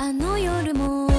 on new levels.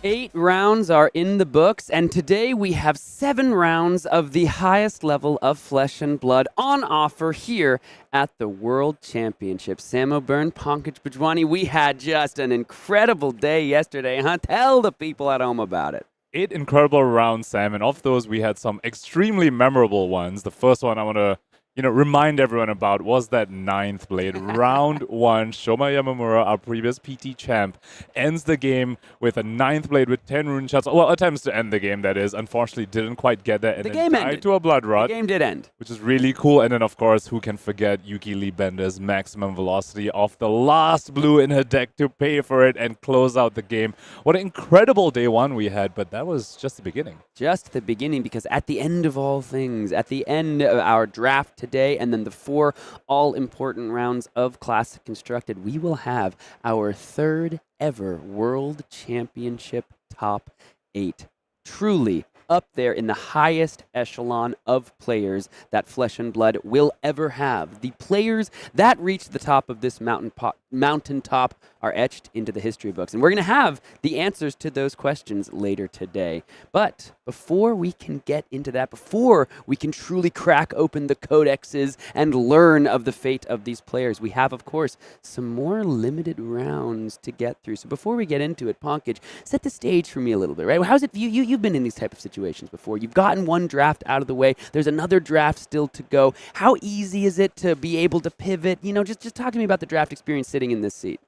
Eight rounds are in the books, and today we have 7 rounds of the highest level of Flesh and Blood on offer here at the World Championship. Samo Byrne, Pankaj Bajwani, we had just an incredible day yesterday, huh? Tell the people at home about it. 8 incredible rounds, Sam, and of those we had some extremely memorable ones. The first one I want to remind everyone about was that 9th blade. Round 1, Shoma Yamamura, our previous PT champ, ends the game with a 9th blade with 10 rune shots. Well, attempts to end the game, that is. Unfortunately, didn't quite get there. And the then game died ended. To a blood rot. The game did end. Which is really cool. And then, of course, who can forget Yuki Lee Bender's maximum velocity off the last blue in her deck to pay for it and close out the game. What an incredible day 1 we had, but that was just the beginning. Just the beginning, because at the end of all things, at the end of our draft today, and then the 4 all-important rounds of Classic Constructed, we will have our 3rd ever World Championship Top 8. Truly up there in the highest echelon of players that Flesh and Blood will ever have. The players that reach the top of this mountaintop are etched into the history books. And we're going to have the answers to those questions later today. But before we can get into that, before we can truly crack open the codexes and learn of the fate of these players, we have, of course, some more limited rounds to get through. So before we get into it, Pankaj, set the stage for me a little bit, right? How's it, you've been in these type of situations before. You've gotten one draft out of the way. There's another draft still to go. How easy is it to be able to pivot? Just talk to me about the draft experience sitting in this seat.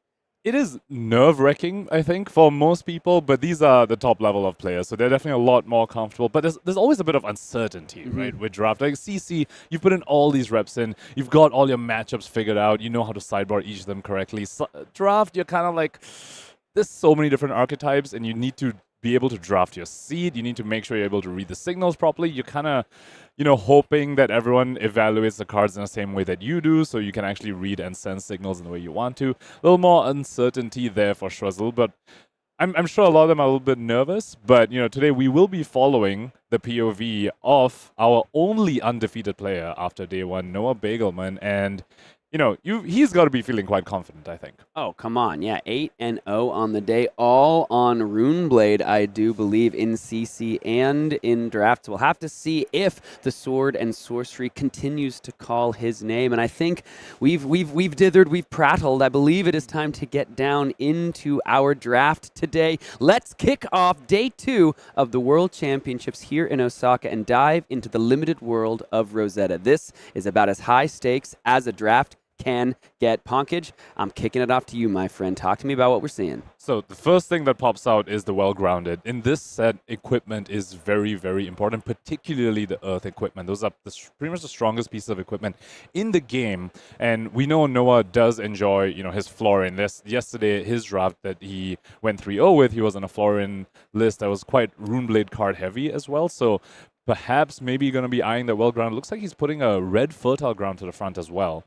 It is nerve-wracking, I think, for most people, but these are the top level of players, so they're definitely a lot more comfortable. But there's always a bit of uncertainty, right, with draft. Like CC, you've put in all these reps in, you've got all your matchups figured out, you know how to sideboard each of them correctly. So, draft, you're kind of like, there's so many different archetypes, and you need to be able to draft your seed. You need to make sure you're able to read the signals properly. You're kind of, hoping that everyone evaluates the cards in the same way that you do, so you can actually read and send signals in the way you want to. A little more uncertainty there for sure. It's a little bit. I'm sure a lot of them are a little bit nervous, but today we will be following the POV of our only undefeated player after day one, Noah Beygelman, and he's got to be feeling quite confident, I think. Oh, come on. Yeah, 8-0 on the day, all on Runeblade, I do believe, in CC and in drafts. We'll have to see if the Sword and Sorcery continues to call his name. And I think we've dithered, we've prattled. I believe it is time to get down into our draft today. Let's kick off day 2 of the World Championships here in Osaka and dive into the limited world of Rosetta. This is about as high stakes as a draft can get. Ponkage, I'm kicking it off to you, my friend. Talk to me about what we're seeing. So the first thing that pops out is the well-grounded. In this set, equipment is very, very important, particularly the earth equipment. Those are pretty much the strongest pieces of equipment in the game. And we know Noah does enjoy, his Florian. Yesterday, his draft that he went 3-0 with, he was on a Florian list that was quite Runeblade card heavy as well. So perhaps maybe going to be eyeing the well-grounded. Looks like he's putting a red fertile ground to the front as well.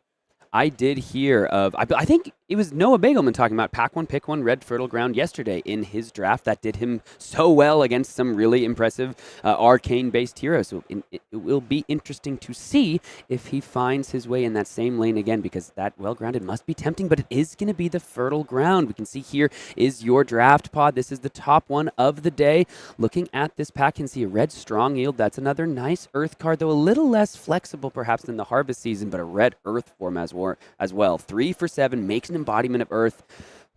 I did hear of, I think it was Noah Beygelman talking about pack one, pick one, red fertile ground yesterday in his draft. That did him so well against some really impressive arcane-based heroes. So it will be interesting to see if he finds his way in that same lane again, because that well-grounded must be tempting, but it is going to be the fertile ground. We can see here is your draft pod. This is the top one of the day. Looking at this pack, you can see a red strong yield. That's another nice earth card, though a little less flexible perhaps than the harvest season, but a red earth form as well. 3 for 7 makes an embodiment of earth.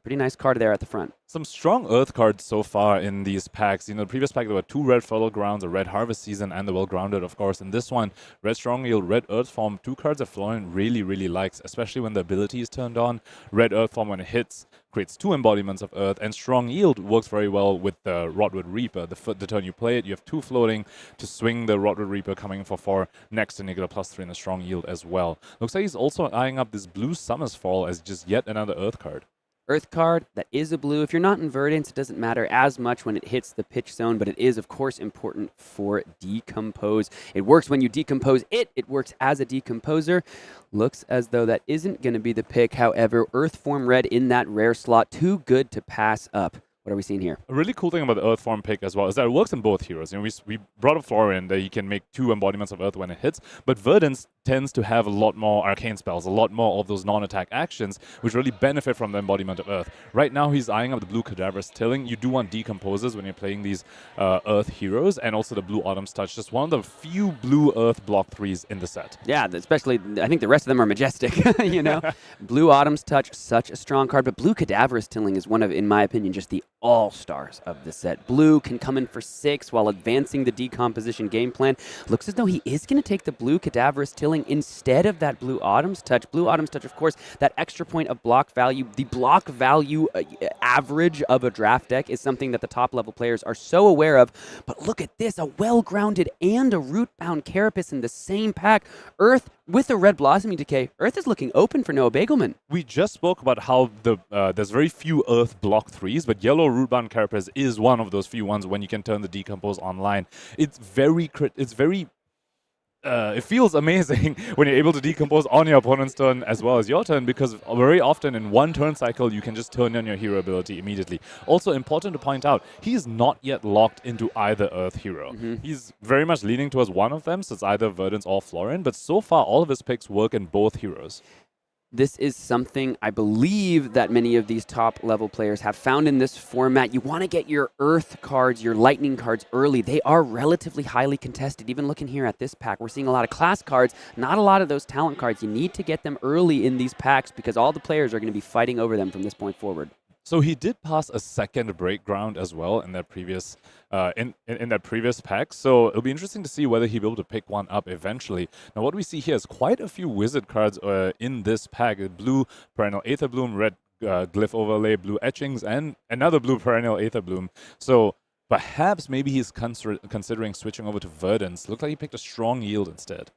Pretty nice card there at the front. Some strong earth cards so far in these packs. The previous pack there were 2 red fertile grounds, a red harvest season, and the well-grounded, of course. In this one, red strong yield, red earth form, 2 cards that Florian really, really likes, especially when the ability is turned on. Red earth form, when it hits, creates 2 embodiments of earth, and strong yield works very well with the Rotwood Reaper. The turn you play it, you have 2 floating to swing the Rotwood Reaper coming for 4 next to Nigga +3 in the strong yield as well. Looks like he's also eyeing up this blue Summer's Fall as just yet another earth card. Earth card that is a blue. If you're not in Verdance, it doesn't matter as much when it hits the pitch zone, but it is, of course, important for Decompose. It works when you decompose it. It works as a decomposer. Looks as though that isn't going to be the pick. However, Earth form red in that rare slot, too good to pass up. What are we seeing here? A really cool thing about the Earth form pick as well is that it works in both heroes. We brought up Florian that he can make 2 embodiments of Earth when it hits, but Verdance tends to have a lot more arcane spells, a lot more of those non-attack actions, which really benefit from the embodiment of Earth. Right now, he's eyeing up the blue Cadaverous Tilling. You do want Decomposers when you're playing these Earth heroes, and also the blue Autumn's Touch, just one of the few blue Earth block 3s in the set. Yeah, especially, I think the rest of them are majestic, Blue Autumn's Touch, such a strong card, but blue Cadaverous Tilling is one of, in my opinion, just the all-stars of the set. Blue can come in for 6 while advancing the decomposition game plan. Looks as though he is going to take the blue Cadaverous Tilling instead of that blue Autumn's Touch. Blue Autumn's Touch, of course, that extra point of block value. The block value average of a draft deck is something that the top-level players are so aware of. But look at this, a well-grounded and a root-bound Carapace in the same pack. Earth with the red Blossoming Decay. Earth is looking open for Noah Beygelman. We just spoke about how there's very few Earth block 3s, but yellow rootbound Carapace is one of those few ones when you can turn the Decompose online. It feels amazing when you're able to decompose on your opponent's turn as well as your turn, because very often in one turn cycle you can just turn on your hero ability immediately. Also important to point out, he's not yet locked into either Earth hero. He's very much leaning towards one of them, so it's either Verdance or Florian, but so far all of his picks work in both heroes. This is something I believe that many of these top-level players have found in this format. You want to get your Earth cards, your Lightning cards early. They are relatively highly contested. Even looking here at this pack, we're seeing a lot of class cards, not a lot of those talent cards. You need to get them early in these packs because all the players are going to be fighting over them from this point forward. So he did pass a second break ground as well in that previous in that previous pack. So it'll be interesting to see whether he'll be able to pick one up eventually. Now what we see here is quite a few wizard cards in this pack. Blue Perennial Aether Bloom, red Glyph Overlay, blue etchings, and another blue perennial Aether Bloom. So perhaps maybe he's considering switching over to Verdance. Looked like he picked a strong yield instead.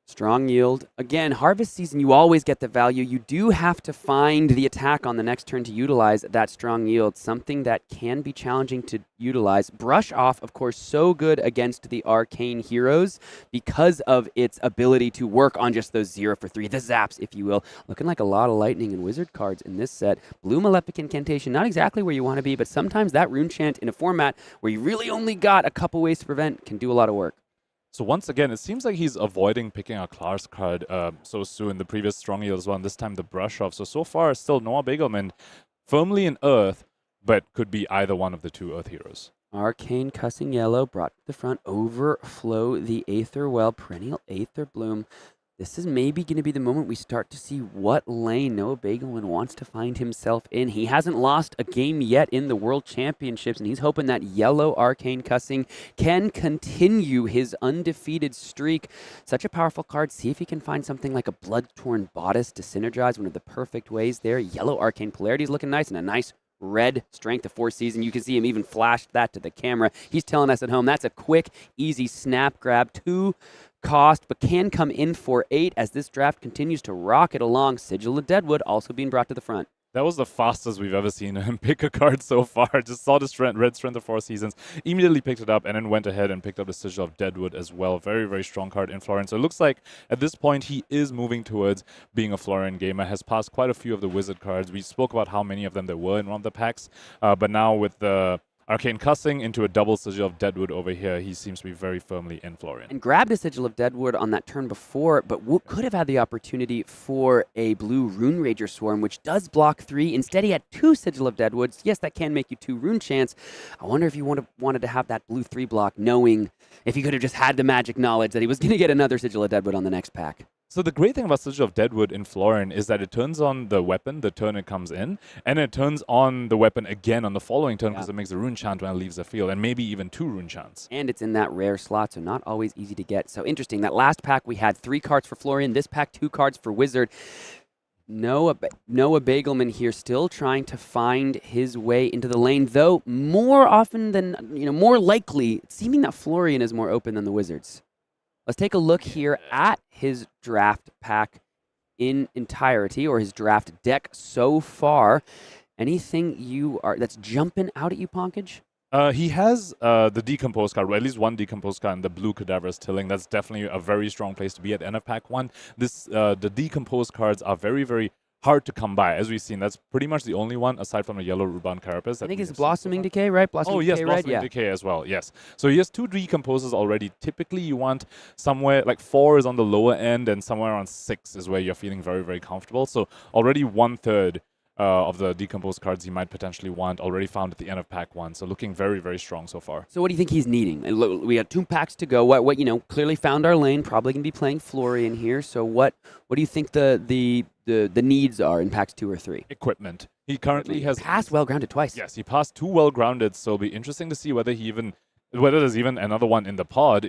Strong yield. Again, harvest season, you always get the value. You do have to find the attack on the next turn to utilize that strong yield, something that can be challenging to utilize. Brush Off, of course, so good against the arcane heroes because of its ability to work on just those 0 for 3, the zaps, if you will. Looking like a lot of lightning and wizard cards in this set. Blue Malefic Incantation, not exactly where you want to be, but sometimes that rune chant in a format where you really only got a couple ways to prevent can do a lot of work. So once again, it seems like he's avoiding picking a class card so soon. The previous strong yield as well, and this time the Brush Off. So far, still Noah Beygelman firmly in Earth, but could be either one of the 2 Earth heroes. Arcane Cussing Yellow brought to the front. Overflow the Aether Well, Perennial Aether Bloom. This is maybe going to be the moment we start to see what lane Noah Beygelman wants to find himself in. He hasn't lost a game yet in the World Championships, and he's hoping that yellow Arcane Cussing can continue his undefeated streak. Such a powerful card. See if he can find something like a Blood-Torn Bodice to synergize, one of the perfect ways there. Yellow Arcane Polarity is looking nice, and a nice red Strength of 4 Season. You can see him even flashed that to the camera. He's telling us at home that's a quick, easy snap grab. 2 cost, but can come in for 8 as this draft continues to rocket along. Sigil of Deadwood also being brought to the front. That was the fastest we've ever seen him pick a card so far. Just saw the red Strength of 4 Seasons, immediately picked it up, and then went ahead and picked up the Sigil of Deadwood as well. Very, very strong card in Florian. So it looks like at this point he is moving towards being a Florian gamer. Has passed quite a few of the Wizard cards. We spoke about how many of them there were in one of the packs, but now with the Arcane Cussing into a double Sigil of Deadwood over here, he seems to be very firmly in Florian. And grabbed a Sigil of Deadwood on that turn before, but could have had the opportunity for a blue Rune Rager Swarm, which does block 3. Instead, he had 2 Sigil of Deadwoods. Yes, that can make you 2 Rune Chants. I wonder if he wanted to have that blue 3 block, knowing if he could have just had the magic knowledge that he was going to get another Sigil of Deadwood on the next pack. So the great thing about Sigil of Deadwood in Florian is that it turns on the weapon the turn it comes in, and it turns on the weapon again on the following turn because it makes a rune chant when it leaves the field, and maybe even 2 rune chants. And it's in that rare slot, so not always easy to get. So interesting. That last pack, we had 3 cards for Florian. This pack, 2 cards for Wizard. Noah Beygelman here still trying to find his way into the lane, though more often than, more likely, seeming that Florian is more open than the Wizards. Let's take a look here at his draft pack in entirety, or his draft deck so far. Anything that's jumping out at you, Ponkage? He has the Decompose card, or at least one Decompose card, and the blue Cadaverous Tilling. That's definitely a very strong place to be at NF Pack 1. The Decompose cards are very, very hard to come by. As we've seen, that's pretty much the only one, aside from the yellow Ruban Carapace. I think it's Blossoming Decay, right? Blossoming Decay, Blossoming Decay as well, yes. So he has 2 Decomposes already. Typically, you want somewhere, like 4 is on the lower end, and somewhere around 6 is where you're feeling very, very comfortable. So already 1/3 of the Decomposed cards he might potentially want already found at the end of Pack 1. So looking very, very strong so far. So what do you think he's needing? We got 2 packs to go. What clearly found our lane. Probably going to be playing Florian here. So what do you think the needs are in packs 2 or 3? Equipment. He currently has passed well-grounded twice. Yes, he passed 2 well-grounded, so it'll be interesting to see whether there's even another one in the pod.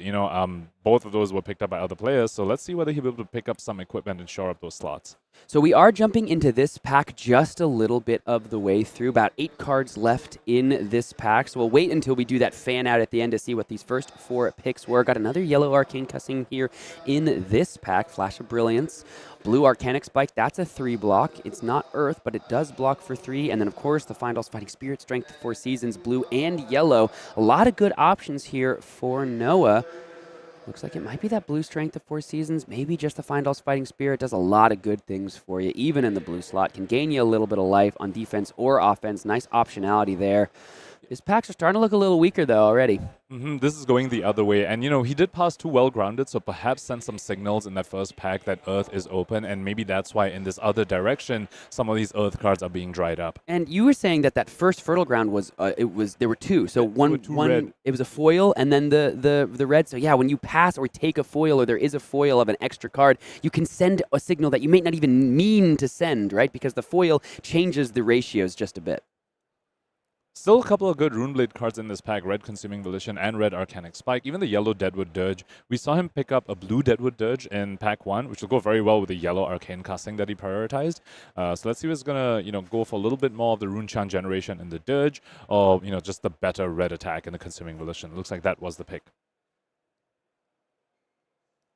Both of those were picked up by other players, so let's see whether he'll be able to pick up some equipment and shore up those slots. So we are jumping into this pack just a little bit of the way through. About 8 cards left in this pack, so we'll wait until we do that fan out at the end to see what these first 4 picks were. Got another yellow Arcane Cussing here in this pack. Flash of Brilliance. Blue Arcanic Spike, that's a 3 block. It's not Earth, but it does block for 3. And then, of course, the Findall's Fighting Spirit, Strength of 4 Seasons, blue and yellow. A lot of good options here for Noah. Looks like it might be that blue Strength of 4 Seasons, maybe just the Findall's Fighting Spirit. Does a lot of good things for you, even in the blue slot. Can gain you a little bit of life on defense or offense. Nice optionality there. His packs are starting to look a little weaker, though, already. This is going the other way. And, he did pass 2 well-grounded, so perhaps send some signals in that first pack that Earth is open. And maybe that's why in this other direction, some of these Earth cards are being dried up. And you were saying that first Fertile Ground there were 2. So one it was a foil and then the red. So yeah, when you pass or take a foil or there is a foil of an extra card, you can send a signal that you may not even mean to send, right? Because the foil changes the ratios just a bit. Still a couple of good Runeblade cards in this pack, Red Consuming Volition and Red Arcanic Spike. Even the yellow Deadwood Dirge. We saw him pick up a blue Deadwood Dirge in pack 1, which will go very well with the yellow Arcane Casting that he prioritized. So let's see if it's going to, go for a little bit more of the Runechan generation in the Dirge, or, just the better red attack in the Consuming Volition. Looks like that was the pick.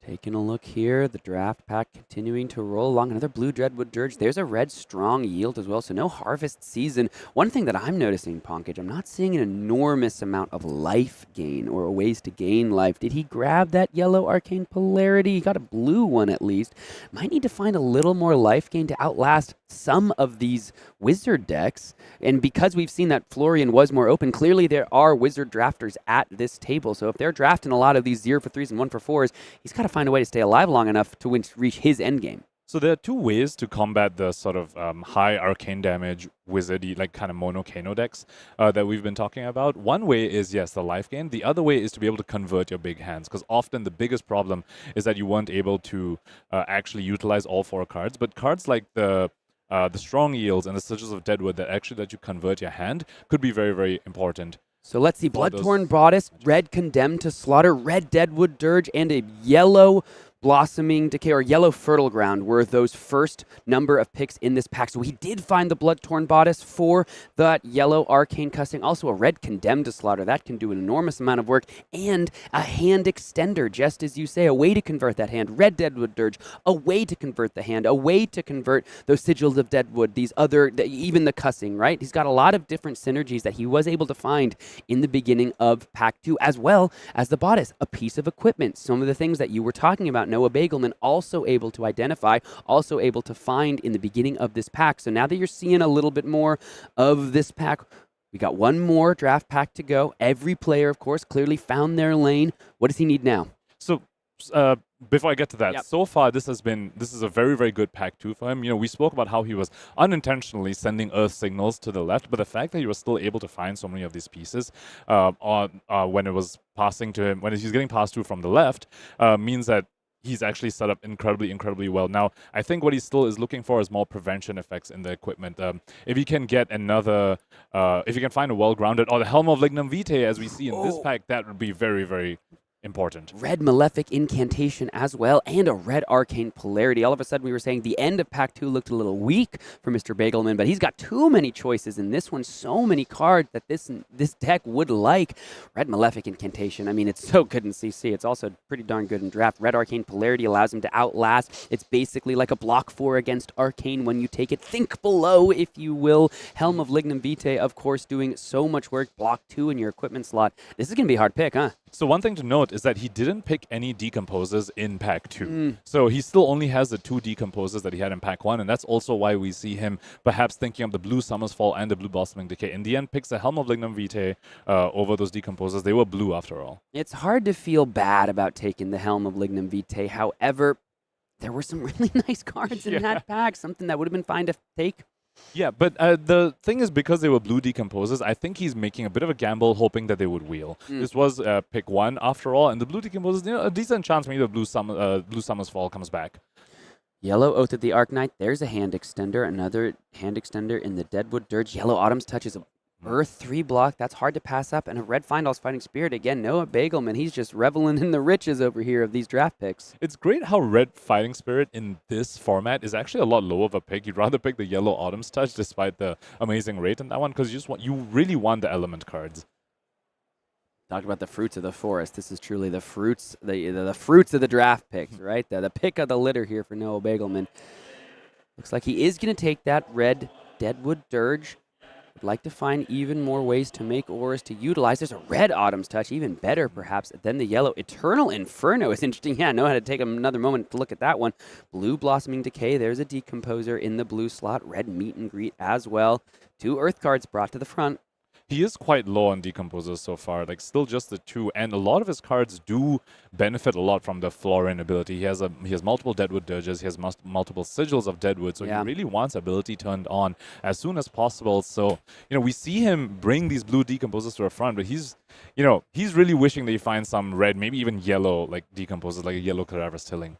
Taking a look here, the draft pack continuing to roll along. Another blue Deadwood Dirge. There's a red strong yield as well, so no harvest season. One thing that I'm noticing, Ponkage, I'm not seeing an enormous amount of life gain or ways to gain life. Did he grab that yellow Arcane Polarity? He got a blue one at least. Might need to find a little more life gain to outlast some of these wizard decks. And because we've seen that Florian was more open, clearly there are wizard drafters at this table. So if they're drafting a lot of these 0 for 3s and 1 for 4s, he's got to find a way to stay alive long enough to reach his end game. So there are two ways to combat the sort of high arcane damage wizardy, like kind of mono Kano decks that we've been talking about. One way is, yes, the life gain. The other way is to be able to convert your big hands, because often the biggest problem is that you weren't able to actually utilize all 4 cards. But cards like the strong yields and the sigils of Deadwood that actually let you convert your hand could be very, very important. So let's see, Bloodtorn Bodice, red Condemned to Slaughter, red Deadwood Dirge, and a yellow Blossoming Decay or yellow Fertile Ground were those first number of picks in this pack. So we did find the Bloodtorn Bodice for that yellow Arcane Casting. Also a red Condemned to Slaughter. That can do an enormous amount of work. And a hand extender, just as you say, a way to convert that hand. Red Deadwood Dirge, a way to convert the hand, a way to convert those Sigils of Deadwood, these other, even the Cussing, right? He's got a lot of different synergies that he was able to find in the beginning of Pack 2, as well as the Bodice, a piece of equipment. Some of the things that you were talking about, Noah Beygelman, also able to identify, also able to find in the beginning of this pack. So now that you're seeing a little bit more of this pack, we got one more draft pack to go. Every player, of course, clearly found their lane. What does he need now? So before I get to that, so far this is a very, very good pack 2 for him. We spoke about how he was unintentionally sending Earth signals to the left, but the fact that he was still able to find so many of these pieces when it was passing to him, when he's getting passed to from the left, means that he's actually set up incredibly, incredibly well. Now, I think what he still is looking for is more prevention effects in the equipment. If he can get another, if he can find a well-grounded, or the Helm of Lignum Vitae, as we see in this pack, that would be very, very important. Red Malefic Incantation as well, and a red Arcane Polarity. All of a sudden, we were saying the end of Pack 2 looked a little weak for Mr. Beygelman, but he's got too many choices in this one. So many cards that this deck would like. Red Malefic Incantation, I mean, it's so good in CC. It's also pretty darn good in draft. Red Arcane Polarity allows him to outlast. It's basically like a block 4 against Arcane when you take it. Think below, if you will. Helm of Lignum Vitae, of course, doing so much work. Block 2 in your equipment slot. This is going to be a hard pick, huh? So one thing to note is that he didn't pick any decomposers in Pack 2. So he still only has the 2 decomposers that he had in Pack 1, and that's also why we see him perhaps thinking of the blue Summer's Fall and the blue Blossoming Decay. In the end, picks the Helm of Lignum Vitae over those decomposers. They were blue after all. It's hard to feel bad about taking the Helm of Lignum Vitae. However, there were some really nice cards in that pack, something that would have been fine to take. Yeah, but the thing is, because they were blue decomposers, I think he's making a bit of a gamble, hoping that they would wheel. This was pick 1 after all, and the blue decomposers, a decent chance maybe the blue Summer's Fall comes back. Yellow Oath of the Arknight, there's a hand extender, another hand extender in the Deadwood Dirge. Yellow Autumn's Touch is a Earth 3 block, that's hard to pass up, and a red Findall's Fighting Spirit. Again, Noah Beygelman, he's just reveling in the riches over here of these draft picks. It's great how red Fighting Spirit in this format is actually a lot lower of a pick. You'd rather pick the yellow Autumn's Touch despite the amazing rate in that one, because you really want the element cards. Talked about the fruits of the forest. This is truly the fruits, the fruits of the draft picks, right? The pick of the litter here for Noah Beygelman. Looks like he is going to take that red Deadwood Dirge. Would like to find even more ways to make auras to utilize. There's a red Autumn's Touch, even better perhaps than the yellow. Eternal Inferno is interesting. Yeah, I know how to take another moment to look at that one. Blue Blossoming Decay, there's a Decomposer in the blue slot. Red Meet and Greet as well. 2 Earth cards brought to the front. He is quite low on decomposers so far, like still just the 2, and a lot of his cards do benefit a lot from the Florian ability. He has multiple Deadwood Dirges, he has multiple Sigils of Deadwood, so he really wants ability turned on as soon as possible. So, we see him bring these blue decomposers to the front, but he's really wishing that he finds some red, maybe even yellow, like decomposers, like a yellow Cadaver's Tilling.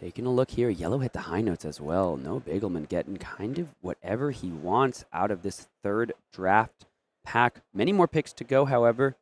Taking a look here, yellow hit the high notes as well. No Beygelman getting kind of whatever he wants out of this third draft pack. Many more picks to go, however.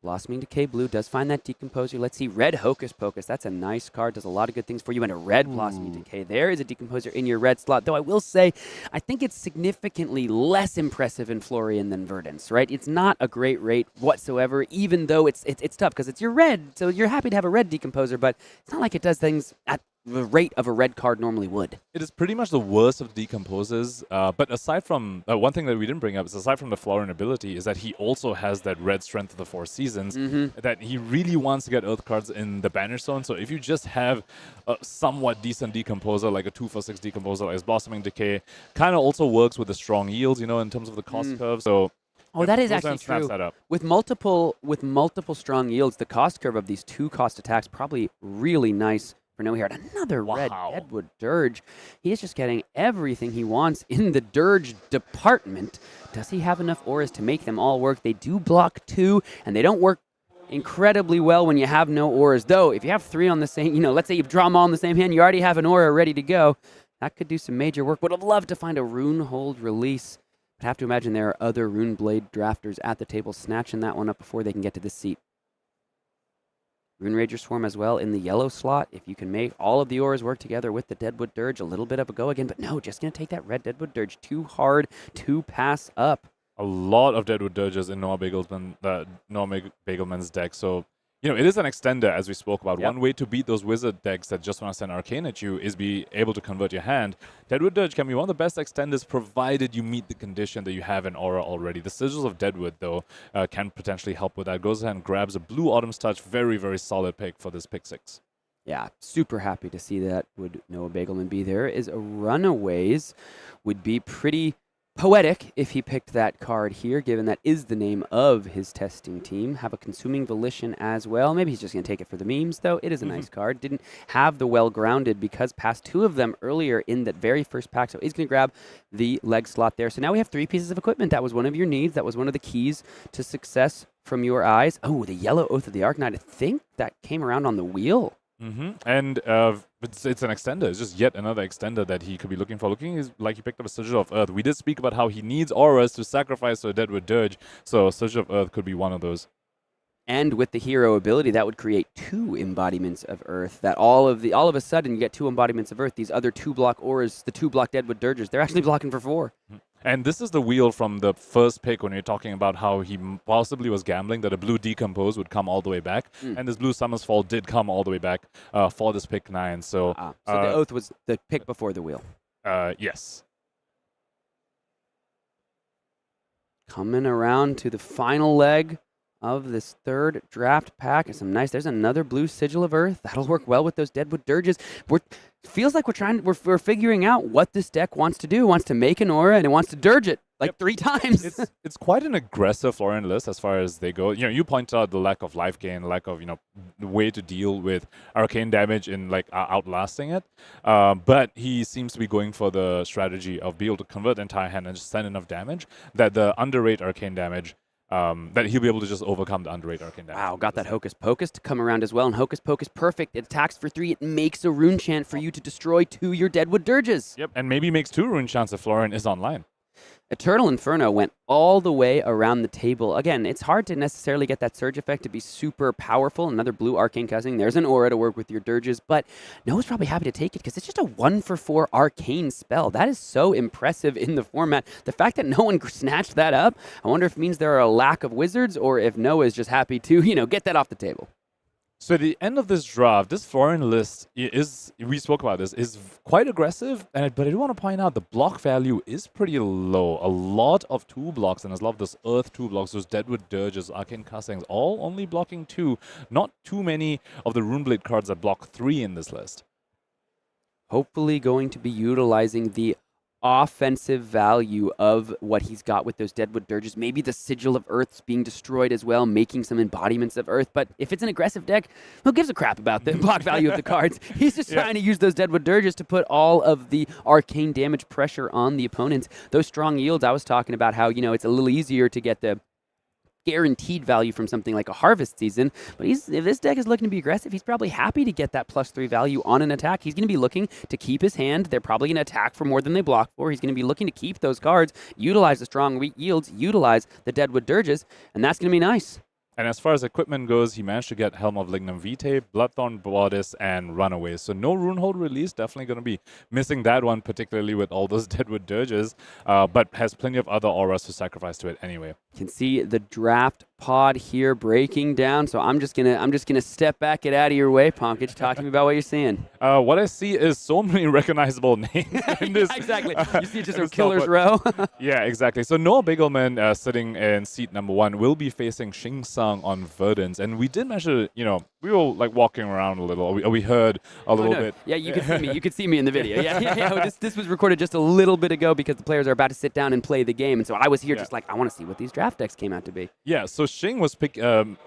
Blossoming Decay Blue does find that Decomposer. Let's see, Red Hocus Pocus. That's a nice card. Does a lot of good things for you. And a Red Blossoming Decay. There is a Decomposer in your red slot. Though I will say, I think it's significantly less impressive in Florian than Verdance, right? It's not a great rate whatsoever, even though it's tough because it's your red. So you're happy to have a red Decomposer, but it's not like it does things at the rate of a red card normally would. It is pretty much the worst of Decomposers, but aside from, one thing that we didn't bring up is aside from the Florian ability is that he also has that red Strength of the Four Seasons, that he really wants to get Earth cards in the Banish Zone, so if you just have a somewhat decent Decomposer, like a 2/6 Decomposer, like Blossoming Decay, kind of also works with the strong yields, you know, in terms of the cost curve, so... Oh, that is actually true. That up. With multiple strong yields, the cost curve of these 2-cost attacks probably really nice for no here. Another red Deadwood Dirge. He is just getting everything he wants in the Dirge department. Does he have enough auras to make them all work? They do block 2, and they don't work incredibly well when you have no auras. Though, if you have 3 on the same, let's say you draw them all in the same hand, you already have an aura ready to go. That could do some major work. Would have loved to find a Rune Hold release. I'd have to imagine there are other Rune Blade drafters at the table snatching that one up before they can get to this seat. Rune Rager Swarm as well in the yellow slot. If you can make all of the auras work together with the Deadwood Dirge, a little bit of a go again. But no, just going to take that red Deadwood Dirge. Too hard to pass up. A lot of Deadwood Dirges in Noah Bagelman's deck. So, it is an extender, as we spoke about. Yep. One way to beat those wizard decks that just want to send Arcane at you is be able to convert your hand. Deadwood Dirge can be one of the best extenders, provided you meet the condition that you have an aura already. The Sigils of Deadwood, though, can potentially help with that. Goes ahead and grabs a blue Autumn's Touch. Very, very solid pick for this pick 6. Yeah, super happy to see that. Would Noah Bagelman be there? Is a Runaways. Would be pretty poetic if he picked that card here, given that is the name of his testing team. Have a Consuming Volition as well. Maybe he's just going to take it for the memes, though. It is a nice card. Didn't have the Well-Grounded because passed 2 of them earlier in that very first pack, so he's going to grab the leg slot there. So now we have 3 pieces of equipment. That was one of your needs. That was one of the keys to success from your eyes. Oh, the Yellow Oath of the Arcanine. I think that came around on the wheel. And it's an extender. It's just yet another extender that he could be looking for. Like he picked up a Sigil of Earth. We did speak about how he needs auras to sacrifice to a Deadwood Dirge, so Sigil of Earth could be one of those. And with the hero ability, that would create 2 embodiments of Earth. That all of a sudden you get 2 embodiments of Earth. These other 2-block auras, the 2-block Deadwood Dirges, they're actually blocking for 4. And this is the wheel from the first pick when you're talking about how he possibly was gambling that a blue Decompose would come all the way back. And this blue Summer's Fall did come all the way back for this pick 9. So, so the Oath was the pick before the wheel. Yes. Coming around to the final leg of this third draft pack. There's another blue Sigil of Earth. That'll work well with those Deadwood Dirges. Feels like we're figuring out what this deck wants to do. It wants to make an aura and it wants to dirge it 3 times. It's quite an aggressive Florian list as far as they go. You point out the lack of life gain, lack of the way to deal with arcane damage in outlasting it. But he seems to be going for the strategy of being able to convert the entire hand and just send enough damage that the underrate arcane damage. That he'll be able to just overcome the underrate arcane damage. Wow, got that Hocus Pocus to come around as well. And Hocus Pocus, perfect. It attacks for 3. It makes a rune chant for you to destroy 2 your Deadwood Dirges. Yep, and maybe makes 2 rune chants if Florian is online. Eternal Inferno went all the way around the table. Again, it's hard to necessarily get that surge effect to be super powerful. Another blue Arcane Cousin. There's an aura to work with your Dirges, but Noah's probably happy to take it because it's just a 1-for-4 arcane spell. That is so impressive in the format. The fact that no one snatched that up, I wonder if it means there are a lack of wizards or if Noah is just happy to, get that off the table. So at the end of this draft, this Florian list we spoke about this, is quite aggressive, but I do want to point out the block value is pretty low. A lot of 2 blocks, and there's a lot of those Earth 2 blocks, those Deadwood Dirges, Arcane Castings, all only blocking 2. Not too many of the Runeblade cards that block 3 in this list. Hopefully going to be utilizing the offensive value of what he's got with those Deadwood Dirges. Maybe the Sigil of Earth's being destroyed as well, making some embodiments of Earth. But if it's an aggressive deck, who gives a crap about the block value of the cards? He's just trying to use those Deadwood Dirges to put all of the arcane damage pressure on the opponents. Those strong yields, I was talking about how, it's a little easier to get the guaranteed value from something like a Harvest Season. But if this deck is looking to be aggressive, he's probably happy to get that +3 value on an attack. He's going to be looking to keep his hand. They're probably going to attack for more than they block for. He's going to be looking to keep those cards, utilize the strong weak yields, utilize the Deadwood Dirges, and that's going to be nice. And as far as equipment goes, he managed to get Helm of Lignum Vitae, Bloodthorn Bodice, and Runaways. So no Runehold release. Definitely going to be missing that one, particularly with all those Deadwood Dirges. But has plenty of other auras to sacrifice to it anyway. You can see the draft pod here breaking down. So I'm just gonna step back, get out of your way, Ponkage. Talk to me about what you're seeing. What I see is so many recognizable names in this. Exactly. You see just a killer's row. Yeah, exactly. So Noah Beygelman, sitting in seat number 1, will be facing Shing on Verdance. And we did measure, we were like walking around a little. We heard a little bit. Yeah, you could see me. You could see me in the video. Yeah. This was recorded just a little bit ago because the players are about to sit down and play the game. And so I was here just like, I want to see what these draft decks came out to be. Yeah, so Shing was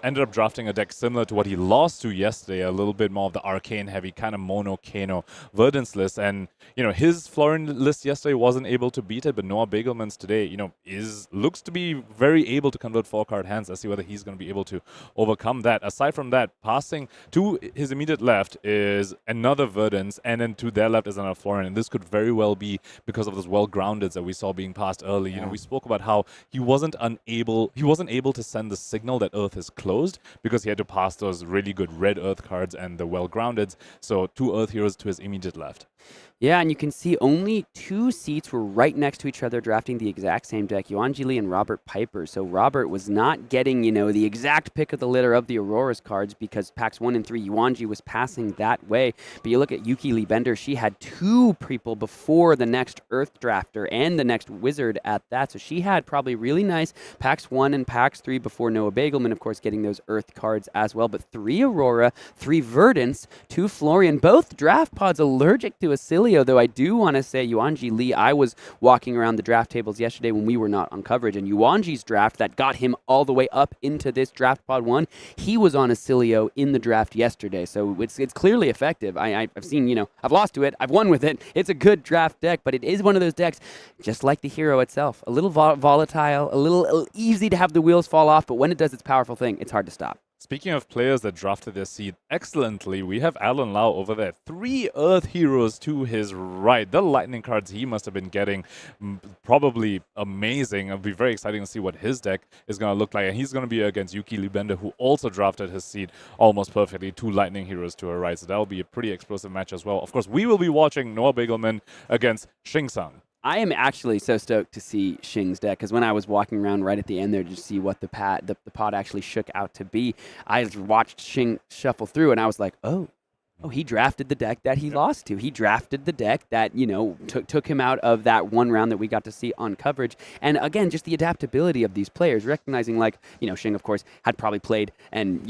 ended up drafting a deck similar to what he lost to yesterday, a little bit more of the arcane-heavy kind of mono-Kano Verdance list. And, his Florian list yesterday wasn't able to beat it, but Noah Beygelman's today, looks to be very able to convert 4-card hands. Let's see whether he's going to be able to overcome that. Aside from that, passing to his immediate left is another Verdance, and then to their left is another Florian. And this could very well be because of those well-groundeds that we saw being passed early. We spoke about how he wasn't able to send the signal that Earth is closed because he had to pass those really good red Earth cards and the well-groundeds. So 2 Earth heroes to his immediate left. Yeah, and you can see only 2 seats were right next to each other drafting the exact same deck, Yuanji Lee and Robert Piper. So Robert was not getting, the exact pick of the litter of the Aurora's cards because packs 1 and 3, Yuanji was passing that way. But you look at Yuki Lee Bender, she had 2 people before the next Earth drafter and the next Wizard at that. So she had probably really nice packs 1 and packs 3 before Noah Beygelman, of course, getting those Earth cards as well. But 3 Aurora, 3 Verdance, 2 Florian, both draft pods allergic to Oscilio. Though I do want to say Yuanji Lee, I was walking around the draft tables yesterday when we were not on coverage, and Yuanji's draft that got him all the way up into this draft pod 1, he was on Oscilio in the draft yesterday. So it's clearly effective. I've seen, I've lost to it, I've won with it. It's a good draft deck, but it is one of those decks, just like the hero itself, a little volatile, a little easy to have the wheels fall off, but when it does its powerful thing, it's hard to stop. Speaking of players that drafted their seed excellently, we have Alan Lau over there. 3 Earth heroes to his right. The lightning cards he must have been getting, probably amazing. It'll be very exciting to see what his deck is going to look like. And he's going to be against Yuki Lee Bender, who also drafted his seed almost perfectly. 2 lightning heroes to her right. So that'll be a pretty explosive match as well. Of course, we will be watching Noah Beygelman against Shing. I am actually so stoked to see Shing's deck because when I was walking around right at the end there to see what the pod actually shook out to be, I watched Shing shuffle through and I was like, oh, he drafted the deck that he lost to. He drafted the deck that, took him out of that one round that we got to see on coverage. And again, just the adaptability of these players, recognizing Shing, of course, had probably played and,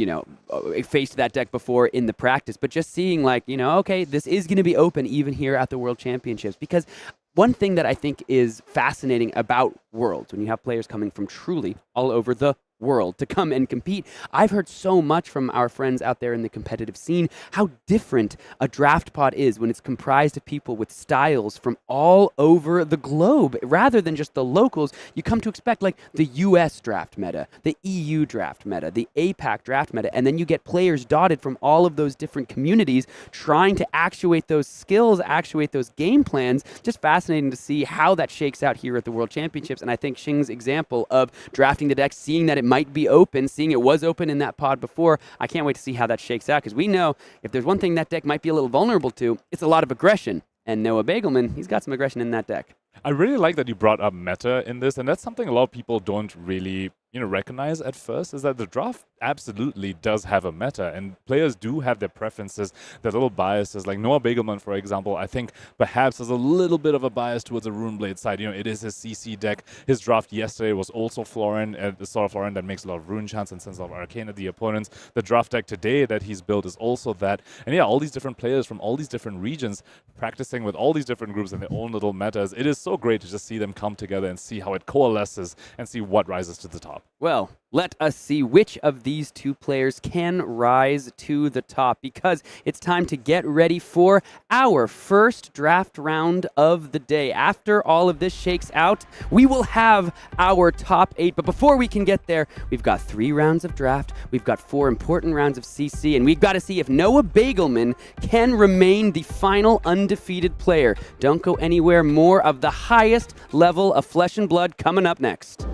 faced that deck before in the practice, but just seeing okay, this is going to be open even here at the World Championships because one thing that I think is fascinating about Worlds, when you have players coming from truly all over the world to come and compete. I've heard so much from our friends out there in the competitive scene how different a draft pod is when it's comprised of people with styles from all over the globe. Rather than just the locals, you come to expect the US draft meta, the EU draft meta, the APAC draft meta, and then you get players dotted from all of those different communities trying to actuate those skills, actuate those game plans. Just fascinating to see how that shakes out here at the World Championships. And I think Shing's example of drafting the deck, seeing that it might be open, seeing it was open in that pod before. I can't wait to see how that shakes out because we know if there's one thing that deck might be a little vulnerable to, it's a lot of aggression. And Noah Beygelman, he's got some aggression in that deck. I really like that you brought up meta in this, and that's something a lot of people don't really recognize at first, is that the draft absolutely does have a meta, and players do have their preferences, their little biases. Like Noah Beygelman, for example, I think perhaps has a little bit of a bias towards the Runeblade side. It is his CC deck. His draft yesterday was also Florian, the sort of Florian that makes a lot of rune chants and sends a lot of arcane at the opponents. The draft deck today that he's built is also that. And yeah, all these different players from all these different regions practicing with all these different groups and their own little metas. It is so great to just see them come together and see how it coalesces and see what rises to the top. top. Well, let us see which of these two players can rise to the top, because it's time to get ready for our first draft round of the day. After all of this shakes out, we will have our top 8. But before we can get there, we've got 3 rounds of draft, we've got 4 important rounds of CC, and we've got to see if Noah Beygelman can remain the final undefeated player. Don't go anywhere. More of the highest level of Flesh and Blood coming up next.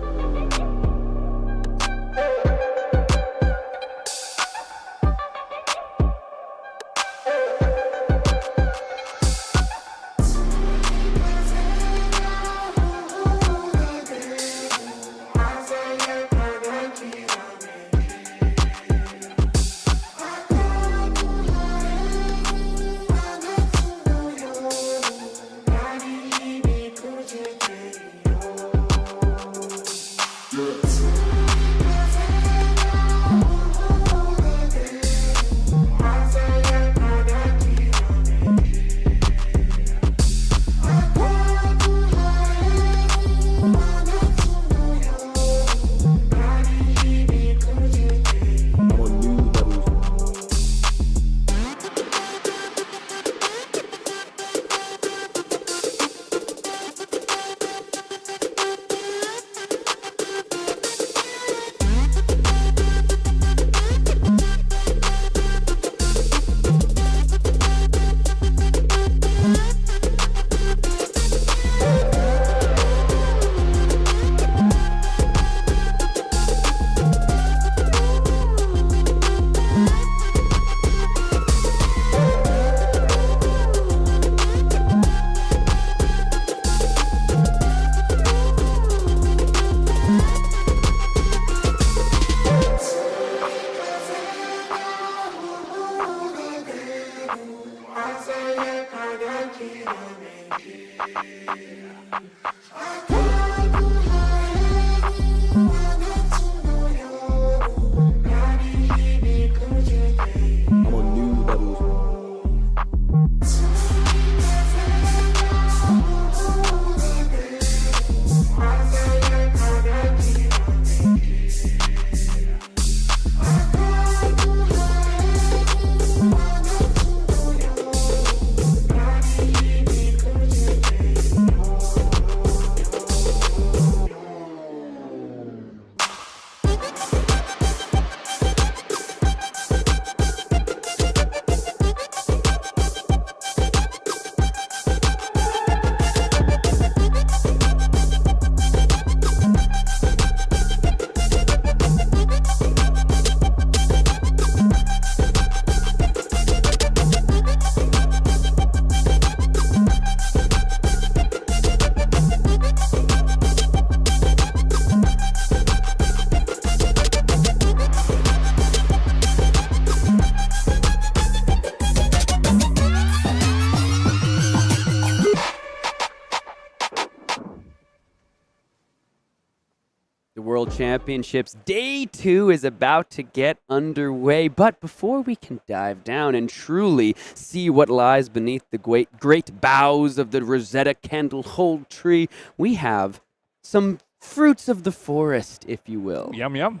World Championships Day 2 is about to get underway, but before we can dive down and truly see what lies beneath the great boughs of the Rosetta Candlehold tree, we have some fruits of the forest, if you will. Yum, yum.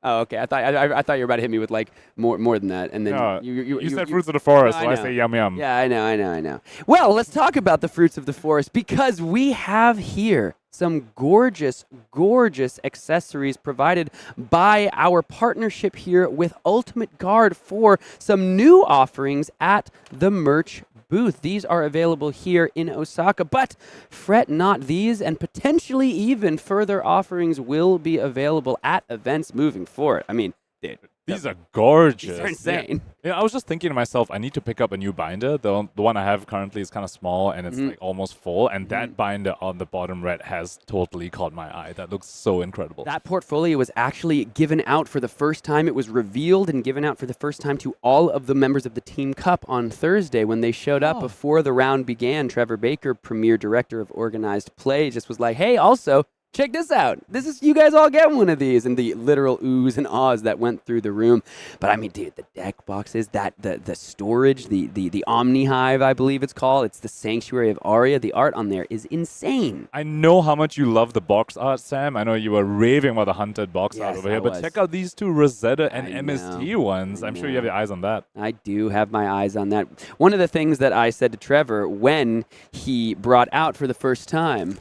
Oh, okay. I thought you were about to hit me with like more than that, and then No, you said fruits of the forest, No, so I know. say yum, yum. Yeah, I know. Well, let's talk about the fruits of the forest, because we have here some gorgeous, gorgeous accessories provided by our partnership here with Ultimate Guard for some new offerings at the merch booth. These are available here in Osaka, but fret not, these and potentially even further offerings will be available at events moving forward. I mean, dude, These are gorgeous. these are insane. Yeah, I was just thinking to myself, I need to pick up a new binder. The one I have currently is kind of small and it's like almost full. And that binder on the bottom red has totally caught my eye. That looks so incredible. That portfolio was actually given out for the first time. It was revealed and given out for the first time to all of the members of the Team Cup on Thursday when they showed up before the round began. Trevor Baker, Premier Director of Organized Play, just was like, hey, also, check this out. You guys all get one of these, and the literal oohs and ahs that went through the room. But I mean, dude, the deck boxes, the storage, the Omni Hive, I believe it's called. It's the Sanctuary of Aria. The art on there is insane. I know how much you love the box art, Sam. I know you were raving about the hunted box art Yes, over here, I but was. check out these two Rosetta and I MST know. ones. I'm sure you have your eyes on that. I do have my eyes on that. One of the things that I said to Trevor when he brought out for the first time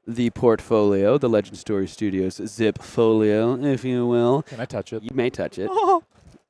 the portfolio, the Legend Story Studios zip folio, if you will. Can I touch it? You may touch it.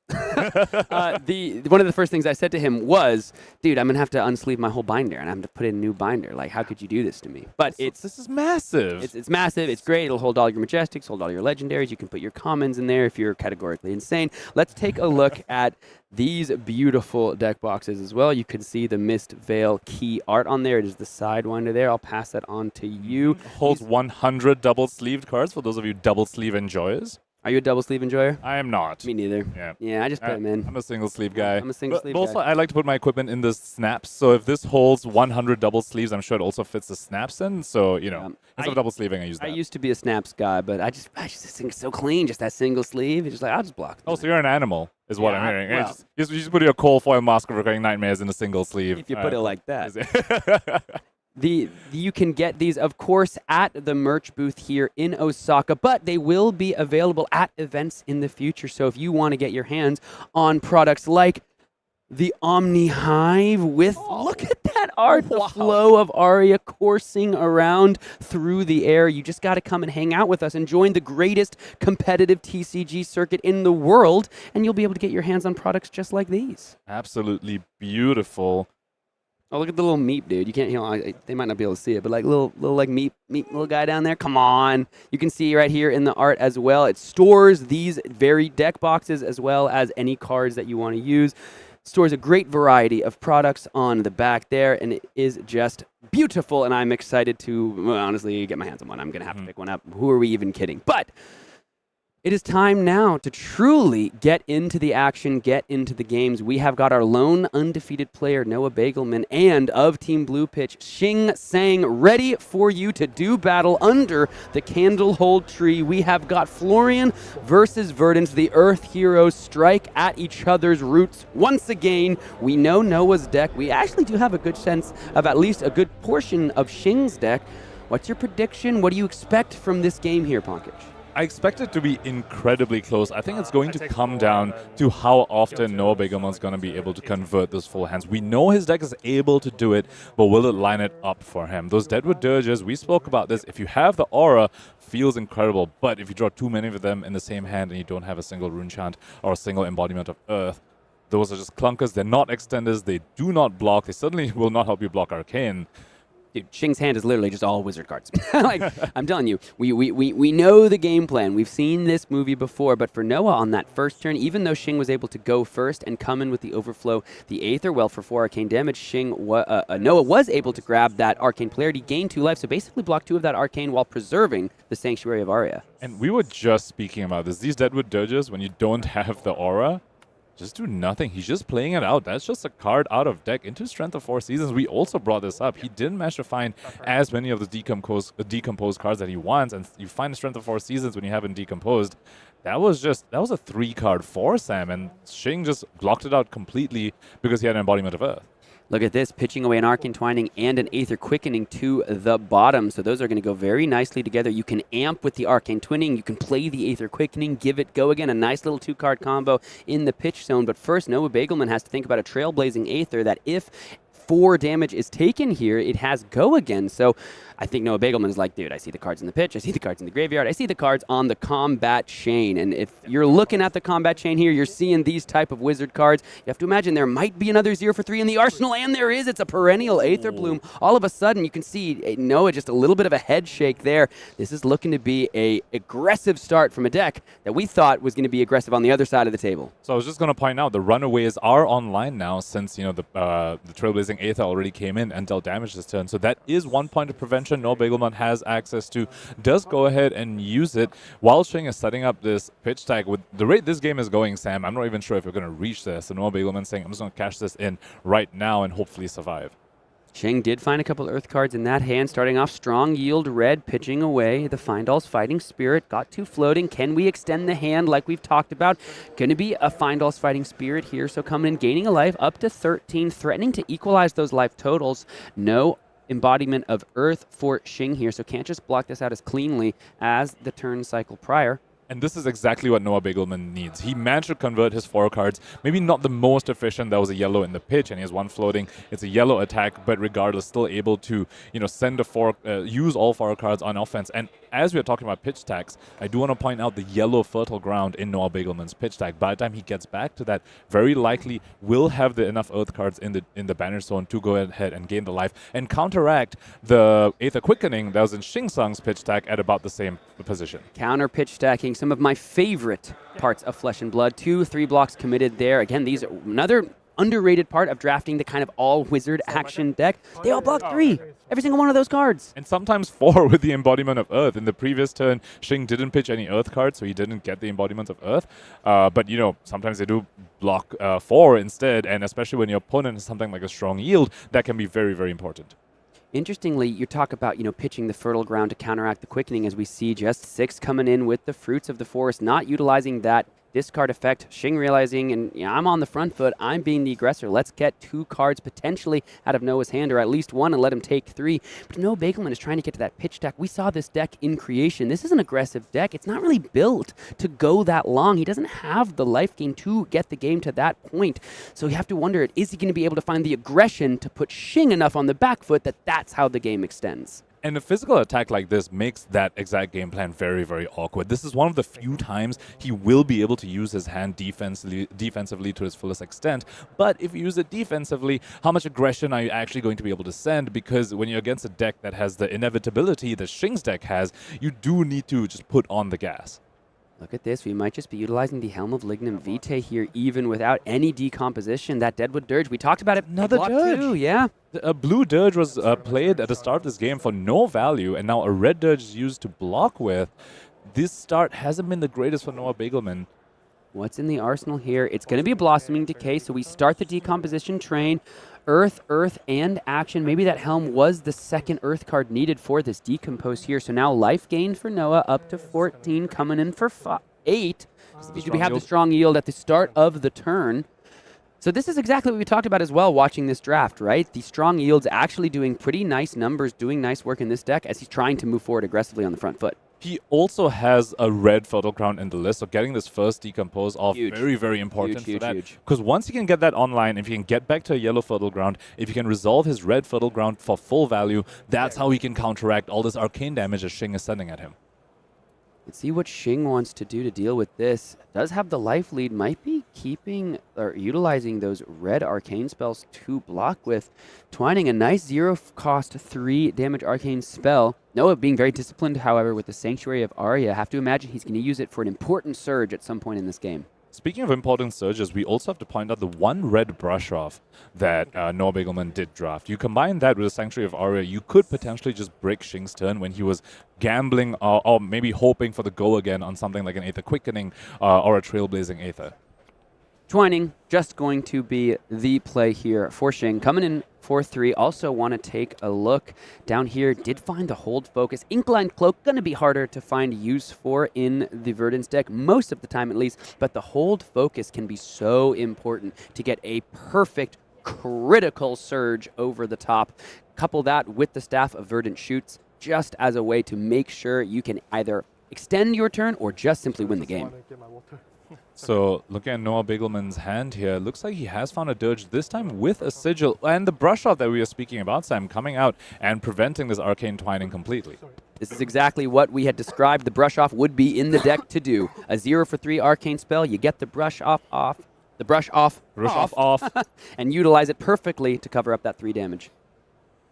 One of the first things I said to him was, dude, I'm going to have to unsleeve my whole binder, and I'm going to put in a new binder. Like, how could you do this to me? But This is massive. It's massive. It's great. It'll hold all your Majestics, hold all your Legendaries. You can put your commons in there if you're categorically insane. Let's take a look at these beautiful deck boxes as well. You can see the Mist Veil key art on there. It is the Sidewinder there. I'll pass that on to you. Holds 100 double-sleeved cards for those of you double-sleeve enjoyers. Are you a double sleeve enjoyer? I am not. Me neither. Yeah. I just put them in. I'm a single-sleeve guy. I'm a single-sleeve But also, guy. I like to put my equipment in the snaps. So if this holds 100 double sleeves, I'm sure it also fits the snaps in. So, instead of double sleeving, I use that. I used to be a snaps guy, but I just think it's so clean, just that single sleeve. It's just like, I'll just block. Oh, so you're an animal, is what Yeah, I'm hearing. well- You just put your coal foil mask of recurring nightmares in a single sleeve. If you put it like that. that. You can get these, of course, at the merch booth here in Osaka, but they will be available at events in the future. So if you want to get your hands on products like the Omni Hive with, look at that art, the flow of Aria coursing around through the air. You just got to come and hang out with us and join the greatest competitive TCG circuit in the world, and you'll be able to get your hands on products just like these. Absolutely beautiful. Oh, look at the little meep, dude. You can't, they might not be able to see it, but like little like meep little guy down there. Come on. You can see right here in the art as well. It stores these very deck boxes as well as any cards that you want to use. Stores a great variety of products on the back there, and it is just beautiful, and I'm excited to, honestly, get my hands on one. I'm going to have to pick one up. Who are we even kidding? But it is time now to truly get into the action, get into the games. We have got our lone undefeated player, Noah Beygelman, and of Team Blue Pitch, Shing Tsang, ready for you to do battle under the Candlehold tree. We have got Florian versus Verdance. The Earth heroes strike at each other's roots once again. We know Noah's deck. We actually do have a good sense of at least a good portion of Shing's deck. What's your prediction? What do you expect from this game here, Pankaj? I expect it to be incredibly close. I think it's going to come down to how often Noah Beygelman's going to be able to convert those full hands. We know his deck is able to do it, but will it line it up for him? Those Deadwood Dirges, we spoke about this. If you have the Aura, feels incredible, but if you draw too many of them in the same hand and you don't have a single Rune Chant or a single embodiment of Earth, those are just clunkers. They're not extenders. They do not block. They certainly will not help you block Arcane. Dude, Shing's hand is literally just all wizard cards. Like, I'm telling you, we know the game plan. We've seen this movie before, but for Noah on that first turn, even though Shing was able to go first and come in with the overflow, the Aether, well, for 4 arcane damage, Noah was able to grab that arcane polarity, gain 2 life, so basically block 2 of that arcane while preserving the Sanctuary of Aria. And we were just speaking about this. These Deadwood Dirges, when you don't have the Aura, just do nothing. He's just playing it out. That's just a card out of deck into Strength of 4 Seasons. We also brought this up. He didn't manage to find as many of the decomposed cards that he wants, and you find the Strength of 4 Seasons when you haven't decomposed. That was a 3-card for Sam, and Shing just blocked it out completely because he had an embodiment of Earth. Look at this, pitching away an Arcane Twining and an Aether Quickening to the bottom. So those are going to go very nicely together. You can amp with the Arcane Twinning. You can play the Aether Quickening, give it go again. A nice little 2-card combo in the pitch zone. But first, Noah Beygelman has to think about a Trailblazing Aether that if 4 damage is taken here, it has go again. So I think Noah Beygelman is like, dude, I see the cards in the pitch, I see the cards in the graveyard, I see the cards on the combat chain. And if you're looking at the combat chain here, you're seeing these type of wizard cards. You have to imagine there might be another 0 for 3 in the arsenal, and there is. It's a perennial Aether Bloom. All of a sudden, you can see Noah just a little bit of a head shake there. This is looking to be a aggressive start from a deck that we thought was going to be aggressive on the other side of the table. So I was just going to point out, the Runaways are online now since, the Trailblazing Aether already came in and dealt damage this turn. So that is 1 point of prevention Noah Beygelman has access to. Does go ahead and use it while Shing is setting up this pitch tag. With the rate this game is going, Sam, I'm not even sure if you're going to reach this. So Noah Beygelman saying, I'm just going to cash this in right now and hopefully survive. Shing did find a couple Earth cards in that hand, starting off strong yield red, pitching away. The Findall's Fighting Spirit got 2 floating. Can we extend the hand like we've talked about? Going to be a Findall's Fighting Spirit here, so coming in, gaining a life up to 13, threatening to equalize those life totals. No embodiment of Earth for Shing here, so can't just block this out as cleanly as the turn cycle prior. And this is exactly what Noah Beygelman needs. He managed to convert his 4 cards, maybe not the most efficient. That was a yellow in the pitch, and he has 1 floating. It's a yellow attack, but regardless, still able to, send use all 4 cards on offense. And as we are talking about pitch stacks, I do want to point out the yellow fertile ground in Noah Beygelman's pitch stack. By the time he gets back to that, very likely will have the enough Earth cards in the banish zone to go ahead and gain the life and counteract the Aether Quickening that was in Shing Tsang's pitch stack at about the same position. Counter pitch stacking, some of my favorite parts of Flesh and Blood. 2 3 blocks committed there. Again, these are another underrated part of drafting the kind of all-wizard action deck. They all block 3. Every single one of those cards. And sometimes 4 with the embodiment of Earth. In the previous turn, Shing didn't pitch any Earth cards, so he didn't get the embodiment of Earth. But, sometimes they do block 4 instead, and especially when your opponent has something like a strong yield, that can be very, very important. Interestingly, you talk about, pitching the fertile ground to counteract the quickening, as we see just 6 coming in with the Fruits of the Forest, not utilizing that discard effect. Shing realizing, and I'm on the front foot, I'm being the aggressor. Let's get 2 cards potentially out of Noah's hand, or at least 1, and let him take 3. But Noah Beygelman is trying to get to that pitch deck. We saw this deck in creation. This is an aggressive deck. It's not really built to go that long. He doesn't have the life gain to get the game to that point. So you have to wonder, is he going to be able to find the aggression to put Shing enough on the back foot that that's how the game extends? And a physical attack like this makes that exact game plan very, very awkward. This is one of the few times he will be able to use his hand defensively to his fullest extent. But if you use it defensively, how much aggression are you actually going to be able to send? Because when you're against a deck that has the inevitability that Shing's deck has, you do need to just put on the gas. Look at this. We might just be utilizing the Helm of Lignum Vitae here, even without any decomposition. That Deadwood Dirge, we talked about it. Another Dirge. 2, yeah. A blue Dirge was played at the start of this game for no value, and now a red Dirge is used to block with. This start hasn't been the greatest for Noah Beygelman. What's in the arsenal here? It's going to be a Blossoming Decay, so we start the decomposition train. Earth, and action. Maybe that Helm was the second Earth card needed for this decompose here. So now life gain for Noah up to 14, coming in for 8. We have the strong yield at the start of the turn. So this is exactly what we talked about as well watching this draft, right? The strong yield's actually doing pretty nice numbers, doing nice work in this deck as he's trying to move forward aggressively on the front foot. He also has a red Fertile Ground in the list, so getting this first decompose off, very, very important for that. Because once he can get that online, if he can get back to a yellow Fertile Ground, if he can resolve his red Fertile Ground for full value, that's how he can counteract all this arcane damage that Shing is sending at him. Let's see what Shing wants to do to deal with this. Does have the life lead, might be keeping or utilizing those red arcane spells to block with. Twining a nice 0-cost 3 damage arcane spell. Noah being very disciplined, however, with the Sanctuary of Arya. Have to imagine he's going to use it for an important surge at some point in this game. Speaking of important surges, we also have to point out the 1 red brush off that Noah Beygelman did draft. You combine that with the Sanctuary of Aurora, you could potentially just break Shing's turn when he was gambling or maybe hoping for the go again on something like an Aether Quickening or a Trailblazing Aether. Twining, just going to be the play here for Shing. Coming in 4-3, also want to take a look down here. Did find the hold focus. Inkline Cloak, going to be harder to find use for in the Verdance deck, most of the time at least, but the hold focus can be so important to get a perfect, critical surge over the top. Couple that with the Staff of Verdant Shoots, just as a way to make sure you can either extend your turn or just simply win the game. So, looking at Noah Beygelman's hand here, looks like he has found a Dirge, this time with a Sigil, and the brush off that we were speaking about, Sam, coming out and preventing this arcane twining completely. This is exactly what we had described the brush off would be in the deck to do. A 0-for-3 arcane spell, you get the brush off, and utilize it perfectly to cover up that 3 damage.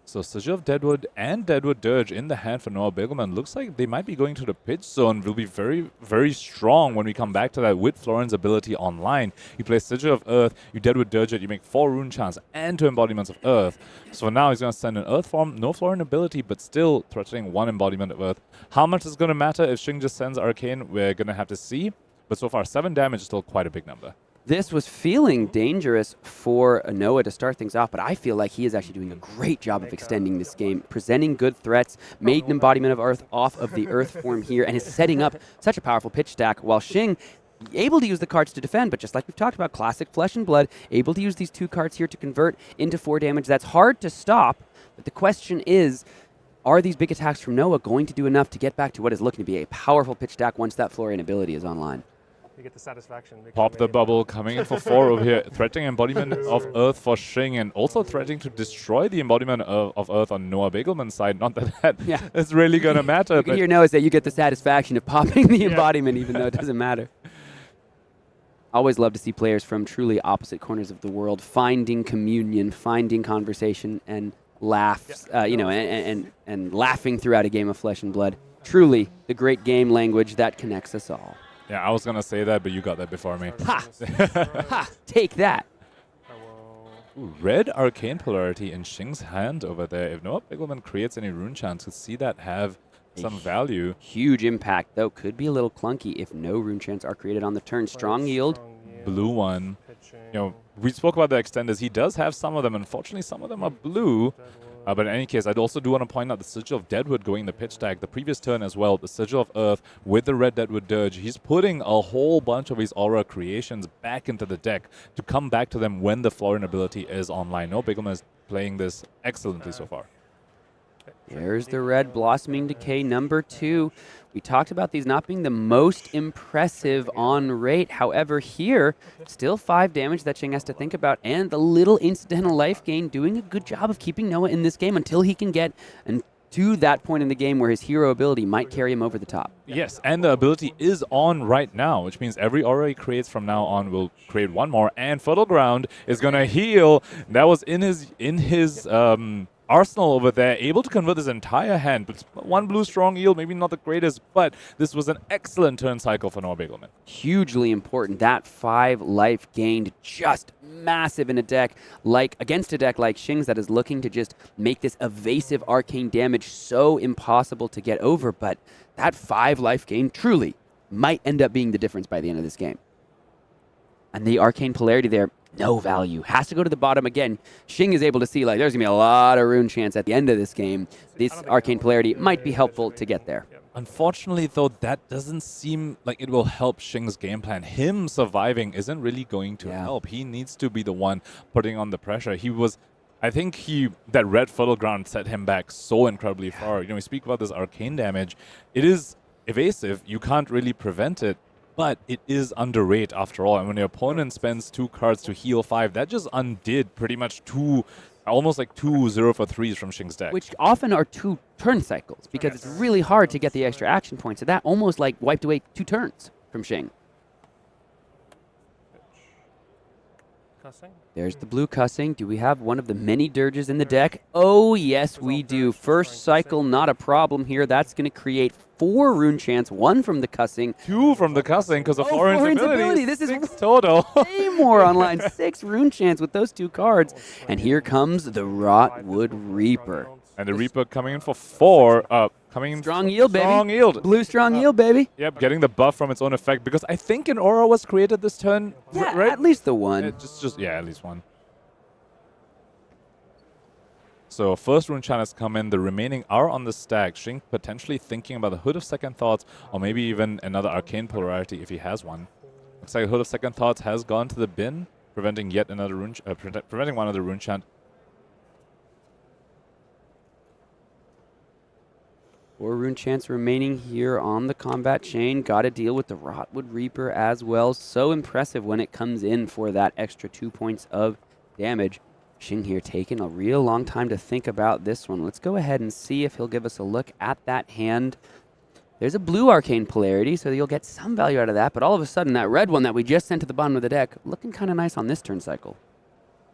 So Sigil of Deadwood and Deadwood Dirge in the hand for Noah Beygelman. Looks like they might be going to the pitch zone. Will be very, very strong when we come back to that with Florian's ability online. You play Sigil of Earth, you Deadwood Dirge it, you make 4 rune chants and 2 embodiments of Earth. So now he's going to send an Earth form, no Florian ability, but still threatening 1 embodiment of Earth. How much is going to matter if Shing just sends Arcane? We're going to have to see. But so far, 7 damage is still quite a big number. This was feeling dangerous for Noah to start things off, but I feel like he is actually doing a great job of extending this game, presenting good threats, made an embodiment of Earth off of the Earth form here, and is setting up such a powerful pitch stack, while Shing able to use the cards to defend, but just like we've talked about, classic Flesh and Blood, able to use these 2 cards here to convert into 4 damage. That's hard to stop, but the question is, are these big attacks from Noah going to do enough to get back to what is looking to be a powerful pitch stack once that Florian ability is online? You get the satisfaction. Pop the bubble, coming in for 4 over here, threatening embodiment of Earth for Shing, and also threatening to destroy the embodiment of Earth on Noah Beygelman's side. Not that is really going to matter. You can hear Noah say you get the satisfaction of popping the embodiment, even though it doesn't matter. Always love to see players from truly opposite corners of the world finding communion, finding conversation, and laughs, and laughing throughout a game of Flesh and Blood. Truly the great game language that connects us all. Yeah, I was going to say that, but you got that before me. Ha! Ha! Take that. Ooh, red arcane polarity in Shing's hand over there. If Noah Beygelman creates any rune chants, could see that have some value. Huge impact, though. Could be a little clunky if no rune chants are created on the turn. Strong yield. Blue one. You know, we spoke about the extenders. He does have some of them. Unfortunately, some of them are blue. But in any case, I'd also do want to point out the Sigil of Deadwood going the pitch stack. The previous turn as well, the Sigil of Earth with the red Deadwood Dirge. He's putting a whole bunch of his Aura creations back into the deck to come back to them when the Florian ability is online. No, Beygelman is playing this excellently so far. There's the red Blossoming Decay number 2. We talked about these not being the most impressive on rate. However, here, still 5 damage that Shing has to think about, and the little incidental life gain doing a good job of keeping Noah in this game until he can get to that point in the game where his hero ability might carry him over the top. Yes, and the ability is on right now, which means every aura he creates from now on will create 1 more, and Fertile Ground is going to heal. That was in his arsenal over there, able to convert this entire hand. But 1 blue strong yield, maybe not the greatest, but this was an excellent turn cycle for Noah Beygelman. Hugely important. That 5 life gained, just massive in a deck like against a deck like Shing's that is looking to just make this evasive arcane damage so impossible to get over. But that 5 life gain truly might end up being the difference by the end of this game. And the arcane polarity there, no value. Has to go to the bottom again. Shing is able to see, like, there's going to be a lot of rune chance at the end of this game. This arcane polarity might be helpful to get there. Unfortunately, though, that doesn't seem like it will help Shing's game plan. Him surviving isn't really going to help. He needs to be the one putting on the pressure. I think that red Fertile Ground set him back so incredibly far. You know, we speak about this arcane damage. It is evasive. You can't really prevent it. But it is under rate after all. And when your opponent spends 2 cards to heal 5, that just undid pretty much almost like 2 0-for-3s from Shing's deck. Which often are 2 turn cycles, because it's really hard to get the extra action points. So that almost like wiped away 2 turns from Shing. There's the blue cussing. Do we have one of the many dirges in the deck? Oh, yes, we do. First cycle, not a problem here. That's going to create 4 rune chants, 1 from the cussing. 2 from the cussing because of Florian's ability. This is 6 total. way more online. 6 rune chants with those 2 cards. And here comes the Rotwood Reaper. And the Reaper coming in for 4. Strong yield, baby. Strong yield. Blue strong yield, baby. Yep, getting the buff from its own effect. Because I think an Aura was created this turn, Yeah, right? at least the 1. At least 1. So first rune chant has come in. The remaining are on the stack. Shing potentially thinking about the Hood of Second Thoughts, or maybe even another arcane polarity if he has one. Looks like Hood of Second Thoughts has gone to the bin, preventing yet another rune, preventing one other rune chant. 4 rune chants remaining here on the combat chain. Got to deal with the Rotwood Reaper as well. So impressive when it comes in for that extra 2 points of damage. Shing here taking a real long time to think about this one. Let's go ahead and see if he'll give us a look at that hand. There's a blue arcane polarity, so you'll get some value out of that. But all of a sudden, that red one that we just sent to the bottom of the deck, looking kind of nice on this turn cycle.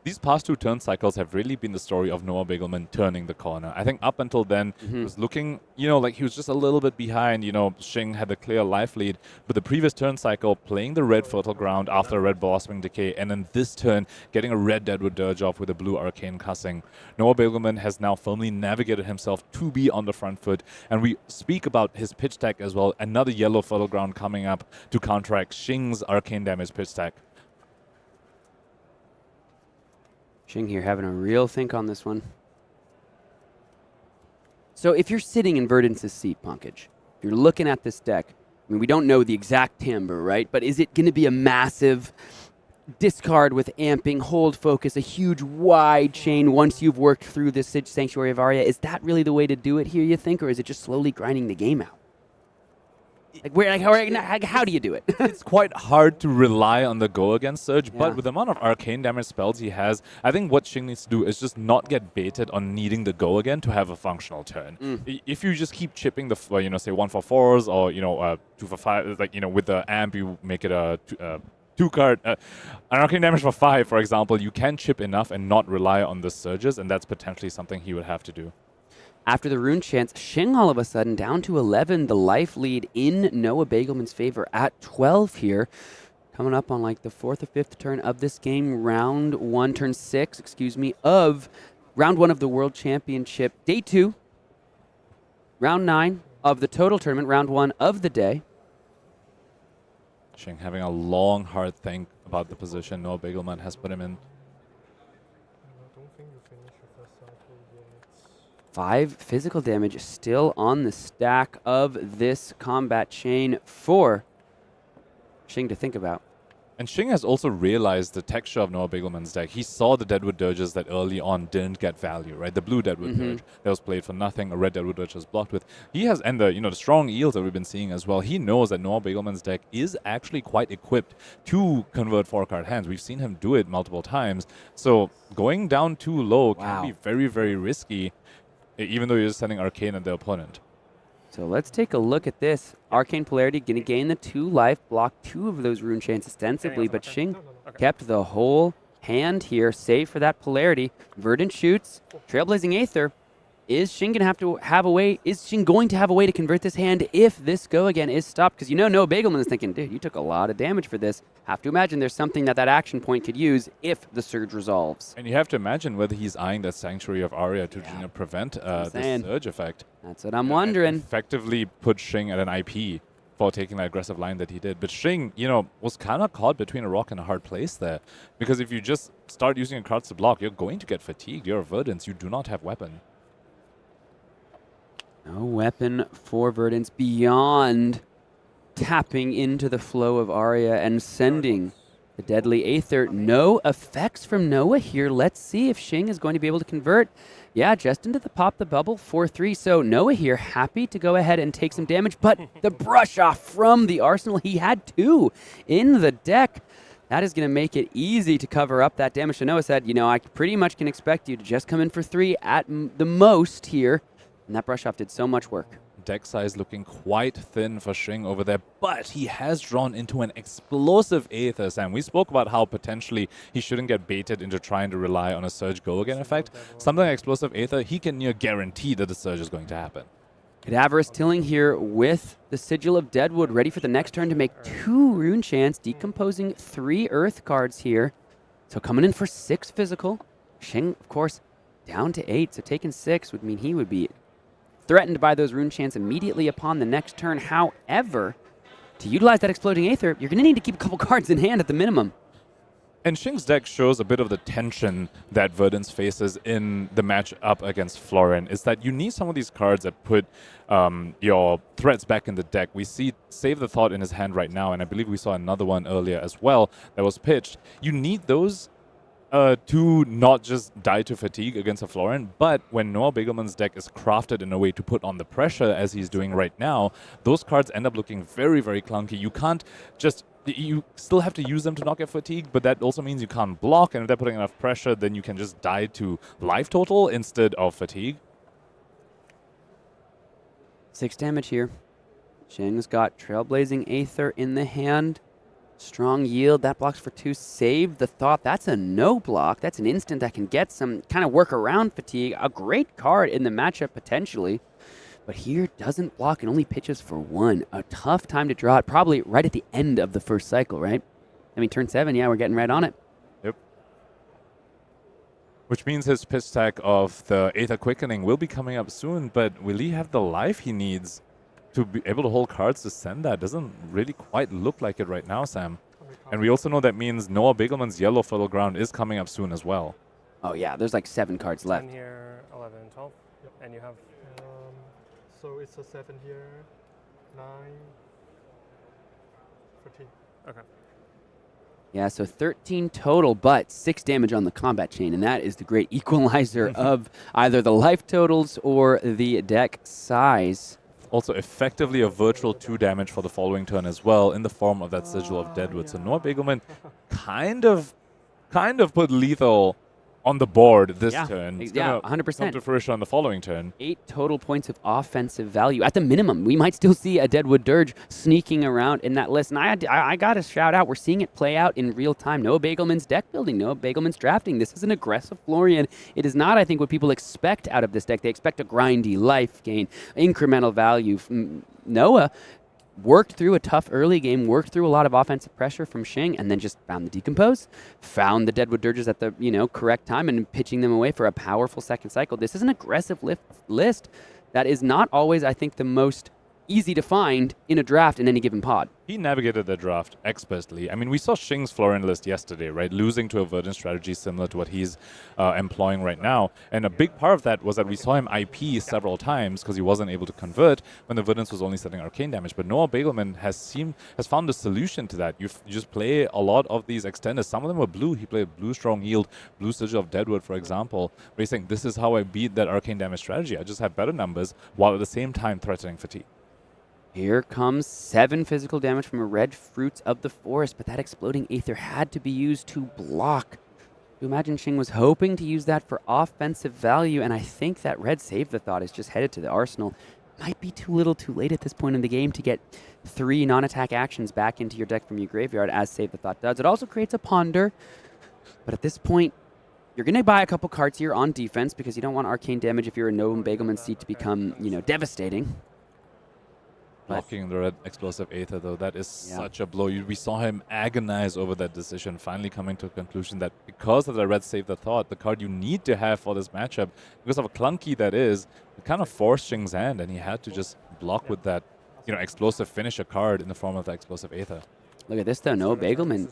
These past 2 turn cycles have really been the story of Noah Beygelman turning the corner. I think up until then, it was looking, like he was just a little bit behind. Shing had a clear life lead. But the previous turn cycle, playing the red Fertile Ground after a red Blossoming Decay, and then this turn, getting a red Deadwood Dirge off with a blue Arcane Cussing. Noah Beygelman has now firmly navigated himself to be on the front foot. And we speak about his pitch deck as well. Another yellow Fertile Ground coming up to counteract Shing's Arcane Damage pitch deck. Shing here having a real think on this one. So if you're sitting in Verdance's seat, Punkage, if you're looking at this deck, I mean, we don't know the exact timbre, right? But is it going to be a massive discard with amping, hold focus, a huge wide chain once you've worked through this Sanctuary of Aria? Is that really the way to do it here, you think? Or is it just slowly grinding the game out? How do you do it? It's quite hard to rely on the go against Surge, Yeah. but with the amount of arcane damage spells he has, I think what Shing needs to do is just not get baited on needing the go again to have a functional turn. If you just keep chipping the, say 1 for 4s or 2 for 5, with the amp you make it a 2-card, an arcane damage for 5, for example, you can chip enough and not rely on the surges, and that's potentially something he would have to do. After the rune chance, Shing all of a sudden down to 11, the life lead in Noah Beygelman's favor at 12 here. Coming up on like the 4th or 5th turn of this game, turn 6, of round 1 of the World Championship, day 2, round 9 of the total tournament, round 1 of the day. Shing having a long, hard think about the position Noah Beygelman has put him in. 5 physical damage still on the stack of this combat chain for Shing to think about. And Shing has also realized the texture of Noah Beygelman's deck. He saw the Deadwood Dirges that early on didn't get value, right? The blue Deadwood Dirge that was played for nothing, a red Deadwood Dirge was blocked with. He has, and the strong eels that we've been seeing as well, he knows that Noah Beygelman's deck is actually quite equipped to convert 4-card hands. We've seen him do it multiple times. So going down too low can be very, very risky, even though you're just sending Arcane at the opponent. So let's take a look at this. Arcane Polarity going to gain the 2 life, block 2 of those rune chains ostensibly, but Shing kept the whole hand here, save for that Polarity. Verdance shoots, Trailblazing Aether. Is Shing going to have a way to convert this hand if this go again is stopped? Because Noah Beygelman is thinking, dude, you took a lot of damage for this. Have to imagine there's something that action point could use if the surge resolves. And you have to imagine whether he's eyeing that Sanctuary of Aria to prevent the surge effect. That's what I'm wondering. Effectively put Shing at an IP for taking that aggressive line that he did. But Shing, was kind of caught between a rock and a hard place there. Because if you just start using your cards to block, you're going to get fatigued. You're a Verdance. You do not have weapon. No weapon for Verdance beyond tapping into the flow of Aria and sending the deadly Aether. No effects from Noah here. Let's see if Shing is going to be able to convert. Yeah, just into the pop the bubble, 4-3. So Noah here happy to go ahead and take some damage, but the brush off from the arsenal. He had 2 in the deck. That is going to make it easy to cover up that damage. So Noah said, I pretty much can expect you to just come in for 3 at the most here. And that brush off did so much work. Deck size looking quite thin for Shing over there, but he has drawn into an explosive Aether, Sam. We spoke about how potentially he shouldn't get baited into trying to rely on a Surge Go Again effect. Something like Explosive Aether, he can near guarantee that the Surge is going to happen. Cadaverous Tilling here with the Sigil of Deadwood, ready for the next turn to make 2 rune chants, decomposing 3 earth cards here. So coming in for 6 physical. Shing, of course, down to 8, so taking 6 would mean he would be threatened by those rune chants immediately upon the next turn. However, to utilize that Exploding Aether, you're going to need to keep a couple cards in hand at the minimum. And Shing's deck shows a bit of the tension that Verdance faces in the match up against Florian, is that you need some of these cards that put your threats back in the deck. We see Save the Thought in his hand right now, and I believe we saw another one earlier as well that was pitched. You need those to not just die to fatigue against a Florian, but when Noah Beygelman's deck is crafted in a way to put on the pressure as he's doing right now, those cards end up looking very, very clunky. You can't just... You still have to use them to not get fatigued, but that also means you can't block, and if they're putting enough pressure, then you can just die to life total instead of fatigue. 6 damage here. Shing's got Trailblazing Aether in the hand. Strong yield, that blocks for 2. Save the Thought, that's a no block. That's an instant that can get some kind of work around fatigue. A great card in the matchup potentially. But here doesn't block and only pitches for 1. A tough time to draw it, probably right at the end of the first cycle, right? I mean, turn 7, yeah, we're getting right on it. Yep. Which means his pitch stack of the Aether Quickening will be coming up soon, but will he have the life he needs to be able to hold cards to send that? Doesn't really quite look like it right now, Sam. And we also know that means Noah Beygelman's Yellow Fertile Ground is coming up soon as well. Oh yeah, there's like 7 cards 10 left. here, 11, 12. Yep. And you have So it's a 7 here, 9, 13. okay. Yeah, so 13 total, but 6 damage on the combat chain, and that is the great equalizer of either the life totals or the deck size. Also, effectively a virtual 2 damage for the following turn as well, in the form of that Sigil of Deadwood. So Noah Beygelman kind of put lethal on the board this turn. It's Yeah, gonna 100%. come to fruition on the following turn. 8 total points of offensive value. At the minimum, we might still see a Deadwood Dirge sneaking around in that list. And I got to shout out, we're seeing it play out in real time. Noah Beygelman's deck building, Noah Beygelman's drafting. This is an aggressive Florian. It is not, I think, what people expect out of this deck. They expect a grindy life gain, incremental value. Noah worked through a tough early game, worked through a lot of offensive pressure from Shing, and then just found the Decompose, found the Deadwood Dirges at the correct time, and pitching them away for a powerful second cycle. This is an aggressive list that is not always, I think, the most easy to find in a draft in any given pod. He navigated the draft expertly. I mean, we saw Shing's Florian list yesterday, right? Losing to a Verdance strategy similar to what he's employing right now. And a big part of that was that we saw him IP several times because he wasn't able to convert when the Verdance was only setting arcane damage. But Noah Beygelman has found a solution to that. You just play a lot of these extenders. Some of them were blue. He played blue Strong Yield, blue Sigil of Deadwood, for example. Where he's saying, this is how I beat that arcane damage strategy. I just have better numbers while at the same time threatening fatigue. Here comes 7 physical damage from a red Fruits of the Forest, but that Exploding Aether had to be used to block. You imagine Shing was hoping to use that for offensive value, and I think that red Save the Thought is just headed to the arsenal. Might be too little too late at this point in the game to get 3 non-attack actions back into your deck from your graveyard, as Save the Thought does. It also creates a Ponder, but at this point, you're going to buy a couple cards here on defense because you don't want arcane damage if you're a Noah Beygelman seat to become, devastating. Blocking the red Explosive Aether, though, that is such a blow. We saw him agonize over that decision, finally coming to a conclusion that because of the red Save the Thought, the card you need to have for this matchup, because of how clunky that is, it kind of forced Shing's hand, and he had to just block with that, explosive finish a card in the form of the Explosive Aether. Look at this, though. Noah Beygelman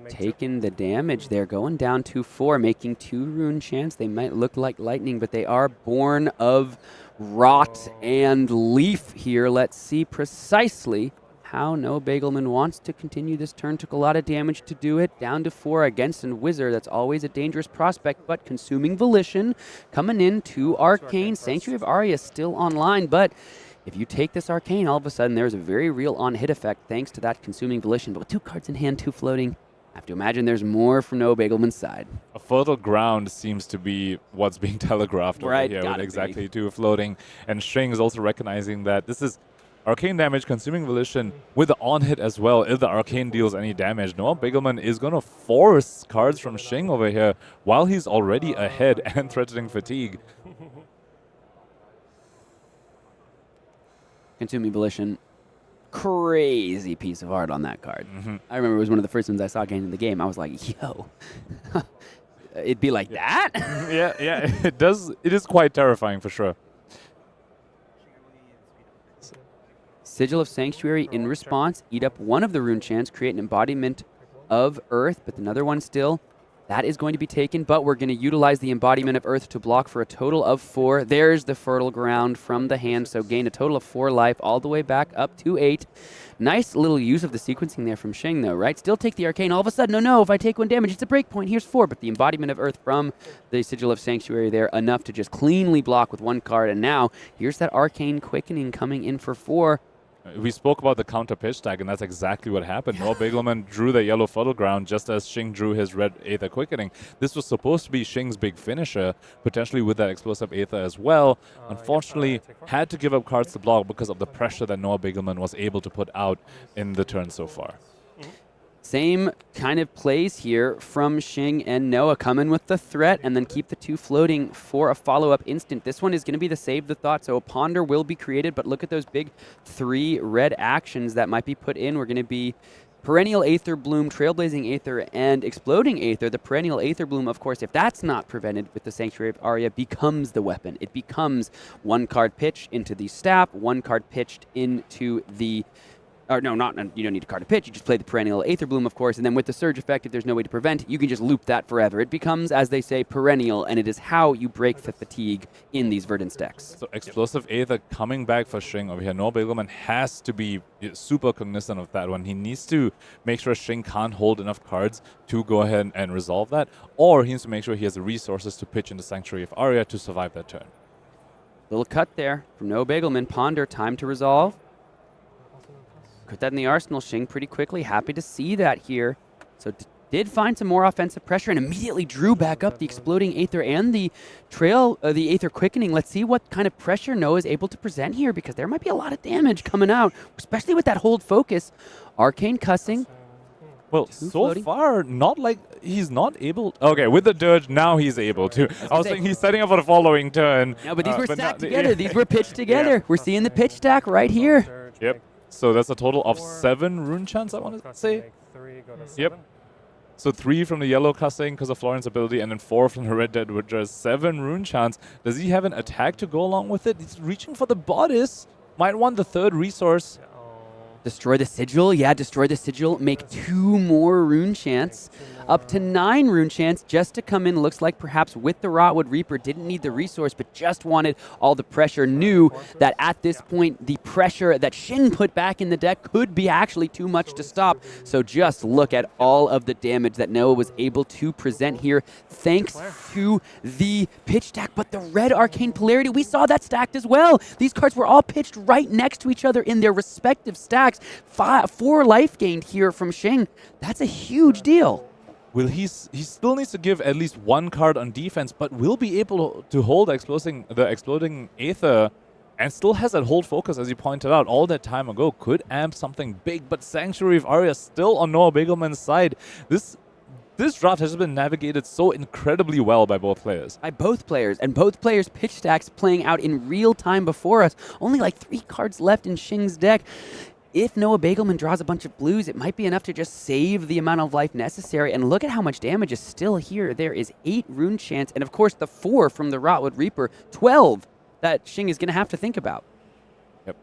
taking the damage there, going down 2-4, making 2 rune chants. They might look like lightning, but they are born of rot and leaf here. Let's see precisely how Noah Beygelman wants to continue this turn. Took a lot of damage to do it. Down to 4 against a Wizard. That's always a dangerous prospect, but Consuming Volition coming in to Arcane. Sanctuary of Arya still online, but if you take this Arcane, all of a sudden there's a very real on-hit effect thanks to that Consuming Volition. But with 2 cards in hand, 2 floating, I have to imagine there's more from Noah Beygelman's side. A fertile ground seems to be what's being telegraphed over here with exactly 2 floating. And Shing is also recognizing that this is arcane damage, Consuming Volition with the on-hit as well. If the arcane deals any damage, Noah Beygelman is going to force cards from Shing over here while he's already ahead and threatening fatigue. Consuming Volition, crazy piece of art on that card. I remember it was one of the first ones I saw getting in the game. I was like, yo, it'd be like that? yeah, it does. It is quite terrifying for sure. Sigil of Sanctuary in response, eat up one of the rune chants, create an embodiment of Earth, but another one still. That is going to be taken, but we're going to utilize the embodiment of Earth to block for a total of 4. There's the fertile ground from the hand, so gain a total of 4 life all the way back up to 8. Nice little use of the sequencing there from Shing, though, right? Still take the arcane. All of a sudden, no, if I take 1 damage, it's a break point. Here's 4, but the embodiment of Earth from the Sigil of Sanctuary there, enough to just cleanly block with 1 card. And now, here's that Arcane Quickening coming in for 4. We spoke about the counter pitch tag, and that's exactly what happened. Noah Beygelman drew the yellow fertile ground just as Shing drew his red Aether Quickening. This was supposed to be Shing's big finisher, potentially with that Explosive Aether as well. Unfortunately, had to give up cards to block because of the pressure that Noah Beygelman was able to put out in the turn so far. Same kind of plays here from Shing and Noah. Come in with the threat and then keep the 2 floating for a follow-up instant. This one is going to be the Save the Thought, so a Ponder will be created, but look at those big 3 red actions that might be put in. We're going to be Perennial Aether Bloom, Trailblazing Aether, and Exploding Aether. The Perennial Aether Bloom, of course, if that's not prevented with the Sanctuary of Arya, becomes the weapon. It becomes 1 card pitch into the staff, 1 card pitched into the Or no, you don't need to card a pitch. You just play the perennial Aether Bloom, of course, and then with the Surge effect, if there's no way to prevent, you can just loop that forever. It becomes, as they say, perennial, and it is how you break the fatigue in these Verdance decks. So Explosive Aether coming back for Shing over here. No Beygelman has to be super cognizant of that one. He needs to make sure Shing can't hold enough cards to go ahead and resolve that, or he needs to make sure he has the resources to pitch into Sanctuary of Aria to survive that turn. Little cut there from No Beygelman. Ponder, time to resolve. Put that in the arsenal, Shing, pretty quickly. Happy to see that here. So did find some more offensive pressure and immediately drew back up the Exploding Aether and the the Aether Quickening. Let's see what kind of pressure Noah is able to present here, because there might be a lot of damage coming out, especially with that hold focus. Arcane Cussing. Well, so far, not like he's not able. Okay, with the Dirge, now he's able to. I was thinking he's setting up for the following turn. No, but these were stacked together. These were pitched together. We're seeing the pitch stack right here. Yep. So that's a total of 7 rune chants, I want to say. Yep. So 3 from the yellow cussing because of Florian's ability, and then 4 from the red dead, which is 7 rune chants. Does he have an attack to go along with it? He's reaching for the bodice. Might want the 3rd resource. Destroy the sigil. Yeah, destroy the sigil. Make 2 more rune chants. Up to 9 rune chants just to come in. Looks like perhaps with the Rotwood Reaper, didn't need the resource, but just wanted all the pressure. Knew that at this point, the pressure that Shing put back in the deck could be actually too much to stop. So just look at all of the damage that Noah was able to present here, thanks to the pitch stack. But the red Arcane Polarity, we saw that stacked as well. These cards were all pitched right next to each other in their respective stacks. 4 life gained here from Shing. That's a huge deal. Will he still needs to give at least 1 card on defense, but will be able to hold the Exploding Aether, and still has that hold focus, as you pointed out, all that time ago. Could amp something big, but Sanctuary of Aria still on Noah Beygelman's side. This draft has been navigated so incredibly well by both players. By both players, and both players' pitch stacks playing out in real time before us. Only like 3 cards left in Shing's deck. If Noah Beygelman draws a bunch of blues, it might be enough to just save the amount of life necessary. And look at how much damage is still here. There is 8 rune chants, and of course the 4 from the Rotwood Reaper, 12 that Shing is going to have to think about. Yep.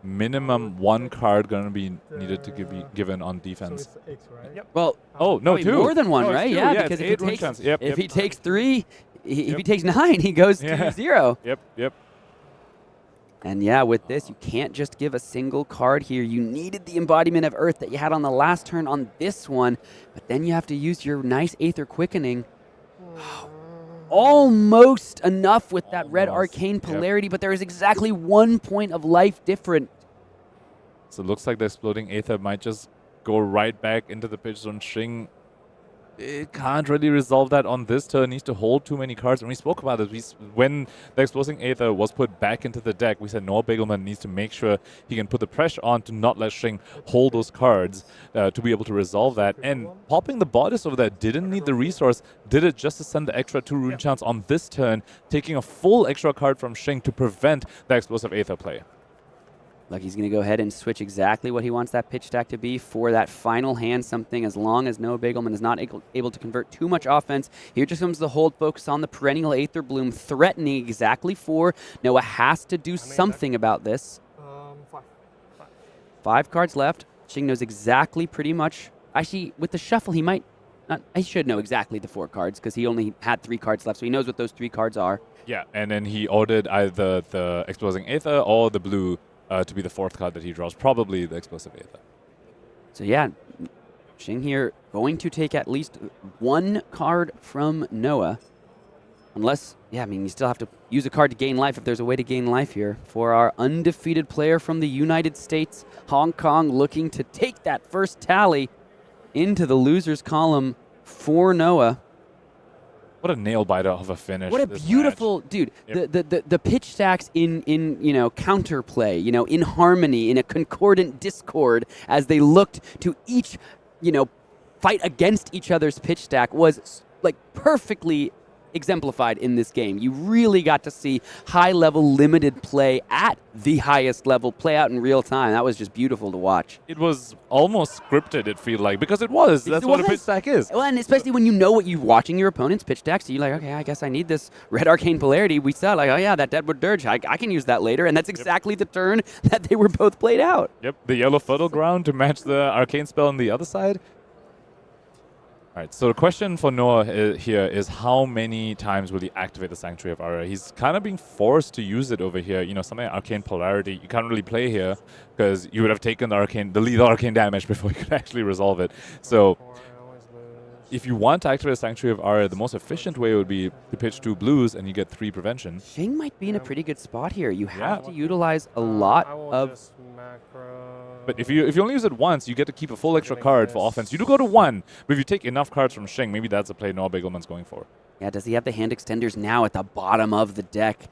Minimum 1 card going to be needed to be given on defense. So it's 8, right? Yep. Well, oh no, 2. More than 1, no, right? 2. Yeah, because if if he takes 3, if he takes 9, he goes to 0. Yep. And yeah, with this, you can't just give a single card here. You needed the embodiment of Earth that you had on the last turn on this one, but then you have to use your nice Aether Quickening. Almost enough with that red Arcane Polarity, but there is exactly 1 point of life different. So it looks like the Exploding Aether might just go right back into the pitch zone. Shing, it can't really resolve that on this turn. Needs to hold too many cards. And we spoke about it. When the Exploding Aether was put back into the deck, we said Noah Beygelman needs to make sure he can put the pressure on to not let Shing hold those cards to be able to resolve that. And popping the bodice over there didn't need the resource. Did it just to send the extra 2 rune chants on this turn, taking a full extra card from Shing to prevent the Explosive Aether play. Look, he's going to go ahead and switch exactly what he wants that pitch stack to be for that final hand something, as long as Noah Beygelman is not able to convert too much offense. Here just comes the hold focus on the perennial Aether Bloom, threatening exactly 4. Noah has to do something about this. 5 cards left. Shing knows exactly pretty much. Actually, with the shuffle, he might not. He should know exactly the 4 cards because he only had 3 cards left, so he knows what those 3 cards are. Yeah, and then he ordered either the Exploding Aether or the blue to be the 4th card that he draws, probably the Explosive Aether. So yeah, Shing here going to take at least 1 card from Noah. Unless, I mean, you still have to use a card to gain life if there's a way to gain life here. For our undefeated player from the United States, Hong Kong, looking to take that first tally into the losers column for Noah. What a nail biter of a finish! What a beautiful dude! Yep. The pitch stacks in counterplay, in harmony, in a concordant discord, as they looked to each fight against each other's pitch stack, was like perfectly exemplified in this game. You really got to see high-level, limited play at the highest level play out in real time. That was just beautiful to watch. It was almost scripted, it felt like, because it was. That's what a pitch stack is. Well, and especially when you know what you're watching your opponent's pitch decks, so you're like, okay, I guess I need this red arcane polarity. We saw like, oh yeah, that Deadwood Dirge, I can use that later, and that's exactly the turn that they were both played out. Yep, the yellow Fertile Ground to match the arcane spell on the other side. All right, so the question for Noah here is how many times will he activate the Sanctuary of Aura? He's kind of being forced to use it over here. You know, something like Arcane Polarity, you can't really play here because you would have taken the lethal arcane damage before you could actually resolve it. So if you want to activate a Sanctuary of Aura, the most efficient way would be to pitch 2 blues and you get 3 prevention. Shing might be in a pretty good spot here. You have to utilize a lot of... But if you only use it once, you get to keep a full extra card for offense. You do go to 1, but if you take enough cards from Shing, maybe that's a play Noah Beygelman's going for. Yeah, does he have the hand extenders now at the bottom of the deck?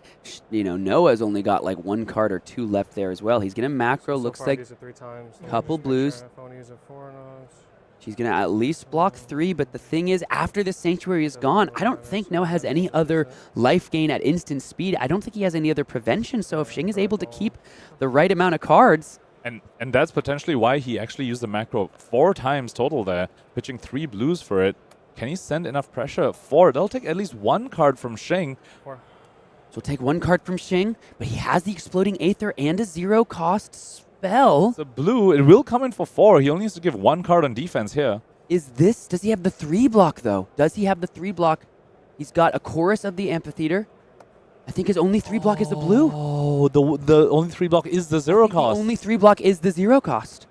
You know, Noah's only got like 1 card or 2 left there as well. He's going to macro, looks like a couple blues. She's going to at least block 3, but the thing is, after the Sanctuary is gone, I don't think Noah has any other life gain at instant speed. I don't think he has any other prevention, so if Shing is able to keep the right amount of cards... And that's potentially why he actually used the macro 4 times total there, pitching 3 blues for it. Can he send enough pressure? 4. They'll take at least 1 card from Shing. So take 1 card from Shing, but he has the Exploding Aether and a 0-cost spell. It's a blue. It will come in for 4. He only needs to give 1 card on defense here. Does he have the 3 block, though? Does he have the 3 block? He's got a Chorus of the Amphitheater. I think his only 3 block is the blue. Oh, the only 3 block is the 0 cost. The only 3 block is the 0 cost.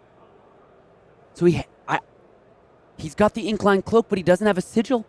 So he's got the Incline Cloak, but he doesn't have a Sigil.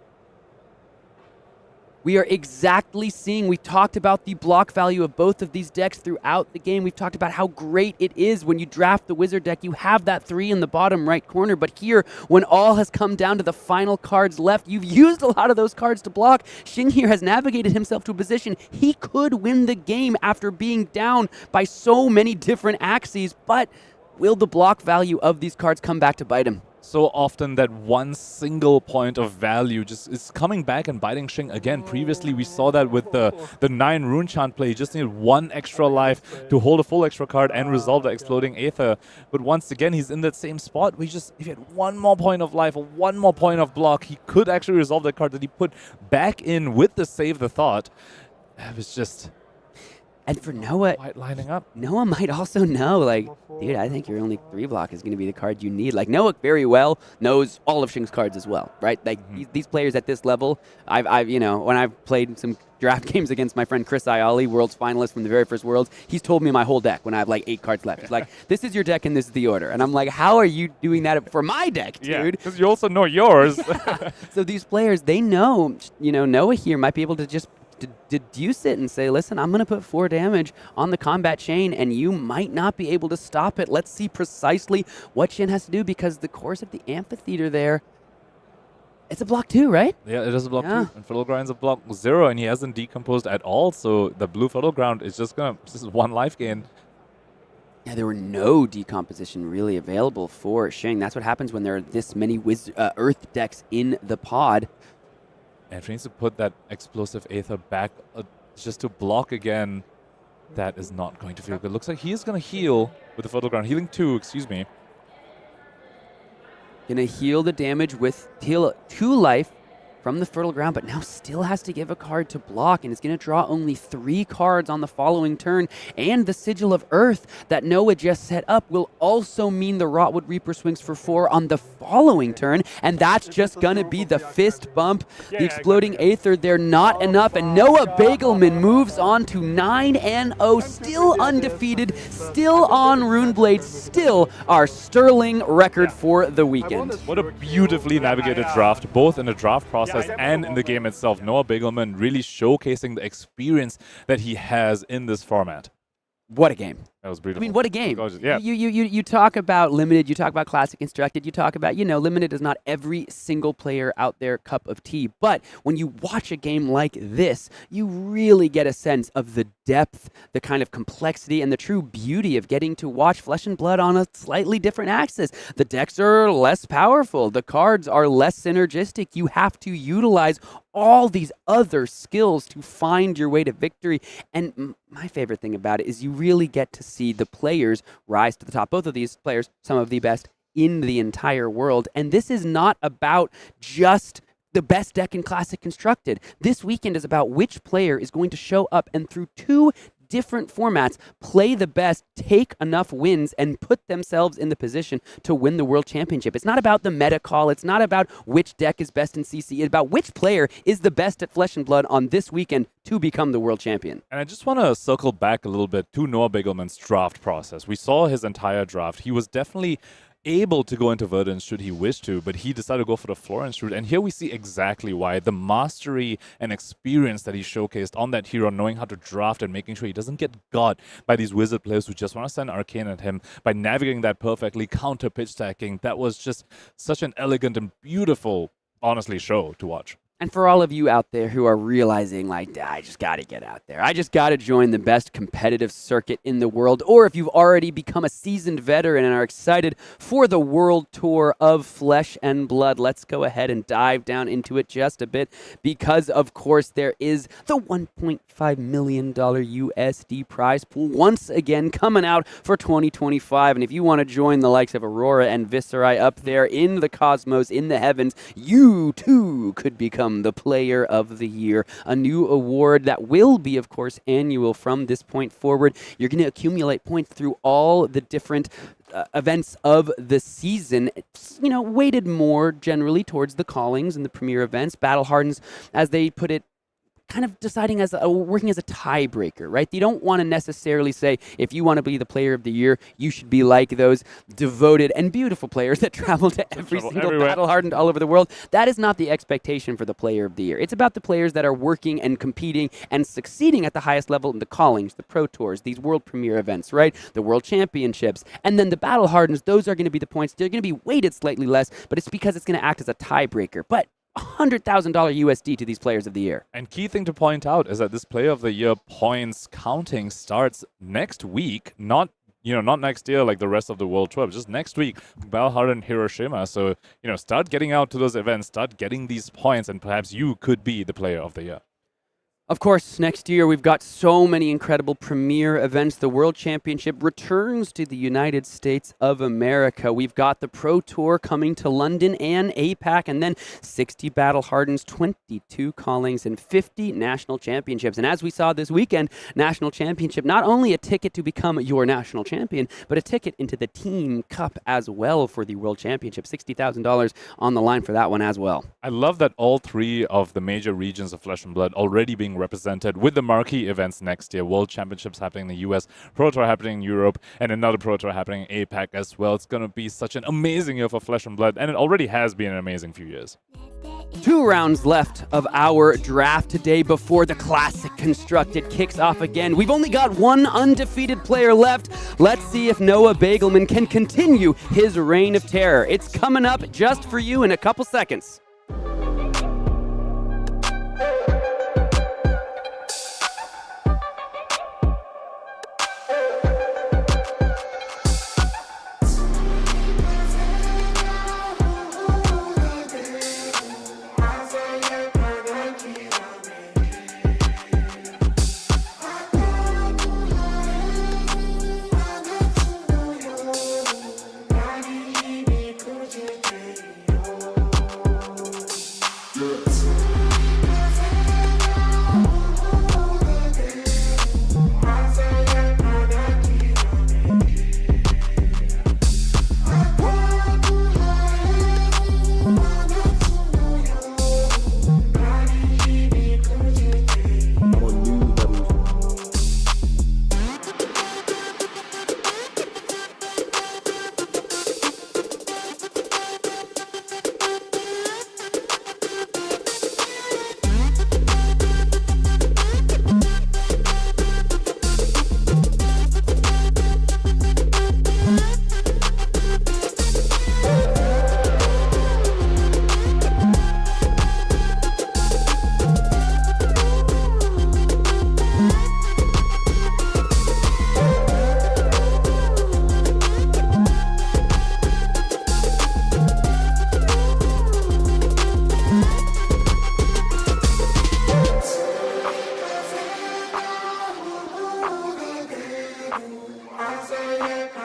We are exactly seeing, we talked about the block value of both of these decks throughout the game. We've talked about how great it is when you draft the Wizard deck. You have that 3 in the bottom right corner, but here, when all has come down to the final cards left, you've used a lot of those cards to block. Shing here has navigated himself to a position he could win the game after being down by so many different axes, but will the block value of these cards come back to bite him? So often that one single point of value just is coming back and biting Shing again. Previously, we saw that with the 9 Rune Chant play. You just needed 1 extra life to hold a full extra card and resolve the Exploding Aether. But once again, he's in that same spot. If he had 1 more point of life or 1 more point of block, he could actually resolve that card that he put back in with the Save the Thought. It was just... And for Noah, quite lining up. Noah might also know, like, dude, I think your only 3 block is going to be the card you need. Like, Noah very well knows all of Shing's cards as well, right? Like, these players at this level, I've you know, when I've played some draft games against my friend Chris Iali, Worlds finalist from the very first Worlds, he's told me my whole deck when I have like 8 cards left. He's like, this is your deck and this is the order. And I'm like, how are you doing that for my deck, dude? Yeah, because you also know yours. So these players, they know, you know, Noah here might be able to just deduce it and say, listen, I'm going to put 4 damage on the combat chain and you might not be able to stop it. Let's see precisely what Shin has to do, because the course of the Amphitheater there, it's a block 2, right? Yeah, it is a block 2. And Fertile Ground's a block 0, and he hasn't decomposed at all, so the blue Fertile Ground is just this is 1 life gain. Yeah, there were no decomposition really available for Shing. That's what happens when there are this many Earth decks in the pod. And if he needs to put that Explosive Aether back just to block again, that is not going to feel good. Looks like he is going to heal with the Fertile Ground. Healing 2, excuse me. Going to heal the damage with 2 life from the Fertile Ground, but now still has to give a card to block, and it's going to draw only 3 cards on the following turn. And the Sigil of Earth that Noah just set up will also mean the Rotwood Reaper swings for 4 on the following turn, and that's just going to be the fist bump. The Exploding Aether, they're not enough, and Noah Beygelman moves on to 9-0, still undefeated, still on Runeblade, still our sterling record for the weekend. What a beautifully navigated draft, both in the draft process and in the game itself. Noah Beygelman really showcasing the experience that he has in this format. What a game. That was beautiful. I mean, what a game. Gorgeous. Yeah. You talk about limited, you talk about classic constructed, you talk about, limited is not every single player out there cup of tea. But when you watch a game like this, you really get a sense of the depth, the kind of complexity, and the true beauty of getting to watch Flesh and Blood on a slightly different axis. The decks are less powerful. The cards are less synergistic. You have to utilize all these other skills to find your way to victory. And my favorite thing about it is you really get to see the players rise to the top. Both of these players, some of the best in the entire world. And this is not about just the best deck in Classic Constructed. This weekend is about which player is going to show up and through two different formats, play the best, take enough wins, and put themselves in the position to win the World Championship. It's not about the meta call. It's not about which deck is best in CC. It's about which player is the best at Flesh and Blood on this weekend to become the world champion. And I just want to circle back a little bit to Noah Beygelman's draft process. We saw his entire draft. He was definitely able to go into Verdance should he wish to, but he decided to go for the Florian route. And here we see exactly why. The mastery and experience that he showcased on that hero, knowing how to draft and making sure he doesn't get got by these wizard players who just want to send arcane at him, by navigating that perfectly, counter pitch stacking. That was just such an elegant and beautiful, honestly, show to watch. And for all of you out there who are realizing, like, I just got to get out there. I just got to join the best competitive circuit in the world. Or if you've already become a seasoned veteran and are excited for the world tour of Flesh and Blood, let's go ahead and dive down into it just a bit. Because, of course, there is the $1.5 million USD prize pool once again coming out for 2025. And if you want to join the likes of Aurora and Viserai up there in the cosmos, in the heavens, you too could become the Player of the Year, a new award that will be, of course, annual from this point forward. You're going to accumulate points through all the different events of the season, weighted more generally towards the callings and the premier events. Battle Hardens, as they put it, kind of deciding working as a tiebreaker, right? You don't want to necessarily say, if you want to be the Player of the Year, you should be like those devoted and beautiful players that travel to every single battle hardened all over the world. That is not the expectation for the Player of the Year. It's about the players that are working and competing and succeeding at the highest level in the callings, the Pro Tours, these world premiere events, right? The World Championships. And then the battle hardens, those are going to be the points. They're going to be weighted slightly less, but it's because it's going to act as a tiebreaker. But $100,000 USD to these Players of the Year. And key thing to point out is that this Player of the Year points counting starts next week, not next year like the rest of the World Tour, but just next week, Valhalla Hiroshima. So, start getting out to those events, start getting these points, and perhaps you could be the Player of the Year. Of course, next year we've got so many incredible premier events. The World Championship returns to the United States of America. We've got the Pro Tour coming to London and APAC, and then 60 Battle Hardens, 22 callings, and 50 national championships. And as we saw this weekend, national championship, not only a ticket to become your national champion, but a ticket into the Team Cup as well for the World Championship. $60,000 on the line for that one as well. I love that all three of the major regions of Flesh and Blood already being represented with the marquee events next year. World Championships happening in the US, Pro Tour happening in Europe, and another Pro Tour happening in APAC as well. It's going to be such an amazing year for Flesh and Blood, and it already has been an amazing few years. 2 rounds left of our draft today before the Classic Constructed kicks off again. We've only got one undefeated player left. Let's see if Noah Beygelman can continue his reign of terror. It's coming up just for you in a couple seconds.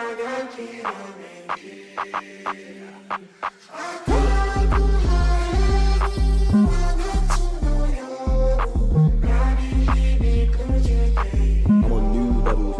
I'm on new levels.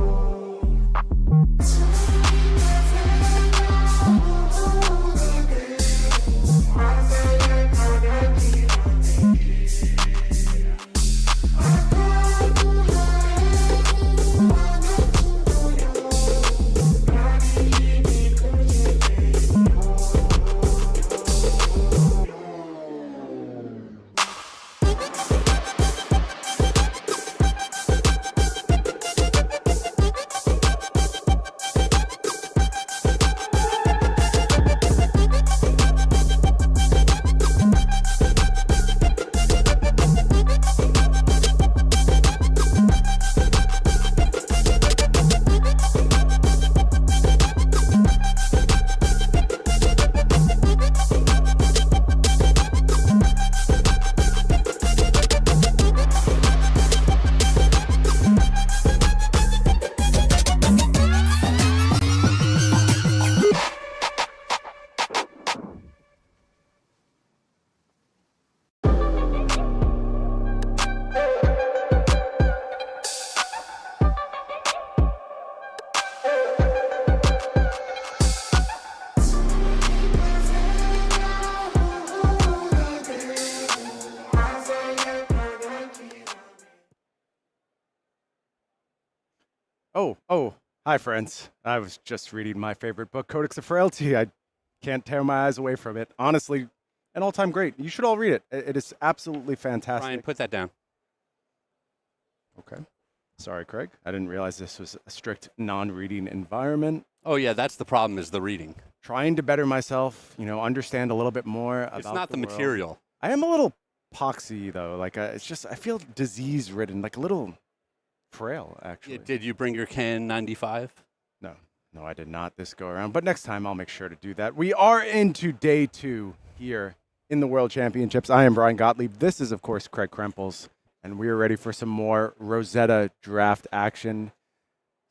Oh, hi, friends. I was just reading my favorite book, Codex of Frailty. I can't tear my eyes away from it. Honestly, an all-time great. You should all read it. It is absolutely fantastic. Brian, put that down. Okay. Sorry, Craig. I didn't realize this was a strict non-reading environment. Oh, yeah, that's the problem is the reading. Trying to better myself, understand a little bit more about It's not the world. material. I am a little poxy, though. Like, it's just, I feel disease-ridden, like a little frail, actually. Did you bring your Can 95? No, I did not this go around, but next time I'll make sure to do that. We are into day 2 here in the World Championships. I am Brian Gottlieb. This is, of course, Craig Krempels, and we are ready for some more Rosetta draft action.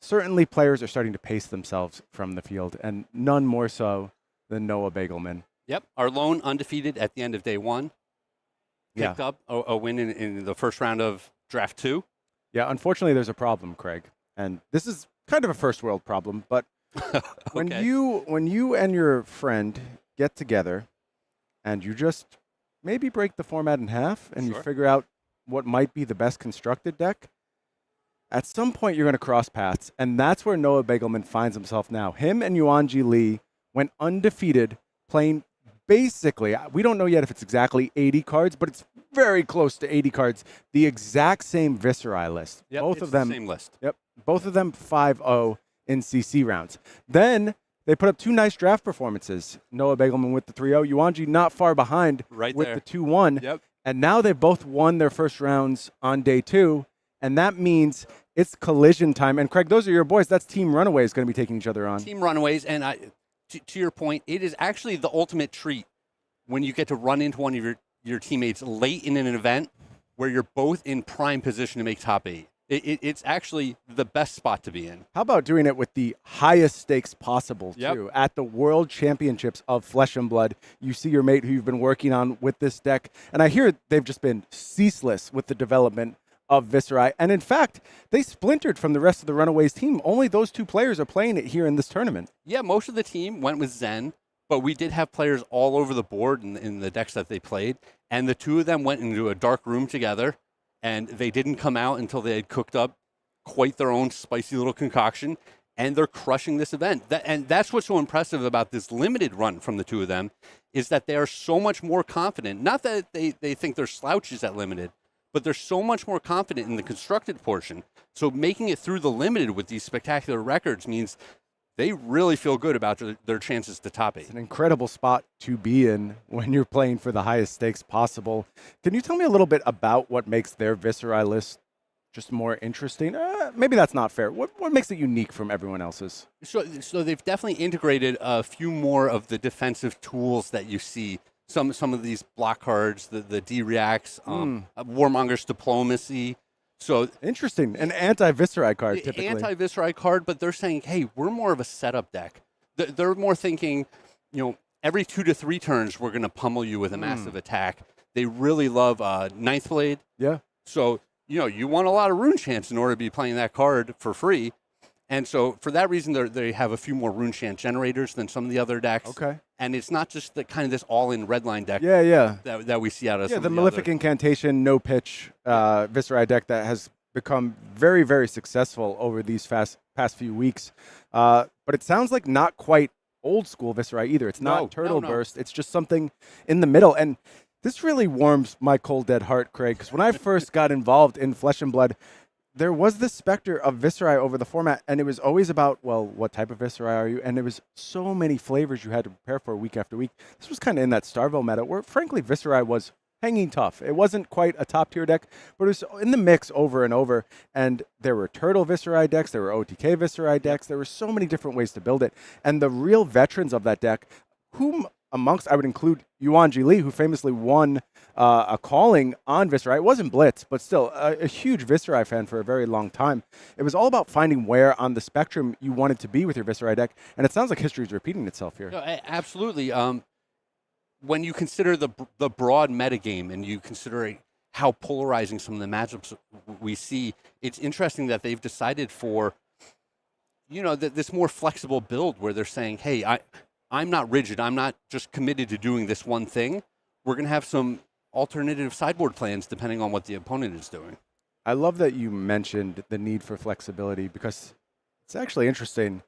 Certainly, players are starting to pace themselves from the field, and none more so than Noah Beygelman. Yep. Our lone undefeated at the end of day 1. Picked up a win in the first round of draft 2. Yeah, unfortunately, there's a problem, Craig, and this is kind of a first world problem, but when you and your friend get together and you just maybe break the format in half and you figure out what might be the best constructed deck, at some point you're going to cross paths, and that's where Noah Beygelman finds himself now. Him and Yuanji Lee went undefeated, playing basically, we don't know yet if it's exactly 80 cards, but it's very close to 80 cards. The exact same Viserai list. Yep, both it's of them, the same list. Yep, both of them 5-0 in CC rounds. Then they put up 2 nice draft performances. Noah Beygelman with the 3-0, Yuanji not far behind with there. the 2-1. Yep. And now they've both won their first rounds on day 2, and that means it's collision time. And Craig, those are your boys. That's Team Runaways going to be taking each other on. Team Runaways, and to your point, it is actually the ultimate treat when you get to run into one of your teammates late in an event where you're both in prime position to make top 8. It's actually the best spot to be in. How about doing it with the highest stakes possible, Yep. too? At the World Championships of Flesh and Blood, you see your mate who you've been working on with this deck, and I hear they've just been ceaseless with the development of Viserai. And in fact, they splintered from the rest of the Runaways team. Only those 2 players are playing it here in this tournament. Yeah, most of the team went with Zen, but we did have players all over the board in the decks that they played, and the 2 of them went into a dark room together, and they didn't come out until they had cooked up quite their own spicy little concoction, and they're crushing this event. And that's what's so impressive about this limited run from the 2 of them, is that they are so much more confident. Not that they think they're slouches at limited, but they're so much more confident in the constructed portion. So making it through the limited with these spectacular records means they really feel good about their chances to top 8. It's an incredible spot to be in when you're playing for the highest stakes possible. Can you tell me a little bit about what makes their Viserai list just more interesting? Maybe that's not fair. What makes it unique from everyone else's? So they've definitely integrated a few more of the defensive tools that you see. Some of these block cards, the D-Reacts, Warmonger's Diplomacy, So Interesting. An anti-Viserai card, typically. anti-Viserai card, but they're saying, hey, we're more of a setup deck. They're more thinking, every 2 to 3 turns, we're going to pummel you with a massive attack. They really love Ninth Blade. Yeah. So, you want a lot of rune chance in order to be playing that card for free. And so for that reason, they have a few more rune chant generators than some of the other decks. Okay. And it's not just the kind of this all-in redline deck Yeah. that we see out of some The of Malefic other. Incantation, no pitch Viserai deck that has become very, very successful over these past few weeks. But it sounds like not quite old school Viserai either. It's not Turtle Burst. It's just something in the middle. And this really warms my cold, dead heart, Craig, because when I first got involved in Flesh and Blood, there was this specter of Viserai over the format, and it was always about, well, what type of Viserai are you? And there was so many flavors you had to prepare for week after week. This was kind of in that Starville meta where, frankly, Viserai was hanging tough. It wasn't quite a top-tier deck, but it was in the mix over and over. And there were Turtle Viserai decks, there were OTK Viserai decks, there were so many different ways to build it. And the real veterans of that deck, whom amongst, I would include Yuanji Lee, who famously won a calling on Viserai. It wasn't Blitz, but still a huge Viserai fan for a very long time. It was all about finding where on the spectrum you wanted to be with your Viserai deck, and it sounds like history is repeating itself here. No, absolutely. When you consider the broad metagame and you consider how polarizing some of the matchups we see, it's interesting that they've decided for, this more flexible build where they're saying, hey, I'm not rigid. I'm not just committed to doing this one thing. We're going to have some alternative sideboard plans depending on what the opponent is doing. I love that you mentioned the need for flexibility because it's actually interesting.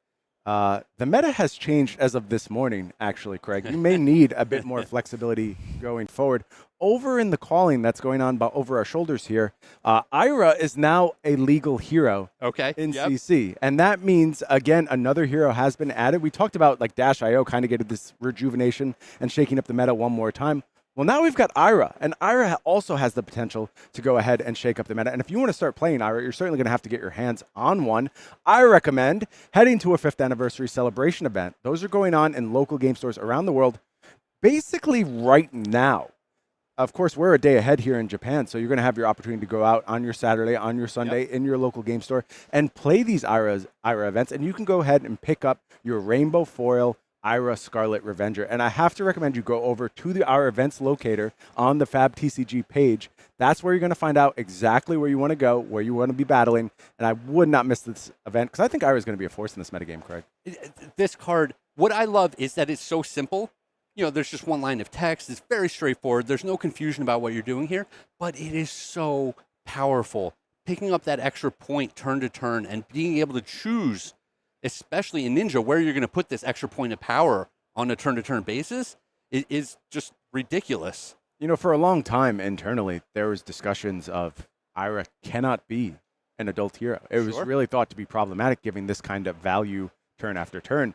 The meta has changed as of this morning, actually, Craig. You may need a bit more flexibility going forward. Over in the calling that's going on over our shoulders here, Ira is now a legal hero in CC. And that means, again, another hero has been added. We talked about like Dash.io kind of getting this rejuvenation and shaking up the meta one more time. Well, now we've got Ira, and Ira also has the potential to go ahead and shake up the meta. And if you want to start playing Ira, you're certainly going to have to get your hands on one. I recommend heading to a 5th anniversary celebration event. Those are going on in local game stores around the world, basically right now. Of course, we're a day ahead here in Japan, so you're going to have your opportunity to go out on your Saturday, on your Sunday, in your local game store, and play these Ira events. And you can go ahead and pick up your Rainbow Foil Ira Scarlet Revenger. And I have to recommend you go over to the Ira events locator on the Fab TCG page. That's where you're going to find out exactly where you want to go, where you want to be battling. And I would not miss this event because I think Ira is going to be a force in this metagame, Craig. This card, what I love is that it's so simple. There's just one line of text. It's very straightforward. There's no confusion about what you're doing here, but it is so powerful. Picking up that extra point turn to turn and being able to choose, especially in Ninja, where you're going to put this extra point of power on a turn-to-turn basis, it is just ridiculous. For a long time internally, there was discussions of Ira cannot be an adult hero. It was really thought to be problematic giving this kind of value turn after turn.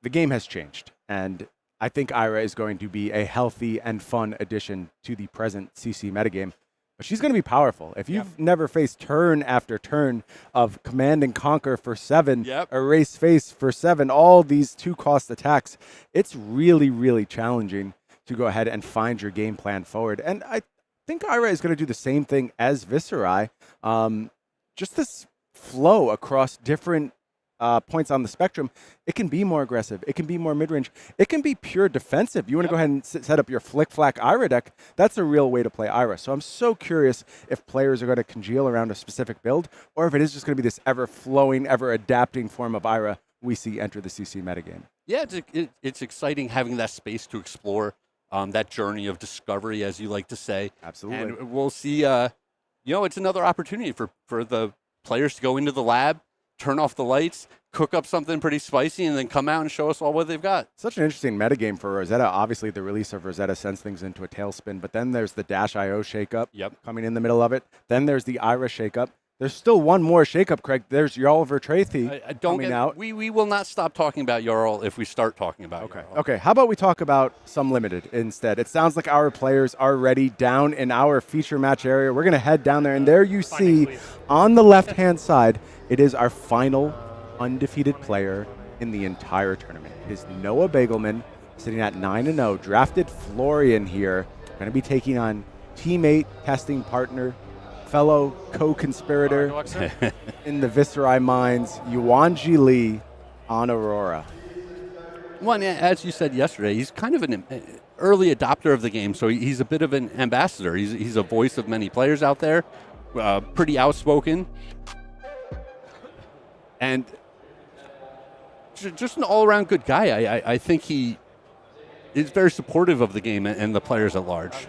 The game has changed, and I think Ira is going to be a healthy and fun addition to the present CC metagame. But she's going to be powerful. If you've never faced turn after turn of Command and Conquer for 7, Erase Face for 7, all these 2-cost attacks, it's really, really challenging to go ahead and find your game plan forward. And I think Ira is going to do the same thing as Viserai. Just this flow across different points on the spectrum. It can be more aggressive. It can be more mid-range. It can be pure defensive. You want to go ahead and set up your flick-flack Ira deck. That's a real way to play Ira. So I'm so curious if players are going to congeal around a specific build or if it is just going to be this ever-flowing, ever-adapting form of Ira we see enter the CC metagame. Yeah, it's exciting having that space to explore that journey of discovery, as you like to say. Absolutely. And we'll see, it's another opportunity for the players to go into the lab, turn off the lights, cook up something pretty spicy, and then come out and show us all what they've got. Such an interesting metagame for Rosetta. Obviously, the release of Rosetta sends things into a tailspin, but then there's the Dash.io shakeup coming in the middle of it. Then there's the Ira shakeup. There's still one more shakeup, Craig. There's Jarl Vertraethy coming out. We will not stop talking about Jarl if we start talking about Jarl. Okay, how about we talk about some limited instead? It sounds like our players are ready down in our feature match area. We're going to head down there, and there you see on the left-hand side, it is our final undefeated player in the entire tournament. It is Noah Beygelman, sitting at 9-0, drafted Florian here. Going to be taking on teammate, testing partner, fellow co-conspirator in the Viserai mines, Yuanji Lee on Aurora. Well, as you said yesterday, he's kind of an early adopter of the game, so he's a bit of an ambassador. He's a voice of many players out there, pretty outspoken, and just an all-around good guy. I think he is very supportive of the game and the players at large.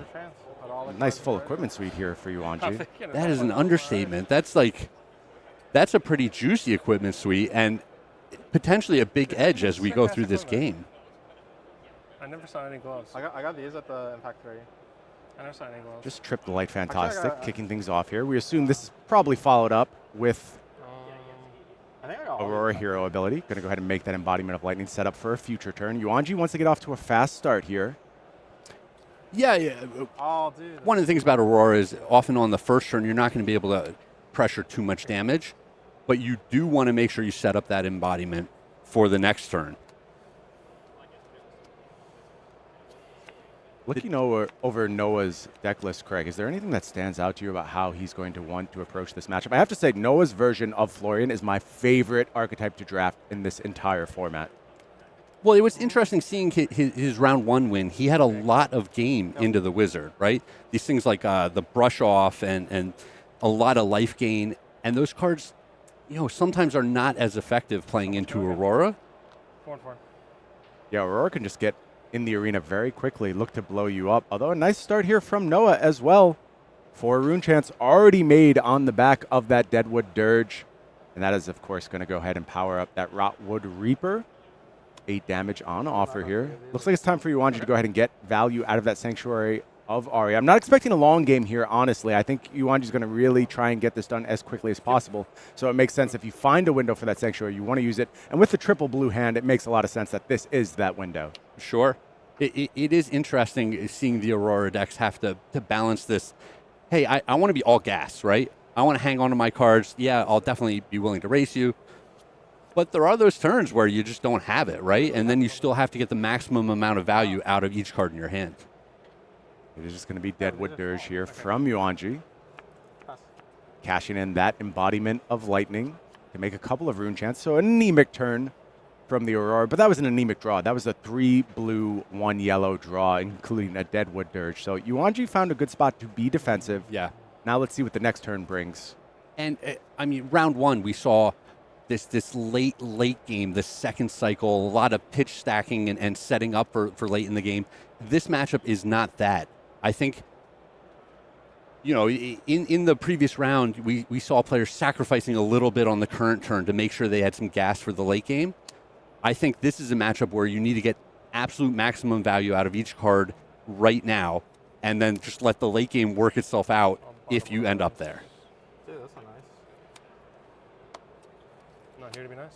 Nice full equipment suite here for Yuanji. That is an understatement. That's a pretty juicy equipment suite and potentially a big edge as we go through this game. I never saw any gloves. I got these at the Impact 3. I never saw any gloves. Just tripped the light fantastic, kicking things off here. We assume this is probably followed up with I think I got Aurora hero ability. Going to go ahead and make that embodiment of lightning set up for a future turn. Yuanji wants to get off to a fast start here. Yeah. Oh, dude. One of the things about Aurora is often on the first turn, you're not going to be able to pressure too much damage, but you do want to make sure you set up that embodiment for the next turn. Looking over Noah's deck list, Craig, is there anything that stands out to you about how he's going to want to approach this matchup? I have to say, Noah's version of Florian is my favorite archetype to draft in this entire format. Well, it was interesting seeing his round one win. He had a lot of game into the Wizard, right? These things like the brush off and a lot of life gain. And those cards, sometimes are not as effective playing into Aurora. 4-4. Yeah, Aurora can just get in the arena very quickly, look to blow you up. Although a nice start here from Noah as well. 4 rune chants already made on the back of that Deadwood Dirge. And that is, of course, going to go ahead and power up that Rotwood Reaper. 8 damage on offer here. Looks like it's time for Yuanji to go ahead and get value out of that Sanctuary of Ari. I'm not expecting a long game here, honestly. I think Yuanji's going to really try and get this done as quickly as possible. So it makes sense if you find a window for that Sanctuary, you want to use it. And with the triple blue hand, it makes a lot of sense that this is that window. Sure. It is interesting seeing the Aurora decks have to balance this. Hey, I want to be all gas, right? I want to hang on to my cards. Yeah, I'll definitely be willing to race you. But there are those turns where you just don't have it, right? And then you still have to get the maximum amount of value out of each card in your hand. It is just going to be Deadwood Dirge here from Yuanji. Cashing in that embodiment of lightning to make a couple of rune chants. So an anemic turn from the Aurora, but that was an anemic draw. That was a 3 blue, 1 yellow draw, including a Deadwood Dirge. So Yuanji found a good spot to be defensive. Yeah. Now let's see what the next turn brings. And, round one, we saw this late game, the second cycle, a lot of pitch stacking and setting up for late in the game. This matchup is not that. I think, in the previous round, we saw players sacrificing a little bit on the current turn to make sure they had some gas for the late game. I think this is a matchup where you need to get absolute maximum value out of each card right now, and then just let the late game work itself out if you end up there. Dude, that's not nice. Not here to be nice.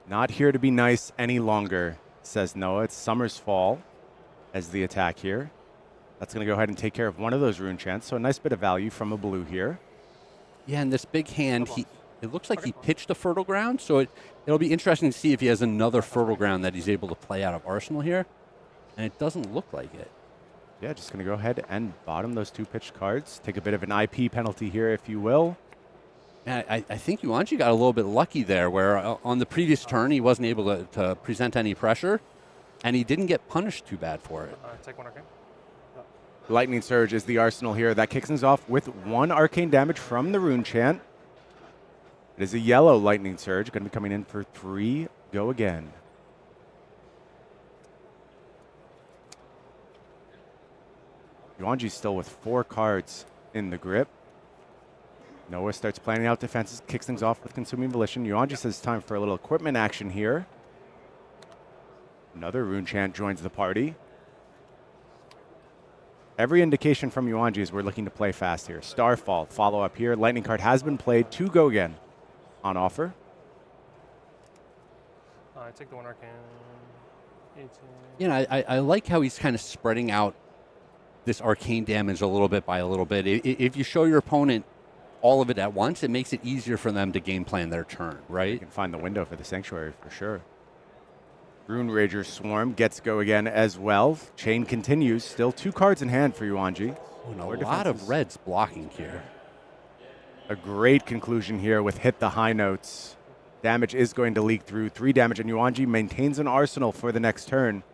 Not here to be nice any longer, says Noah. It's Summer's Fall as the attack here. That's going to go ahead and take care of one of those rune chants. So a nice bit of value from a blue here. Yeah, and this big hand, it looks like he pitched a Fertile Ground, so it'll be interesting to see if he has another Fertile Ground that he's able to play out of Arsenal here. And it doesn't look like it. Yeah, just going to go ahead and bottom those 2 pitched cards. Take a bit of an IP penalty here, if you will. Yeah, I think Yuanji got a little bit lucky there, where on the previous turn he wasn't able to present any pressure, and he didn't get punished too bad for it. Take 1 arcane. Lightning Surge is the arsenal here. That kicks things off with 1 arcane damage from the rune chant. It is a yellow Lightning Surge, going to be coming in for 3. Go again. Yuanji's still with 4 cards in the grip. Noah starts planning out defenses, kicks things off with Consuming Volition. Yuanji says it's time for a little equipment action here. Another rune chant joins the party. Every indication from Yuanji is we're looking to play fast here. Starfall, follow up here. Lightning card has been played. 2 go again on offer. I take the 1 arcane. 18. I like how he's kind of spreading out this arcane damage a little bit by a little bit. If you show your opponent all of it at once, it makes it easier for them to game plan their turn, right? You can find the window for the Sanctuary for sure. Rune Rager Swarm gets go again as well. Chain continues. Still 2 cards in hand for Yuanji. And a More lot of defenses. reds blocking here. A great conclusion here with hit the high notes. Damage is going to leak through. 3 damage, and Yuanji maintains an arsenal for the next turn.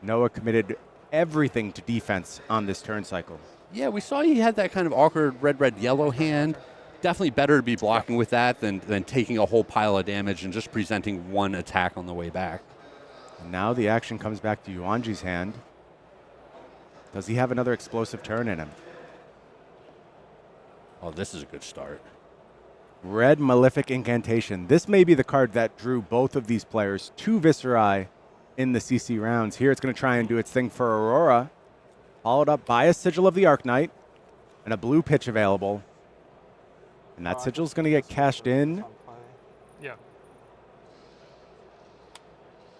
Noah committed everything to defense on this turn cycle. Yeah, we saw he had that kind of awkward red-red-yellow hand. Definitely better to be blocking with that than taking a whole pile of damage and just presenting one attack on the way back. And now the action comes back to Yuanji's hand. Does he have another explosive turn in him? Oh, this is a good start. Red Malefic Incantation. This may be the card that drew both of these players to Viserai in the CC rounds. Here it's going to try and do its thing for Aurora. Followed up by a Sigil of the Arknight and a blue pitch available. And that Sigil is going to get cashed in. Yeah.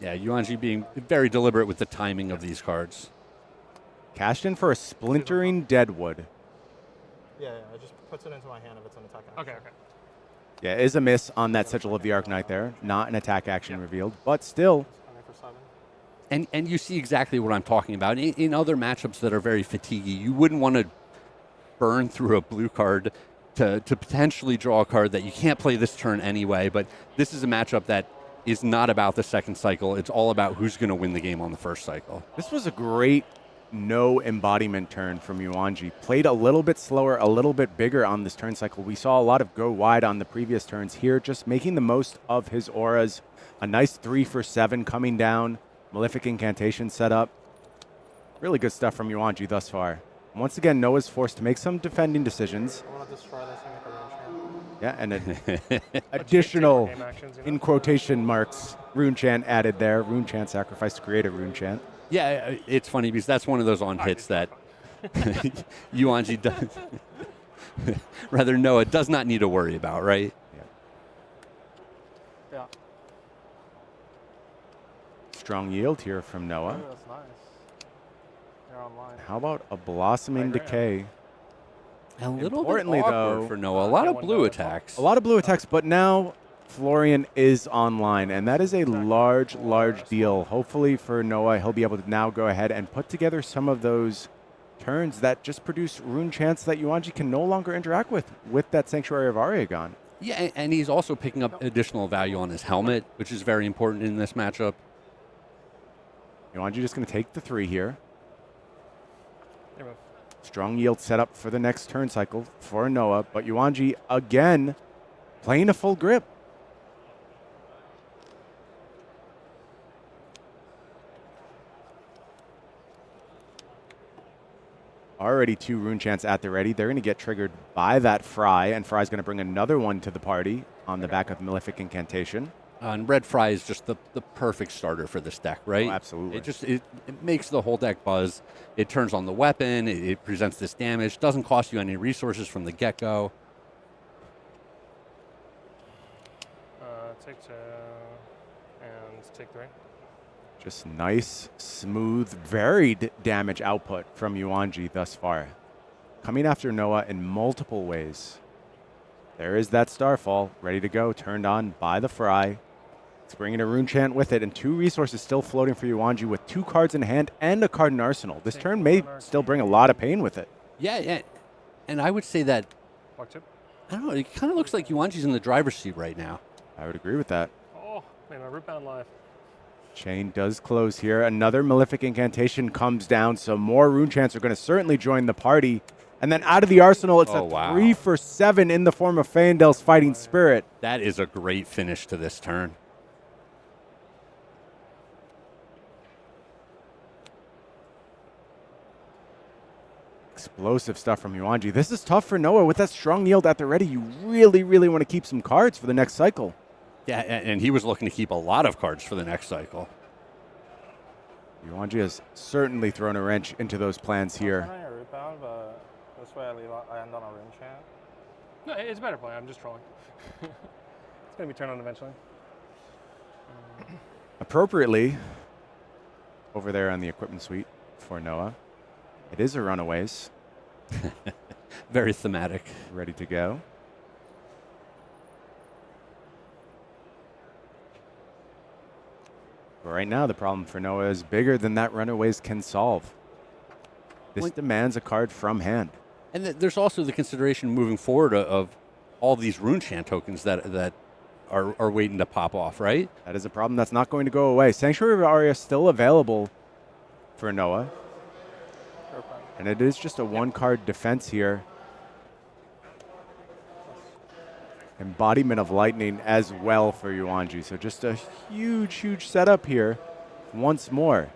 Yeah, Yuanji being very deliberate with the timing of these cards. Cashed in for a Splintering Deadwood. Yeah, it just puts it into my hand if it's an attack action. Okay, okay. Yeah, is a miss on that Sigil of the Arknight there. Not an attack action revealed, but still. For 7. And you see exactly what I'm talking about. In other matchups that are very fatiguey, you wouldn't want to burn through a blue card to potentially draw a card that you can't play this turn anyway. But this is a matchup that is not about the second cycle. It's all about who's going to win the game on the first cycle. This was a great no embodiment turn from Yuanji. Played a little bit slower, a little bit bigger on this turn cycle. We saw a lot of go wide on the previous turns here, just making the most of his auras. A nice 3 for 7 coming down. Malefic Incantation set up. Really good stuff from Yuanji thus far. Once again, Noah's forced to make some defending decisions. I want to destroy this and make a range. Yeah, and an additional, Game actions, you know? in quotation marks, rune chant added there. Rune chant sacrifice to create a rune chant. Yeah, it's funny because that's one of those on hits that Yuanji does. Rather, Noah does not need to worry about, right? Yeah. Strong yield here from Noah. Ooh, that's nice. They're online. How about a Blossoming I agree. Decay? A little Importantly, bit awkward though, for Noah. A lot of one blue Noah. attacks. A lot of blue attacks, but now Florian is online, and that is a large, large deal. Hopefully for Noah, he'll be able to now go ahead and put together some of those turns that just produce rune chants that Yuanji can no longer interact with that Sanctuary of Aria gone. Yeah, and he's also picking up additional value on his helmet, which is very important in this matchup. Yuanji just going to take the 3 here. Here, move. Strong yield set up for the next turn cycle for Noah, but Yuanji again playing a full grip. Already 2 rune chants at the ready. They're going to get triggered by that Fry, and Fry's going to bring another one to the party on the back of the Malefic Incantation. And Red Fry is just the perfect starter for this deck, right? Oh, absolutely. It makes the whole deck buzz. It turns on the weapon. It presents this damage. Doesn't cost you any resources from the get-go. Take 2 and take 3. Just nice, smooth, varied damage output from Yuanji thus far. Coming after Noah in multiple ways. There is that Starfall, ready to go, turned on by the Fry. It's bringing a rune chant with it, and 2 resources still floating for Yuanji with 2 cards in hand and a card in arsenal. This turn may still bring a lot of pain with it. Yeah. And I would say that, Walk 2. I don't know, it kind of looks like Yuanji's in the driver's seat right now. I would agree with that. Oh, man, my root bound live. Chain does close here. Another Malefic Incantation comes down, so more rune chants are going to certainly join the party. And then out of the arsenal, it's Oh, a wow. 3 for 7 in the form of Fayendel's Fighting Spirit. That is a great finish to this turn. Explosive stuff from Yuanji. This is tough for Noah. With that strong yield at the ready, you really, really want to keep some cards for the next cycle. Yeah, and he was looking to keep a lot of cards for the next cycle. Yuanji has certainly thrown a wrench into those plans I'm here. trying to root bound, but this way I end on a rune chant. No, it's a better play. I'm just trolling. It's going to be turned on eventually. Appropriately, over there on the equipment suite for Noah, it is a Runaways, Very thematic. ready to go. But right now, the problem for Noah is bigger than that Runaways can solve. This demands a card from hand. And there's also the consideration moving forward of all these rune chant tokens that are waiting to pop off, right? That is a problem that's not going to go away. Sanctuary of Aria is still available for Noah. And it is just a one-card defense here. Embodiment of Lightning as well for Yuanji. So just a huge, huge setup here once more.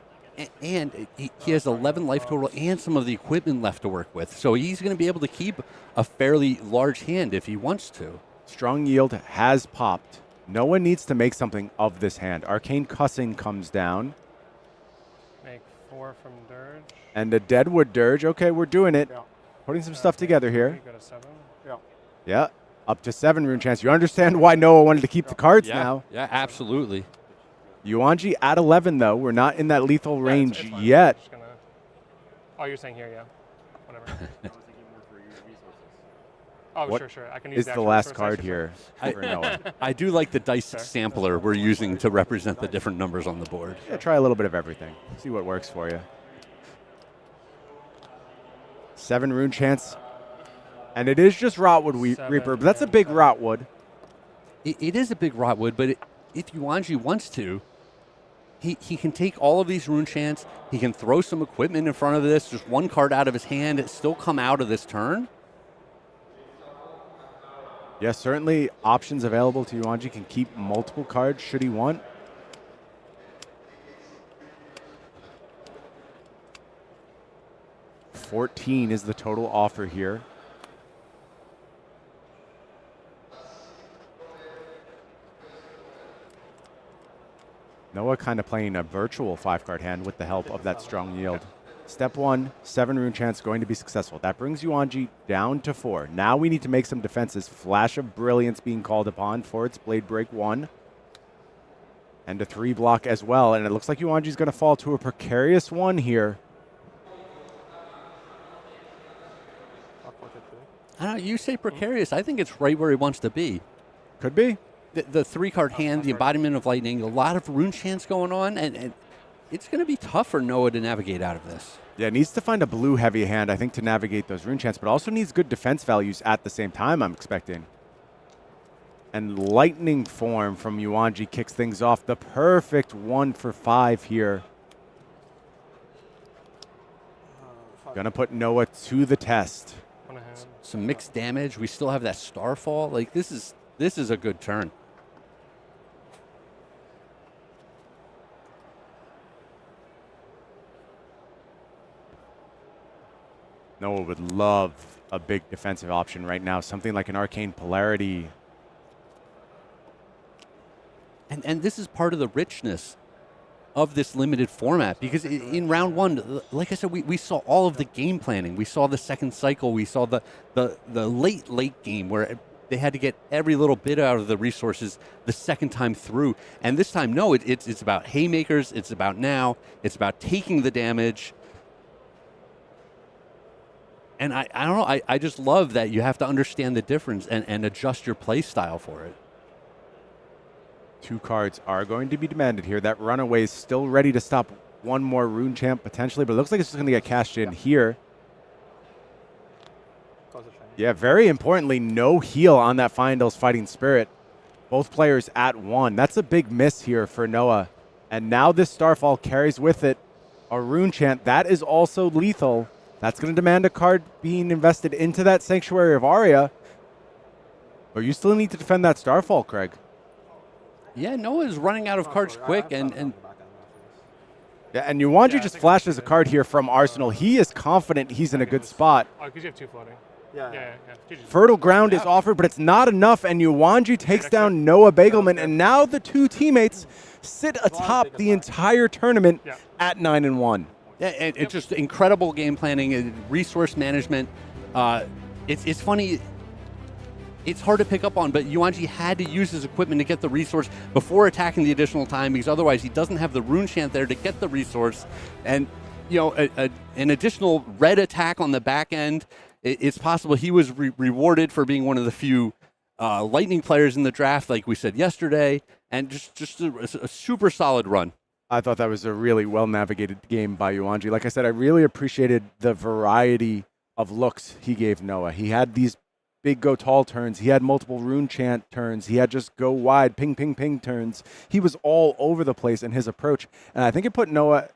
And he has 11 life total and some of the equipment left to work with. So he's going to be able to keep a fairly large hand if he wants to. Strong Yield has popped. Noah needs to make something of this hand. Arcane Cussing comes down. Make 4 from Dirge. And a Deadwood Dirge. Okay, we're doing it. Yeah. Putting some stuff together here. Go to 7. Yeah. Yeah, up to 7 rune chance. You understand why Noah wanted to keep the cards now. Yeah, absolutely. Yuanji at 11, though. We're not in that lethal range it's fine. yet. I'm just gonna... Oh, you're saying here, yeah. Whatever. Oh, What sure. I can use Is the actual last resource card action here for Noah. I do like the dice sampler we're using to represent the different numbers on the board. Yeah, try a little bit of everything. See what works for you. 7 rune chance. And it is just Rotwood Reaper, but that's a big Rotwood. It is a big Rotwood, but if Yuanji wants to, he can take all of these rune chants. He can throw some equipment in front of this, just one card out of his hand, and still come out of this turn. Yes, certainly options available to Yuanji. Can keep multiple cards should he want. $14 is the total offer here. Noah kind of playing a virtual 5-card hand with the help of that strong yield. Step 1, 7 rune chance going to be successful. That brings Yuanji down to 4. Now we need to make some defenses. Flash of Brilliance being called upon for its Blade Break 1. And a 3 block as well. And it looks like Yuanji's going to fall to a precarious 1 here. I don't know, you say precarious. I think it's right where he wants to be. Could be. The 3-card hand, the embodiment of lightning, a lot of rune chants going on, and it's going to be tough for Noah to navigate out of this. Yeah, needs to find a blue heavy hand, I think, to navigate those rune chants, but also needs good defense values at the same time, I'm expecting. And lightning form from Yuanji kicks things off. The perfect 1 for 5 here. Gonna put Noah to the test. Some mixed damage. We still have that Starfall. Like, this is a good turn. Noah would love a big defensive option right now, something like an Arcane Polarity. And this is part of the richness of this limited format, because in round 1, like I said, we saw all of the game planning. We saw the second cycle. We saw the late game where they had to get every little bit out of the resources the second time through. And this time, no, it's about haymakers. It's about now. It's about taking the damage. And I don't know, I just love that you have to understand the difference and adjust your play style for it. 2 cards are going to be demanded here. That Runaway is still ready to stop 1 more Rune Champ potentially, but it looks like it's just going to get cashed in here. Yeah, very importantly, no heal on that Fyendal's Fighting Spirit. Both players at 1. That's a big miss here for Noah. And now this Starfall carries with it a Rune Chant. That is also lethal. That's going to demand a card being invested into that Sanctuary of Aria. But you still need to defend that Starfall, Craig. Yeah, Noah's running out of cards quick, and yeah, and Yuanji just flashes a card here from Arsenal. He is confident he's in a good spot. Oh, because you have 2 floating. Yeah. Fertile Ground is offered, but it's not enough, and Yuanji takes down Noah Beygelman, and now the 2 teammates sit atop the entire tournament at 9-1. Yeah, it's just incredible game planning and resource management. It's funny. It's hard to pick up on, but Yuanji had to use his equipment to get the resource before attacking the additional time, because otherwise he doesn't have the Rune Chant there to get the resource. And, you know, an additional red attack on the back end, it's possible he was rewarded for being one of the few Lightning players in the draft, like we said yesterday, and just a super solid run. I thought that was a really well-navigated game by Yuanji. Like I said, I really appreciated the variety of looks he gave Noah. He had these big go tall turns. He had multiple rune chant turns. He had just go wide, ping, ping, ping turns. He was all over the place in his approach. And I think it put Noah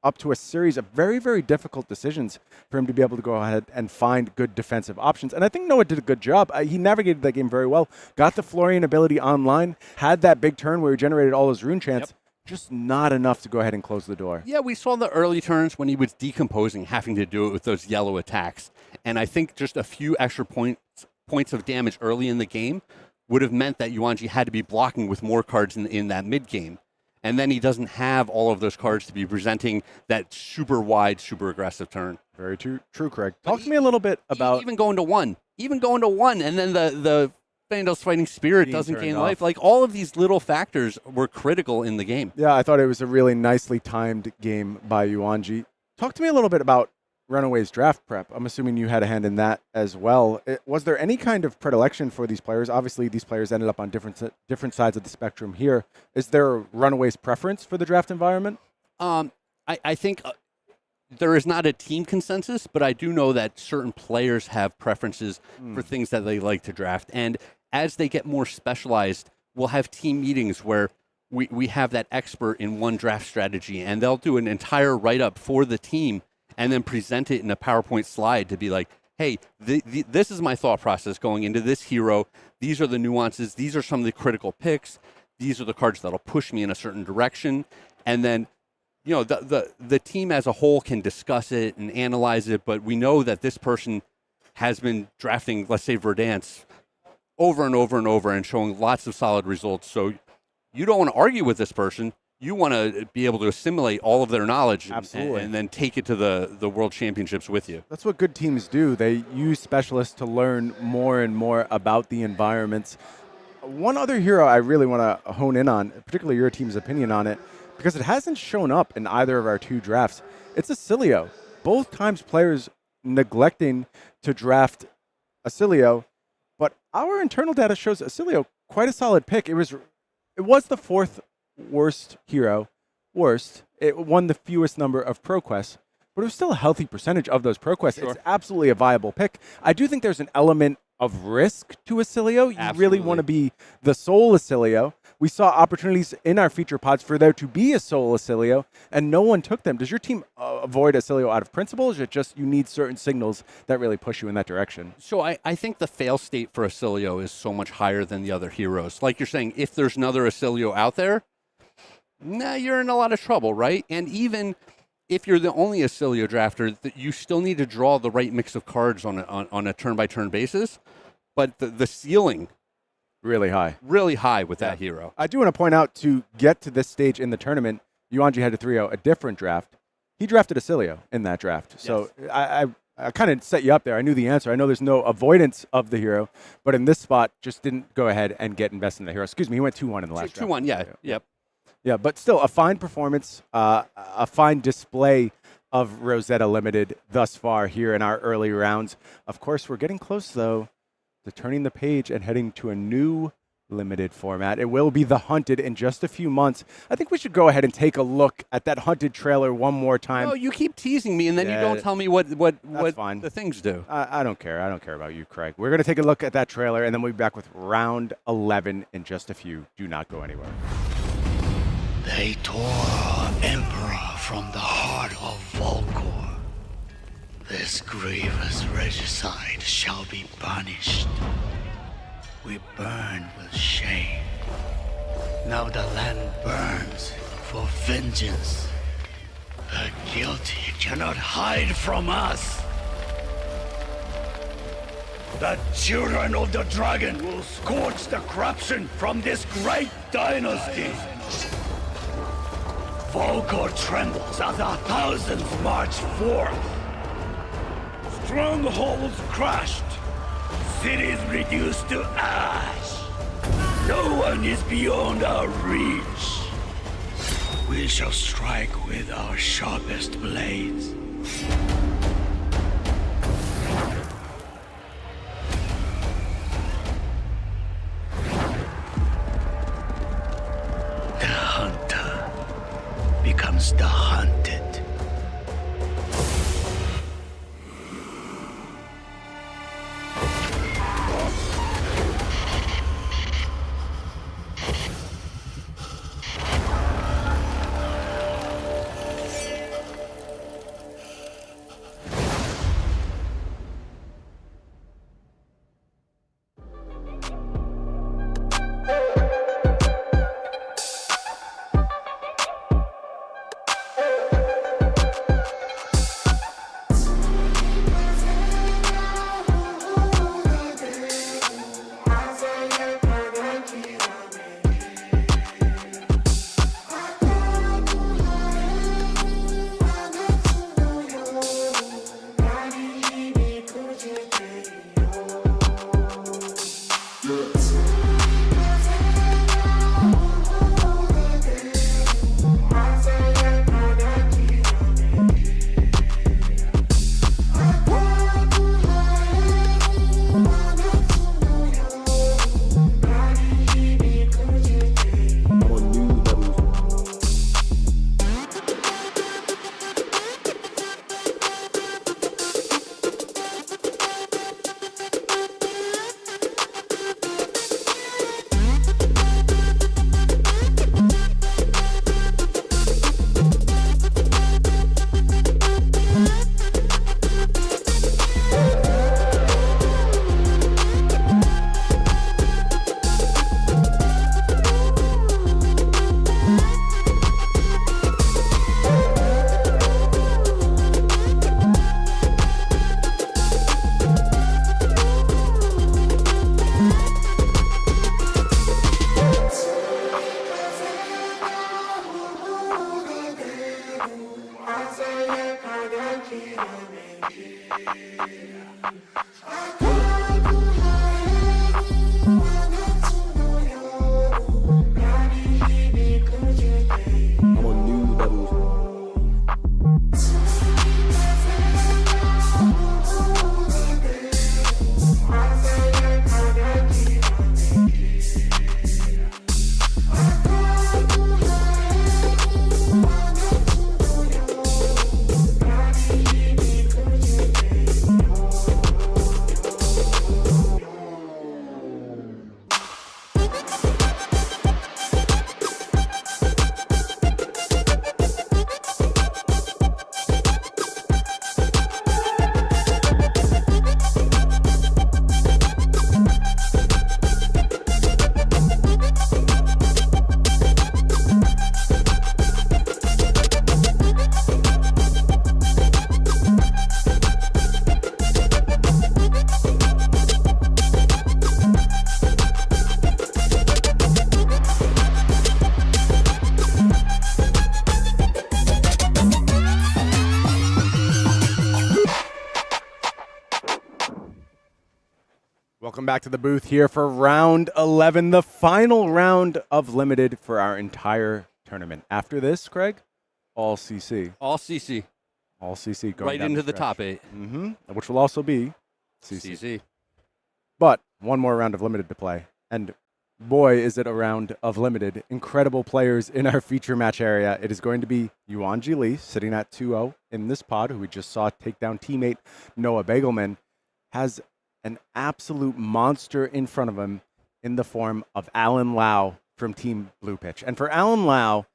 up to a series of very, very difficult decisions for him to be able to go ahead and find good defensive options. And I think Noah did a good job. He navigated that game very well, got the Florian ability online, had that big turn where he generated all his rune chants. Yep. Just not enough to go ahead and close the door. Yeah, we saw the early turns when he was decomposing, having to do it with those yellow attacks. And I think just a few extra points of damage early in the game would have meant that Yuanji had to be blocking with more cards in that mid game. And then he doesn't have all of those cards to be presenting that super wide, super aggressive turn. Very true, Craig. Talk to me a little bit about... Even going to one, and then the Vandal's Fighting Spirit doesn't gain life. Like, all of these little factors were critical in the game. Yeah, I thought it was a really nicely timed game by Yuanji. Talk to me a little bit about Runaway's draft prep. I'm assuming you had a hand in that as well. Was there any kind of predilection for these players? Obviously, these players ended up on different sides of the spectrum here. Is there a Runaway's preference for the draft environment? I think there is not a team consensus, but I do know that certain players have preferences for things that they like to draft. And as they get more specialized, we'll have team meetings where we have that expert in one draft strategy, and they'll do an entire write-up for the team and then present it in a PowerPoint slide to be like, hey, this is my thought process going into this hero. These are the nuances. These are some of the critical picks. These are the cards that'll push me in a certain direction. And then, you know, the team as a whole can discuss it and analyze it, but we know that this person has been drafting, let's say, Verdance over and over and over and showing lots of solid results. So you don't want to argue with this person. You want to be able to assimilate all of their knowledge and then take it to the World Championships with you. That's what good teams do. They use specialists to learn more and more about the environments. One other hero I really want to hone in on, particularly your team's opinion on it, because it hasn't shown up in either of our two drafts. It's Oscilio. Both times players neglecting to draft Oscilio, but our internal data shows Oscilio quite a solid pick. It was the fourth worst hero. It won the fewest number of pro quests, but it was still a healthy percentage of those pro quests. Sure. It's absolutely a viable pick. I do think there's an element of risk to Oscilio. You really want to be the sole Oscilio. We saw opportunities in our feature pods for there to be a sole Oscilio, and no one took them. Does your team avoid Oscilio out of principle, or is it just you need certain signals that really push you in that direction? So I think the fail state for Oscilio is so much higher than the other heroes. Like you're saying, if there's another Oscilio out there, you're in a lot of trouble, right? And even if you're the only Oscilio drafter, you still need to draw the right mix of cards on a turn-by-turn basis. But the ceiling... Really high with that hero. I do want to point out, to get to this stage in the tournament, Yuanji had to 3-0 a different draft. He drafted Oscilio in that draft. Yes. So I kind of set you up there. I knew the answer. I know there's no avoidance of the hero, but in this spot, just didn't go ahead and get invested in the hero. Excuse me, he went 2-1 in the last draft. 2-1, yeah. Yep. Yeah, but still a fine performance, a fine display of Rosetta Limited thus far here in our early rounds. Of course, we're getting close, though, to turning the page and heading to a new limited format. It will be the Hunted in just a few months. I think we should go ahead and take a look at that Hunted trailer one more time. No, you keep teasing me, and then you don't tell me what the things do. I don't care. I don't care about you, Craig. We're going to take a look at that trailer, and then we'll be back with round 11 in just a few. Do not go anywhere. They tore our Emperor from the heart of Volcor. This grievous regicide shall be punished. We burn with shame. Now the land burns for vengeance. The guilty cannot hide from us. The children of the dragon will scorch the corruption from this great dynasty. Volcor trembles as our thousands march forth. Strongholds crushed, cities reduced to ash. No one is beyond our reach. We shall strike with our sharpest blades. The Hunter follows the hunted. Welcome back to the booth here for round 11, the final round of Limited for our entire tournament. After this, Craig, all CC. All CC. All CC going Right down into the stretch. top 8. Mm-hmm. Which will also be CC. CC. But one more round of Limited to play. And boy, is it a round of Limited. Incredible players in our feature match area. It is going to be Yuanji Lee sitting at 2-0 in this pod, who we just saw take down teammate Noah Beygelman, has an absolute monster in front of him in the form of Alan Lau from Team Blue Pitch. And for Alan Lau,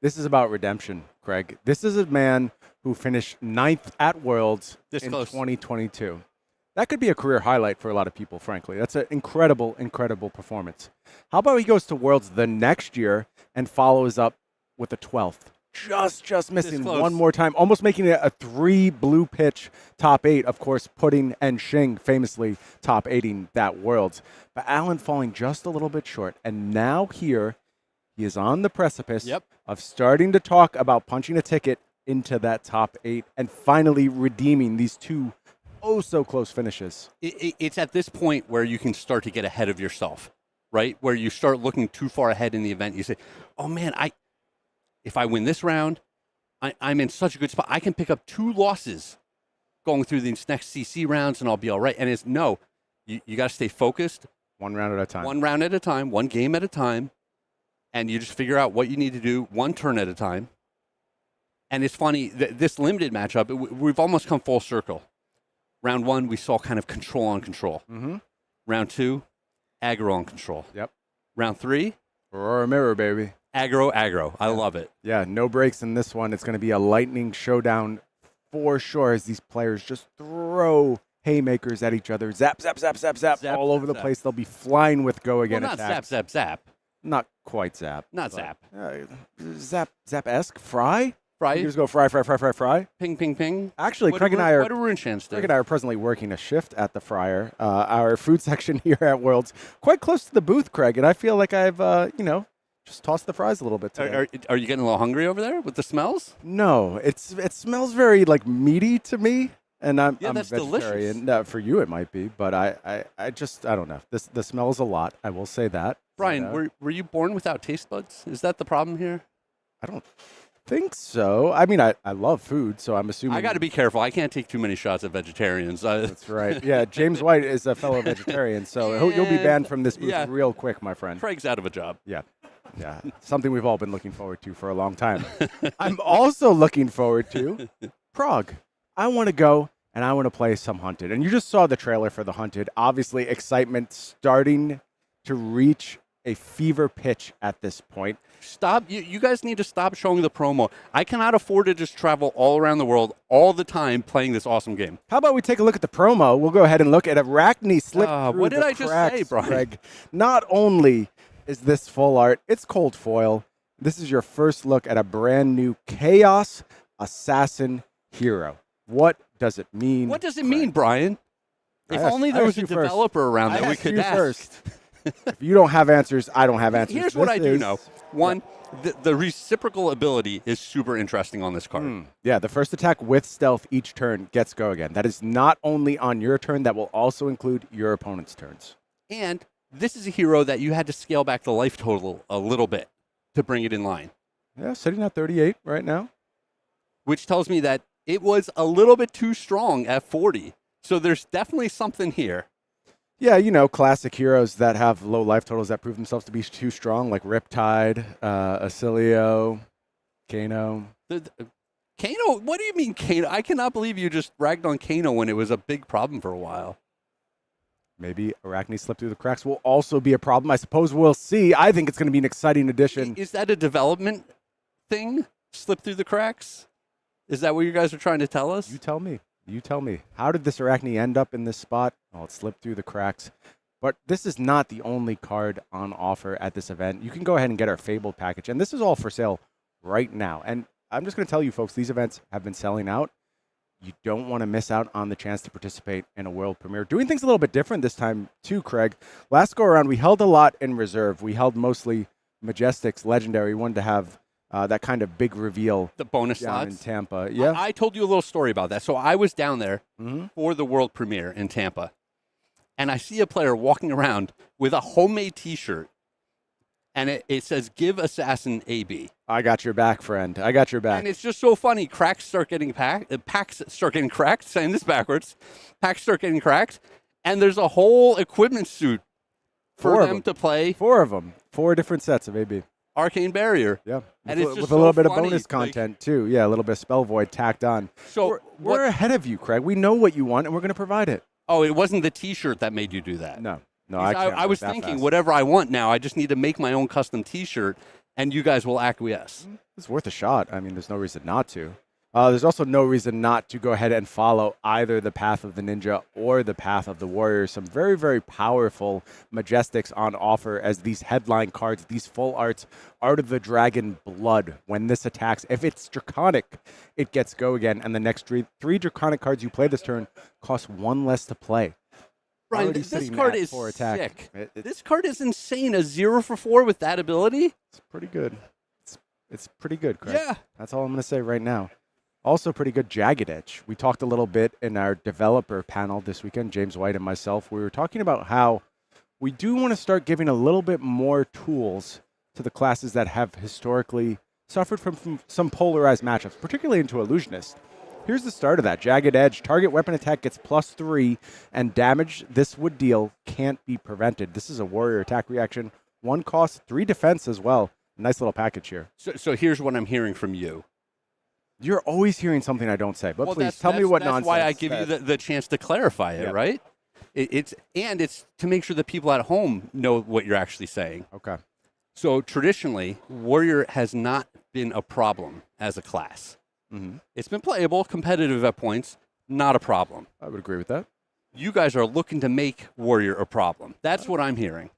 this is about redemption, Craig. This is a man who finished 9th at Worlds in 2022. That could be a career highlight for a lot of people, frankly. That's an incredible, incredible performance. How about he goes to Worlds the next year and follows up with a 12th? Just missing one more time, almost making it a 3 Blue Pitch top 8. Of course, Pudding and Shing famously top 8ing that Worlds. But Alan falling just a little bit short. And now here, he is on the precipice of starting to talk about punching a ticket into that top 8 and finally redeeming these two so close finishes. It's at this point where you can start to get ahead of yourself, right? Where you start looking too far ahead in the event. You say, oh man, if I win this round, I'm in such a good spot. I can pick up 2 losses going through these next CC rounds and I'll be all right. And it's no, you got to stay focused. One round at a time. One round at a time, one game at a time. And you just figure out what you need to do one turn at a time. And it's funny, this limited matchup, we've almost come full circle. Round 1, we saw kind of control on control. Mm-hmm. Round 2, aggro on control. Yep. Round 3, Aurora mirror, baby. aggro. I love it. Yeah, no breaks in this one. It's going to be a lightning showdown for sure as these players just throw haymakers at each other. Zap, zap, zap, zap, zap, Zap, all over the zap. place. They'll be flying with go again Well, not attacks. zap. Not quite zap. Not but, zap. Zap-esque? Fry? Fry. You just go fry. Ping, ping, ping. Actually, What Craig do and I are What do rune chants do? Craig and I are presently working a shift at the fryer, our food section here at Worlds, quite close to the booth, Craig, and I feel like I've, just tossed the fries a little bit today. Are you getting a little hungry over there with the smells? No, it smells very like meaty to me, and I'm that's vegetarian. For you, it might be, but I don't know. The smells a lot. I will say that. Brian, But, were you born without taste buds? Is that the problem here? I don't think so. I mean, I love food, so I'm assuming. I got to be careful. I can't take too many shots at vegetarians. That's right. Yeah, James White is a fellow vegetarian, so you'll be banned from this booth real quick, my friend. Craig's out of a job. Yeah, something we've all been looking forward to for a long time. I'm also looking forward to Prague. I want to go and I want to play some Hunted. And you just saw the trailer for the Hunted. Obviously, excitement starting to reach a fever pitch at this point. Stop. You guys need to stop showing the promo. I cannot afford to just travel all around the world all the time playing this awesome game. How about we take a look at the promo? We'll go ahead and look at Arachne slip through what did the I just cracks, say, Brian? Greg. Not only is this full art, it's cold foil. This is your first look at a brand new Chaos Assassin hero. What does it mean? What does it mean, Brian? If I asked- only I there was asked a you first. developer around that I we asked could you ask. first. If you don't have answers, I don't have answers. Here's what This I do is- know. One, the reciprocal ability is super interesting on this card. Yeah, the first attack with stealth each turn gets go again. That is not only on your turn, that will also include your opponent's turns. And this is a hero that you had to scale back the life total a little bit to bring it in line, Yeah, sitting at 38 right now. which tells me that it was a little bit too strong at 40. So there's definitely something here. Yeah, classic heroes that have low life totals that prove themselves to be too strong, like Riptide, Oscilio, Kano. Kano? What do you mean Kano? I cannot believe you just ragged on Kano when it was a big problem for a while. Maybe Arachne slip through the cracks will also be a problem. I suppose we'll see. I think it's going to be an exciting addition. Is that a development thing? Slip through the cracks? Is that what you guys are trying to tell us? You tell me. How did this Arachne end up in this spot? Oh, it slipped through the cracks. But this is not the only card on offer at this event. You can go ahead and get our Fabled package. And this is all for sale right now. And I'm just going to tell you, folks, these events have been selling out. You don't want to miss out on the chance to participate in a world premiere. Doing things a little bit different this time, too, Craig. Last go around, we held a lot in reserve. We held mostly Majestics, Legendary. We wanted to have that kind of big reveal. The bonus down in slots? Tampa. Yeah. I told you a little story about that. So I was down there for the world premiere in Tampa, and I see a player walking around with a homemade T-shirt, and it says, "Give Assassin AB." I got your back, friend. I got your back. And it's just so funny. Cracks start getting packs start getting cracked. Saying this backwards. Packs start getting cracked, and there's a whole equipment suit for them to play. 4 of them. 4 different sets of AB. Arcane Barrier. Yeah. And with, it's just with a little so bit funny, of bonus like- content, too. Yeah, a little bit of Spell Void tacked on. So We're ahead of you, Craig. We know what you want, and we're going to provide it. Oh, it wasn't the T-shirt that made you do that. No, Because I can't. I was that thinking, fast. whatever I want now, I just need to make my own custom T-shirt, and you guys will acquiesce. It's worth a shot. I mean, there's no reason not to. There's also no reason not to go ahead and follow either the path of the ninja or the path of the warrior. Some very, very powerful Majestics on offer as these headline cards, these full arts, Art of the Dragon Blood. When this attacks, if it's Draconic, it gets go again. And the next 3 Draconic cards you play this turn cost 1 less to play. Brian, Already this sitting card at is 4 attack. sick. This card is insane. A 0 for 4 with that ability? It's pretty good. It's pretty good, Craig. Yeah. That's all I'm going to say right now. Also pretty good Jagged Edge. We talked a little bit in our developer panel this weekend, James White and myself. We were talking about how we do want to start giving a little bit more tools to the classes that have historically suffered from some polarized matchups, particularly into Illusionist. Here's the start of that. Jagged Edge, target weapon attack gets +3, and damage this would deal can't be prevented. This is a warrior attack reaction. 1 cost, 3 defense as well. Nice little package here. So here's what I'm hearing from you. You're always hearing something I don't say, but Well, please tell me what that's nonsense. why I give you the chance to clarify it, Yep. right? It's to make sure that people at home know what you're actually saying. Okay. So traditionally, Warrior has not been a problem as a class. Mm-hmm. It's been playable, competitive at points, not a problem. I would agree with that. You guys are looking to make Warrior a problem. That's what I'm hearing.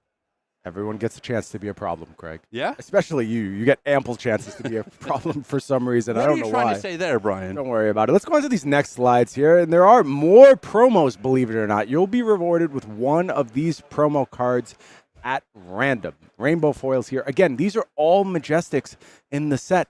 Everyone gets a chance to be a problem, Craig. Yeah? Especially you. You get ample chances to be a problem for some reason. What I don't are know you why. trying to say there, Brian? Don't worry about it. Let's go on to these next slides here. And there are more promos, believe it or not. You'll be rewarded with one of these promo cards at random. Rainbow foils here. Again, these are all Majestics in the set.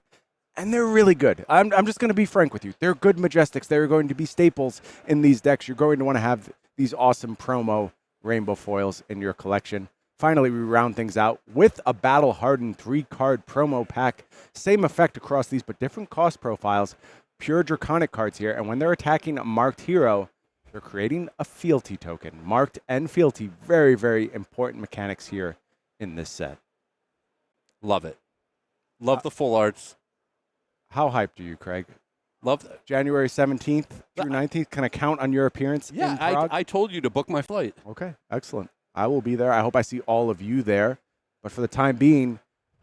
And they're really good. I'm just going to be frank with you. They're good Majestics. They're going to be staples in these decks. You're going to want to have these awesome promo rainbow foils in your collection. Finally, we round things out with a battle-hardened 3-card promo pack. Same effect across these, but different cost profiles. Pure Draconic cards here, and when they're attacking a marked hero, they're creating a fealty token. Marked and fealty, very, very important mechanics here in this set. Love it. Love the full arts. How hyped are you, Craig? Love January 17th through 19th. Can I count on your appearance in Prague? I told you to book my flight. Okay, excellent. I will be there. I hope I see all of you there. But for the time being,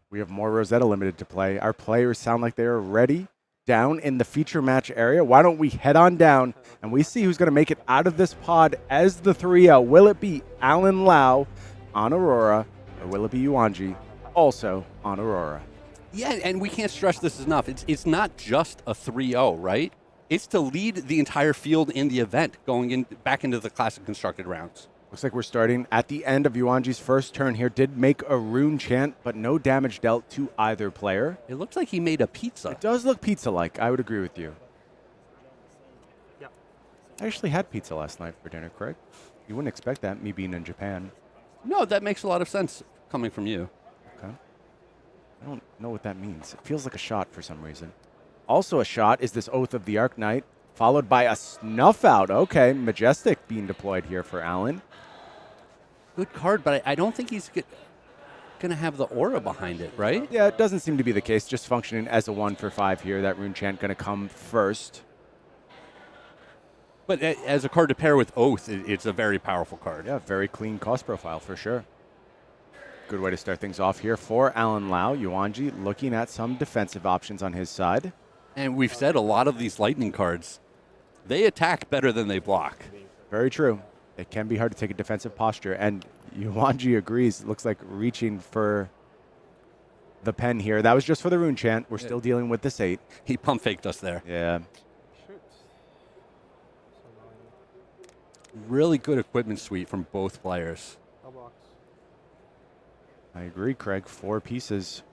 we have more Rosetta Limited to play. Our players sound like they are ready down in the feature match area. Why don't we head on down and we see who's going to make it out of this pod as the 3-0. Will it be Alan Lau on Aurora, or will it be Yuanji also on Aurora? Yeah, and we can't stress this enough. It's not just a 3-0, right? It's to lead the entire field in the event going back into the classic constructed rounds. Looks like we're starting at the end of Yuanji's first turn here. Did make a rune chant, but no damage dealt to either player. It looks like he made a pizza. It does look pizza-like. I would agree with you. Yeah. I actually had pizza last night for dinner, Craig. You wouldn't expect that, me being in Japan. No, that makes a lot of sense coming from you. Okay. I don't know what that means. It feels like a shot for some reason. Also a shot is this Oath of the Arc Knight, followed by a Snuff Out. Okay, Majestic being deployed here for Alan. Good card, but I don't think he's going to have the aura behind it, right? Yeah, it doesn't seem to be the case. Just functioning as a 1 for 5 here. That rune chant going to come first. But as a card to pair with Oath, it's a very powerful card. Yeah, very clean cost profile for sure. Good way to start things off here for Alan Lau. Yuanji looking at some defensive options on his side. And we've said a lot of these lightning cards, they attack better than they block. Very true. It can be hard to take a defensive posture, and Yuanji agrees. It looks like reaching for the pen here. That was just for the rune chant. We're still dealing with this 8. He pump faked us there. Yeah. Really good equipment suite from both players. I agree, Craig. 4 pieces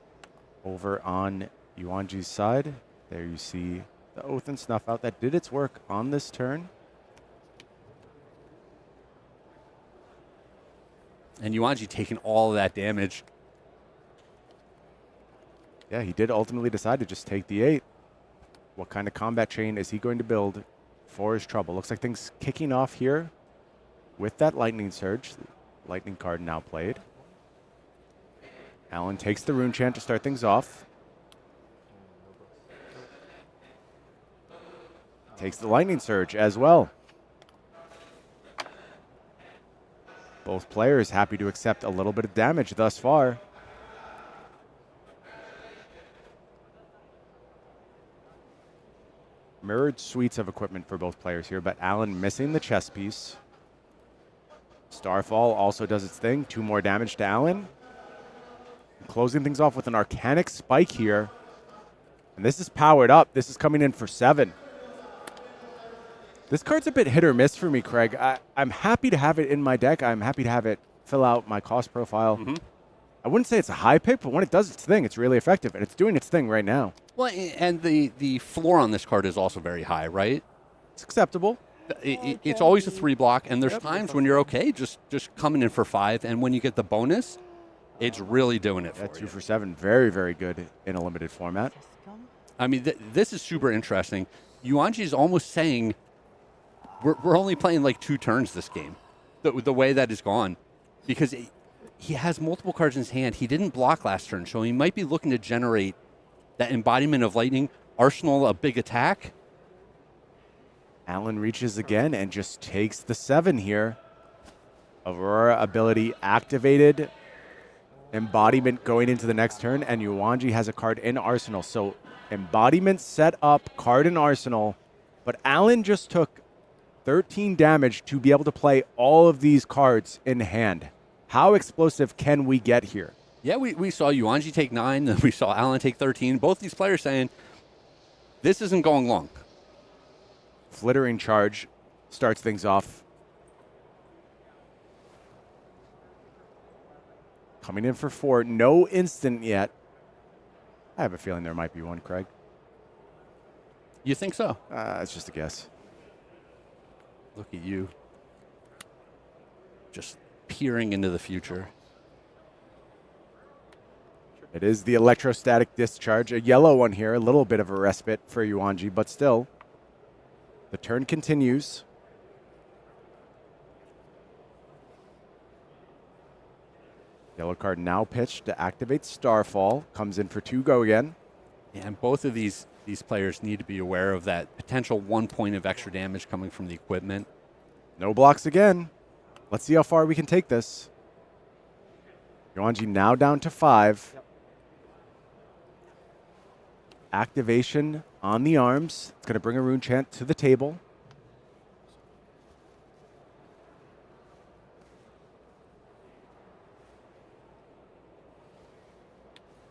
over on Yuanji's side. There you see the Oath and Snuff Out that did its work on this turn. And Yuanji taking all of that damage. Yeah, he did ultimately decide to just take the 8. What kind of combat chain is he going to build for his trouble? Looks like things kicking off here with that Lightning Surge. Lightning card now played. Alan takes the rune chant to start things off. Takes the Lightning Surge as well. Both players happy to accept a little bit of damage thus far. Mirrored suites of equipment for both players here, but Alan missing the chess piece. Starfall also does its thing. 2 more damage to Alan. Closing things off with an Arcanic Spike here. And this is powered up. This is coming in for 7. This card's a bit hit or miss for me, Craig. I'm happy to have it in my deck. I'm happy to have it fill out my cost profile. Mm-hmm. I wouldn't say it's a high pick, but when it does its thing, it's really effective, and it's doing its thing right now. Well, and the floor on this card is also very high, right? It's acceptable. It's always a 3 block, and there's times when you're okay just coming in for 5, and when you get the bonus, it's really doing it for you. 2 for 7, very, very good in a limited format. I mean, this is super interesting. Yuanji is almost saying we're only playing like 2 turns this game, the way that is gone, because he has multiple cards in his hand. He didn't block last turn, so he might be looking to generate that embodiment of lightning Arsenal a big attack. Alan reaches again and just takes the 7 here. Aurora ability activated. Embodiment going into the next turn, and Yuanji has a card in Arsenal. So Embodiment set up, card in Arsenal, but Alan just took 13 damage to be able to play all of these cards in hand. How explosive can we get here? Yeah, we saw Yuanji take 9, then we saw Alan take 13. Both these players saying, this isn't going long. Flittering Charge starts things off. Coming in for 4. No instant yet. I have a feeling there might be one, Craig. You think so? It's just a guess. Look at you. Just peering into the future. It is the Electrostatic Discharge. A yellow one here. A little bit of a respite for Yuanji, but still. The turn continues. Yellow card now pitched to activate Starfall. Comes in for 2, go again. Yeah, and both of these players need to be aware of that potential 1 point of extra damage coming from the equipment. No blocks again. Let's see how far we can take this. Yuanji now down to 5. Yep. Activation on the arms. It's going to bring a rune chant to the table.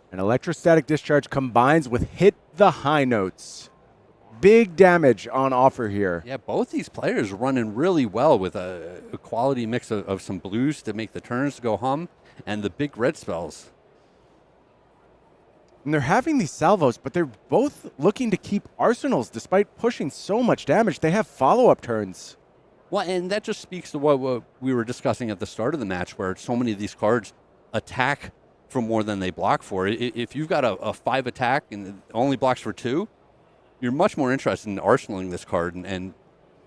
An Electrostatic Discharge combines with Hit the High Notes. Big damage on offer here. Yeah, both these players running really well with a quality mix of some blues to make the turns go hum and the big red spells. And they're having these salvos, but they're both looking to keep arsenals despite pushing so much damage. They have follow-up turns. Well, and that just speaks to what we were discussing at the start of the match, where so many of these cards attack for more than they block for. If you've got a 5 attack and it only blocks for 2, you're much more interested in arsenaling this card and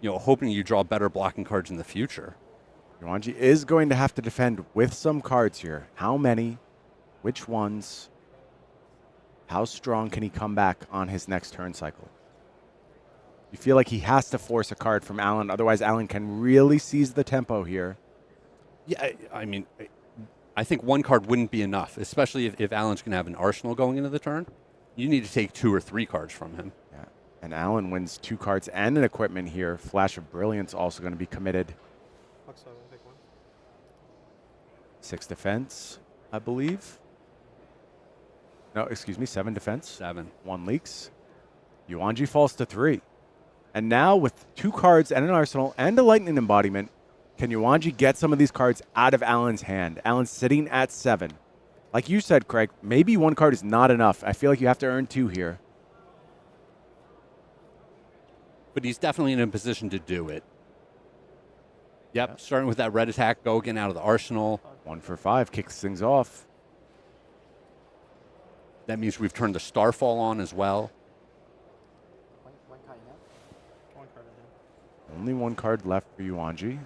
hoping you draw better blocking cards in the future. Yuanji is going to have to defend with some cards here. How many? Which ones? How strong can he come back on his next turn cycle? You feel like he has to force a card from Alan, otherwise Alan can really seize the tempo here. Yeah, I mean, I think 1 card wouldn't be enough, especially if Alan's going to have an arsenal going into the turn. You need to take 2 or 3 cards from him. Yeah, and Alan wins 2 cards and an equipment here. Flash of Brilliance also going to be committed. 6 defense, I believe. No, excuse me, 7 defense. 7. 1 leaks. Yuanji falls to 3. And now with 2 cards and an arsenal and a lightning embodiment, can Yuanji get some of these cards out of Alan's hand? Alan's sitting at 7. Like you said, Craig, maybe 1 card is not enough. I feel like you have to earn 2 here. But he's definitely in a position to do it. Yep, starting with that red attack, go again out of the arsenal. 1 for 5, kicks things off. That means we've turned the Starfall on as well. Only 1 card left for Yuanji.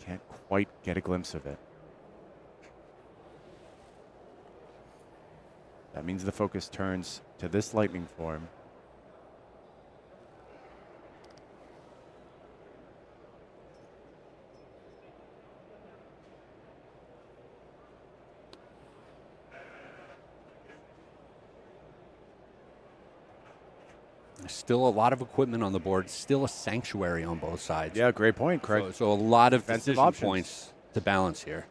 Can't quite get a glimpse of it. That means the focus turns to this lightning form. Still a lot of equipment on the board. Still a sanctuary on both sides. Yeah, great point, Craig. So a lot of Defensive decision options. points to balance here.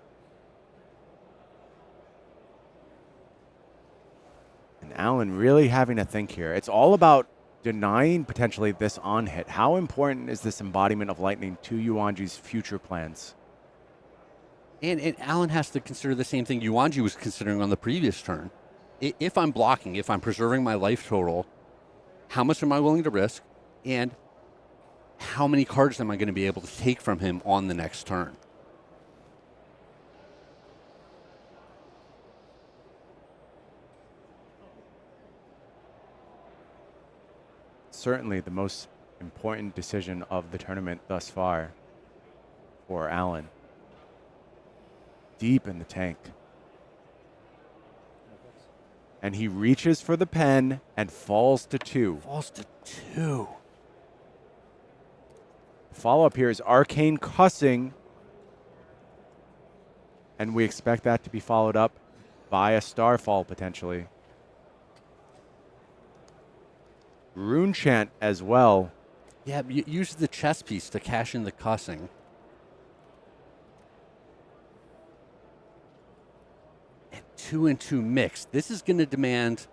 And Alan really having to think here. It's all about denying potentially this on hit. How important is this embodiment of lightning to Yuanji's future plans? And Alan has to consider the same thing Yuanji was considering on the previous turn. If I'm blocking, if I'm preserving my life total, how much am I willing to risk? And how many cards am I going to be able to take from him on the next turn? Certainly the most important decision of the tournament thus far for Alan. Deep in the tank. And he reaches for the pen and falls to 2. Falls to 2. Follow-up here is Arcane Cussing. And we expect that to be followed up by a Starfall, potentially. Rune Chant as well. Yeah, use the chess piece to cash in the cussing. And 2 and 2 mixed. This is going to demand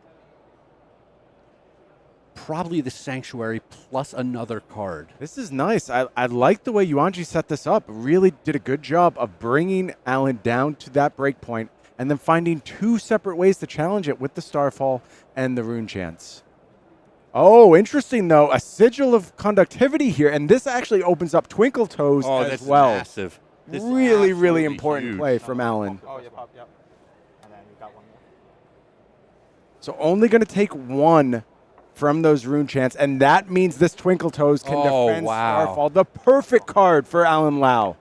probably the Sanctuary plus another card. This is nice. I like the way Yuanji set this up. Really did a good job of bringing Alan down to that break point and then finding 2 separate ways to challenge it with the Starfall and the Rune Chants. Oh, interesting, though. A Sigil of Conductivity here, and this actually opens up Twinkle Toes as well. Massive. This really, is really absolutely important huge. play from Alan. Oh, yep, yep. And then you got one more. So only going to take 1 from those Rune Chants, and that means this Twinkle Toes can defend Starfall. The perfect card for Alan Lau.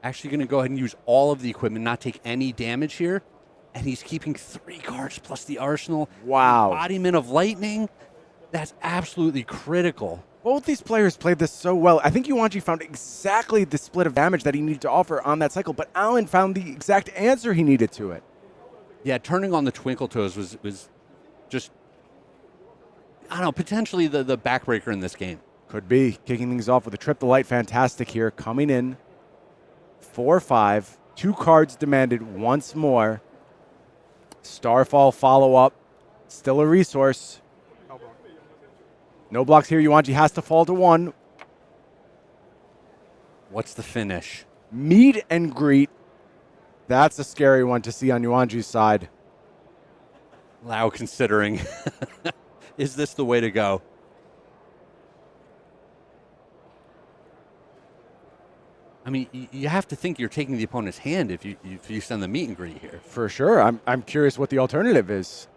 Actually going to go ahead and use all of the equipment, not take any damage here. And he's keeping 3 cards plus the arsenal. Wow. Embodiment of Lightning. That's absolutely critical. Both these players played this so well. I think Yuanji found exactly the split of damage that he needed to offer on that cycle, but Alan found the exact answer he needed to it. Yeah, turning on the Twinkle Toes was just, I don't know, potentially the backbreaker in this game. Could be. Kicking things off with a Trip the Light. Fantastic here. Coming in 4-5. 2 cards demanded once more. Starfall follow-up. Still a resource. No blocks here. Yuanji has to fall to 1. What's the finish? Meet and greet. That's a scary one to see on Yuanji's side. Lau considering, is this the way to go? I mean, you have to think you're taking the opponent's hand if you send the meet and greet here. For sure. I'm curious what the alternative is.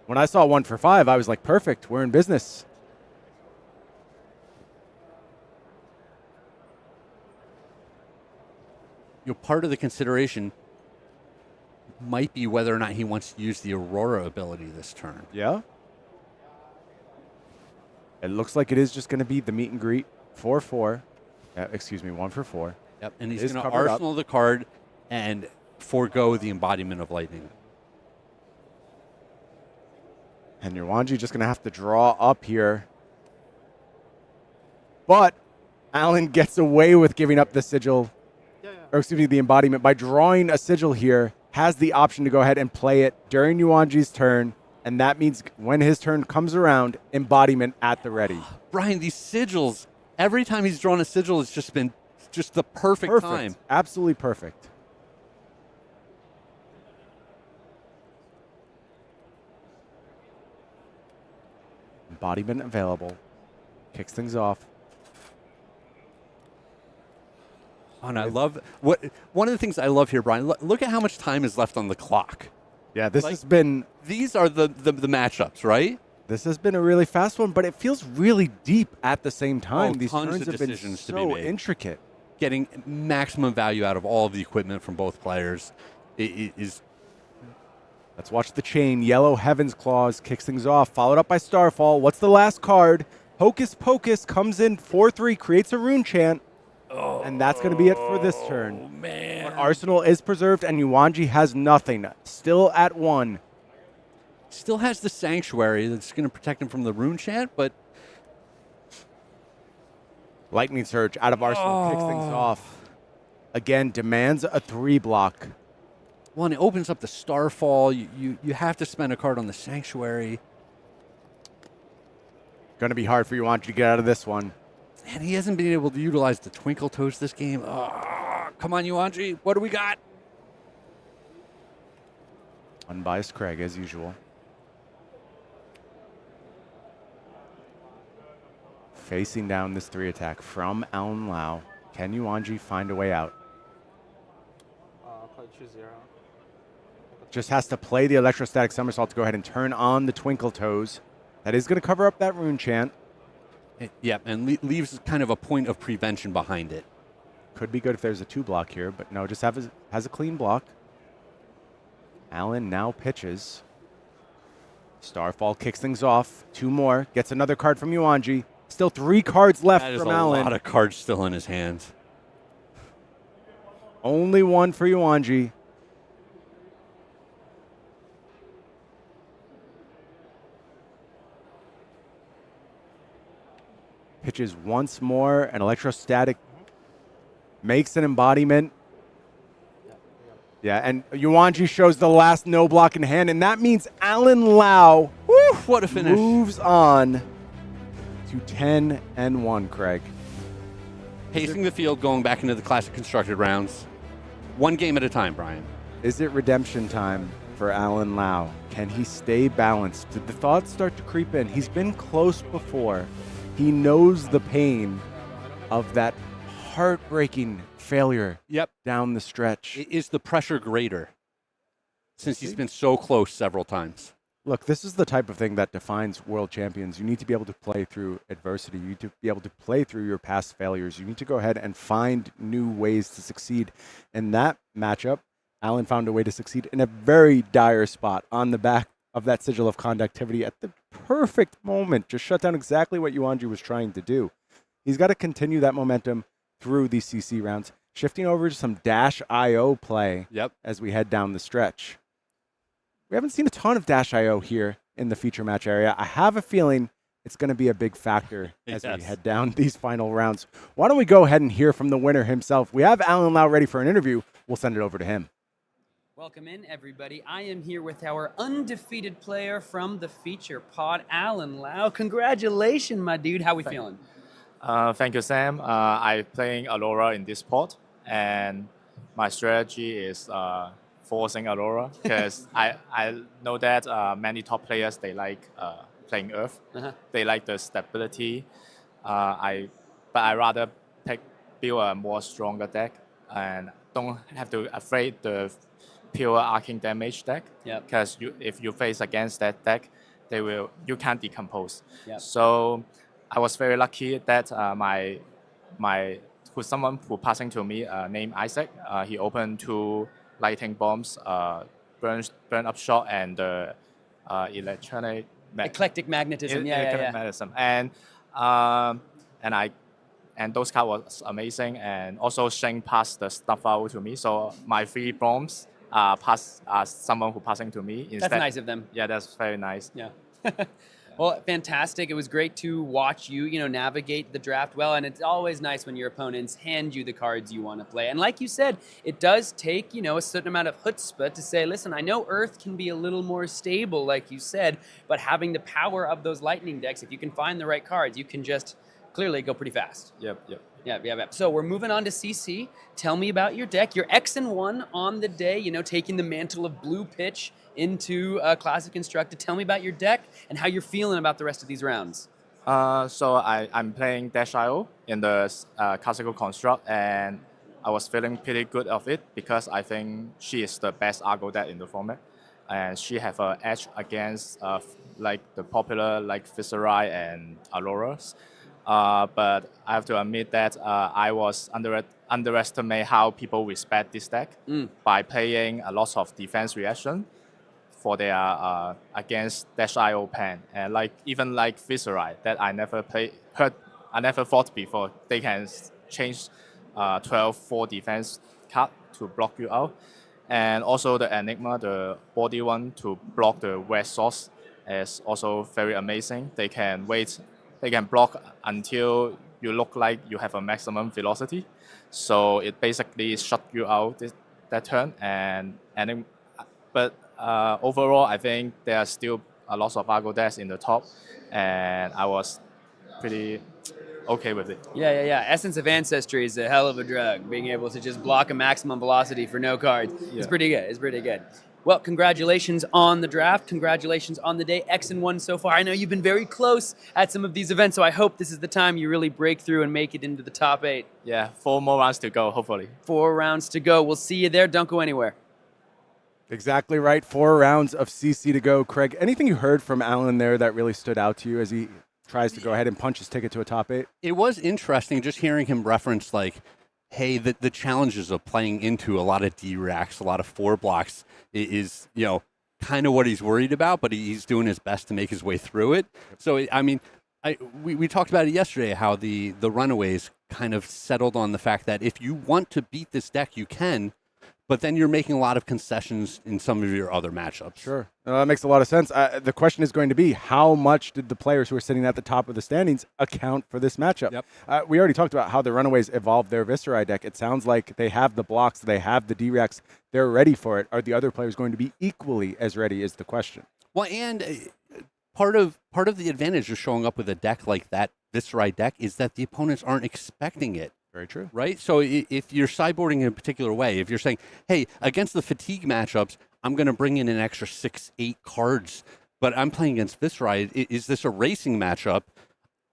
When I saw 1 for 5, I was like, perfect. We're in business. Part of the consideration might be whether or not he wants to use the Aurora ability this turn. Yeah. It looks like it is just going to be the meet and greet 4-4. 1 for 4. Yep, and he's going to arsenal the card and forego the embodiment of Lightning. And Yuanji just going to have to draw up here. But Alan gets away with giving up the sigil. Or excuse me, the embodiment by drawing a sigil here, has the option to go ahead and play it during Yuanji's turn, and that means when his turn comes around, embodiment at the ready. Brian, these sigils, every time he's drawn a sigil, it's just been just the perfect time. Absolutely perfect. Embodiment available. Kicks things off. Oh, and I love one of the things I love here, Brian. Look at how much time is left on the clock. Yeah, this has been. These are the matchups, right? This has been a really fast one, but it feels really deep at the same time. These tons turns of have been decisions to be so made. intricate. Getting maximum value out of all of the equipment from both players is. Let's watch the chain. Yellow Heaven's Claws kicks things off, followed up by Starfall. What's the last card? Hocus Pocus comes in 4-3, creates a Rune Chant. And that's going to be it for this turn. Oh, man. But Arsenal is preserved, and Yuanji has nothing. Still at 1. Still has the Sanctuary that's going to protect him from the Rune Chant, but... Lightning Surge out of Arsenal kicks things off. Again, demands a 3 block. Well, and it opens up the Starfall. You have to spend a card on the Sanctuary. Going to be hard for Yuanji to get out of this one. And he hasn't been able to utilize the Twinkle Toes this game. Come on, Yuanji. What do we got? Unbiased Craig, as usual. Facing down this 3 attack from Alan Lau. Can Yuanji find a way out? Play choose 0. Just has to play the Electrostatic Somersault to go ahead and turn on the Twinkle Toes. That is going to cover up that Rune Chant. Yep, and leaves kind of a point of prevention behind it. Could be good if there's a 2 block here, but no, just has a clean block. Alan now pitches. Starfall kicks things off. 2 more. Gets another card from Yuanji. Still 3 cards left That is from a Alan. lot of cards still in his hands. Only 1 for Yuanji. Pitches once more. An electrostatic makes an embodiment. Yeah, and Yuanji shows the last no block in hand, and that means Alan Lau What a finish. moves on to 10-1, Craig. Pacing the field, going back into the Classic Constructed rounds. 1 game at a time, Brian. Is it redemption time for Alan Lau? Can he stay balanced? Did the thoughts start to creep in? He's been close before. He knows the pain of that heartbreaking failure down the stretch. Is the pressure greater since he's been so close several times? Look, this is the type of thing that defines world champions. You need to be able to play through adversity. You need to be able to play through your past failures. You need to go ahead and find new ways to succeed. In that matchup, Alan found a way to succeed in a very dire spot on the back of that sigil of conductivity at the perfect moment. Just shut down exactly what Yuanji was trying to do. He's got to continue that momentum through these CC rounds. Shifting over to some Dash IO play as we head down the stretch. We haven't seen a ton of Dash IO here in the feature match area. I have a feeling it's going to be a big factor as we head down these final rounds. Why don't we go ahead and hear from the winner himself? We have Alan Lau ready for an interview. We'll send it over to him. Welcome in, everybody. I am here with our undefeated player from the feature pod, Alan Lau. Congratulations, my dude. How we feeling? Thank you, Sam. I'm playing Aurora in this pot, and my strategy is forcing Aurora because I know that many top players, they like playing Earth. They like the stability. But I rather build a more stronger deck and don't have to afraid the pure arcing damage deck. Because if you face against that deck, you can't decompose. So I was very lucky that someone who passing to me named Isaac. He opened 2 lighting bombs, burn up shot, and the eclectic magnetism. Magnetism. And those cards was amazing. And also Shing passed the stuff out to me. So my 3 bombs pass someone who passing to me instead. That's nice of them. Yeah, that's very nice. Yeah. Well, fantastic. It was great to watch you, navigate the draft well. And it's always nice when your opponents hand you the cards you want to play. And like you said, it does take, a certain amount of chutzpah to say, listen, I know Earth can be a little more stable, like you said, but having the power of those lightning decks, if you can find the right cards, you can just clearly go pretty fast. Yep. Yeah. So we're moving on to CC. Tell me about your deck. You're X-1 on the day, taking the mantle of blue pitch into Classic Constructed. Tell me about your deck and how you're feeling about the rest of these rounds. So I'm playing Dash IO in the Classical Construct, and I was feeling pretty good of it because I think she is the best Argo deck in the format. And she have an edge against the popular Viserai and Auroras. But I have to admit that I was underestimate how people respect this deck by playing a lot of defense reaction for their against Dash IO pen, and even Viserai that I never thought before they can change 12-4 defense card to block you out, and also the Enigma, the body one to block the red source, is also very amazing. They can block until you look like you have a maximum velocity, so it basically shut you out that turn. But overall, I think there are still a lot of Argo decks in the top, and I was pretty okay with it. Yeah. Essence of Ancestry is a hell of a drug. Being able to just block a maximum velocity for no cards. It's pretty good. Well, congratulations on the draft. Congratulations on the day. X-1 so far. I know you've been very close at some of these events, so I hope this is the time you really break through and make it into the top 8. Yeah, 4 more rounds to go, hopefully. 4 rounds to go. We'll see you there. Don't go anywhere. Exactly right. 4 rounds of CC to go. Craig, anything you heard from Alan there that really stood out to you as he tries to go ahead and punch his ticket to a top 8? It was interesting just hearing him reference hey, the challenges of playing into a lot of D-racks, a lot of 4 blocks is, kind of what he's worried about, but he's doing his best to make his way through it. So, I mean, we talked about it yesterday, how the Runaways kind of settled on the fact that if you want to beat this deck, you can, but then you're making a lot of concessions in some of your other matchups. Sure. That makes a lot of sense. The question is going to be, how much did the players who are sitting at the top of the standings account for this matchup? Yep. We already talked about how the Runaways evolved their Viserai deck. It sounds like they have the blocks, they have the D-Rex, they're ready for it. Are the other players going to be equally as ready is the question. Well, and part of the advantage of showing up with a deck like that Viserai deck is that the opponents aren't expecting it. Very true. Right? So if you're sideboarding in a particular way, if you're saying, hey, against the fatigue matchups, I'm going to bring in an extra 6-8 cards, but I'm playing against Viserai. Is this a racing matchup?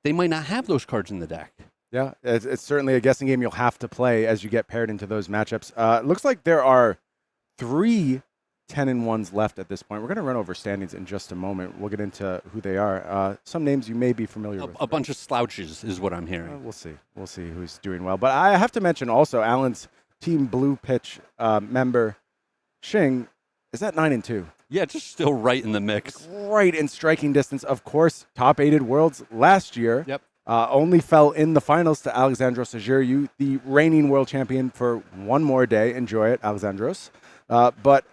They might not have those cards in the deck. Yeah, it's certainly a guessing game you'll have to play as you get paired into those matchups. It looks like there are 3 10-1s left at this point. We're going to run over standings in just a moment. We'll get into who they are. Some names you may be familiar with. A bunch of slouches is what I'm hearing. We'll see. We'll see who's doing well. But I have to mention also Alan's Team Blue Pitch member, Shing, is at 9-2. Yeah, just still right in the mix. Right in striking distance. Of course, top-aided Worlds last year. Yep. Only fell in the finals to Alexandros Agiriou, the reigning world champion, for one more day. Enjoy it, Alexandros. But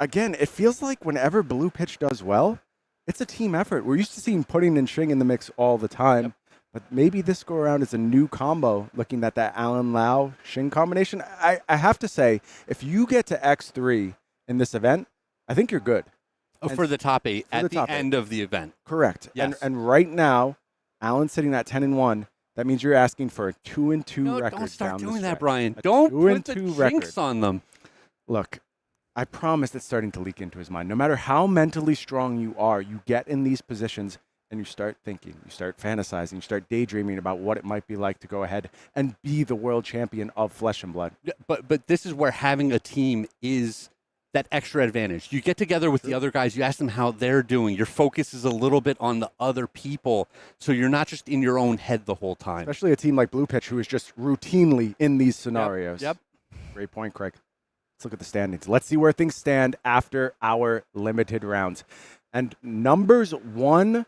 again, it feels like whenever Blue Pitch does well, it's a team effort. We're used to seeing Pudding and Shing in the mix all the time. Yep. But maybe this go around is a new combo, looking at that Alan Lau Shing combination. I have to say, if you get to X3 in this event, I think you're good. For the top 8 at the end of the event. Correct. Yes. And right now, Alan's sitting at 10-1. That means you're asking for a 2-2 record. Don't start down doing the that, stretch. Brian. Don't put the record. jinx on them. Look, I promise it's starting to leak into his mind. No matter how mentally strong you are, you get in these positions and you start thinking, you start fantasizing, you start daydreaming about what it might be like to go ahead and be the world champion of Flesh and Blood. Yeah, but this is where having a team is that extra advantage. You get together with the other guys, you ask them how they're doing. Your focus is a little bit on the other people, so you're not just in your own head the whole time. Especially a team like Blue Pitch, who is just routinely in these scenarios. Yep. Great point, Craig. Let's look at the standings. Let's see where things stand after our limited rounds. And numbers 1,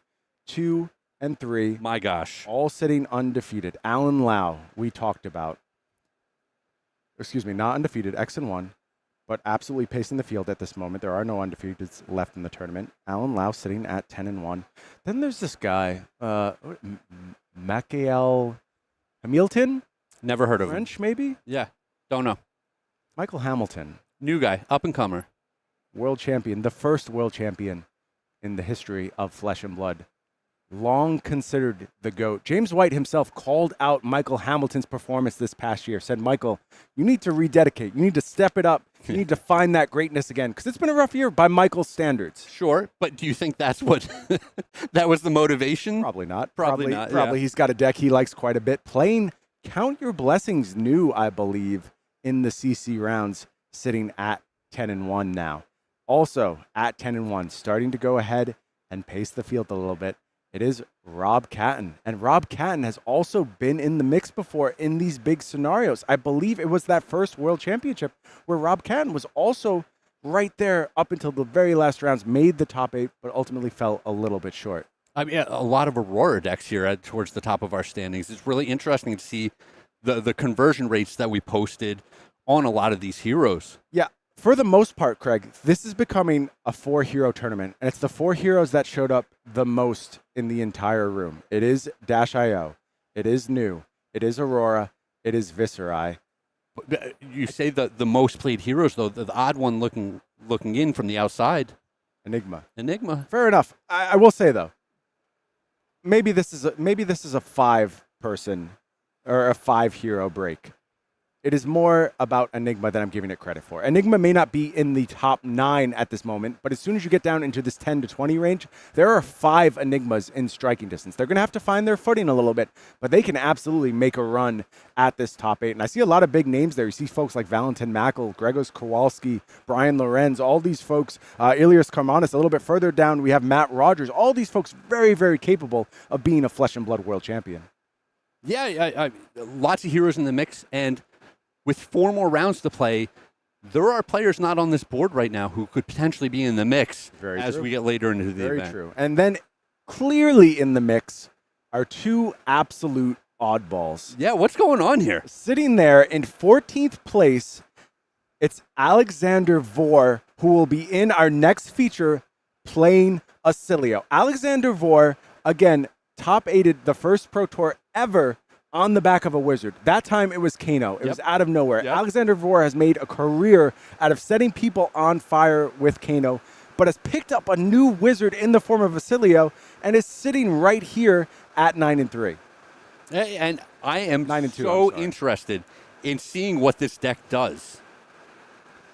2, and 3. My gosh. All sitting undefeated. Alan Lau, we talked about. Excuse me, not undefeated, X and 1. But absolutely pacing the field at this moment. There are no undefeateds left in the tournament. Alan Lau sitting at 10-1. Then there's this guy, Mackl Hamilton? Never heard of him. French, maybe? Yeah, don't know. Michael Hamilton. New guy, up-and-comer. World champion, the first world champion in the history of Flesh and Blood. Long considered the GOAT. James White himself called out Michael Hamilton's performance this past year. Said, Michael, you need to rededicate. You need to step it up. You need to find that greatness again. Because it's been a rough year by Michael's standards. Sure, but do you think that's what that was the motivation? Probably not. Probably not. Probably yeah. He's got a deck he likes quite a bit. Playing Count Your Blessings new, I believe, in the CC rounds, sitting at 10-1 now. Also at 10-1, starting to go ahead and pace the field a little bit. It is Rob Catton. And Rob Catton has also been in the mix before in these big scenarios. I believe it was that first World Championship where Rob Catton was also right there up until the very last rounds, made the top 8, but ultimately fell a little bit short. I mean, a lot of Aurora decks here towards the top of our standings. It's really interesting to see the conversion rates that we posted on a lot of these heroes. Yeah. For the most part, Craig, this is becoming a 4-hero tournament, and it's the 4 heroes that showed up the most in the entire room. It is Dash.io, it is New, it is Aurora, it is Viserai. You say the most played heroes, though, the odd one looking in from the outside. Enigma. Fair enough. I will say, though, maybe this is a 5-person or a 5-hero break. It is more about Enigma than I'm giving it credit for. Enigma may not be in the top 9 at this moment, but as soon as you get down into this 10 to 20 range, there are 5 Enigmas in striking distance. They're going to have to find their footing a little bit, but they can absolutely make a run at this top 8. And I see a lot of big names there. You see folks like Valentin, Mackl, Gregos Kowalski, Brian Lorenz, all these folks, Ilias Karmanis. A little bit further down, we have Matt Rogers. All these folks very, very capable of being a Flesh and Blood world champion. Yeah, lots of heroes in the mix, and with 4 more rounds to play, there are players not on this board right now who could potentially be in the mix as we get later into the event. Very true. And then clearly in the mix are 2 absolute oddballs. Yeah, what's going on here? Sitting there in 14th place, it's Alexander Vore, who will be in our next feature playing Oscilio. Alexander Vore, again, top-8'd the first Pro Tour ever on the back of a wizard. That time it was Kano. It was out of nowhere. Yep. Alexander Vore has made a career out of setting people on fire with Kano, but has picked up a new wizard in the form of Oscilio and is sitting right here at 9-3. And I am 9-2, so interested in seeing what this deck does.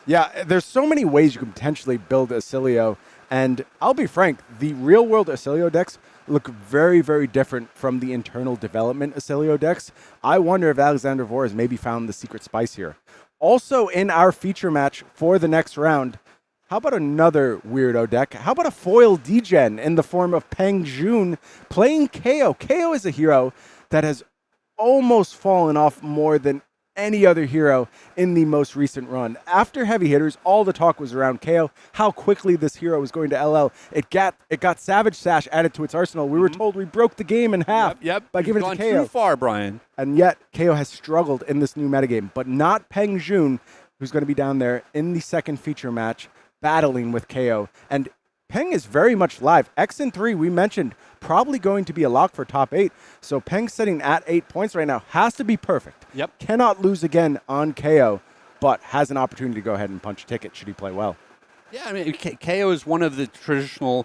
Yeah, there's so many ways you can potentially build Oscilio, and I'll be frank, the real-world Oscilio decks look very, very different from the internal development Oscilio decks. I wonder if Alexander Vore has maybe found the secret spice here. Also in our feature match for the next round, how about another weirdo deck? How about a foil degen in the form of Peng Jun playing KO? KO is a hero that has almost fallen off more than any other hero in the most recent run. After heavy hitters, all the talk was around KO, how quickly this hero was going to LL. It got Savage Sash added to its arsenal. We were told we broke the game in half by giving it to KO. Too far, Brian. And yet, KO has struggled in this new metagame, but not Peng Jun, who's going to be down there in the second feature match, battling with KO. And Peng is very much live. X and 3, we mentioned, probably going to be a lock for top 8. So Peng sitting at 8 points right now has to be perfect. Yep. Cannot lose again on KO, but has an opportunity to go ahead and punch a ticket should he play well. Yeah, I mean, KO is one of the traditional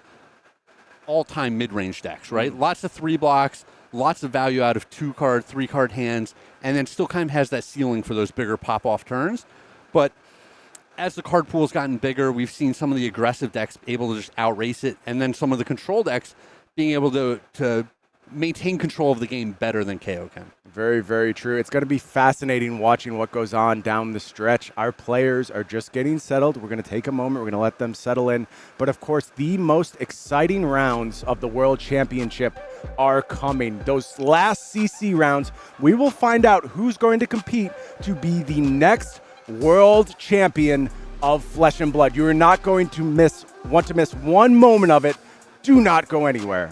all-time mid-range decks, right? Lots of 3 blocks, lots of value out of 2-card, 3-card hands, and then still kind of has that ceiling for those bigger pop-off turns. But as the card pool's gotten bigger, we've seen some of the aggressive decks able to just outrace it, and then some of the control decks being able to maintain control of the game better than KO can. Very, very true. It's going to be fascinating watching what goes on down the stretch. Our players are just getting settled. We're going to take a moment. We're going to let them settle in. But, of course, the most exciting rounds of the World Championship are coming. Those last CC rounds, we will find out who's going to compete to be the next World Champion of Flesh and Blood. You are not going to want to miss one moment of it. Do not go anywhere.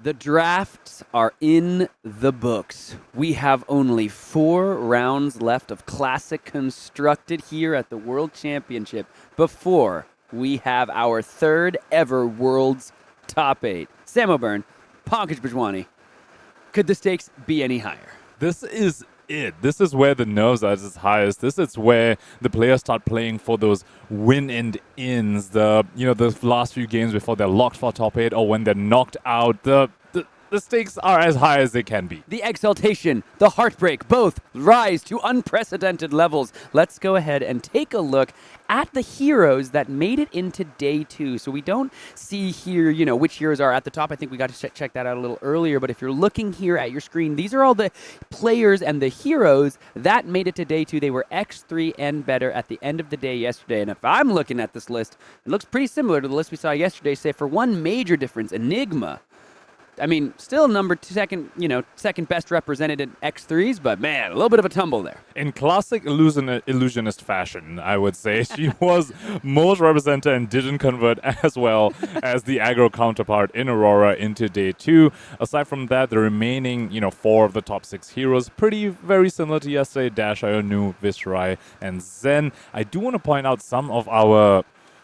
The drafts are in the books. We have only 4 rounds left of Classic Constructed here at the World Championship before we have our 3rd ever World's Top 8. Sam O'Byrne, Pankaj Bajwani. Could the stakes be any higher? This is it. This is where the nerves are at its highest. This is where the players start playing for those win and ins. The last few games before they're locked for top 8 or when they're knocked out. The stakes are as high as they can be. The exaltation, the heartbreak, both rise to unprecedented levels. Let's go ahead and take a look at the heroes that made it into day 2. So we don't see here, which heroes are at the top. I think we got to check that out a little earlier. But if you're looking here at your screen, these are all the players and the heroes that made it to day 2. They were X3 and better at the end of the day yesterday. And if I'm looking at this list, it looks pretty similar to the list we saw yesterday, save for one major difference, Enigma. I mean, still second best represented in X3s, but man, a little bit of a tumble there. In classic illusionist fashion, I would say, she was most represented and didn't convert as well as the aggro counterpart in Aurora into day 2. Aside from that, the remaining, 4 of the top 6 heroes, very similar to yesterday, Dash.io, Nu, Viserai, and Zen. I do want to point out some of our,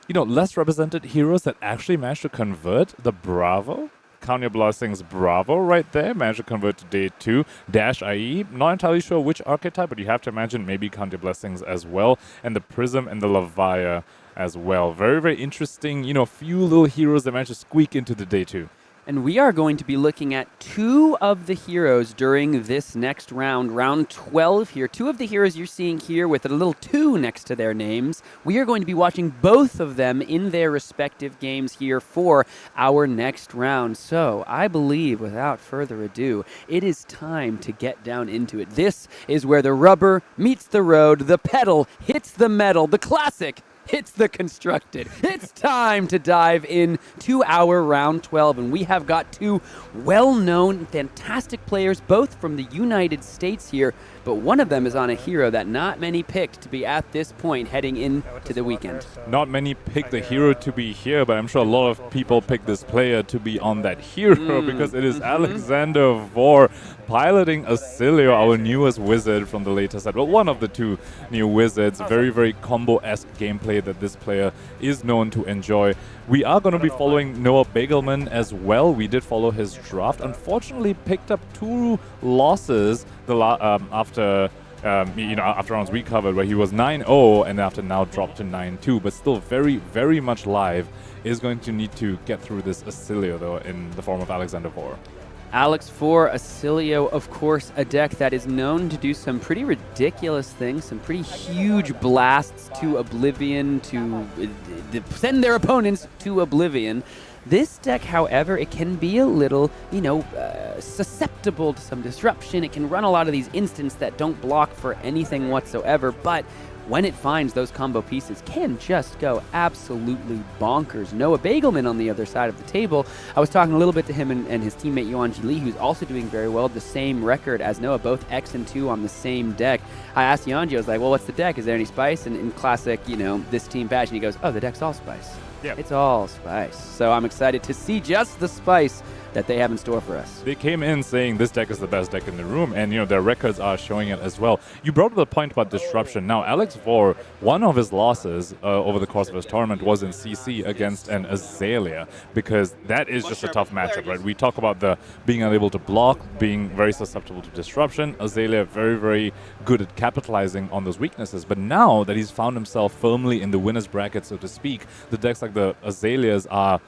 less represented heroes that actually managed to convert. The Bravo. Count Your Blessings Bravo right there. Managed to convert to day 2. Dash.IE, not entirely sure which archetype, but you have to imagine maybe Count Your Blessings as well. And the Prism and the Lavaya as well. Very, very interesting, few little heroes that managed to squeak into the day 2. And we are going to be looking at 2 of the heroes during this next round, round 12 here. 2 of the heroes you're seeing here with a little 2 next to their names. We are going to be watching both of them in their respective games here for our next round. So I believe, without further ado, it is time to get down into it. This is where the rubber meets the road, the pedal hits the metal, the classic hits the constructed. It's time to dive into our round 12, and we have got 2 well-known, fantastic players, both from the United States here, but one of them is on a hero that not many picked to be at this point heading into the weekend. Not many picked the hero to be here, but I'm sure a lot of people picked this player to be on that hero because it is Alexander Vore piloting Oscilio, our newest wizard from the latest set. Well, one of the 2 new wizards. Very, very combo-esque gameplay that this player is known to enjoy. We are going to be following Noah Beygelman as well. We did follow his draft. Unfortunately, picked up 2 losses after rounds we covered, where he was 9-0 and after now dropped to 9-2, but still very, very much live. Is going to need to get through this Oscilio, though, in the form of Alexander Vore. Alex Vore, Oscilio, of course, a deck that is known to do some pretty ridiculous things, some pretty huge blasts to oblivion, to send their opponents to oblivion. This deck, however, it can be a little, susceptible to some disruption. It can run a lot of these instants that don't block for anything whatsoever, but when it finds those combo pieces, can just go absolutely bonkers. Noah Beygelman on the other side of the table, I was talking a little bit to him and his teammate Yuanji Lee, who's also doing very well, the same record as Noah, both X and 2 on the same deck. I asked Yuanji, I was like, well, what's the deck? Is there any spice? And in classic, this team fashion, he goes, oh, the deck's all spice. Yeah. It's all spice. So I'm excited to see just the spice that they have in store for us. They came in saying this deck is the best deck in the room, and their records are showing it as well. You brought up the point about disruption. Now, Alex Vore, one of his losses over the course of his tournament was in CC against an Azalea, because that is just a tough matchup, right? We talk about the being unable to block, being very susceptible to disruption. Azalea very, very good at capitalizing on those weaknesses, but now that he's found himself firmly in the winner's bracket, so to speak, the decks like the Azaleas are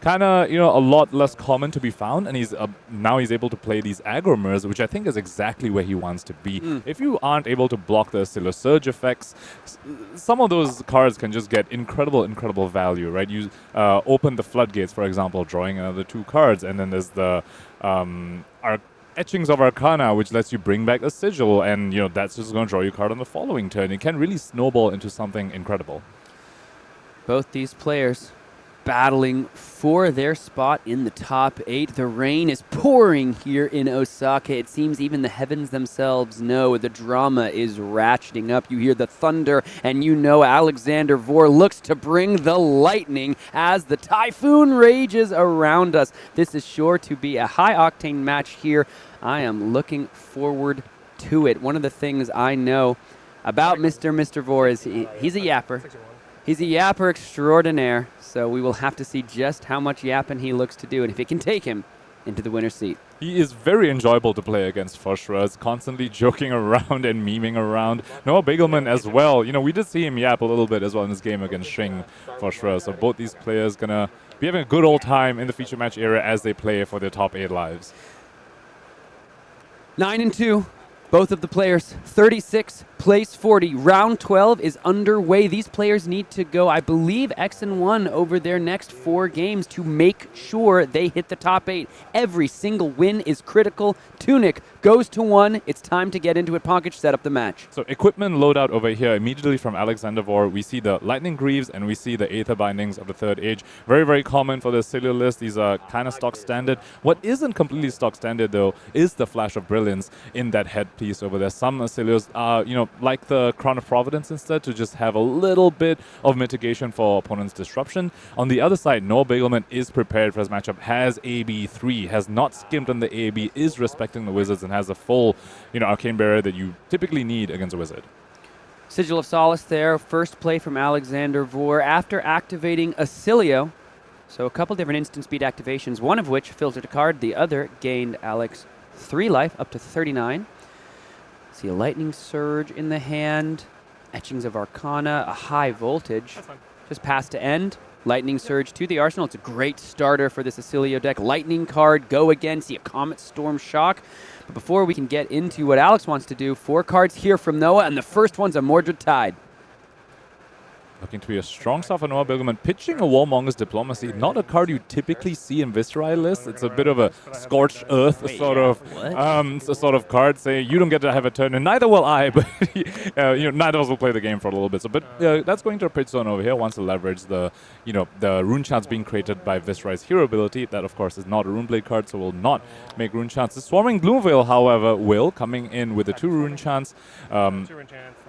kind of, a lot less common to be found, and now he's able to play these aggro mirrors, which I think is exactly where he wants to be. If you aren't able to block the Oscilio Surge effects, some of those cards can just get incredible value, right? You open the floodgates, for example, drawing another 2 cards, and then there's the Etchings of Arcana, which lets you bring back a sigil, and that's just going to draw you a card on the following turn. It can really snowball into something incredible. Both these players battling for their spot in the top 8. The rain is pouring here in Osaka. It seems even the heavens themselves know the drama is ratcheting up. You hear the thunder, and you know Alexander Vore looks to bring the lightning as the typhoon rages around us. This is sure to be a high-octane match here. I am looking forward to it. One of the things I know about Mr. Vore is he's a yapper. He's a yapper extraordinaire, so we will have to see just how much yapping he looks to do and if it can take him into the winner's seat. He is very enjoyable to play against for sure. He's constantly joking around and memeing around. Noah Beygelman as well. You know, we did see him yap a little bit as well in this game against Shing for sure. So both these players gonna be having a good old time in the feature match era as they play for their top 8 lives. 9-2. Both of the players, 36, place 40. Round 12 is underway. These players need to go, I believe, X-1 over their next 4 games to make sure they hit the top 8. Every single win is critical. Tunic goes to 1. It's time to get into it. Ponkich, set up the match. So equipment loadout over here immediately from Alexander Vore. We see the Lightning Greaves and we see the Aether Bindings of the 3rd Age. Very, very common for the Oscilio list. These are kind of stock standard. What isn't completely stock standard, though, is the Flash of Brilliance in that headpiece over there. Some Oscilios are, you know, like the Crown of Providence instead, to just have a little bit of mitigation for opponent's disruption. On the other side, Noah Beygelman is prepared for his matchup, has AB3, has not skimped on the AB, is respecting the Wizards, and has a full, you know, Arcane Barrier that you typically need against a Wizard. Sigil of Solace there. First play from Alexander Vore after activating Oscilio. So a couple different instant speed activations, one of which filtered a card, the other gained Alex 3 life up to 39. See a Lightning Surge in the hand, Etchings of Arcana, a high voltage. Just pass to end. Lightning Surge to the arsenal. It's a great starter for this Oscilio deck. Lightning card, go again. See a Comet Storm Shock. But before we can get into what Alex wants to do, 4 cards here from Noah, and the first one's a Mordred Tide. Looking to be a strong start for Noah Beygelman. Pitching a Warmonger's Diplomacy, not a card you typically see in Viserai lists. It's a bit of a scorched earth sort of card. Say you don't get to have a turn, and neither will I. But you know, neither of us will play the game for a little bit. So, but that's going to a pitch zone over here. Wants to leverage the, you know, the rune chants being created by Viserai's hero ability. That of course is not a Runeblade card, so will not make rune chants. The Swarming Gloomveil, however, will coming in with the 2 rune chants. 2 rune chants.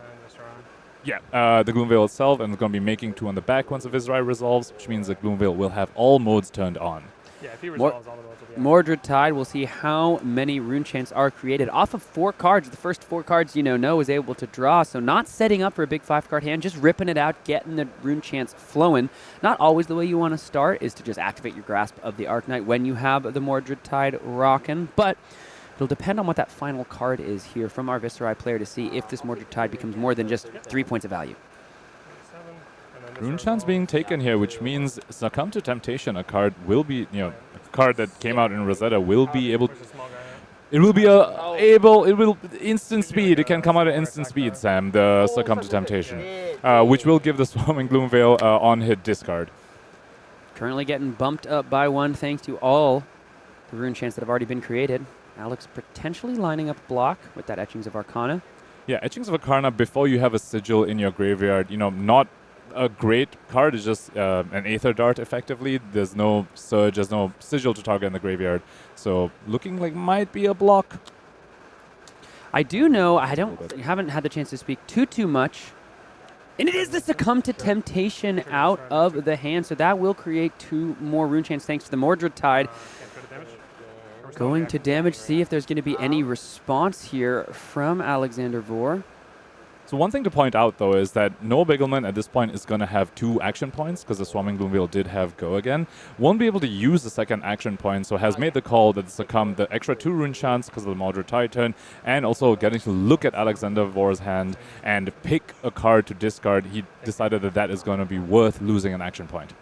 Yeah, the Gloomveil itself, and it's going to be making 2 on the back once the Viserai resolves, which means the Gloomveil will have all modes turned on. Yeah, if he resolves, all the modes will be on. Mordred Tide, we'll see how many rune chants are created off of 4 cards. The first 4 cards, you know, Noah is able to draw, so not setting up for a big 5-card hand, just ripping it out, getting the rune chants flowing. Not always the way you want to start is to just activate your Grasp of the Arknight when you have the Mordred Tide rocking, but it'll depend on what that final card is here from our Viserai player to see if this Mordred Tide becomes more than just 3 points of value. Rune chants being taken here, which means Succumb to Temptation, a card will be, you know, a card that came out in Rosetta will be able. It will be it will instant speed. It can come out at instant speed, Sam. The Succumb to Temptation, which will give the Swarming Gloomveil on hit discard. Currently getting bumped up by 1 thanks to all the rune chants that have already been created. Alex potentially lining up block with that Etchings of Arcana. Yeah, Etchings of Arcana before you have a Sigil in your graveyard, you know, not a great card. It's just an Aether Dart, effectively. There's no Surge, there's no Sigil to target in the graveyard. So looking like might be a block. I do know, haven't had the chance to speak too much. And it is the Succumb to Temptation out of the hand, so that will create 2 more rune chants thanks to the Mordred Tide. Going to damage, see if there's going to be any response here from Alexander Vore. So one thing to point out, though, is that Noah Beygelman at this point is going to have 2 action points, because the Swarming Gloomveil did have Go again. Won't be able to use the second action point, so has made the call that Succumb the extra 2 rune chants because of the Mordred Tide turn, and also getting to look at Alexander Vore's hand and pick a card to discard. He decided that that is going to be worth losing an action point.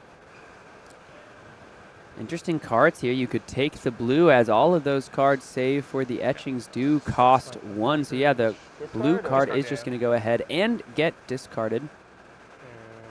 Interesting cards here. You could take the blue, as all of those cards, save for the etchings, do cost 1. So yeah, the blue card is just going to go ahead and get discarded.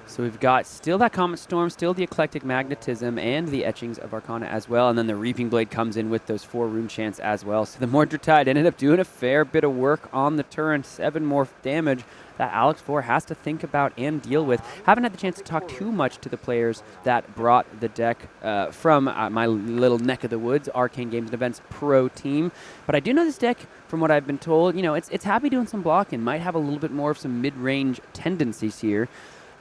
So we've got still that Comet Storm, still the Eclectic Magnetism, and the Etchings of Arcana as well. And then the Reaping Blade comes in with those 4 rune chants as well. So the Mordred Tide ended up doing a fair bit of work on the turn. 7 more damage that Alex Vore has to think about and deal with. Haven't had the chance to talk too much to the players that brought the deck from my little neck of the woods, Arcane Games and Events Pro team. But I do know this deck, from what I've been told, it's happy doing some blocking. Might have a little bit more of some mid-range tendencies here,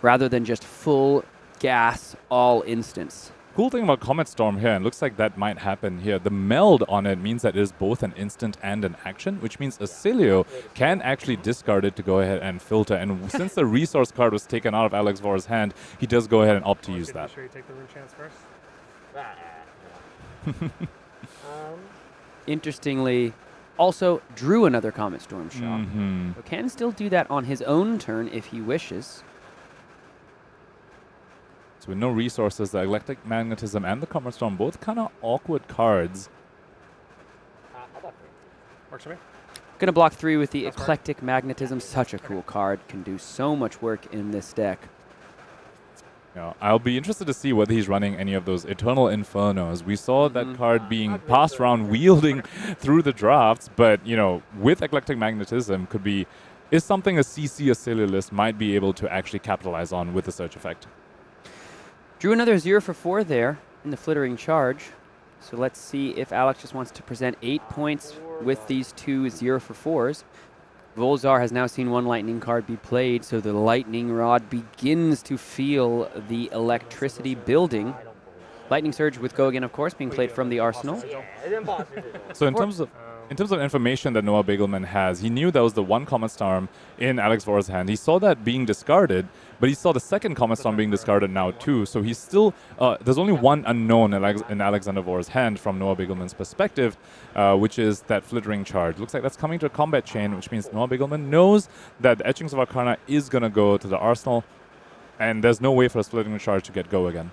rather than just full gas all instance. Cool thing about Comet Storm here, and looks like that might happen here, the meld on it means that it is both an instant and an action, which means Oscilio can actually discard it to go ahead and filter. And since the resource card was taken out of Alex Vore's hand, he does go ahead and opt to use that. Make sure you take the rune chance first. Interestingly, also drew another Comet Storm shot. So can still do that on his own turn if he wishes. So with no resources, the Eclectic Magnetism and the Comet Storm, both kind of awkward cards. Works for me. Gonna block 3 with the Eclectic Magnetism. Such a cool card. Can do so much work in this deck. Yeah, I'll be interested to see whether he's running any of those Eternal Infernos. We saw that card being passed around, wielding through the drafts, but with Eclectic Magnetism is something a CC Oscilio list might be able to actually capitalize on with the search effect. Drew another 0 for 4 there in the Flittering Charge. So let's see if Alex just wants to present 8 points with these 2 0 for 4s. Volzar has now seen 1 lightning card be played, so the lightning rod begins to feel the electricity building. Lightning Surge with Go Again, of course, being played from the arsenal. So in terms of information that Noah Beygelman has, he knew that was the 1 Comet Storm in Alex Vore's hand. He saw that being discarded, but he saw the 2nd Comet Storm being discarded now too. So he's still, there's only 1 unknown in Alexander Vore's hand from Noah Beygelman's perspective, which is that Flittering Charge. Looks like that's coming to a combat chain, which means Noah Beygelman knows that the Etchings of Arcana is going to go to the arsenal, and there's no way for a Flittering Charge to get Go Again.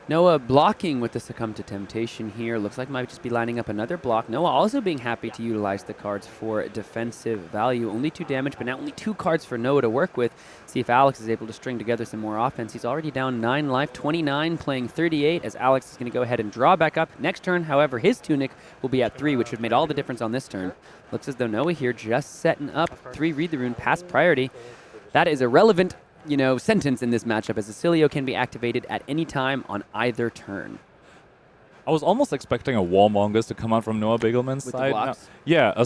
Noah blocking with the Succumb to Temptation here. Looks like might just be lining up another block. Noah also being happy to utilize the cards for defensive value. Only 2 damage, but now only 2 cards for Noah to work with. See if Alex is able to string together some more offense. He's already down 9 life, 29, playing 38, as Alex is going to go ahead and draw back up. Next turn, however, his Tunic will be at 3, which would have made all the difference on this turn. Looks as though Noah here just setting up 3 Read the Rune past priority. That is irrelevant sentence in this matchup, as Oscilio can be activated at any time on either turn. I was almost expecting a Warmongers to come out from Noah Beygelman's With the side. blocks?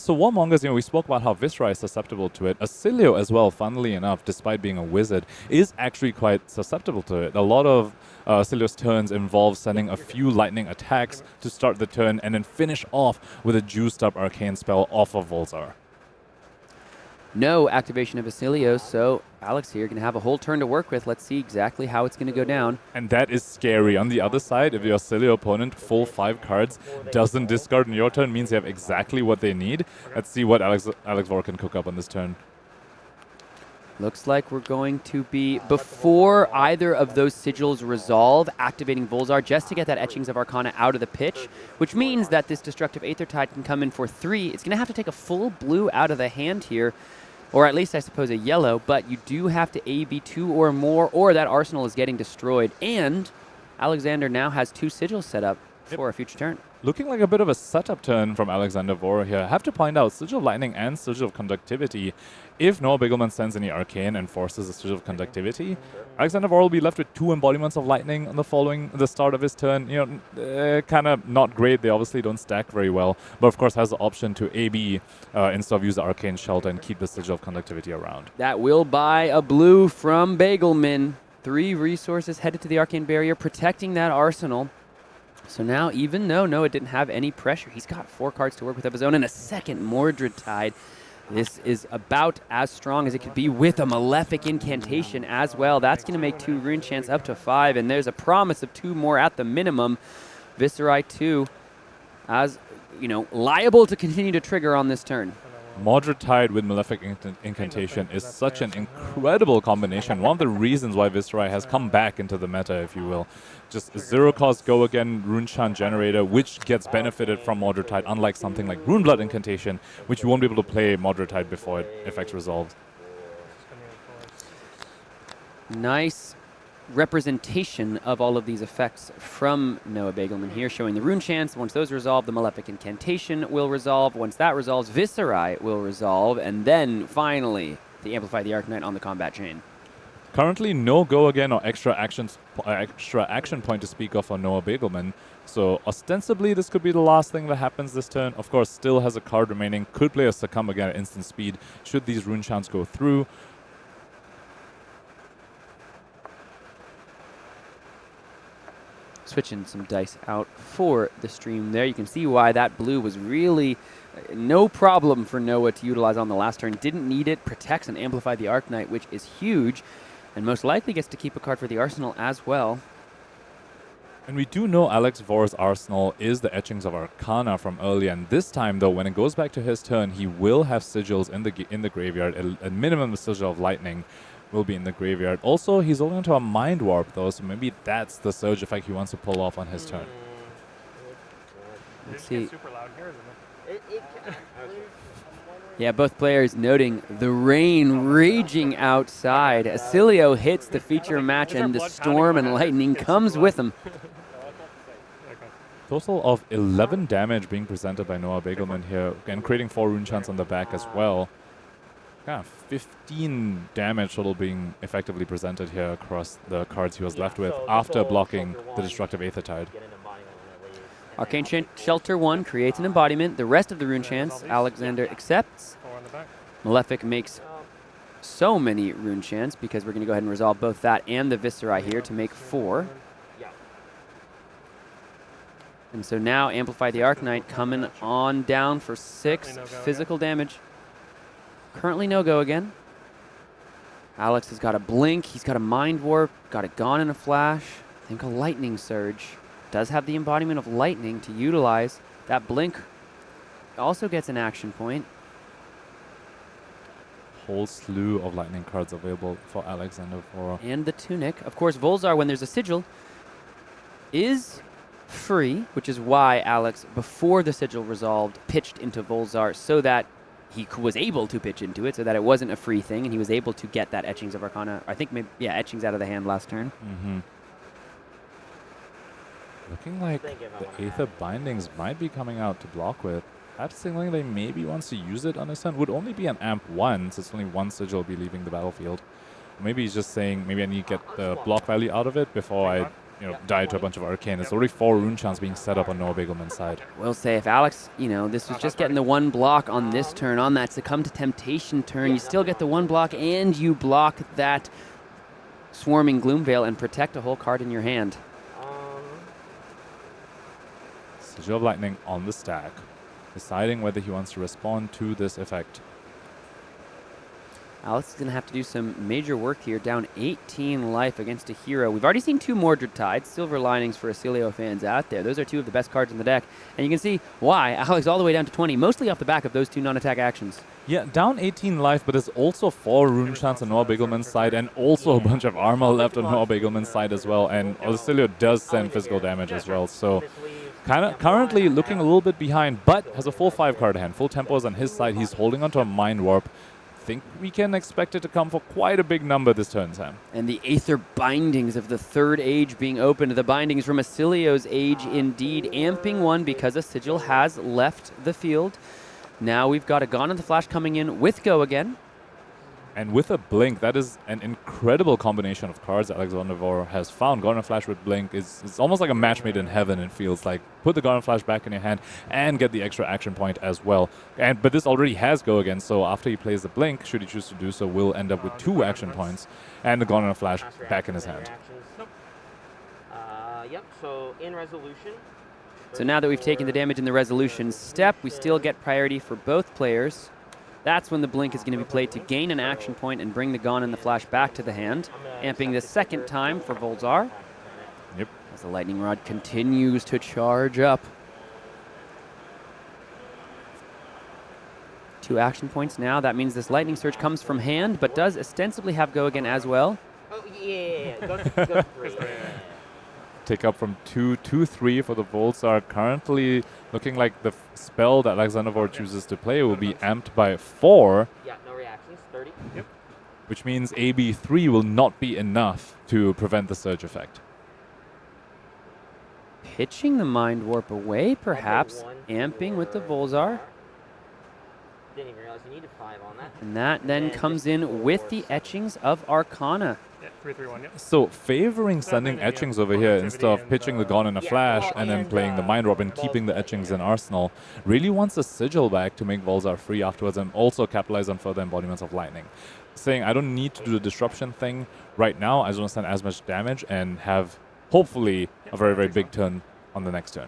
So Warmongers, we spoke about how Viserai is susceptible to it. Oscilio as well, funnily enough, despite being a wizard, is actually quite susceptible to it. A lot of Oscilio's turns involve sending a few lightning attacks to start the turn and then finish off with a juiced up arcane spell off of Volzar. No activation of Oscilio, so Alex here going to have a whole turn to work with. Let's see exactly how it's going to go down. And that is scary. On the other side, if your Oscilio opponent, full 5 cards, doesn't discard on your turn, means you have exactly what they need. Let's see what Alex Vore can cook up on this turn. Looks like we're going to be, before either of those sigils resolve, activating Volzar just to get that Etchings of Arcana out of the pitch, which means that this Destructive Aether Tide can come in for 3. It's going to have to take a full blue out of the hand here, or at least I suppose a yellow, but you do have to AB 2 or more, or that arsenal is getting destroyed. And Alexander now has 2 sigils set up for a future turn. Looking like a bit of a setup turn from Alexander Vore here. I have to point out, Sigil of Lightning and Sigil of Conductivity. If Noah Beygelman sends any Arcane and forces a Sigil of Conductivity, Alexander Vore will be left with 2 embodiments of Lightning on the start of his turn. Kind of not great. They obviously don't stack very well, but of course has the option to AB instead of use the Arcane Shelter and keep the Sigil of Conductivity around. That will buy a blue from Beygelman. 3 resources headed to the Arcane Barrier, protecting that arsenal. So now, even though Noah didn't have any pressure, he's got 4 cards to work with of his own and a second Mordred Tide. This is about as strong as it could be with a Malefic Incantation as well. That's going to make 2 rune chants up to 5, and there's a promise of 2 more at the minimum. Viserai 2, as liable to continue to trigger on this turn. Mordred Tide with Malefic Incantation is such an incredible combination. One of the reasons why Viserai has come back into the meta, if you will. Just 0-cost Go Again Rune Chant Generator, which gets benefited from Mordred Tide, unlike something like Rune Blood Incantation, which you won't be able to play Mordred Tide before it effects resolves. Nice representation of all of these effects from Noah Beygelman here, showing the rune chants. Once those resolve, the Malefic Incantation will resolve. Once that resolves, Viserai will resolve. And then, finally, the Amplify the Arcanite on the combat chain. Currently, no go again or extra action point to speak of for Noah Beygelman. So, ostensibly, this could be the last thing that happens this turn. Of course, still has a card remaining. Could play a Succumb again at instant speed, should these rune chants go through. Switching some dice out for the stream there. You can see why that blue was really no problem for Noah to utilize on the last turn. Didn't need it. Protects and Amplify the Arcanite, which is huge. And most likely gets to keep a card for the arsenal as well. And we do know Alex Vore's arsenal is the etchings of Arcana from earlier. And this time, though, when it goes back to his turn, he will have sigils in the graveyard. A minimum sigil of lightning will be in the graveyard. Also, he's holding onto a Mind Warp, though, so maybe that's the surge effect he wants to pull off on his turn. Let's see. Super loud here, isn't it? Yeah, both players noting the rain raging outside. Oscilio hits the feature match, and the storm and lightning comes with him. Total of 11 damage being presented by Noah Beygelman here, and creating 4 rune chants on the back as well. Yeah, 15 damage total being effectively presented here across the cards he was left with after blocking the Destructive Aethertide. Arcane Shelter 1 creates an embodiment. The rest of the rune chants, Alexander accepts. Malefic makes so many rune chants because we're going to go ahead and resolve both that and the Viserai here to make 4. And so now Amplify the Arcanite coming on down for 6 physical damage. Currently no go again. Alex has got a blink. He's got a Mind Warp. Got it gone in a flash. I think a Lightning Surge. Does have the embodiment of lightning to utilize. That blink also gets an action point. Whole slew of lightning cards available for Alexander Vore. And the Tunic. Of course, Volzar, when there's a sigil, is free, which is why Alex, before the sigil resolved, pitched into Volzar so that he was able to pitch into it, so that it wasn't a free thing, and he was able to get that Etchings of Arcana, I think, maybe, yeah, Etchings out of the hand last turn. Looking like the Aether Bindings might be coming out to block with. Perhaps signaling they maybe wants to use it on his turn. Would only be an amp 1, so it's only 1 sigil will be leaving the battlefield. Or maybe he's just saying, maybe I need to get the block value out of it before I die to a bunch of Arcane. There's already 4 rune chants being set up on Noah Beygelman's side. We'll say if Alex, this was just getting the 1 block on this turn, on that Succumb to Temptation turn, you still get the 1 block and you block that Swarming Gloomveil and protect a whole card in your hand. Sigil of Lightning on the stack, deciding whether he wants to respond to this effect. Alex is going to have to do some major work here, down 18 life against a hero. We've already seen 2 Mordred Tides, Silver Linings for Oscilio fans out there. Those are 2 of the best cards in the deck, and you can see why Alex all the way down to 20, mostly off the back of those 2 non-attack actions. Yeah, down 18 life, but there's also 4 rune chants on Noah Beygelman's side, and also a bunch of armor left on Noah Beygelman's side as well, and Oscilio does send physical damage as well, so currently looking a little bit behind, but has a full 5 card hand. Full tempo is on his side. He's holding onto a Mind Warp. Think we can expect it to come for quite a big number this turn, Sam. And the Aether Bindings of the 3rd age being opened. The Bindings from Oscilio's age indeed. Amping 1 because a Sigil has left the field. Now we've got a Gone in the Flash coming in with Go again. And with a Blink, that is an incredible combination of cards that Alexander Vore has found. Gone in Flash with Blink is almost like a match made in heaven, it feels like. Put the Gone in Flash back in your hand and get the extra action point as well. But this already has Go again, so after he plays the Blink, should he choose to do so, will end up with 2 action points and the Gone in Flash back in his hand. Yep, so in resolution. So now that we've taken the damage in the resolution step, we still get priority for both players. That's when the Blink is going to be played to gain an action point and bring the Gone in the Flash back to the hand. Amping the 2nd time for Volzar. Yep. As the Lightning Rod continues to charge up. 2 action points now. That means this Lightning Surge comes from hand, but does ostensibly have Go again as well. Oh, yeah. Go 3. Take up from 2-3 for the Volzar. Currently looking like the spell that Alexander Vore chooses to play will be amped by 4. Yeah, no reactions. 30. Yep. which means AB3 will not be enough to prevent the surge effect. Pitching the Mind Warp away, perhaps. Amping with the Volzar. Didn't even realize you needed 5 on that. And that then comes in with the etchings of Arcana. Yeah, 3-3-1, yep. So favoring sending etchings over here instead of pitching the Gone in a flash and then playing the Mind Warp and keeping the etchings in arsenal really wants a Sigil back to make Volzar free afterwards and also capitalize on further embodiments of lightning. Saying I don't need to do the disruption thing right now, I just want to send as much damage and have hopefully a very, very big turn on the next turn.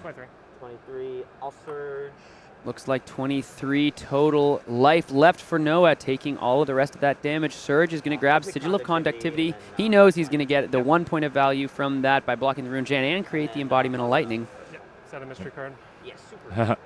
23, I'll surge. Looks like 23 total life left for Noah, taking all of the rest of that damage. Surge is going to grab Sigil of Conductivity. He knows he's going to get the 1 point of value from that by blocking the Rune Chain and create the embodiment of lightning. Yeah, is that a mystery card? Yes, super.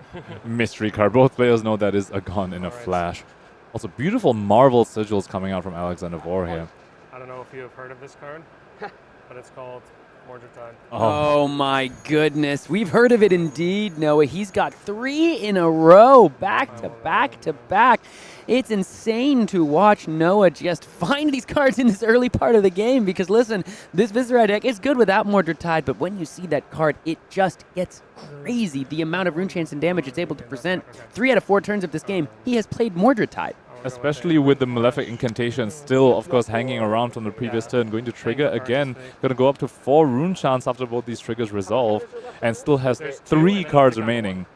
Mystery card. Both players know that is a Gone in a flash. Also, beautiful Marvel Sigils coming out from Alexander Vore here. I don't know if you have heard of this card, but it's called Mordred. Oh my goodness. We've heard of it indeed, Noah. He's got 3 in a row, back to back to back. It's insane to watch Noah just find these cards in this early part of the game because, listen, this Viserai deck is good without Mordred Tide, but when you see that card, it just gets crazy. The amount of rune chance and damage it's able to present. 3 out of 4 turns of this game, he has played Mordred Tide. Especially with the Malefic Incantation still, of course, hanging around from the previous turn, going to trigger again. Going to go up to 4 rune chance after both these triggers resolve, and still has 3 cards remaining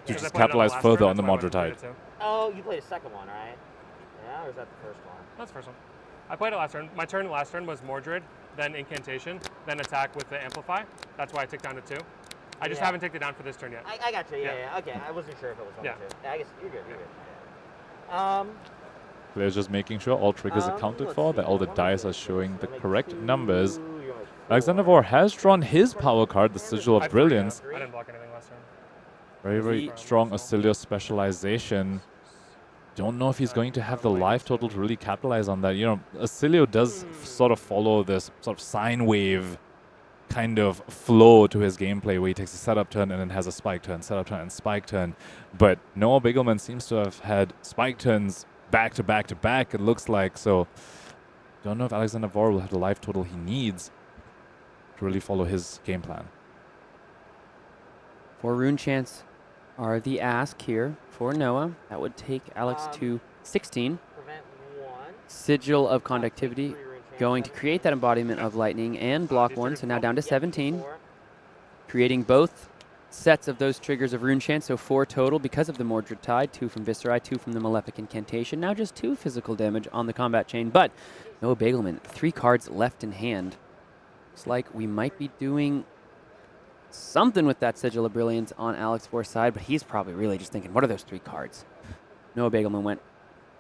to just capitalize further on the Mordred Tide. Oh, you played a second one, right? Yeah, or is that the first one? That's the first one. I played it last turn. My turn last turn was Mordred, then Incantation, then attack with the Amplify. That's why I took down to 2. I just haven't taken it down for this turn yet. I got you, yeah. Okay, I wasn't sure if it was 1 or 2. I guess you're good, Players just making sure all triggers accounted for, that all the dice are showing the correct numbers. Alexander Vore has drawn his power card, the Sigil of Brilliance. I didn't block anything last turn. Very, very strong Oscilio specialization. Don't know if he's going to have the life total to really capitalize on that. You know, Oscilio does sort of follow this sort of sine wave kind of flow to his gameplay where he takes a setup turn and then has a spike turn, setup turn and spike turn. But Noah Beygelman seems to have had spike turns back to back to back, it looks like. So don't know if Alexander Vore will have the life total he needs to really follow his game plan. 4 rune chants are the ask here for Noah. That would take Alex to 16. Sigil of Conductivity going to create that embodiment of lightning and block 1, so now down to 17. Creating both sets of those triggers of rune chant, so 4 total because of the Mordred Tide, 2 from Viserai, 2 from the Malefic Incantation. Now just 2 physical damage on the combat chain, but Noah Beygelman, 3 cards left in hand. Looks like we might be doing something with that Sigil of Brilliance on Alex Vore's side, but he's probably really just thinking, what are those 3 cards? Noah Beygelman went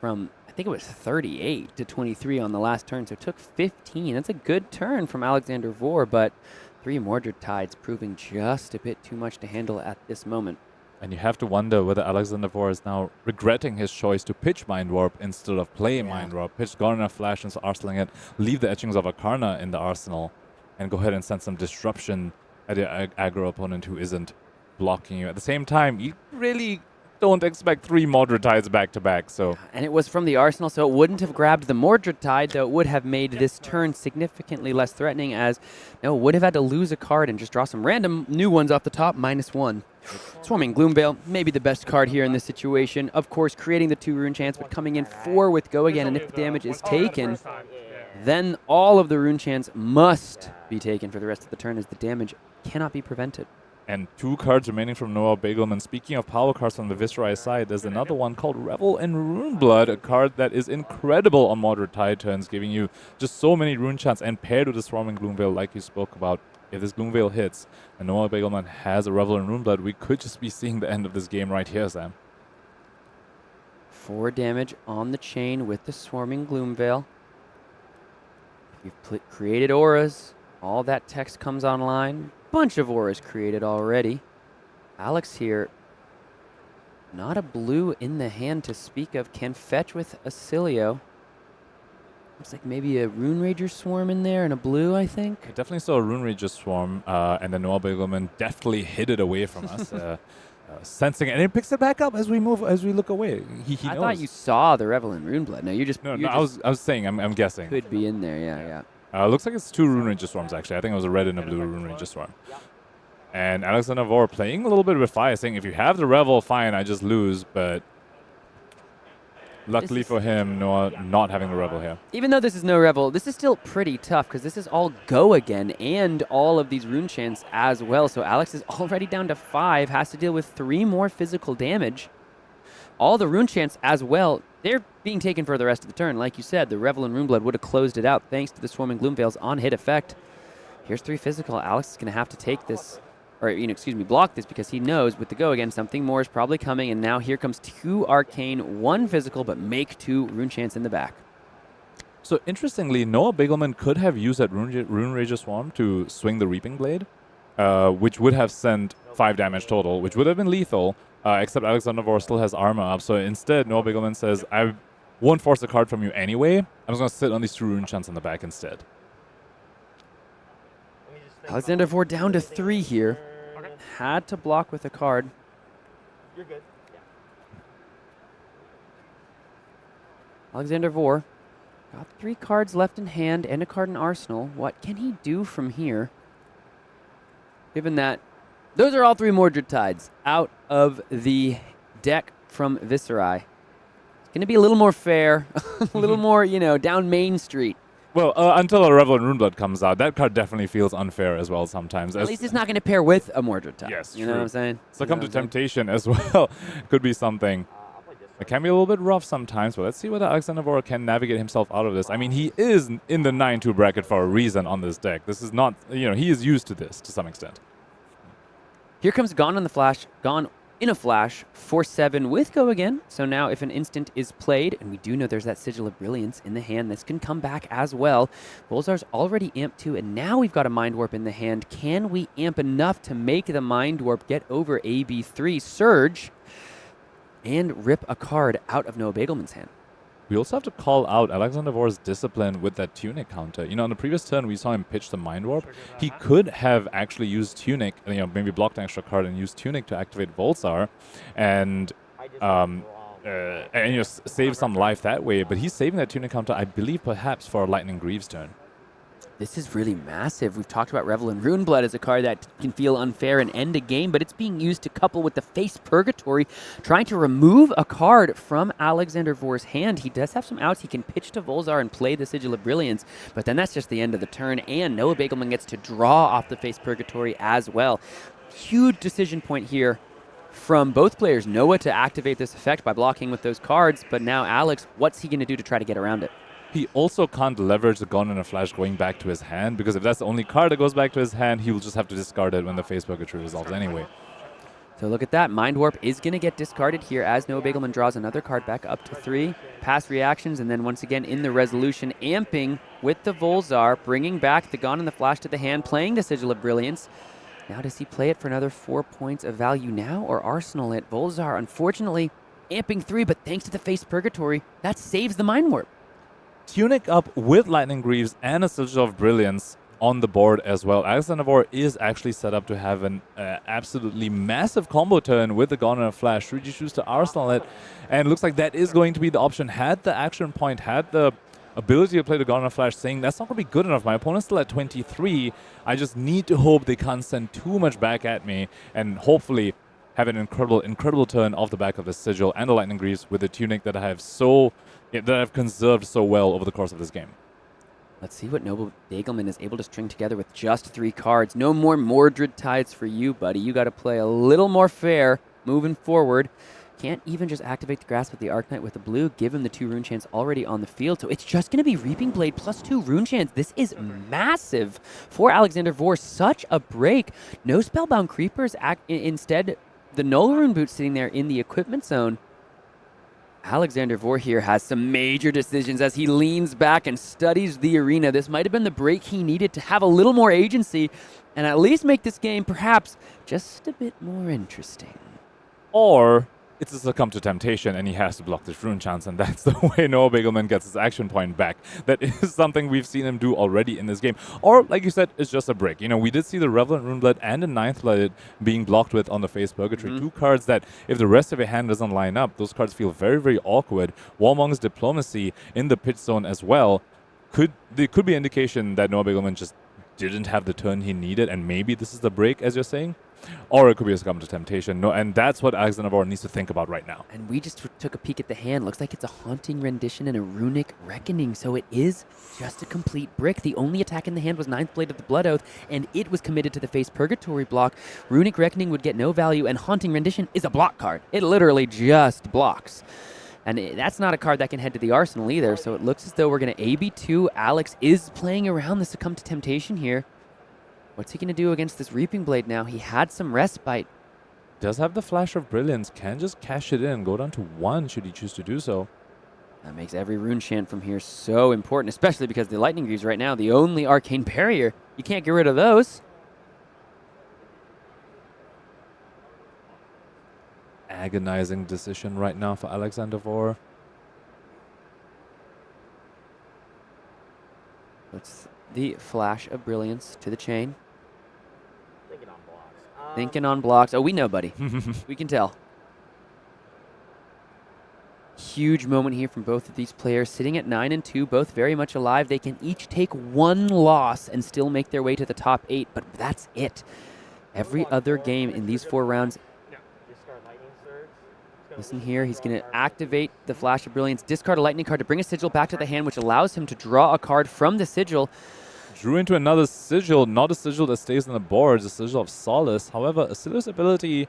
from, I think it was 38 to 23 on the last turn, so it took 15. That's a good turn from Alexander Vore, but 3 Mordred Tides proving just a bit too much to handle at this moment. And you have to wonder whether Alexander Vore is now regretting his choice to pitch Mind Warp instead of play Mind Warp. Pitch Gone in a Flash and arsenaling it, leave the etchings of Arcana in the arsenal, and go ahead and send some disruption at your aggro opponent who isn't blocking you. At the same time, you really don't expect 3 Mordred Tides back to back, so. And it was from the arsenal, so it wouldn't have grabbed the Mordred Tide, though it would have made this turn significantly less threatening, as no, would have had to lose a card and just draw some random new ones off the top, -1. Swarming Gloomveil, maybe the best card here in this situation. Of course, creating the 2 rune chants, but coming in 4 with Go Again, and if the damage is taken, then all of the rune chants must be taken for the rest of the turn, as the damage cannot be prevented. And 2 cards remaining from Noah Beygelman. Speaking of power cards from the Viserai side, there's another one called Revel in Runeblood, a card that is incredible on Mordred Tide turns, giving you just so many rune chants, and paired with the Swarming Gloomveil like you spoke about. If this Gloomveil hits and Noah Beygelman has a Revel in Runeblood, we could just be seeing the end of this game right here, Sam. 4 damage on the chain with the Swarming Gloomveil. We've created auras. All that text comes online. Bunch of auras created already. Alex here, not a blue in the hand to speak of, can fetch with Oscilio. Looks like maybe a Rune Rager Swarm in there and a blue, I think. I definitely saw a Rune Rager Swarm, and then Noah Beygelman deftly hid it away from us. sensing it, and he picks it back up as we look away. He I knows. thought you saw the Revelin Runeblood. No, you're just. No, you're no, just I was saying, I'm guessing. could be in there. Yeah, yeah. Looks like it's 2 Rune Ranger Swarms, actually. I think it was a red and a blue Rune Ranger Swarm. And Alexander Vore playing a little bit with fire, saying, if you have the Revel, fine, I just lose. But luckily for him, not having the Revel here. Even though this is no Revel, this is still pretty tough because this is all Go again and all of these rune chants as well. So Alex is already down to 5, has to deal with 3 more physical damage. All the rune chants as well, they're being taken for the rest of the turn. Like you said, the Revel and Runeblood would have closed it out thanks to the Swarming Gloomveil's on-hit effect. Here's 3 physical. Alex is going to have to take this, or block this, because he knows with the Go again, something more is probably coming. And now here comes 2 Arcane, 1 physical, but make 2 rune chants in the back. So interestingly, Noah Beygelman could have used that Rune Ranger Swarm to swing the Reaping Blade, which would have sent 5 damage total, which would have been lethal. Except Alexander Vore still has armor up, so instead Noah Beygelman says, I won't force a card from you anyway. I'm just going to sit on these 2 rune chants in the back instead. Alexander Vore down to 3 here. Okay. Had to block with a card. You're good. Yeah. Alexander Vore got 3 cards left in hand and a card in arsenal. What can he do from here? Given that those are all 3 Mordred Tides out of the deck from Viserai. It's going to be a little more fair, a little more, down Main Street. Well, until a Revel and Runeblood comes out, that card definitely feels unfair as well sometimes. At least it's not going to pair with a Mordred Tide. Yes, you know true. what I'm saying? Succumb to Temptation as well could be something. It can be a little bit rough sometimes, but let's see whether Alexander Vore can navigate himself out of this. I mean, he is in the 9-2 bracket for a reason on this deck. This is not, he is used to this to some extent. Here comes Gone in a Flash for 7 with Go again. So now if an instant is played, and we do know there's that Sigil of Brilliance in the hand, this can come back as well. Bolzar's already amped 2, and now we've got a Mind Warp in the hand. Can we amp enough to make the Mind Warp get over AB3, Surge, and rip a card out of Noah Beygelman's hand? We also have to call out Alexander Vore's discipline with that Tunic counter. On the previous turn, we saw him pitch the Mind Warp. He could have actually used Tunic, maybe blocked an extra card and used Tunic to activate Volzar and save some life that way. But he's saving that Tunic counter, I believe, perhaps for a Lightning Greaves turn. This is really massive. We've talked about Revel and Runeblood as a card that can feel unfair and end a game, but it's being used to couple with the Face Purgatory, trying to remove a card from Alexander Vore's hand. He does have some outs. He can pitch to Volzar and play the Sigil of Brilliance, but then that's just the end of the turn, and Noah Beygelman gets to draw off the Face Purgatory as well. Huge decision point here from both players. Noah to activate this effect by blocking with those cards, but now Alex, what's he going to do to try to get around it? He also can't leverage the Gone in a Flash going back to his hand, because if that's the only card that goes back to his hand, he will just have to discard it when the Face Purgatory resolves anyway. So look at that. Mind Warp is going to get discarded here as Noah Beygelman draws another card back up to 3. Pass reactions, and then once again in the resolution, amping with the Volzar, bringing back the Gone in the Flash to the hand, playing the Sigil of Brilliance. Now does he play it for another 4 points of value now, or arsenal it? Volzar, unfortunately, amping 3, but thanks to the Face Purgatory, that saves the Mind Warp. Tunic up with Lightning Greaves and a Sigil of Brilliance on the board as well. Alexander Vore is actually set up to have an absolutely massive combo turn with the Gone in a Flash. Should you choose to arsenal it? And it looks like that is going to be the option. Had the action point, had the ability to play the Gone in a Flash, saying that's not going to be good enough. My opponent's still at 23. I just need to hope they can't send too much back at me, and hopefully have an incredible turn off the back of the Sigil and the Lightning Greaves with the Tunic that I've conserved so well over the course of this game. Let's see what Noah Beygelman is able to string together with just 3 cards. No more Mordred Tides for you, buddy. You got to play a little more fair moving forward. Can't even just activate the Grasp of the Arcanite with the blue, give him the 2 rune chants already on the field. So it's just going to be Reaping Blade plus 2 rune chants. This is massive for Alexander Vore. Such a break. No Spellbound Creepers. Instead, the Null Rune Boot sitting there in the equipment zone. Alexander Vore here has some major decisions as he leans back and studies the arena. This might have been the break he needed to have a little more agency and at least make this game perhaps just a bit more interesting. Or it's a succumb to temptation, and he has to block this rune chance, and that's the way Noah Beygelman gets his action point back. That is something we've seen him do already in this game. Or, like you said, it's just a break. You know, we did see the Revelant Runeblade and the Ninth Blade being blocked with on the face Purgatory. Two cards that, if the rest of your hand doesn't line up, those cards feel very, very awkward. Warmong's Diplomacy in the pit zone as well. There could be indication that Noah Beygelman just didn't have the turn he needed, and maybe this is the break, as you're saying. Or it could be a succumb to temptation. No, and that's what Alexander Vore needs to think about right now. And we just took a peek at the hand. Looks like it's a Haunting Rendition and a Runic Reckoning, so it is just a complete brick. The only attack in the hand was Ninth Blade of the Blood Oath, and it was committed to the face Purgatory block. Runic Reckoning would get no value, and Haunting Rendition is a block card. It literally just blocks. And that's not a card that can head to the arsenal either, so it looks as though we're going to AB2. Alex is playing around the Succumb to Temptation here. What's he going to do against this Reaping Blade now? He had some respite. Does have the Flash of Brilliance. Can just cash it in. Go down to 1 should he choose to do so. That makes every rune chant from here so important, especially because the Lightning Greaves right now, the only arcane barrier. You can't get rid of those. Agonizing decision right now for Alexander Vore. That's the Flash of Brilliance to the chain. Thinking on blocks. Thinking on blocks. Oh, we know, buddy. We can tell. Huge moment here from both of these players. Sitting at 9 and 2, both very much alive. They can each take 1 loss and still make their way to the top 8, but that's it. Every other game in these 4 rounds. Discard Lightning Surge. Listen here, he's going to activate the Flash of Brilliance, discard a Lightning card to bring a Sigil back to the hand, which allows him to draw a card from the Sigil. Drew into another Sigil, not a Sigil that stays on the board, it's a Sigil of Solace. However, Oscilio's ability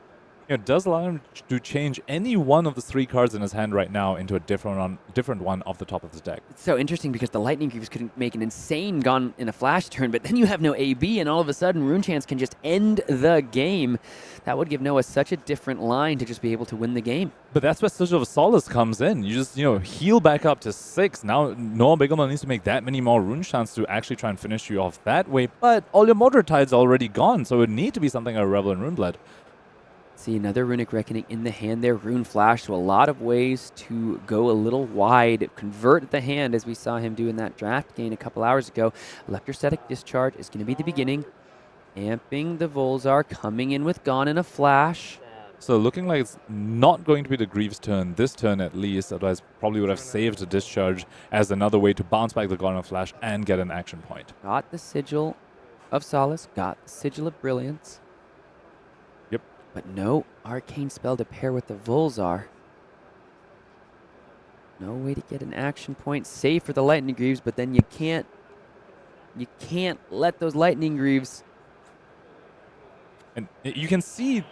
does allow him to change any one of the 3 cards in his hand right now into a different one off the top of his deck. It's so interesting because the Lightning Greaves could make an insane gun in a flash turn, but then you have no AB, and all of a sudden Rune Chants can just end the game. That would give Noah such a different line to just be able to win the game. But that's where Sigil of Solace comes in. You just, heal back up to 6. Now, Noah Beygelman needs to make that many more Rune Chants to actually try and finish you off that way, but all your Motor Tide's already gone, so it would need to be something like a Revel and Runeblade. See another Runic Reckoning in the hand there. Rune Flash, so a lot of ways to go a little wide, convert the hand as we saw him do in that draft gain a couple hours ago. Electrostatic Discharge is going to be the beginning. Amping the Volzar, coming in with Gone in a Flash. So looking like it's not going to be the Greaves' turn, this turn at least, otherwise probably would have saved the Discharge as another way to bounce back the Gone in a Flash and get an action point. Got the Sigil of Solace, got the Sigil of Brilliance. But no arcane spell to pair with the Volzar. No way to get an action point. Save for the Lightning Greaves, but then you can't let those Lightning Greaves. And you can see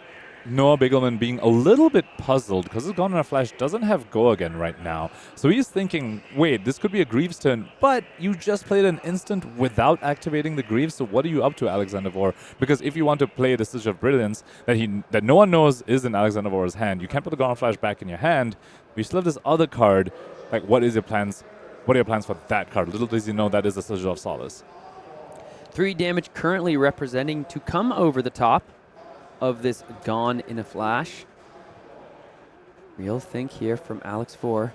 Noah Beygelman being a little bit puzzled because his Gone in a Flash doesn't have Go Again right now. So he's thinking, wait, this could be a Greaves turn, but you just played an instant without activating the Greaves, so what are you up to, Alexander Vore? Because if you want to play the Sigil of Brilliance that no one knows is in Alexander Vore's hand, you can't put the Gone in a Flash back in your hand, but you still have this other card. Like, what are your plans for that card? Little does he know that is the Sigil of Solace. 3 damage currently representing to come over the top of this Gone in a Flash. Real think here from Alex Vore.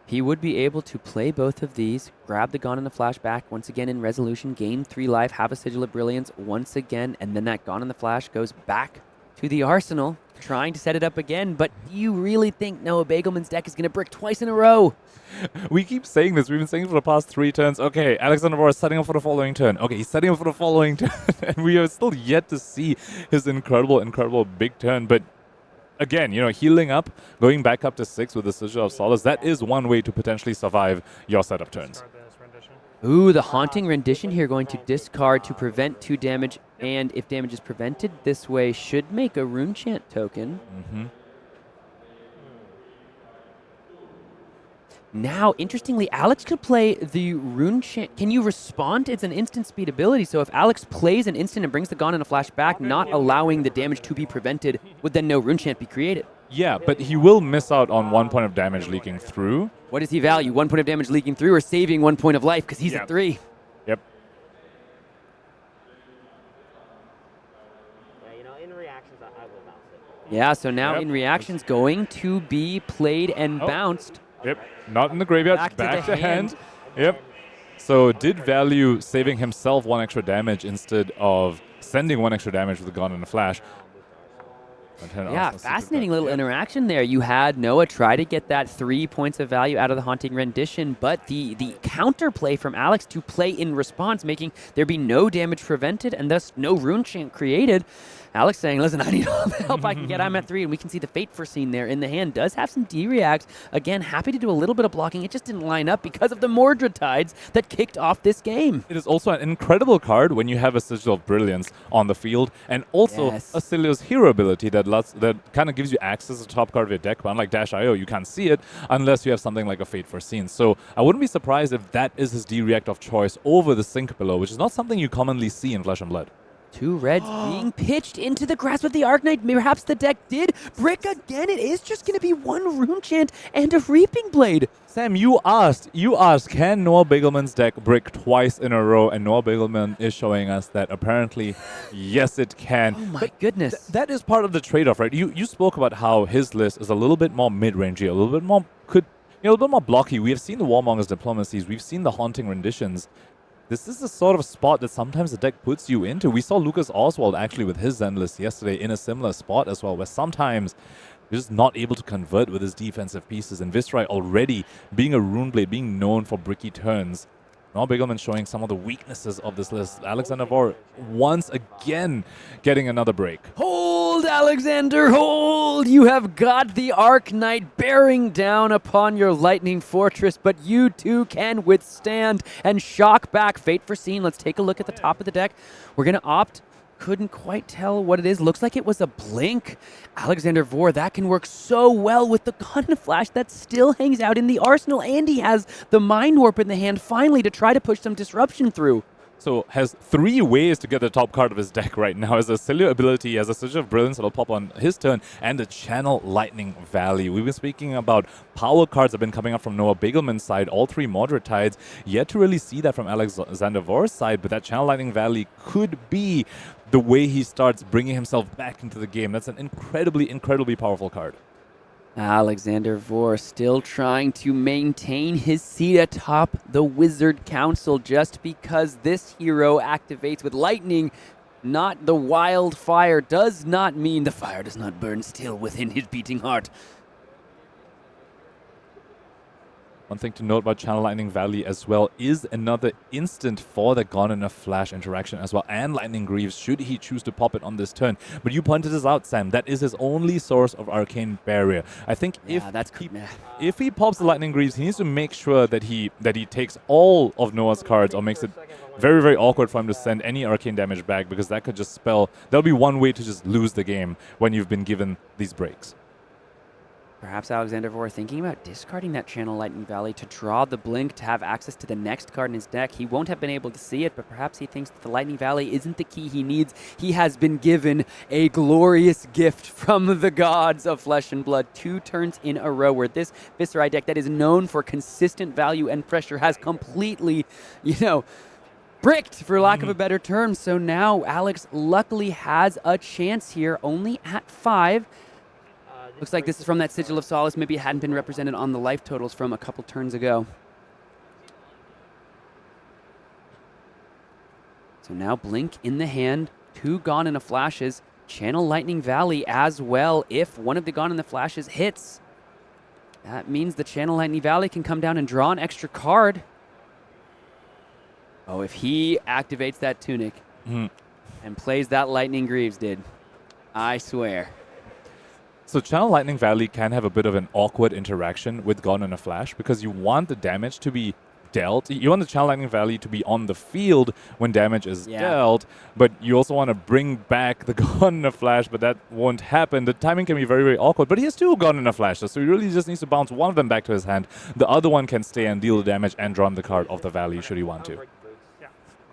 He would be able to play both of these, grab the Gone in a Flash back once again in resolution, gain 3 life, have a Sigil of Brilliance once again, and then that Gone in the Flash goes back to the arsenal, trying to set it up again. But do you really think Noah Beygelman's deck is going to brick twice in a row? We keep saying this. We've been saying it for the past 3 turns. Okay, Alexander Vore is setting up for the following turn. Okay, he's setting up for the following turn. And we are still yet to see his incredible big turn. But again, healing up, going back up to 6 with the Sigil of Solace, that is one way to potentially survive your setup turns. Ooh, the Haunting Rendition here going to discard to prevent 2 damage. And if damage is prevented this way, should make a Rune Chant token. Now, interestingly, Alex could play the Rune Chant. Can you respond? It's an instant speed ability, so if Alex plays an instant and brings the Gone in a Flash back, not allowing the damage to be prevented, would then no Rune Chant be created? Yeah, but he will miss out on 1 point of damage leaking through. What does he value? 1 point of damage leaking through or saving 1 point of life because he's at 3? Yep. the reactions, I will bounce it. Yeah, so now Yep. in reactions going to be played and Oh. bounced. Yep, not in the graveyard, Back back, to the to hand. hand. Yep. So did value saving himself 1 extra damage instead of sending 1 extra damage with a gun and a flash. Yeah, fascinating little interaction there. You had Noah try to get that 3 points of value out of the Haunting Rendition, but the counterplay from Alex to play in response, making there be no damage prevented and thus no rune chant created. Alex saying, listen, I need all the help I can get. I'm at 3, and we can see the Fate Foreseen there in the hand. Does have some D-reacts. Again, happy to do a little bit of blocking. It just didn't line up because of the Mordred Tides that kicked off this game. It is also an incredible card when you have a Sigil of Brilliance on the field, and also Oscilio's hero ability that kind of gives you access to the top card of your deck. But unlike Dash.io, you can't see it unless you have something like a Fate Foreseen. So I wouldn't be surprised if that is his D-react of choice over the Sink below, which is not something you commonly see in Flesh and Blood. 2 reds being pitched into the grasp of the Arknight. Perhaps the deck did brick again. It is just going to be 1 Rune Chant and a Reaping Blade. Sam, you asked, can Noah Beygelman's deck brick twice in a row? And Noah Beygelman is showing us that apparently, yes, it can. Oh my goodness. That is part of the trade-off, right? You spoke about how his list is a little bit more mid-rangey, a little bit more a little bit more blocky. We have seen the Warmonger's Diplomacies. We've seen the Haunting Renditions. This is the sort of spot that sometimes the deck puts you into. We saw Lucas Oswald actually with his Zen list yesterday in a similar spot as well, where sometimes you're just not able to convert with his defensive pieces. And Viserai already being a Runeblade, being known for bricky turns. Now Beygelman showing some of the weaknesses of this list. Alexander Vore once again getting another break. Hold, Alexander, hold! You have got the Arknight bearing down upon your Lightning Fortress, but you too can withstand and shock back Fate Foreseen. Let's take a look at the top of the deck. We're going to opt. Couldn't quite tell what it is. Looks like it was a blink. Alexander Vore, that can work so well with the Gun and Flash that still hangs out in the arsenal, and he has the Mind Warp in the hand finally to try to push some disruption through. So has 3 ways to get the top card of his deck right now. Has a Oscilio ability, he has a Sigil of Brilliance that'll pop on his turn, and the Channel Lightning Valley. We've been speaking about power cards that have been coming up from Noah Beygelman's side, all 3 Mordred Tides. Yet to really see that from Alexander Vore's side, but that Channel Lightning Valley could be the way he starts bringing himself back into the game. That's an incredibly, incredibly powerful card. Alexander Vore still trying to maintain his seat atop the Wizard Council just because this hero activates with lightning, not the wildfire, does not mean the fire does not burn still within his beating heart. One thing to note about Channel Lightning Valley as well is another instant for the Gone in a Flash interaction as well, and Lightning Greaves should he choose to pop it on this turn. But you pointed this out, Sam, that is his only source of Arcane Barrier. I think if he pops the Lightning Greaves, he needs to make sure that he takes all of Noah's cards, or makes it very, very awkward for him to send any arcane damage back, because that could just spell, that'll be one way to just lose the game when you've been given these breaks. Perhaps Alexander Vore thinking about discarding that Channel Lightning Valley to draw the blink to have access to the next card in his deck. He won't have been able to see it, but perhaps he thinks that the Lightning Valley isn't the key he needs. He has been given a glorious gift from the gods of Flesh and Blood 2 turns in a row, where this Viserai deck that is known for consistent value and pressure has completely, bricked, for lack of a better term. So now Alex luckily has a chance here, only at 5. Looks like this is from that Sigil of Solace. Maybe it hadn't been represented on the life totals from a couple turns ago. So now Blink in the hand, 2 Gone in a Flashes, Channel Lightning Valley as well. If one of the Gone in the Flashes hits, that means the Channel Lightning Valley can come down and draw an extra card. Oh, if he activates that Tunic and plays that Lightning Greaves, I swear. So Channel Lightning Valley can have a bit of an awkward interaction with Gone in a Flash, because you want the damage to be dealt. You want the Channel Lightning Valley to be on the field when damage is dealt, but you also want to bring back the Gone in a Flash, but that won't happen. The timing can be very, very awkward, but he has 2 Gone in a Flash, so he really just needs to bounce one of them back to his hand. The other one can stay and deal the damage and draw him the card of the Valley should he want to.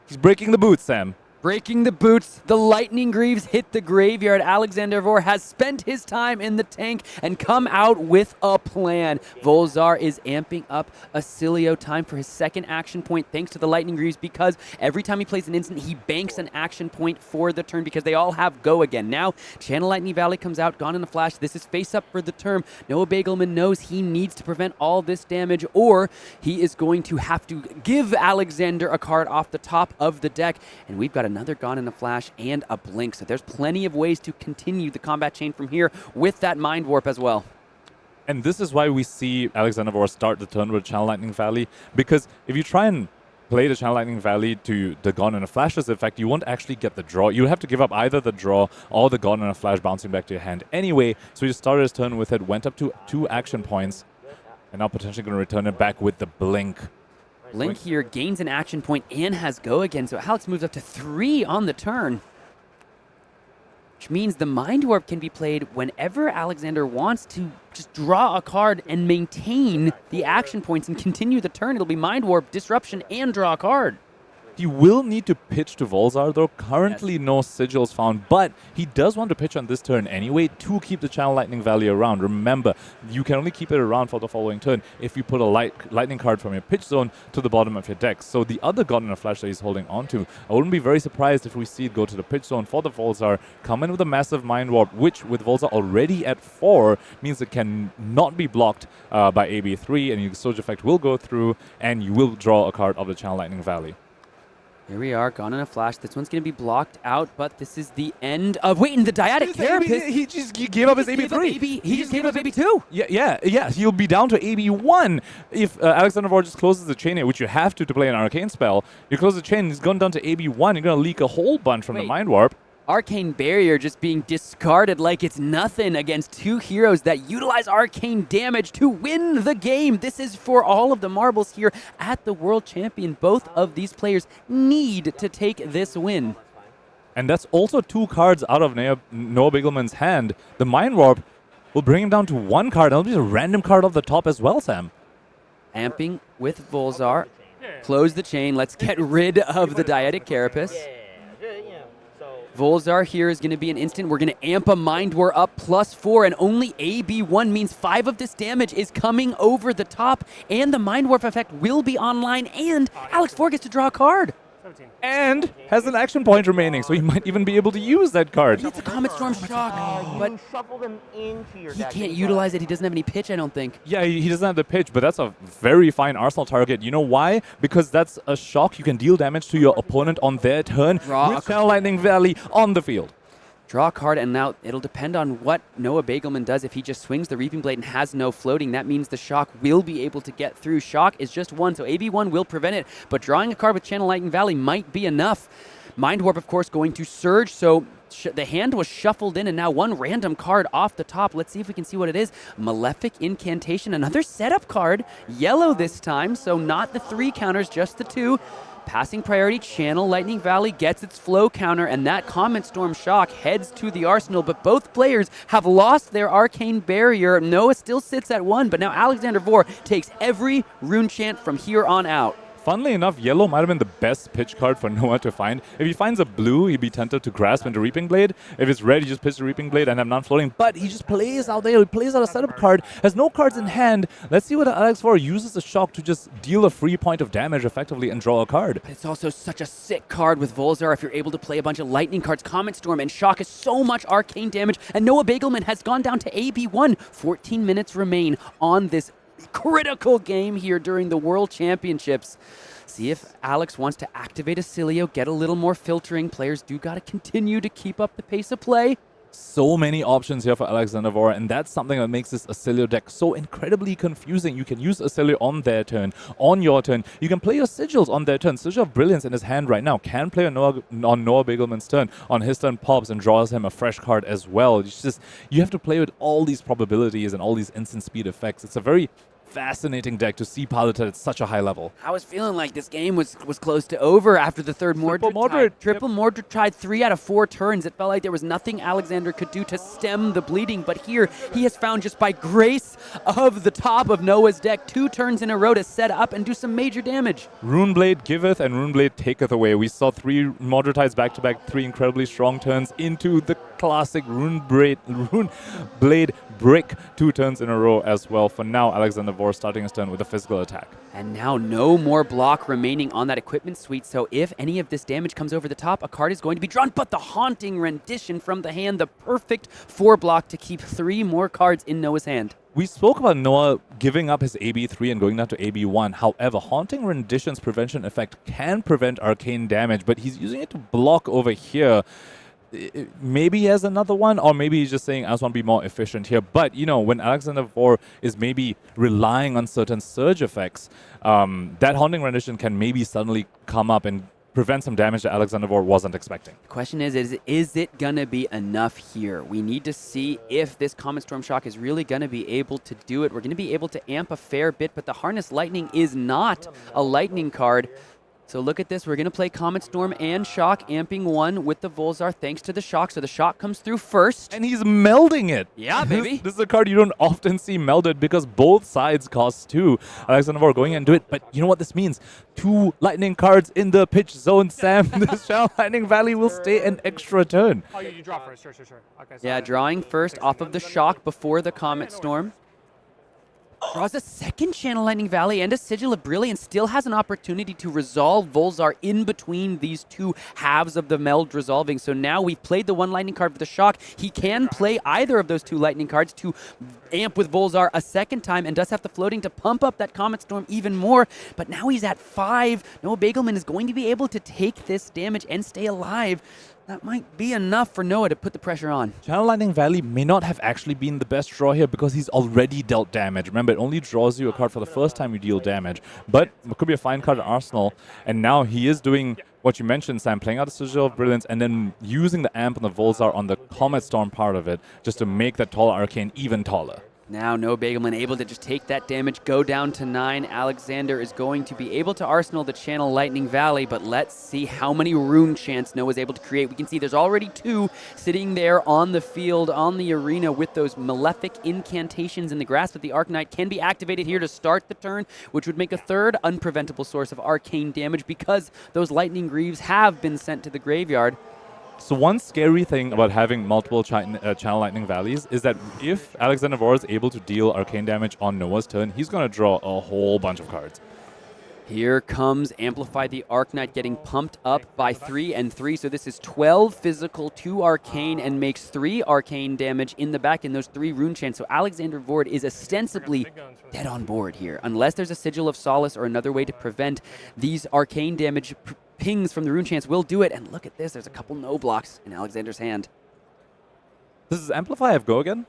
He's breaking the boots, Sam. Breaking the boots, the lightning greaves hit the graveyard. Alexander Vore has spent his time in the tank and come out with a plan. Volzar is amping up Oscilio. Time for his second action point thanks to the lightning greaves, because every time he plays an instant, he banks an action point for the turn because they all have go again. Now, Channel Lightning Valley comes out, gone in a flash. This is face up for the turn. Noah Beygelman knows he needs to prevent all this damage, or he is going to have to give Alexander a card off the top of the deck. And we've got another Gone in a Flash and a Blink. So there's plenty of ways to continue the combat chain from here with that Mind Warp as well. And this is why we see Alexander Vore start the turn with Channel Lightning Valley, because if you try and play the Channel Lightning Valley to the Gone in a Flash's effect, you won't actually get the draw. You have to give up either the draw or the Gone in a Flash bouncing back to your hand anyway. So he started his turn with it, went up to 2 action points, and now potentially going to return it back with the Blink. Blink here gains an action point and has go again, so Alex moves up to 3 on the turn. Which means the Mind Warp can be played whenever Alexander wants to just draw a card and maintain the action points and continue the turn. It'll be Mind Warp, Disruption, and draw a card. He will need to pitch to Volzar, though. Currently no sigils found, but he does want to pitch on this turn anyway to keep the Channel Lightning Valley around. Remember, you can only keep it around for the following turn if you put a lightning card from your pitch zone to the bottom of your deck. So the other God in a Flash that he's holding on to, I wouldn't be very surprised if we see it go to the pitch zone for the Volzar, come in with a massive Mind Warp, which with Volzar already at 4 means it can not be blocked by AB3, and your Surge effect will go through, and you will draw a card of the Channel Lightning Valley. Here we are, Gone in a Flash. This one's going to be blocked out, but this is the end of... Wait, and the Dyadic Carapace... He gave up his AB3. He just gave up AB2. Yeah. He'll be down to AB1 if Alexander Vore just closes the chain here, which you have to play an Arcane spell. You close the chain, he's gone down to AB1. You're going to leak a whole bunch from the Mind Warp. Arcane Barrier just being discarded like it's nothing against 2 heroes that utilize arcane damage to win the game. This is for all of the marbles here at the World Champion. Both of these players need to take this win. And that's also 2 cards out of Noah Beygelman's hand. The Mind Warp will bring him down to 1 card. That'll be a random card off the top as well, Sam. Amping with Volzar. Close the chain. Let's get rid of the Dyadic Carapace. Volzar here is going to be an instant. We're going to amp a Mind War up +4, and only AB1 means 5 of this damage is coming over the top, and the Mind Warp effect will be online, and Alex Vore gets to draw a card. 17. And has an action point remaining, so he might even be able to use that card. It's a Comet Storm Shock, but you shuffle them into your he deck. can't utilize it. He doesn't have any pitch, I don't think. Yeah, he doesn't have the pitch, but that's a very fine Arsenal target. You know why? Because that's a shock. You can deal damage to your opponent on their turn with Channel Lightning Valley on the field. Draw a card, and now it'll depend on what Noah Beygelman does. If he just swings the Reaping Blade and has no floating, that means the Shock will be able to get through. Shock is just 1, so AB1 will prevent it, but drawing a card with Channel Lightning Valley might be enough. Mind Warp, of course, going to Surge, so the hand was shuffled in, and now 1 random card off the top. Let's see if we can see what it is. Malefic Incantation, another setup card. Yellow this time, so not the 3 counters, just the 2. Passing priority, Channel Lightning Valley gets its flow counter, and that Comet Storm Shock heads to the arsenal, but both players have lost their Arcane Barrier. Noah still sits at 1, but now Alexander Vore takes every Rune Chant from here on out. Funnily enough, yellow might have been the best pitch card for Noah to find. If he finds a blue, he'd be tempted to grasp into Reaping Blade. If it's red, he just pitches the Reaping Blade and have non-floating. But he just plays out there. He plays out a setup card, has no cards in hand. Let's see whether Alex Vore uses the Shock to just deal a free point of damage effectively and draw a card. But it's also such a sick card with Volzar if you're able to play a bunch of lightning cards. Comet Storm and Shock is so much arcane damage, and Noah Beygelman has gone down to AB1. 14 minutes remain on this critical game here during the World Championships. See if Alex wants to activate Oscilio, get a little more filtering. Players do got to continue to keep up the pace of play. So many options here for Alexander Vore, and that's something that makes this Oscilio deck so incredibly confusing. You can use Oscilio on their turn, on your turn. You can play your Sigils on their turn. Sigil of Brilliance in his hand right now can play on Noah Beygelman's turn. On his turn, pops and draws him a fresh card as well. It's just, you have to play with all these probabilities and all these instant speed effects. It's a very fascinating deck to see piloted at such a high level. I was feeling like this game was close to over after the third Mordred. Triple Mordred tried 3 out of 4 turns. It felt like there was nothing Alexander could do to stem the bleeding, but here he has found, just by grace of the top of Noah's deck, 2 turns in a row to set up and do some major damage. Runeblade giveth and Runeblade taketh away. We saw 3 Mordredites back-to-back, 3 incredibly strong turns into the classic Runeblade brick 2 turns in a row as well. For now, Alexander Vore starting his turn with a physical attack. And now no more block remaining on that equipment suite, so if any of this damage comes over the top, a card is going to be drawn. But the Haunting Rendition from the hand, the perfect 4 block to keep 3 more cards in Noah's hand. We spoke about Noah giving up his AB3 and going down to AB1. However, Haunting Rendition's prevention effect can prevent arcane damage, but he's using it to block over here. Maybe he has another one, or maybe he's just saying, I just want to be more efficient here. But, you know, when Alexander Vore is maybe relying on certain surge effects, that Haunting Rendition can maybe suddenly come up and prevent some damage that Alexander Vore wasn't expecting. The question is it going to be enough here? We need to see if this Comet Storm Shock is really going to be able to do it. We're going to be able to amp a fair bit, but the Harness Lightning is not a lightning card. So look at this. We're going to play Comet Storm and Shock, amping 1 with the Volzar thanks to the Shock. So the Shock comes through first. And he's melding it. Yeah, baby. This is a card you don't often see melded because both sides cost 2. Alexander Vore going and do it. But you know what this means? 2 lightning cards in the pitch zone, Sam. This Channel Lightning Valley will stay an extra turn. Oh, you draw first. Sure. Okay, so Yeah, drawing first off of the Shock before the Comet Storm. Draws a second Channel Lightning Valley and a Sigil of Brilliance. Still has an opportunity to resolve Volzar in between these 2 halves of the meld resolving. So now we've played the 1 lightning card for the Shock. He can play either of those 2 lightning cards to amp with Volzar a second time and does have the floating to pump up that Comet Storm even more. But now he's at 5. Noah Beygelman is going to be able to take this damage and stay alive. That might be enough for Noah to put the pressure on. Channel Lightning Valley may not have actually been the best draw here because he's already dealt damage. Remember, it only draws you a card for the first time you deal damage. But it could be a fine card in Arsenal. And now he is doing what you mentioned, Sam, playing out the Sigil of Brilliance and then using the amp and the Volzar on the Comet Storm part of it just to make that taller arcane even taller. Now Noah Beygelman able to just take that damage, go down to 9. Alexander is going to be able to arsenal the Channel Lightning Valley, but let's see how many rune chants Noah's able to create. We can see there's already 2 sitting there on the field, on the arena with those malefic incantations in the grasp of the Arcanite can be activated here to start the turn, which would make a 3rd unpreventable source of arcane damage because those Lightning Greaves have been sent to the graveyard. So one scary thing about having multiple Channel Lightning Valleys is that if Alexander Vore is able to deal arcane damage on Noah's turn, he's going to draw a whole bunch of cards. Here comes Amplify the Arcanite getting pumped up by 3 and 3. So this is 12 physical, 2 arcane, and makes 3 arcane damage in the back in those 3 rune chants. So Alexander Vore is ostensibly dead on board here. Unless there's a Sigil of Solace or another way to prevent these arcane damage pings from the rune chants will do it. And look at this. There's a couple no blocks in Alexander's hand. Does Amplify have go again?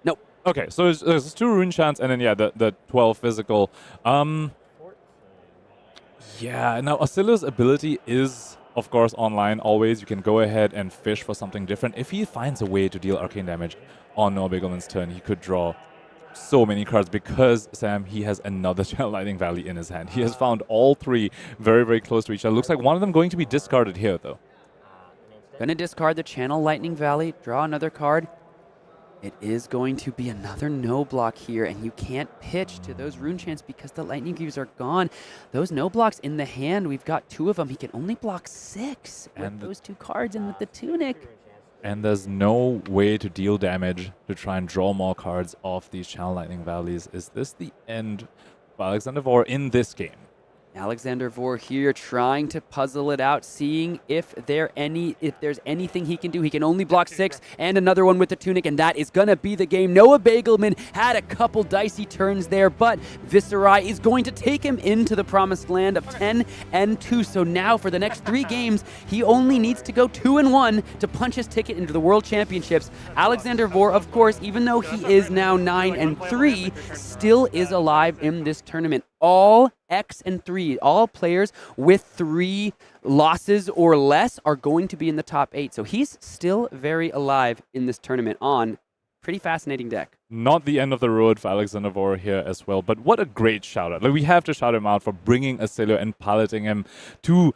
Nope. Okay, so there's 2 rune chants and then, yeah, the 12 physical. Yeah, now Oscilio's ability is, of course, online always. You can go ahead and fish for something different. If he finds a way to deal arcane damage on Noah Beygelman's turn, he could draw so many cards because, Sam, he has another Channel Lightning Valley in his hand. He has found all 3 very, very close to each other. Looks like one of them going to be discarded here, though. Gonna discard the Channel Lightning Valley, draw another card. It is going to be another no block here, and you can't pitch to those rune chants because the Lightning Greaves are gone. Those no blocks in the hand, we've got 2 of them. He can only block 6 with those 2 cards and with the Tunic. And there's no way to deal damage to try and draw more cards off these Channel Lightning Valleys. Is this the end for Alexander Vore in this game? Alexander Vore here trying to puzzle it out, seeing if there's anything he can do. He can only block 6 and another one with the Tunic, and that is going to be the game. Noah Beygelman had a couple dicey turns there, but Viserai is going to take him into the promised land of 10 and 2. So now for the next 3 games, he only needs to go 2 and 1 to punch his ticket into the World Championships. Alexander Vore, of course, even though he is now 9 and 3, still is alive in this tournament. All X and 3, all players with 3 losses or less are going to be in the top 8. So he's still very alive in this tournament on pretty fascinating deck. not the end of the road for Alexander Vore here as well, but what a great shout out. Like, we have to shout him out for bringing Oscilio and piloting him to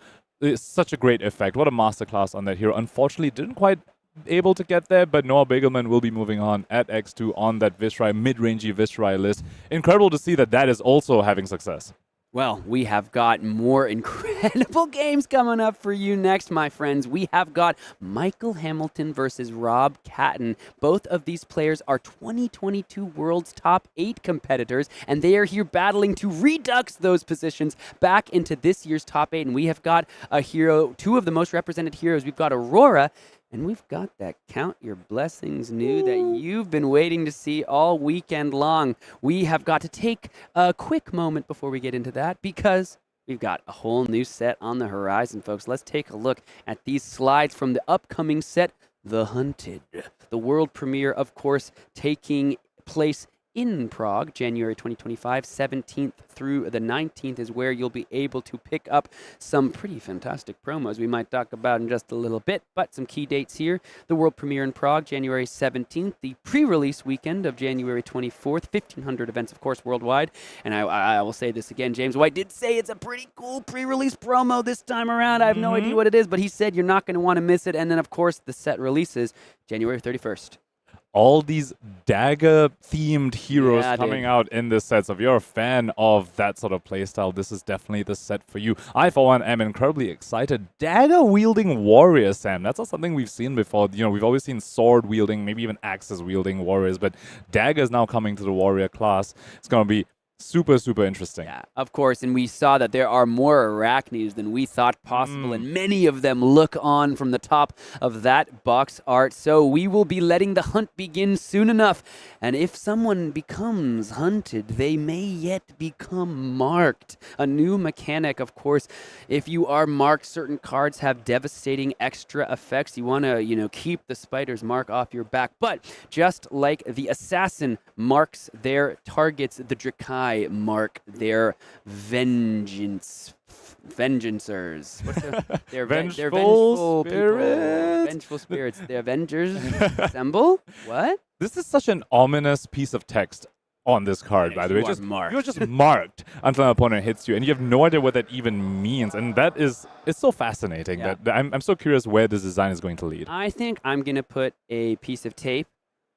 such a great effect. What a masterclass on that hero. Unfortunately, didn't quite able to get there, but Noah Beygelman will be moving on at X2 on that Viserai, mid-rangey Viserai list. Incredible to see that that is also having success. Well, we have got more incredible games coming up for you next, my friends. We have got Mackl Hamilton versus Rob Catton. Both of these players are 2022 World's top 8 competitors, and they are here battling to redux those positions back into this year's top 8. And we have got a hero, 2 of the most represented heroes. We've got Aurora, and we've got that Count Your Blessings new that you've been waiting to see all weekend long. We have got to take a quick moment before we get into that because we've got a whole new set on the horizon, folks. Let's take a look at these slides from the upcoming set, The Hunted. The world premiere, of course, taking place in Prague, January 2025, 17th through the 19th is where you'll be able to pick up some pretty fantastic promos we might talk about in just a little bit, but some key dates here. The world premiere in Prague, January 17th, the pre-release weekend of January 24th, 1,500 events, of course, worldwide. And I will say this again, James White did say it's a pretty cool pre-release promo this time around. I have no idea what it is, but he said you're not going to want to miss it. And then, of course, the set releases January 31st. All these dagger-themed heroes coming out in this set. So if you're a fan of that sort of playstyle, this is definitely the set for you. I, for one, am incredibly excited. Dagger-wielding warriors, Sam. That's not something we've seen before. You know, we've always seen sword-wielding, maybe even axes-wielding warriors, but daggers now coming to the warrior class. It's going to be super, super interesting. Yeah, of course, and we saw that there are more arachnes than we thought possible, and many of them look on from the top of that box art. So we will be letting the hunt begin soon enough. And if someone becomes hunted, they may yet become marked. A new mechanic, of course. If you are marked, certain cards have devastating extra effects. You want to, keep the spider's mark off your back. But just like the assassin marks their targets, the Drakai mark their vengeancers. They're vengeful spirits. Vengeful spirits. The Avengers assemble? What? This is such an ominous piece of text on this card, by the way. You're just marked until an opponent hits you, and you have no idea what that even means. And it's so fascinating that I'm so curious where this design is going to lead. I think I'm going to put a piece of tape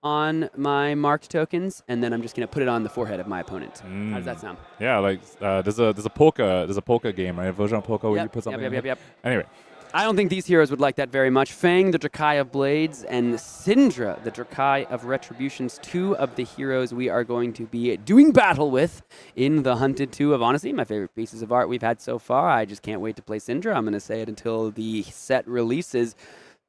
on my marked tokens, and then I'm just going to put it on the forehead of my opponent. How does that sound? Yeah, like there's a poker game, right? A version of poker where you put something Yep. Anyway. I don't think these heroes would like that very much. Fang, the Drakai of Blades, and Syndra, the Drakai of Retributions, 2 of the heroes we are going to be doing battle with in the Hunted 2 of, honestly, my favorite pieces of art we've had so far. I just can't wait to play Syndra. I'm going to say it until the set releases.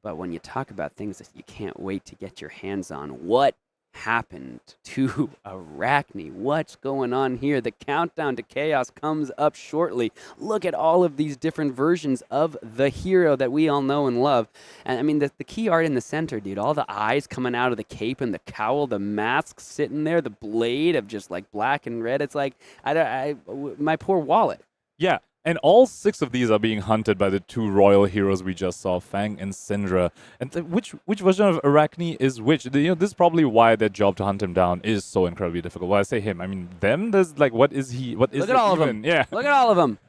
But when you talk about things that you can't wait to get your hands on, what happened to Arachne? What's going on here? The countdown to chaos comes up shortly. Look at all of these different versions of the hero that we all know and love. And I mean, the key art in the center, dude, all the eyes coming out of the cape and the cowl, the mask sitting there, the blade of just like black and red. It's like, my poor wallet. Yeah. And all 6 of these are being hunted by the 2 royal heroes we just saw, Fang and Syndra. And which version of Arachne is which? This is probably why their job to hunt him down is so incredibly difficult. Well, I say him. I mean, them? There's like, what is he? What is Look at all of them. Yeah. Look at all of them.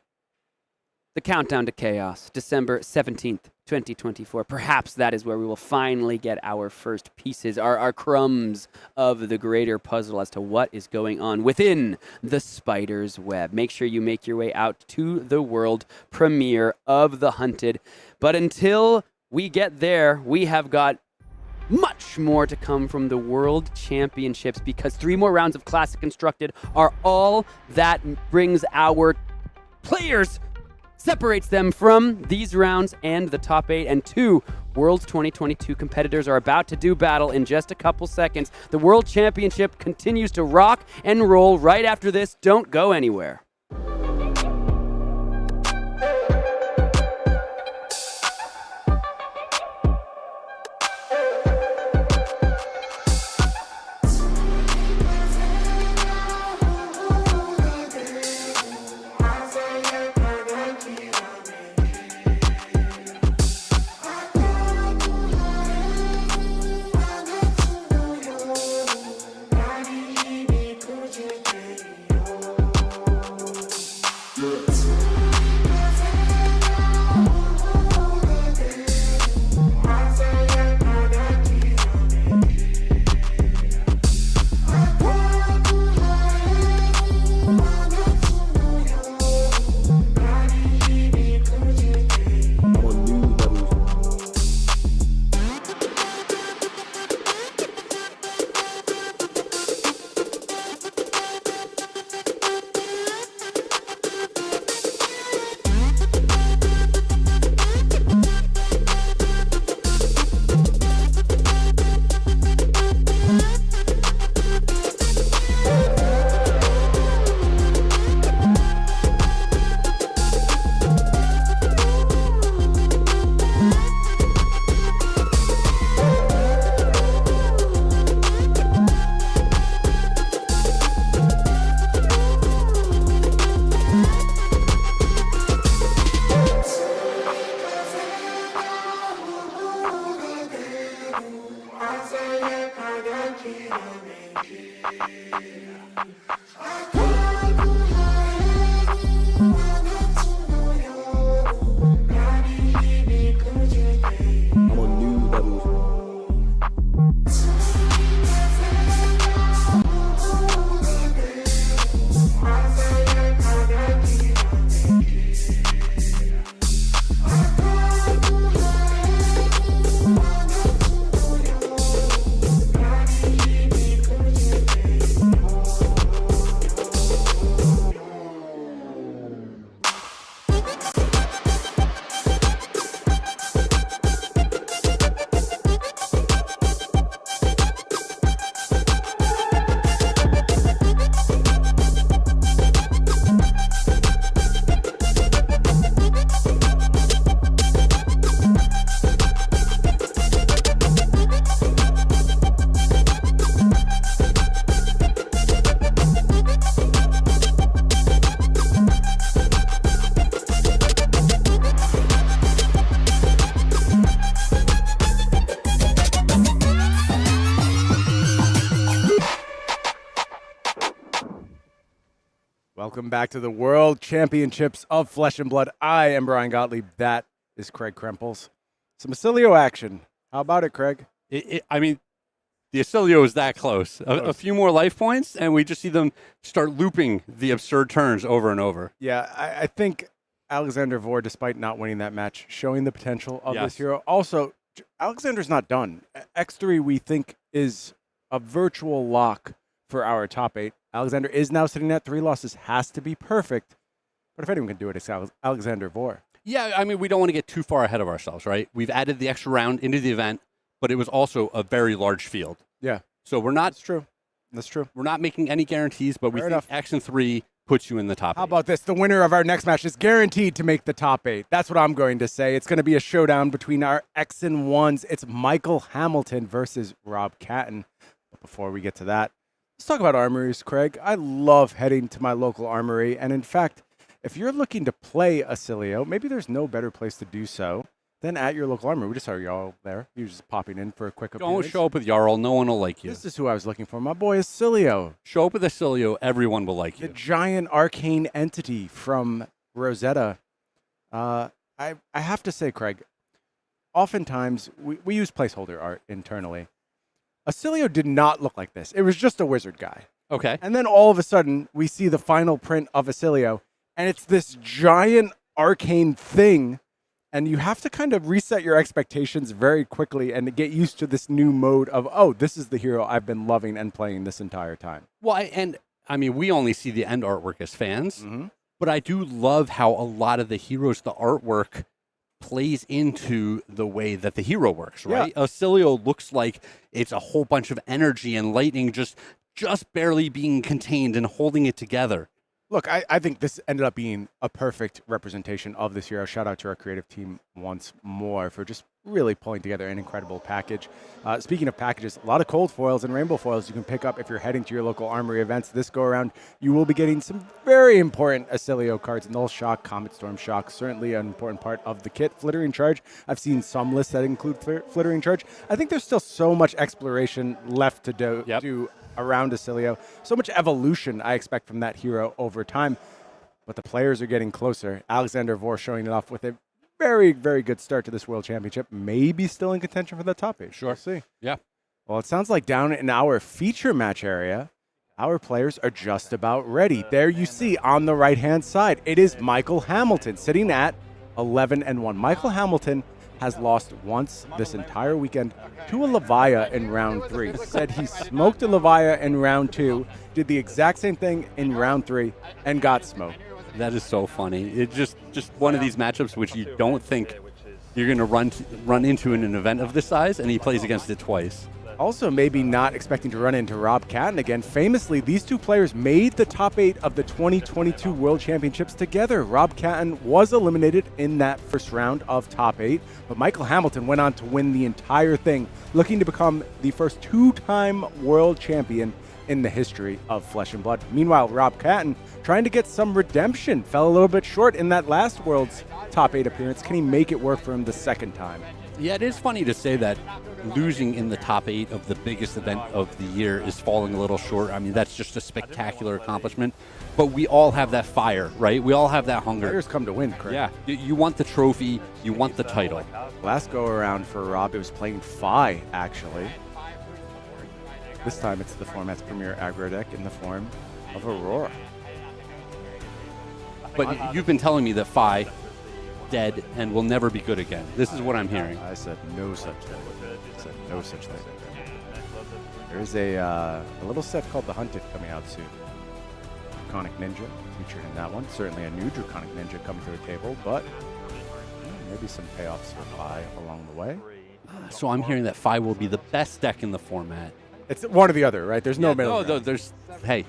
The countdown to chaos, December 17th, 2024. Perhaps that is where we will finally get our first pieces, our crumbs of the greater puzzle as to what is going on within the spider's web. Make sure you make your way out to the world premiere of The Hunted. But until we get there, we have got much more to come from the World Championships, because 3 more rounds of Classic Constructed are all that brings our players, separates them from these rounds and the top 8, and 2 World 2022 competitors are about to do battle in just a couple seconds. The World Championship continues to rock and roll right after this. Don't go anywhere. I'm on new levels. Welcome back to the World Championships of Flesh and Blood. I am Brian Gottlieb. That is Craig Krempels. Some Oscilio action. How about it, Craig? I mean, the Oscilio is that close. A few more life points, and we just see them start looping the absurd turns over and over. Yeah, I think Alexander Vore, despite not winning that match, showing the potential of this hero. Also, Alexander's not done. X3, we think, is a virtual lock for our top 8. Alexander is now sitting at 3 losses. Has to be perfect. But if anyone can do it, it's Alexander Vore. Yeah, I mean, we don't want to get too far ahead of ourselves, right? We've added the extra round into the event, but it was also a very large field. Yeah. So we're not... That's true. That's true. We're not making any guarantees, but we think Action 3 puts you in the top 8. How about this? The winner of our next match is guaranteed to make the top 8. That's what I'm going to say. It's going to be a showdown between our X and 1s. It's Mackl Hamilton versus Rob Catton. But before we get to that, let's talk about armories, Craig. I love heading to my local armory. And in fact, if you're looking to play Oscilio, maybe there's no better place to do so than at your local armory. We just saw Jarl there. He was just popping in for a quick appearance. Don't show up with Jarl. No one will like you. This is who I was looking for. My boy Oscilio. Show up with Oscilio. Everyone will like you. The giant arcane entity from Rosetta. I have to say, Craig, oftentimes we use placeholder art internally. Oscilio did not look like this. It was just a wizard guy. Okay. And then all of a sudden, we see the final print of Oscilio, and it's this giant arcane thing, and you have to kind of reset your expectations very quickly and get used to this new mode of, oh, this is the hero I've been loving and playing this entire time. Well, I mean, we only see the end artwork as fans, but I do love how a lot of the heroes, the artwork plays into the way that the hero works, right? Yeah. Oscilio looks like it's a whole bunch of energy and lightning just barely being contained and holding it together. Look, I think this ended up being a perfect representation of this hero. Shout out to our creative team once more for just really pulling together an incredible package. Speaking of packages, a lot of cold foils and rainbow foils you can pick up if you're heading to your local armory events. This go around, you will be getting some very important Oscilio cards. Null Shock, Comet Storm Shock, certainly an important part of the kit. Flittering Charge, I've seen some lists that include Flittering Charge. I think there's still so much exploration left to do around Oscilio. So much evolution I expect from that hero over time. But the players are getting closer. Alexander Vore showing it off with a very, very good start to this World Championship. Maybe still in contention for the top 8. Sure. We'll see. Yeah. Well, it sounds like down in our feature match area, our players are just about ready. There you see on the right-hand side, it is Mackl Hamilton sitting at 11-1. Mackl Hamilton has lost once this entire weekend to a Levia in round 3. Said he smoked a Levia in round 2, did the exact same thing in round 3, and got smoked. That is so funny. It's just one of these matchups which you don't think you're going to run into in an event of this size, and he plays against it twice. Also, maybe not expecting to run into Rob Catton again. Famously, these two players made the top 8 of the 2022 World Championships together. Rob Catton was eliminated in that first round of top 8, but Mackl Hamilton went on to win the entire thing, looking to become the first 2-time world champion in the history of Flesh and Blood. Meanwhile, Rob Catton, trying to get some redemption, fell a little bit short in that last World's top 8 appearance. Can he make it work for him the second time? Yeah, it is funny to say that losing in the top 8 of the biggest event of the year is falling a little short. I mean, that's just a spectacular accomplishment. But we all have that fire, right? We all have that hunger. Players come to win, Craig. Yeah, you want the trophy, you want the title. Last go around for Rob, it was playing Phi, actually. This time it's the format's premier aggro deck in the form of Aurora. But you've been telling me that Phi dead and will never be good again. This is what I'm hearing. I said no such thing. I said no such thing. There's a little set called The Hunted coming out soon. Draconic Ninja featured in that one. Certainly a new Draconic Ninja coming to the table, but maybe some payoffs for Phi along the way. So I'm hearing that Phi will be the best deck in the format. It's one or the other, right? There's no middle No, there's. Hey,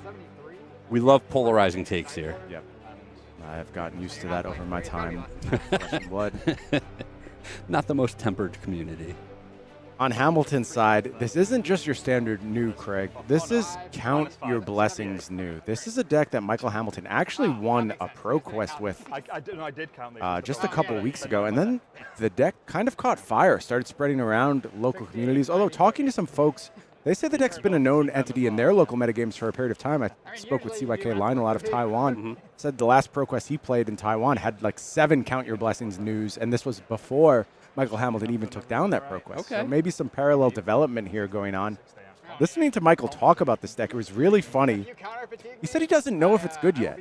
we love polarizing takes here. Yep. I've gotten used to that over my time. Flesh and blood. Not the most tempered community. On Hamilton's side, this isn't just your standard new, Craig. This is Count Your Blessings new. This is a deck that Michael Hamilton actually won a Pro Quest with just a couple weeks ago. And then the deck kind of caught fire, started spreading around local communities. Although talking to some folks, they say the deck's been a known entity in their local metagames for a period of time. I spoke with CYK Lionel out of Taiwan. Said the last Pro Quest he played in Taiwan had like 7 Count Your Blessings news, and this was before Michael Hamilton even took down that Pro Quest. Okay. So maybe some parallel development here going on. Listening to Michael talk about this deck, it was really funny. He said he doesn't know if it's good yet.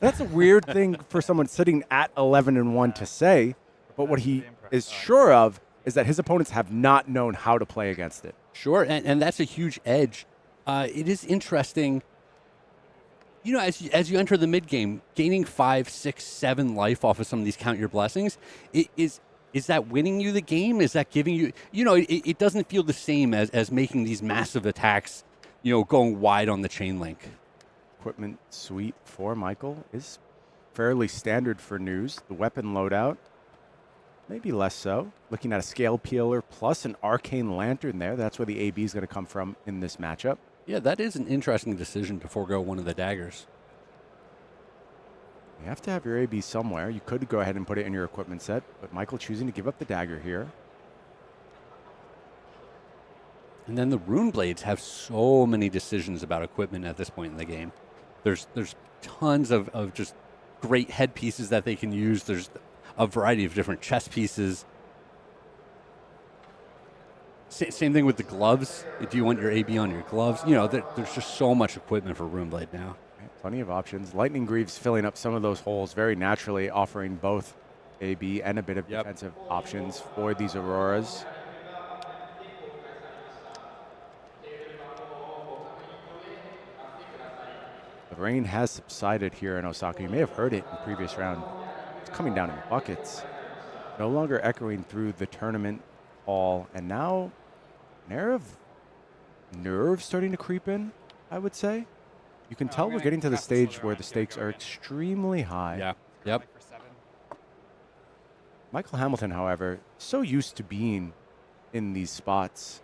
That's a weird thing for someone sitting at 11-1 to say, but what he is sure of is that his opponents have not known how to play against it. Sure, and that's a huge edge. It is interesting, you know, as you enter the mid game, gaining 5, 6, 7 life off of some of these Count Your Blessings, is that winning you the game? Is that giving you, you know, it doesn't feel the same as making these massive attacks, you know, going wide on the chain link. Equipment suite for Michael is fairly standard for news. The weapon loadout, maybe less so. Looking at a Scale Peeler plus an Arcane Lantern there. That's where the AB is going to come from in this matchup. Yeah, that is an interesting decision to forego one of the daggers. You have to have your AB somewhere. You could go ahead and put it in your equipment set, but Michael choosing to give up the dagger here. And then the Rune Blades have so many decisions about equipment at this point in the game. There's tons of just great headpieces that they can use. There's a variety of different chest pieces. Same thing with the gloves. Do you want your AB on your gloves? You know, there's just so much equipment for Rune Blade now. Plenty of options. Lightning Greaves filling up some of those holes very naturally, offering both AB and a bit of defensive options for these Auroras. The rain has subsided here in Osaka. You may have heard it in the previous round. It's coming down in buckets. No longer echoing through the tournament hall. And now an air of nerve starting to creep in, I would say. You can tell we're getting to the stage where the stakes are extremely high. Yeah. Yep. Michael Hamilton, however, so used to being in these spots.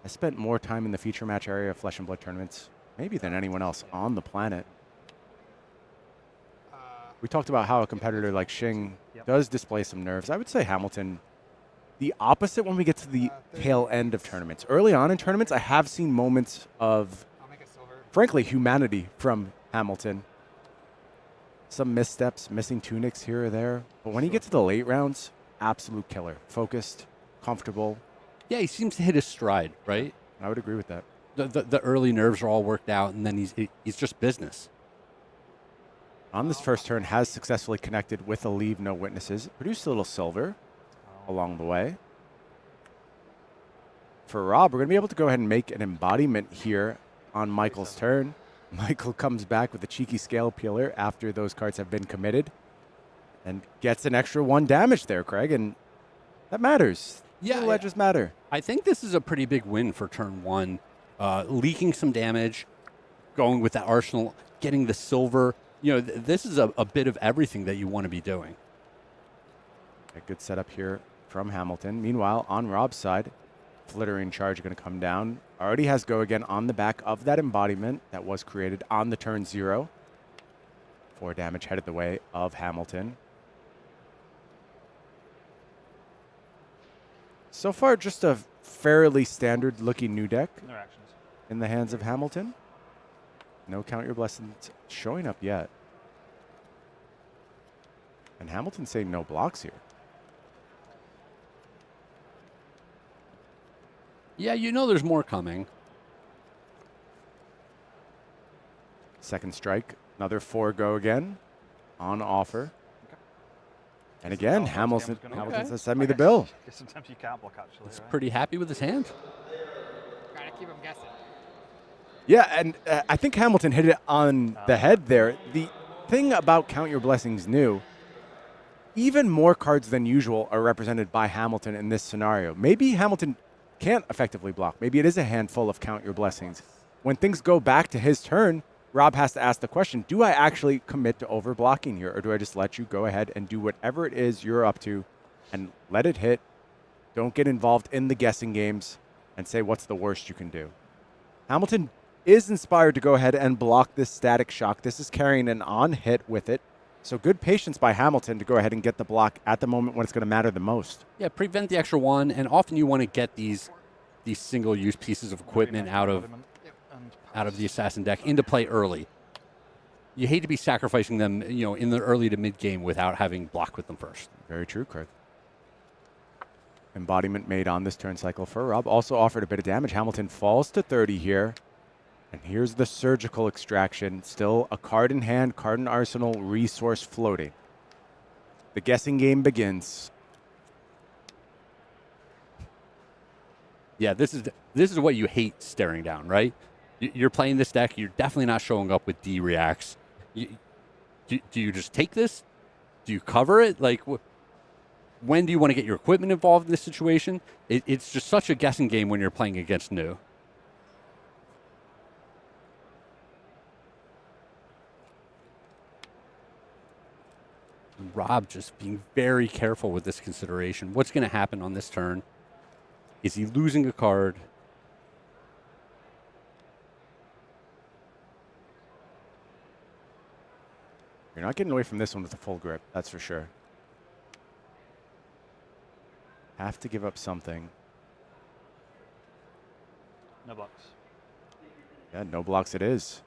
I spent more time in the feature match area of Flesh and Blood tournaments, maybe than anyone else on the planet. We talked about how a competitor like Shing does display some nerves. I would say Hamilton, the opposite when we get to the tail end of tournaments. Early on in tournaments, I have seen moments of, frankly, humanity from Hamilton. Some missteps, missing tunics here or there. But when you get to the late rounds, absolute killer. Focused, comfortable. Yeah, he seems to hit his stride, right? I would agree with that. The early nerves are all worked out, and then he's just business. On this first turn, has successfully connected with a Leave No Witnesses. Produced a little silver along the way. For Rob, we're going to be able to go ahead and make an embodiment here on Michael's turn. Michael comes back with a cheeky Scale Peeler after those cards have been committed and gets an extra 1 damage there, Craig, and that matters. Yeah, the ledges matter. I think this is a pretty big win for turn 1. Leaking some damage, going with that arsenal, getting the silver. You know, this is a bit of everything that you want to be doing. A good setup here from Hamilton. Meanwhile, on Rob's side, Flittering Charge going to come down. Already has go again on the back of that embodiment that was created on the turn 0. 4 damage headed the way of Hamilton. So far, just a fairly standard-looking new deck No actions. in the hands of Hamilton. No Count Your Blessings showing up yet. And Hamilton saying no blocks here. Yeah, you know there's more coming. Second strike, another 4 go again on offer. And again, Hamilton says, send me the bill. Sometimes you can't block, actually. He's Right? pretty happy with his hand. Trying to keep him guessing. Yeah, and I think Hamilton hit it on the head there. The thing about Count Your Blessings new, even more cards than usual are represented by Hamilton in this scenario. Maybe Hamilton can't effectively block. Maybe it is a handful of Count Your Blessings. When things go back to his turn, Rob has to ask the question, do I actually commit to overblocking here, or do I just let you go ahead and do whatever it is you're up to and let it hit? Don't get involved in the guessing games and say what's the worst you can do. Hamilton is inspired to go ahead and block this static shock. This is carrying an on hit with it. So good patience by Hamilton to go ahead and get the block at the moment when it's going to matter the most. Yeah, prevent the extra 1, and often you want to get these single-use pieces of equipment out of the assassin deck into play early. You hate to be sacrificing them, in the early to mid game without having block with them first. Very true, Craig. Embodiment made on this turn cycle for Rob. Also offered a bit of damage. Hamilton falls to 30 here. And here's the surgical extraction. Still a card in hand, card in arsenal, resource floating. The guessing game begins. Yeah, this is what you hate staring down, right? You're playing this deck. You're definitely not showing up with D reacts. Do you just take this? Do you cover it? Like, when do you want to get your equipment involved in this situation? It's just such a guessing game when you're playing against new. Rob just being very careful with this consideration. What's going to happen on this turn? Is he losing a card? You're not getting away from this one with a full grip, that's for sure. Have to give up something. No blocks. Yeah, no blocks it is.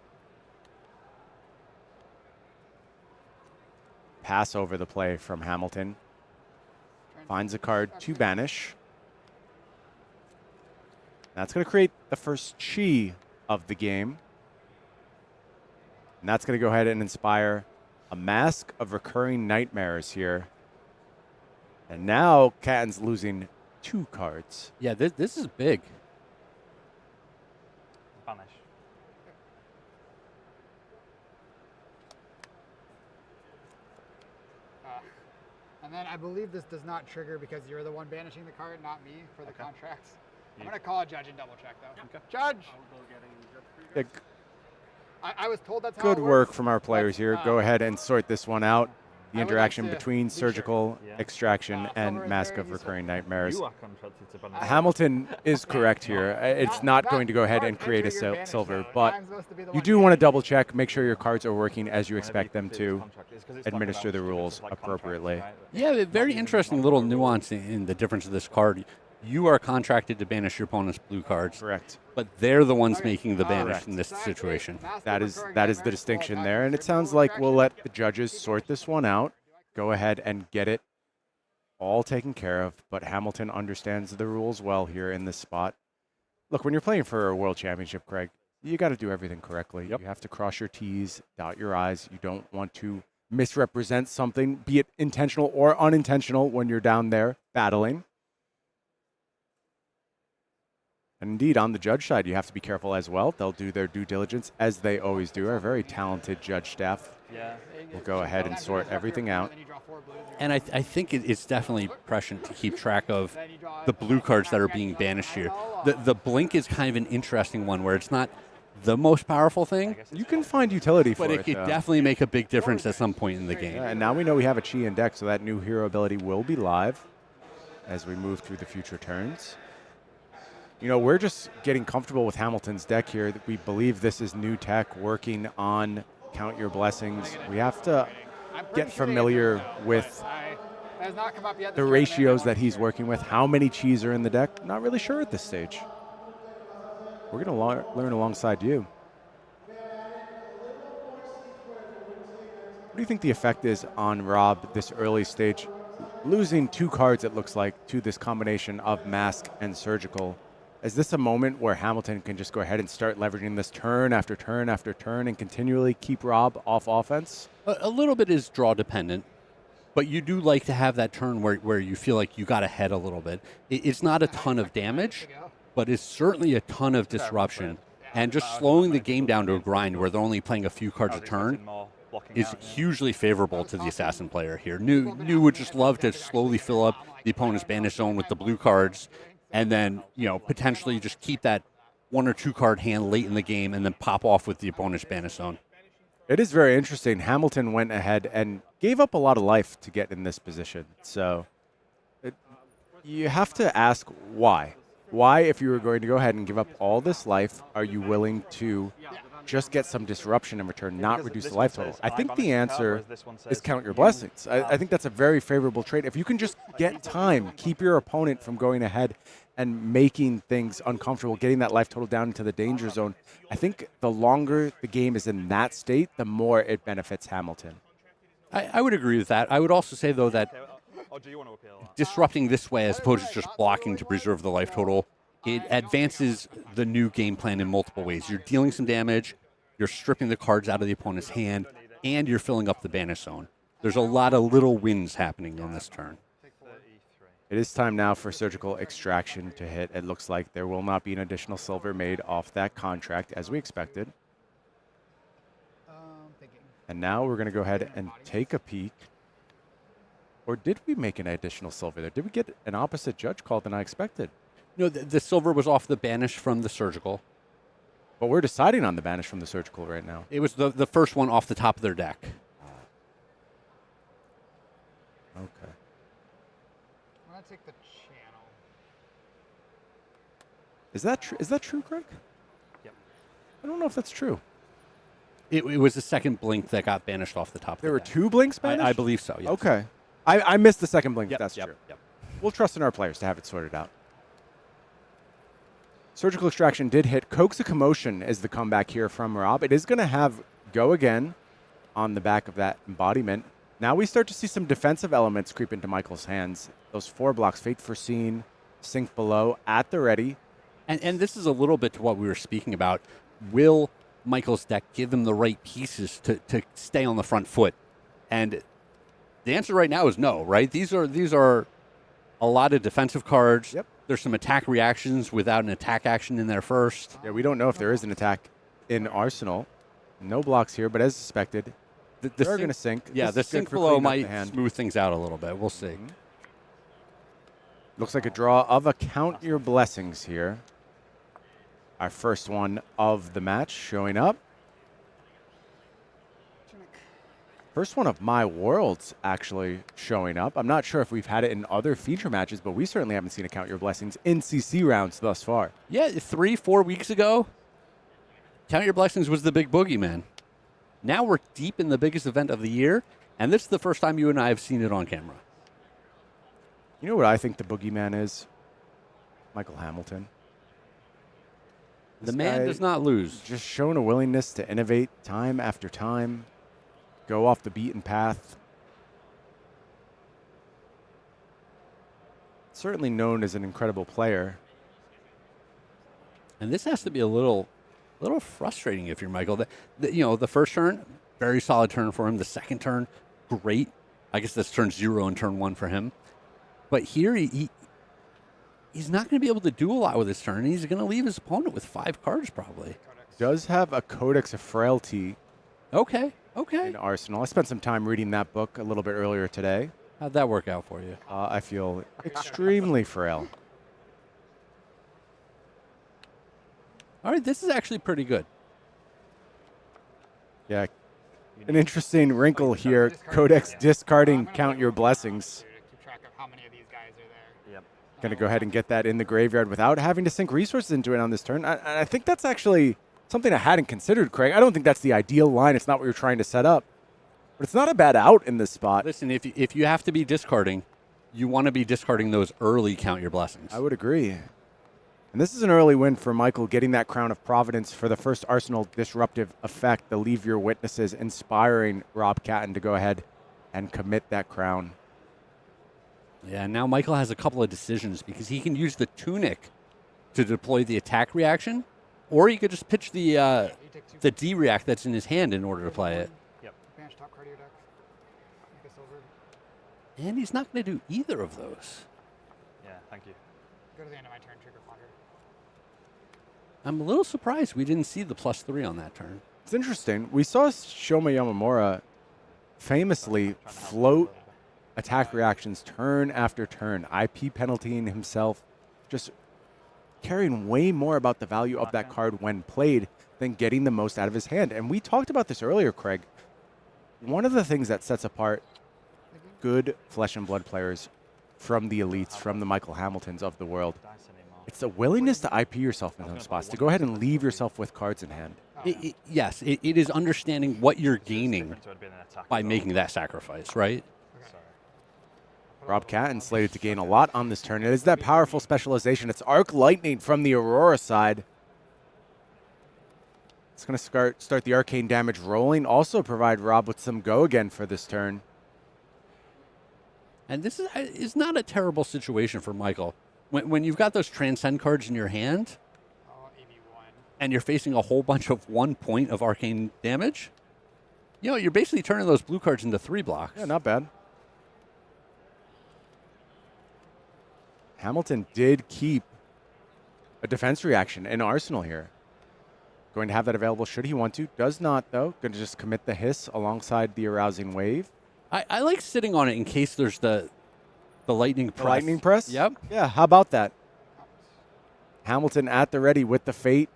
Pass over the play from Hamilton. Finds a card to banish. That's going to create the first chi of the game. And that's going to go ahead and inspire a Mask of Recurring Nightmares here. And now Catton's losing 2 cards. Yeah, this is big. Banish. And then I believe this does not trigger because you're the one banishing the card, not me, for the contracts. I'm going to call a judge and double check, though. Okay. Judge! Yeah, I was told that's how good it work works, from our players but, here. Go ahead and sort this one out. The I would like interaction to between be surgical sure. extraction and Silver is Mask very of useful. Recurring Nightmares. You are contracted to banish. Hamilton is correct here. It's not going to go ahead and create a enter your banish silver, zone. but I'm supposed to be the you one do want to banishing. double check, make sure your cards are working as you expect them Whenever to, you complete this contract, it's 'cause it's like administer the about rules it's like contracts, appropriately. right? Yeah, a very interesting little nuance in the difference of this card. You are contracted to banish your opponent's blue cards, Correct. but they're the ones Okay. making the banish Correct. in this situation. That is the distinction there, and it sounds like we'll let the judges sort this one out. Go ahead and get it all taken care of, but Hamilton understands the rules well here in this spot. Look, when you're playing for a World Championship, Craig, you got to do everything correctly. Yep. You have to cross your T's, dot your I's. You don't want to misrepresent something, be it intentional or unintentional, when you're down there battling. And indeed, on the judge side, you have to be careful as well. They'll do their due diligence, as they always do. Our very talented judge staff Yeah. will go ahead and sort everything out. And I think it's definitely prescient to keep track of the blue cards that are being banished here. The blink is kind of an interesting one where it's not the most powerful thing, You can find utility for but it, it could though. definitely make a big difference at some point in the game. Yeah, and now we know we have a Chi in deck, so that new hero ability will be live as we move through the future turns. You know, we're just getting comfortable with Hamilton's deck here. We believe this is new tech working on Count Your Blessings. We have to get familiar with That has not come up yet. the ratios that he's working with, how many cheese are in the deck. Not really sure at this stage. We're going to learn alongside you. What do you think the effect is on Rob this early stage? Losing 2 cards, it looks like, to this combination of Mask and Surgical. Is this a moment where Hamilton can just go ahead and start leveraging this turn after turn after turn and continually keep Rob off offense? A little bit is draw dependent, but you do like to have that turn where you feel like you got ahead a little bit. It's not a ton of damage, but it's certainly a ton of disruption. And just slowing the game down to a grind where they're only playing a few cards a turn is hugely favorable to the Assassin player here. New would just love to slowly fill up the opponent's banish zone with the blue cards, and then, potentially just keep that 1 or 2 card hand late in the game and then pop off with the opponent's banish zone. It is very interesting. Hamilton went ahead and gave up a lot of life to get in this position. So you have to ask why. Why, if you were going to go ahead and give up all this life, are you willing to just get some disruption in return, not reduce the life total? I think the answer is count your blessings. I think that's a very favorable trade. If you can just get time, keep your opponent from going ahead and making things uncomfortable, getting that life total down into the danger zone, I think the longer the game is in that state, the more it benefits Hamilton. I would agree with that. I would also say, though, that disrupting this way as opposed to just blocking to preserve the life total, it advances the new game plan in multiple ways. You're dealing some damage, you're stripping the cards out of the opponent's hand, and you're filling up the banish zone. There's a lot of little wins happening on this turn. It is time now for Surgical Extraction to hit. It looks like there will not be an additional silver made off that contract, as we expected. And now we're going to go ahead and take a peek. Or did we make an additional silver there? Did we get an opposite judge call than I expected? No, the silver was off the banish from the Surgical. But we're deciding on the banish from the Surgical right now. It was the first one off the top of their deck. Okay. I'm going to take the channel. Is that true? Is that true, Craig? Yep. I don't know if that's true. It was the second blink that got banished off the top. There were 2 blinks banished? I believe so, yes. Okay. I missed the second blink, if that's true. Yep. We'll trust in our players to have it sorted out. Surgical Extraction did hit. Coax a Commotion is the comeback here from Rob. It is going to have Go Again on the back of that embodiment. Now we start to see some defensive elements creep into Michael's hands. Those 4 blocks, Fate Foreseen, Sink Below, at the ready. And this is a little bit to what we were speaking about. Will Michael's deck give him the right pieces to stay on the front foot? And the answer right now is no, right? These are a lot of defensive cards. Yep. There's some attack reactions without an attack action in there first. Yeah, we don't know if there is an attack in Arsenal. No blocks here, but as suspected, they're going to sink. Yeah, the Sink Below might smooth things out a little bit. We'll see. Mm-hmm. Looks like a draw of a Count Your Blessings here. Our first one of the match showing up. First one of My Worlds actually showing up. I'm not sure if we've had it in other feature matches, but we certainly haven't seen a Count Your Blessings in CC rounds thus far. Yeah, 3-4 weeks ago, Count Your Blessings was the big boogeyman. Now we're deep in the biggest event of the year, and this is the first time you and I have seen it on camera. You know what I think the boogeyman is? Michael Hamilton. The man does not lose. Just shown a willingness to innovate time after time, go off the beaten path. Certainly known as an incredible player. And this has to be a little frustrating if you're Michael. The first turn, very solid turn for him. The second turn, great. I guess that's turn 0 and turn 1 for him. But here he's not going to be able to do a lot with his turn. He's going to leave his opponent with 5 cards probably. Does have a Codex of Frailty. Okay. In Arsenal. I spent some time reading that book a little bit earlier today. How'd that work out for you? I feel extremely frail. All right, this is actually pretty good. Yeah. An interesting wrinkle here. Codex discarding Count Your Blessings. Keep track of how many of these guys are there. Yep. Going to go ahead and get that in the graveyard without having to sink resources into it on this turn. I think that's actually something I hadn't considered, Craig. I don't think that's the ideal line. It's not what you're trying to set up. But it's not a bad out in this spot. Listen, if you have to be discarding, you want to be discarding those early count your blessings. I would agree. And this is an early win for Mackl, getting that Crown of Providence for the first Arsenal disruptive effect, the Leave Your Witnesses, inspiring Rob Catton to go ahead and commit that crown. Yeah, now Mackl has a couple of decisions because he can use the Tunic to deploy the attack reaction, or he could just pitch the D-react that's in his hand in order to play it. Banish top card of your deck. Make a silver. And he's not going to do either of those. Yeah, thank you. Go to the end of my turn, trigger ponder. I'm a little surprised we didn't see the +3 on that turn. It's interesting. We saw Shoma Yamamura famously float attack reactions turn after turn, IP penaltying himself, just caring way more about the value of that card when played than getting the most out of his hand. And we talked about this earlier, Craig. One of the things that sets apart good flesh and blood players from the elites, from the Michael Hamiltons of the world, it's the willingness to IP yourself in those spots, to go ahead and leave yourself with cards in hand. Yes, it is understanding what you're gaining by making that sacrifice, right? Rob Catton slated to gain a lot on this turn. It is that powerful specialization. It's Arc Lightning from the Aurora side. It's going to start the arcane damage rolling. Also provide Rob with some go again for this turn. And this is not a terrible situation for Mackl. When you've got those Transcend cards in your hand, and you're facing a whole bunch of 1 point of arcane damage, you know, you're basically turning those blue cards into 3 blocks. Yeah, not bad. Hamilton did keep a defense reaction in Arsenal here. Going to have that available should he want to. Does not, though. Going to just commit the hiss alongside the arousing wave. I like sitting on it in case there's the lightning press. Lightning press? Yep. Yeah, how about that? Hamilton at the ready with the fate.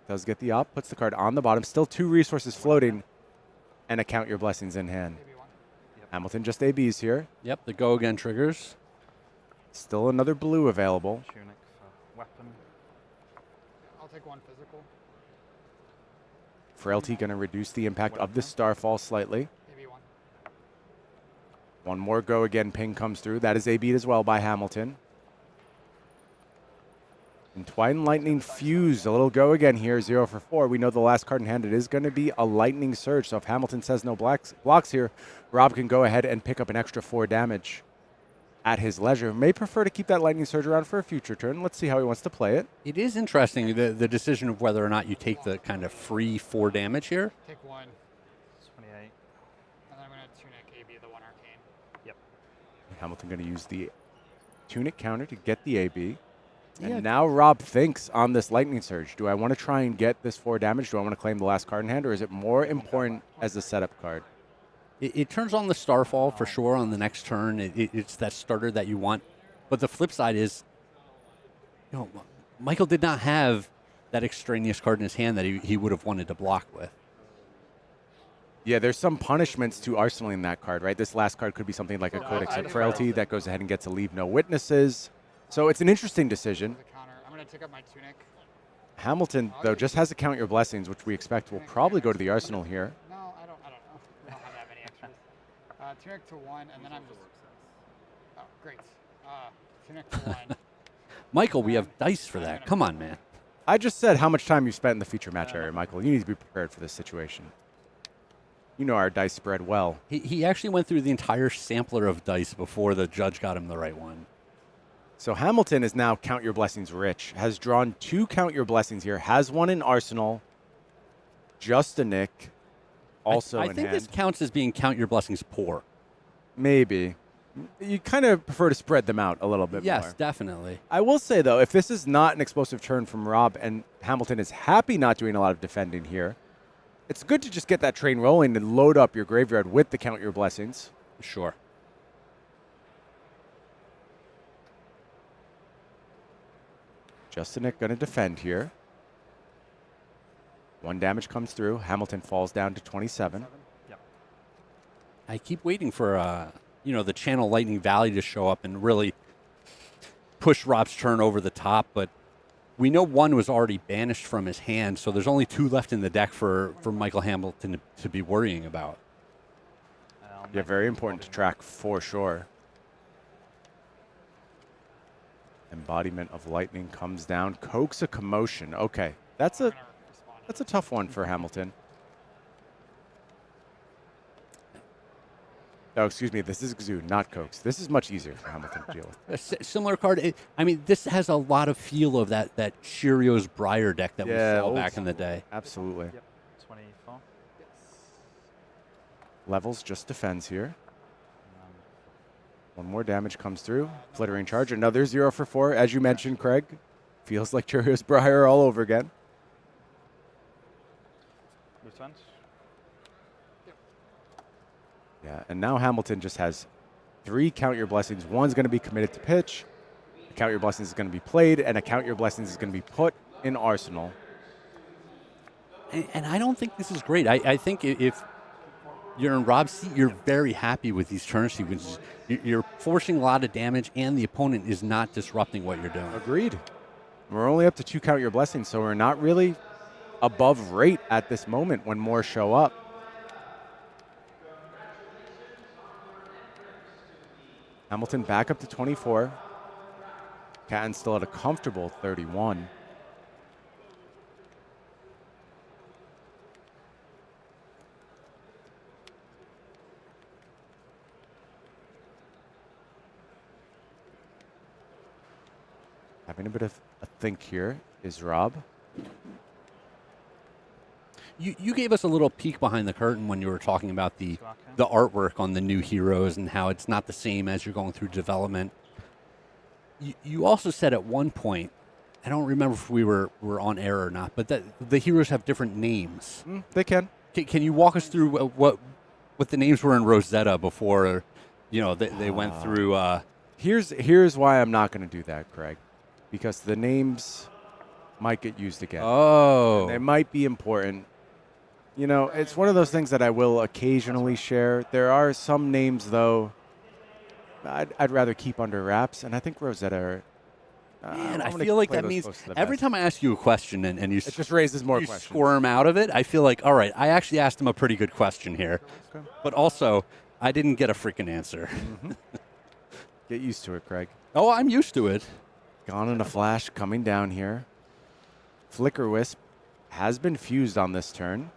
Does get the op, puts the card on the bottom. Still 2 resources floating, and a Count Your Blessings in hand. Hamilton just ABs here. Yep, the go again triggers. Still another blue available. Tunic for weapon. I'll take 1 physical. Frailty going to reduce the impact of the Starfall slightly. Maybe 1. One more go again ping comes through. That is AB'd as well by Hamilton. And Twine Lightning Fuse, a little go again here, 0 for 4. We know the last card in hand, it is going to be a Lightning Surge. So if Hamilton says no blocks here, Rob can go ahead and pick up an extra 4 damage at his leisure. May prefer to keep that Lightning Surge around for a future turn. Let's see how he wants to play it. It is interesting, the decision of whether or not you take the kind of free 4 damage here. Take 1. 28. And then I'm going to Tunic AB the 1 arcane. Yep. Hamilton going to use the Tunic counter to get the AB. And Yeah. now Rob thinks on this Lightning Surge. Do I want to try and get this 4 damage? Do I want to claim the last card in hand? Or is it more important as a setup card? It turns on the Starfall for sure on the next turn. It's that starter that you want. But the flip side is, you know, Mackl did not have that extraneous card in his hand that he would have wanted to block with. Yeah, there's some punishments to arsenaling that card, right? This last card could be something like a Codex of Frailty that goes ahead and gets a Leave No Witnesses. So it's an interesting decision. The counter. I'm going to take up my Tunic. Hamilton, though, just has to Count Your Blessings, which we expect will probably go to the arsenal here. No, I don't know. I don't have that many extras. Tunic to 1, and then I'm just... Oh, great. Tunic to 1. Mackl, we have dice for that. Come on, man. I just said how much time you spent in the feature match area, Mackl. You need to be prepared for this situation. You know our dice spread well. He actually went through the entire sampler of dice before the judge got him the right one. So Hamilton is now Count Your Blessings rich, has drawn 2 Count Your Blessings here, has one in Arsenal, just a Nick, also I in think hand. this counts as being count your blessings poor. Maybe. You kind of prefer to spread them out a little bit more. Yes, definitely. I will say, though, if this is not an explosive turn from Rob and Hamilton is happy not doing a lot of defending here, it's good to just get that train rolling and load up your graveyard with the Count Your Blessings. Sure. Justinik going to defend here. 1 damage comes through. Hamilton falls down to 27. Yep. I keep waiting for the Channel Lightning Valley to show up and really push Rob's turn over the top, but we know one was already banished from his hand, so there's only 2 left in the deck for Michael Hamilton to be worrying about. Yeah, very important to track for sure. Embodiment of Lightning comes down, coax a commotion. Okay, that's a tough one for Hamilton. Oh, excuse me. This is Gazoo, not Coax. This is much easier for Hamilton to deal with. A similar card. I mean, this has a lot of feel of that Cheerios Briar deck that we saw back in the day. Absolutely. Yep. 24. Levels just defends here. One more damage comes through. Flittering Charge. Another 0 for 4. As you mentioned, Craig. Feels like Cheerios Briar all over again. Defense. Yeah, and now Hamilton just has 3 Count Your Blessings. One's going to be committed to pitch. A Count Your Blessings is going to be played, and a Count Your Blessings is going to be put in Arsenal. And I don't think this is great. I think if you're in Rob's seat, you're very happy with these turn sequences. You're forcing a lot of damage, and the opponent is not disrupting what you're doing. Agreed. We're only up to 2 Count Your Blessings, so we're not really above rate at this moment when more show up. Hamilton back up to 24. Catton still at a comfortable 31. Having a bit of a think here is Rob. You gave us a little peek behind the curtain when you were talking about the artwork on the new heroes and how it's not the same as you're going through development. You also said at one point, I don't remember if we were on air or not, but that the heroes have different names. They can. Can you walk us through what the names were in Rosetta before, they went through? Here's why I'm not going to do that, Craig, because the names might get used again. Oh, and they might be important. It's one of those things that I will occasionally share. There are some names, though, I'd rather keep under wraps, and I think Rosetta. Man, I feel like that means every time I ask you a question and you it just raises more you questions. Squirm out of it, I feel like, all right, I actually asked him a pretty good question here, but also I didn't get a freaking answer. Get used to it, Craig. Oh, I'm used to it. Gone in a flash, coming down here. Flicker Wisp has been fused on this turn.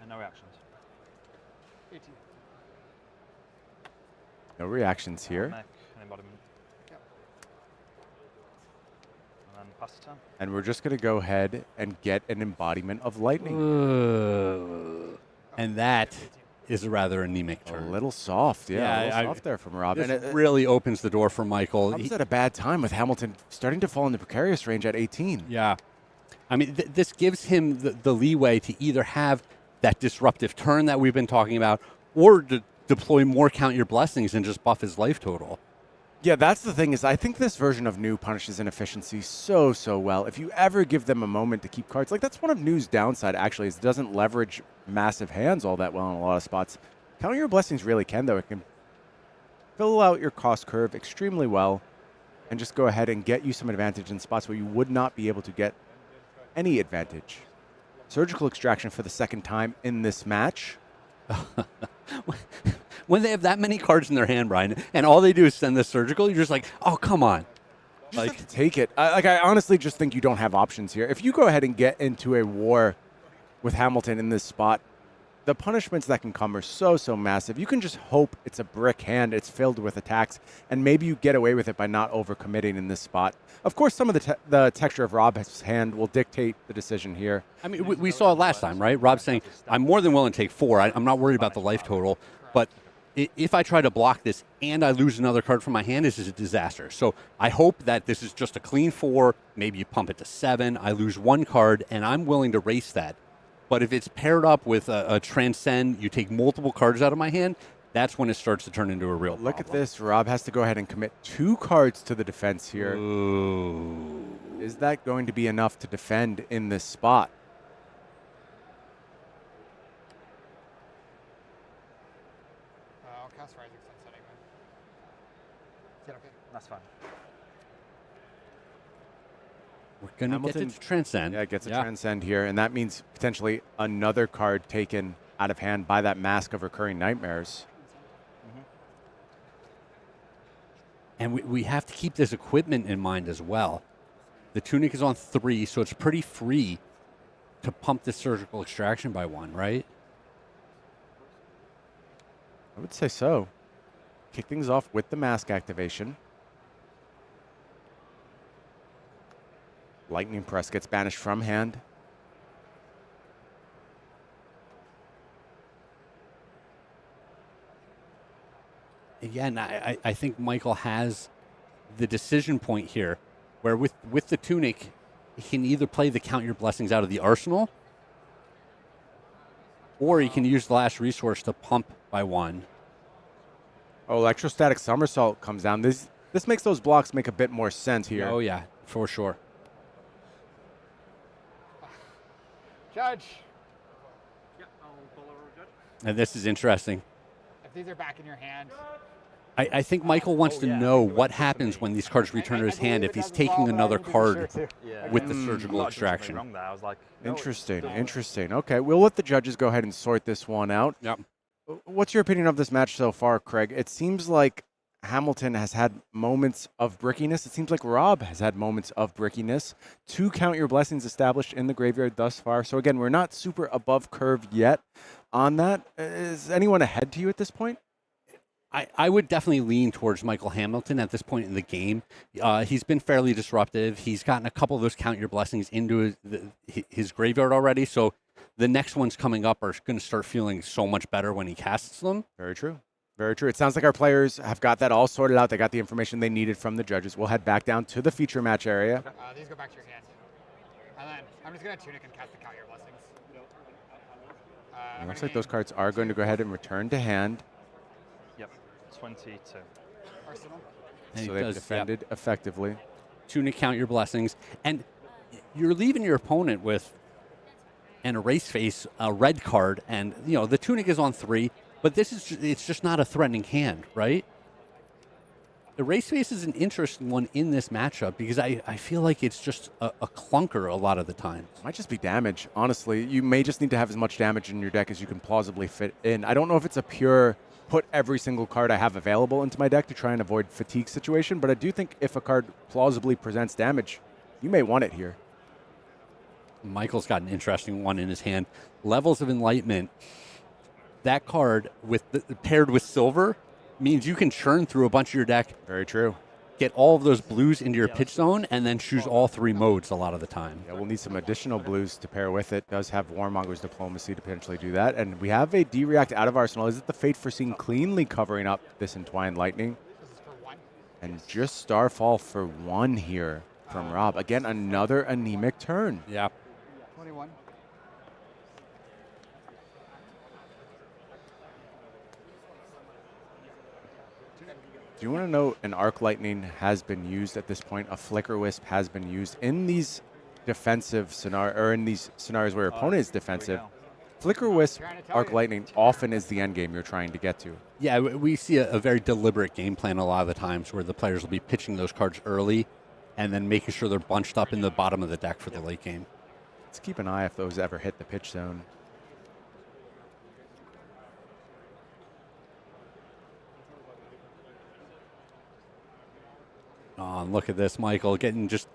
And no reactions. 18. No reactions here. Mech, an embodiment. Yep. And then pass the turn. And we're just going to go ahead and get an embodiment of lightning. And that is a rather anemic turn. A little soft, yeah. A little soft there from Rob. This And it really opens the door for Michael. Rob's at a bad time with Hamilton starting to fall in the precarious range at 18. Yeah. I mean, this gives him the leeway to either have that disruptive turn that we've been talking about or to deploy more Count Your Blessings and just buff his life total. Yeah, that's the thing is I think this version of New punishes inefficiency so well. If you ever give them a moment to keep cards, like that's one of New's downside actually is it doesn't leverage massive hands all that well in a lot of spots. Count Your Blessings really can though. It can fill out your cost curve extremely well and just go ahead and get you some advantage in spots where you would not be able to get any advantage. Surgical Extraction for the second time in this match. When they have that many cards in their hand, Brian, and all they do is send the surgical, you're just like, oh, come on. Just have to take it. I honestly just think you don't have options here. If you go ahead and get into a war with Hamilton in this spot, the punishments that can come are so massive. You can just hope it's a brick hand, it's filled with attacks, and maybe you get away with it by not overcommitting in this spot. Of course, some of the texture of Rob's hand will dictate the decision here. I mean, we saw it last time, right? Rob saying, I'm more than willing to take 4. I'm not worried about the life total, but if I try to block this and I lose another card from my hand, this is a disaster. So I hope that this is just a clean 4. Maybe you pump it to 7. I lose 1 card, and I'm willing to race that. But if it's paired up with a Transcend, you take multiple cards out of my hand, that's when it starts to turn into a real problem. Look at this. Rob has to go ahead and commit 2 cards to the defense here. Ooh. Is that going to be enough to defend in this spot? I'll cast Rising Sunset anyway. Is that okay? That's fine. We're going to get Hamilton- to transcend. Yeah, it gets a transcend here, and that means potentially another card taken out of hand by that Mask of Recurring Nightmares. And we have to keep this equipment in mind as well. The Tunic is on 3, so it's pretty free to pump this Surgical Extraction by 1, right? I would say so. Kick things off with the Mask activation. Lightning Press gets banished from hand. Again, I think Mackl has the decision point here, where with the Tunic, he can either play the Count Your Blessings out of the arsenal, or he can use the last resource to pump by 1. Oh, Electrostatic Somersault comes down. This makes those blocks make a bit more sense here. Oh, yeah, for sure. Judge, And this is interesting. if these are back in your hand, I think Mackl wants to know what happens when these cards return to his hand if he's taking another card with the Surgical Extraction. Wrong there. I was like, no, Interesting, interesting. Okay, we'll let the judges go ahead and sort this one out. Yep. What's your opinion of this match so far, Craig? It seems like Hamilton has had moments of brickiness. It seems like Rob has had moments of brickiness. 2 Count Your Blessings established in the graveyard thus far. So again, we're not super above curve yet on that. Is anyone ahead to you at this point? I would definitely lean towards Mackl Hamilton at this point in the game. He's been fairly disruptive. He's gotten a couple of those Count Your Blessings into his graveyard already. So the next ones coming up are going to start feeling so much better when he casts them. Very true. Very true. It sounds like our players have got that all sorted out. They got the information they needed from the judges. We'll head back down to the feature match area. these go back to your hand. And then I'm just going to Tunic and cast the Count Your Blessings. It looks like those cards are going to go ahead and return to hand. Yep, 22. Arsenal. And So he they've does, defended effectively. Tunic, Count Your Blessings. And you're leaving your opponent with an Erase Face, a red card, and the Tunic is on 3, but it's just not a threatening hand, right? Erase Face is an interesting one in this matchup because I feel like it's just a clunker a lot of the time. Might just be damage, honestly. You may just need to have as much damage in your deck as you can plausibly fit in. I don't know if it's a pure put every single card I have available into my deck to try and avoid fatigue situation, but I do think if a card plausibly presents damage, you may want it here. Michael's got an interesting one in his hand. Levels of Enlightenment. That card paired with silver means you can churn through a bunch of your deck. Very true. Get all of those blues into your pitch zone and then choose all 3 modes a lot of the time. Yeah, we'll need some additional blues to pair with it. Does have Warmonger's Diplomacy to potentially do that. And we have a D-React out of Arsenal. Is it the Fate Foreseen cleanly covering up this Entwined Lightning? This is for 1. And just Starfall for 1 here from Rob. Again, another anemic turn. Yeah. 21. Do you want to know an Arc Lightning has been used at this point? A Flicker Wisp has been used in these defensive scenarios, or in these scenarios where your opponent is defensive. Flicker Wisp, Arc Lightning often is the end game you're trying to get to. Yeah, we see a very deliberate game plan a lot of the times where the players will be pitching those cards early and then making sure they're bunched up in the bottom of the deck for the late game. Let's keep an eye if those ever hit the pitch zone. Oh, and look at this, Mackl, getting just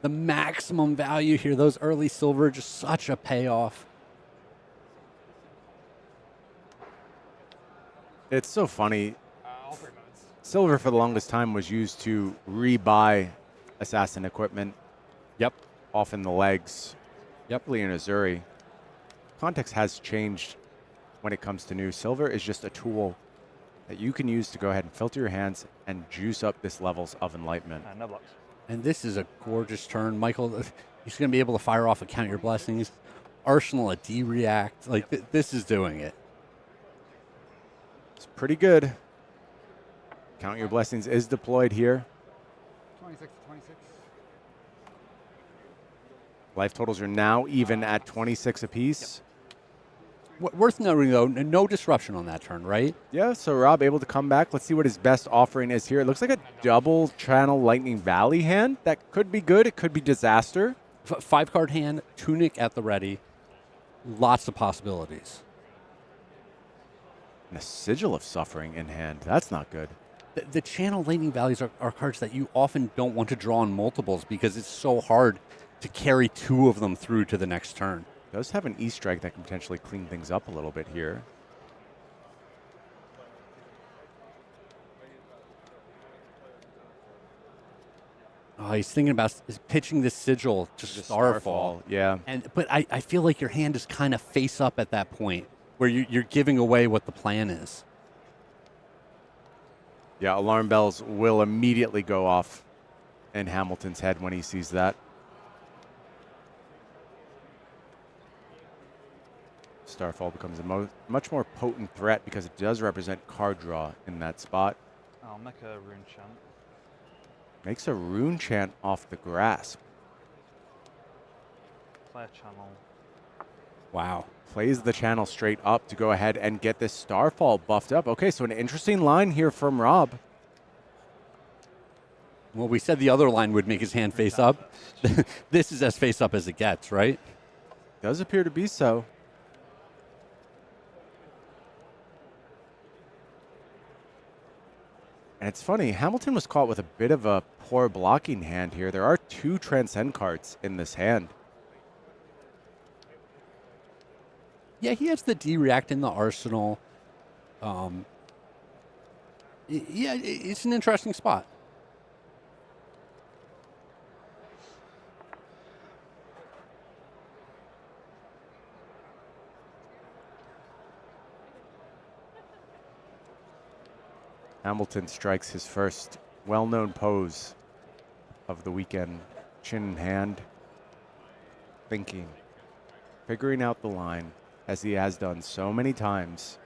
the maximum value here. Those early silver, just such a payoff. It's so funny. All 3 modes. Silver for the longest time was used to rebuy assassin equipment. Yep. Often the legs. Yep. Particularly in Azuri. Context has changed when it comes to new. Silver is just a tool that you can use to go ahead and filter your hands and juice up this levels of Enlightenment. No blocks. And this is a gorgeous turn. Mackl, he's going to be able to fire off a Count Your Blessings. Arsenal, a D-React. Like, this is doing it. It's pretty good. Count Your Blessings is deployed here. 26 to 26. Life totals are now even at 26 apiece. Worth noting, though, no disruption on that turn, right? Yeah, so Rob able to come back. Let's see what his best offering is here. It looks like a double channel Lightning Valley hand. That could be good. It could be disaster. 5-card hand, Tunic at the ready. Lots of possibilities. And a Sigil of Suffering in hand. That's not good. The channel Lightning Valleys are cards that you often don't want to draw in multiples because it's so hard to carry 2 of them through to the next turn. Does have an E-Strike that can potentially clean things up a little bit here. Oh, he's thinking about pitching this Sigil to Starfall. Yeah. But I feel like your hand is kind of face up at that point where you're giving away what the plan is. Yeah, alarm bells will immediately go off in Hamilton's head when he sees that. Starfall becomes a much more potent threat because it does represent card draw in that spot. I'll make a rune chant. Makes a rune chant off the grasp. Play a channel. Wow. Plays the channel straight up to go ahead and get this Starfall buffed up. Okay, so an interesting line here from Rob. Well, we said the other line would make his hand face up. This is as face up as it gets, right? Does appear to be so. And it's funny, Hamilton was caught with a bit of a poor blocking hand here. There are 2 Transcend cards in this hand. Yeah, he has the D-React in the arsenal. Yeah, it's an interesting spot. Hamilton strikes his first well-known pose of the weekend. Chin in hand, thinking, figuring out the line, as he has done so many times.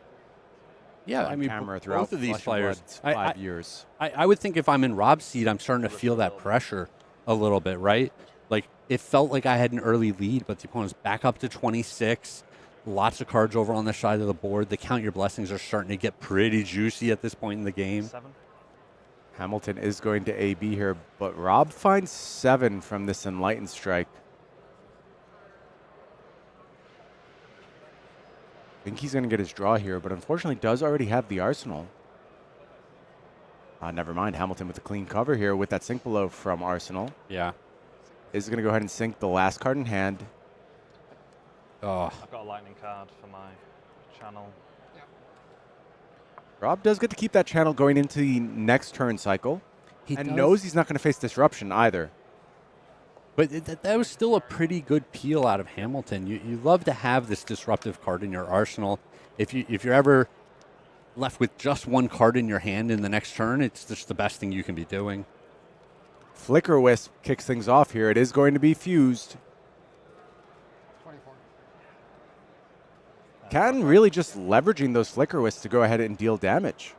Yeah, on I mean, camera throughout both of these Flesh and players. Blood's 5 years. I would think if I'm in Rob's seat, I'm starting to feel that pressure a little bit, right? Like, it felt like I had an early lead, but the opponent's back up to 26. Lots of cards over on the side of the board. The Count Your Blessings are starting to get pretty juicy at this point in the game. 7. Hamilton is going to AB here, but Rob finds 7 from this Enlightened Strike. I think he's going to get his draw here, but unfortunately does already have the Arsenal. Never mind, Hamilton with a clean cover here with that sink below from Arsenal. Yeah. Is going to go ahead and sink the last card in hand. Oh. I've got a lightning card for my channel. Rob does get to keep that channel going into the next turn cycle. He and does. knows he's not going to face disruption either. But that was still a pretty good peel out of Hamilton. You love to have this disruptive card in your arsenal. If you're ever left with just one card in your hand in the next turn, it's just the best thing you can be doing. Flicker Wisp kicks things off here. It is going to be fused. 24. Catton really just leveraging those Flicker Wisps to go ahead and deal damage.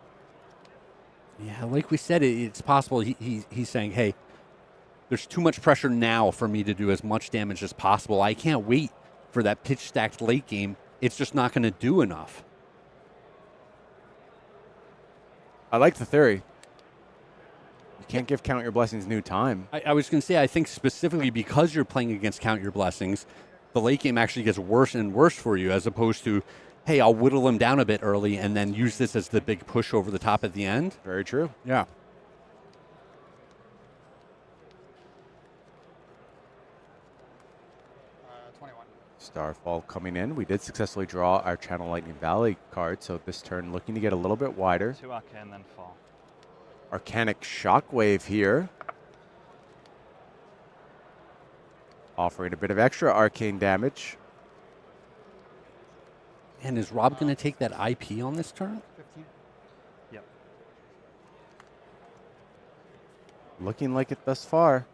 Yeah, like we said, it's possible he's saying, hey, there's too much pressure now for me to do as much damage as possible. I can't wait for that pitch-stacked late game. It's just not going to do enough. I like the theory. You can't give Count Your Blessings new time. I was going to say, I think specifically because you're playing against Count Your Blessings, the late game actually gets worse and worse for you, as opposed to, hey, I'll whittle them down a bit early and then use this as the big push over the top at the end. Very true. Yeah. Starfall coming in. We did successfully draw our Channel Lightning Valley card, so this turn looking to get a little bit wider. 2 arcane, then 4. Arcanic Shockwave here. Offering a bit of extra arcane damage. And is Rob going to take that IP on this turn? 15. Yep. Looking like it thus far.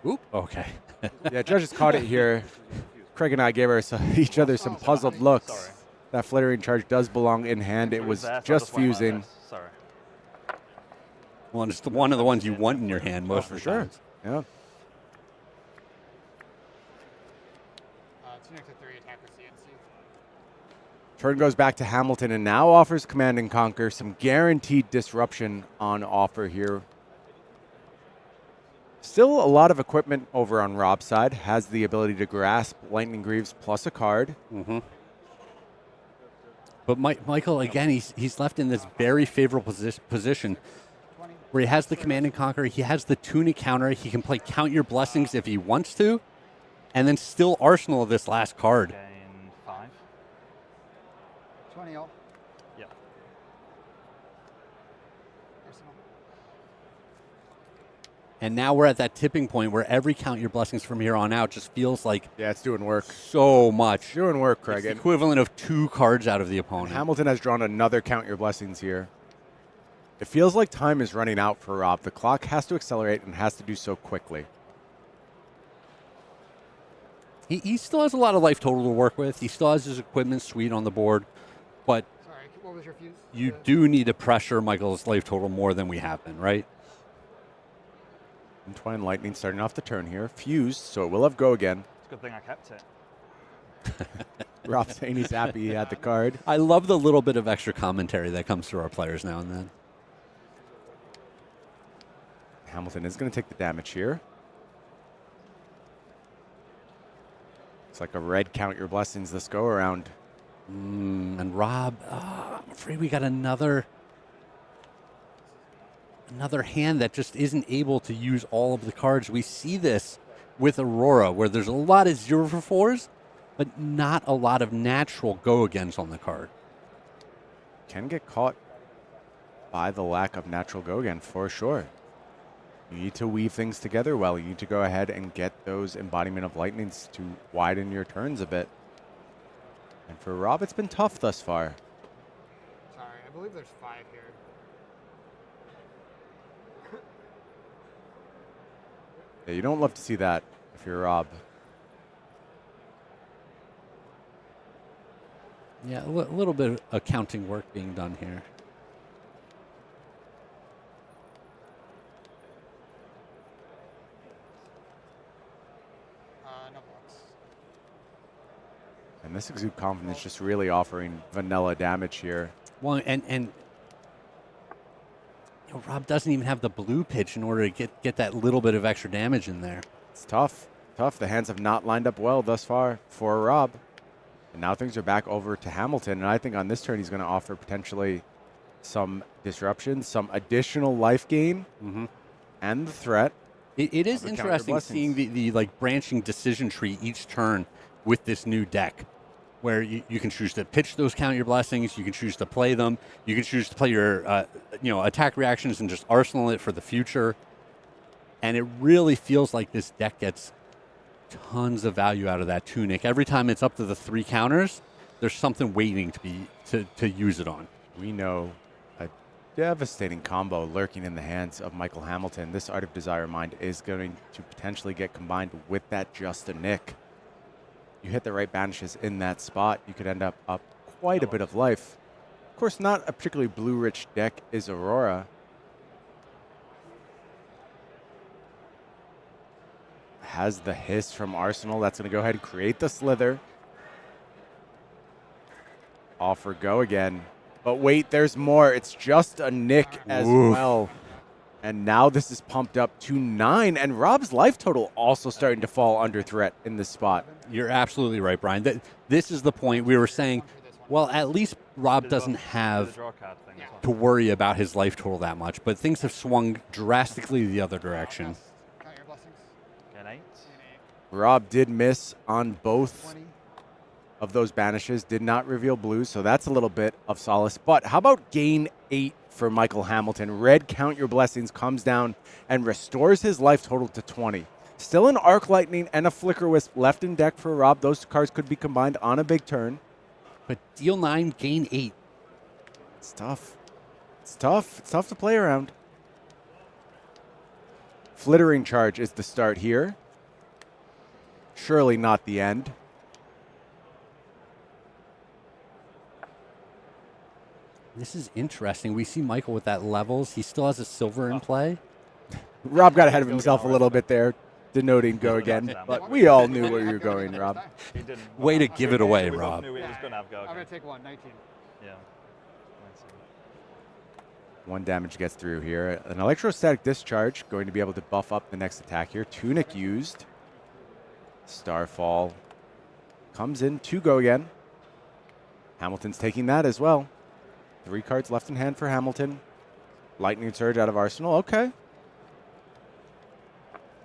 Oop. Okay. Yeah, judges caught it here. Craig and I gave each other some puzzled looks. Sorry. That Flittering Charge does belong in hand. It was There, so I just went like fusing. this. Sorry. Well, it's one of the ones you want in your hand most for of the sure. times. Yeah. 2 next to 3, attack with CNC. Turn goes back to Hamilton and now offers Command and Conquer. Some guaranteed disruption on offer here. Still a lot of equipment over on Rob's side. Has the ability to grasp Lightning Greaves plus a card. Mm-hmm. But Mackl, again, he's left in this very favorable position where he has the Command and Conquer, he has the Tunic counter, he can play Count Your Blessings if he wants to, and then still arsenal this last card. Gain 5. 20 all. Yeah. Arsenal. And now we're at that tipping point where every Count Your Blessings from here on out just feels like it's doing work. So much. Doing work, Craig. It's the equivalent of 2 cards out of the opponent. Hamilton has drawn another Count Your Blessings here. It feels like time is running out for Rob. The clock has to accelerate and has to do so quickly. He still has a lot of life total to work with. He still has his equipment suite on the board. But Sorry, what was your fuse? you do need to pressure Michael's life total more than we have been, right? Entwine Lightning starting off the turn here. Fused, so it will have go again. It's a good thing I kept it. Rob saying he's happy he had the card. I love the little bit of extra commentary that comes through our players now and then. Hamilton is going to take the damage here. It's like a red Count Your Blessings this go around. And Rob, I'm afraid we got another hand that just isn't able to use all of the cards. We see this with Aurora, where there's a lot of 0-for-4s, but not a lot of natural go-agains on the card. Can get caught by the lack of natural go again, for sure. You need to weave things together well. You need to go ahead and get those Embodiment of Lightnings to widen your turns a bit. And for Rob, it's been tough thus far. Sorry, I believe there's 5 here. Yeah, you don't love to see that if you're Rob. Yeah, a little bit of accounting work being done here. No blocks. And this Exude Confidence just really offering vanilla damage here. Well, and you know, Rob doesn't even have the blue pitch in order to get that little bit of extra damage in there. It's tough. Tough. The hands have not lined up well thus far for Rob. And now things are back over to Hamilton. And I think on this turn, he's going to offer potentially some disruption, some additional life gain, and the threat. It is interesting seeing the like branching decision tree each turn with this new deck, where you can choose to pitch those Count Your Blessings, you can choose to play them, you can choose to play your attack reactions and just arsenal it for the future. And it really feels like this deck gets tons of value out of that Tunic. Every time it's up to the 3 counters, there's something waiting to use it on. We know a devastating combo lurking in the hands of Mackl Hamilton. This Art of Desire Mind is going to potentially get combined with that Just a Nick. You hit the right banishes in that spot, you could end up quite a bit of life. Of course, not a particularly blue-rich deck is Aurora. Has the hiss from Arsenal. That's going to go ahead and create the Slither. Offer go again. But wait, there's more. It's Just a Nick as well. And now this is pumped up to 9. And Rob's life total also starting to fall under threat in this spot. You're absolutely right, Brian. This is the point we were saying, well, at least Rob doesn't have to worry about his life total that much. But things have swung drastically the other direction. Gain 8. Rob did miss on both of those banishes, did not reveal blue, so that's a little bit of solace. But how about gain 8 for Mackl Hamilton? Red Count Your Blessings comes down and restores his life total to 20. Still an Arc Lightning and a Flicker Wisp left in deck for Rob. Those cards could be combined on a big turn. But deal 9, gain 8. It's tough. It's tough. It's tough to play around. Flittering Charge is the start here. Surely not the end. This is interesting. We see Mackl with that levels. He still has a silver in play. Rob got ahead of himself a little bit there, denoting go again. But we all knew where you were going, Rob. He didn't. Way to give it away, We both Rob. knew he was going to have go I'm again. going to take one, 19. Yeah. 1 damage gets through here. An electrostatic discharge, going to be able to buff up the next attack here. Tunic used. Starfall comes in to go again. Hamilton's taking that as well. 3 cards left in hand for Hamilton. Lightning Surge out of Arsenal. Okay.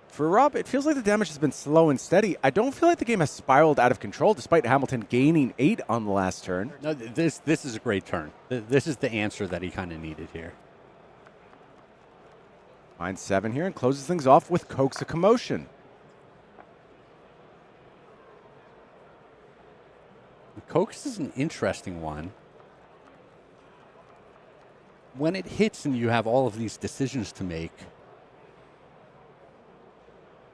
For Rob, it feels like the damage has been slow and steady. I don't feel like the game has spiraled out of control despite Hamilton gaining 8 on the last turn. No, this is a great turn. This is the answer that he kind of needed here. Finds 7 here and closes things off with Coax a Commotion. Coax is an interesting one. When it hits and you have all of these decisions to make,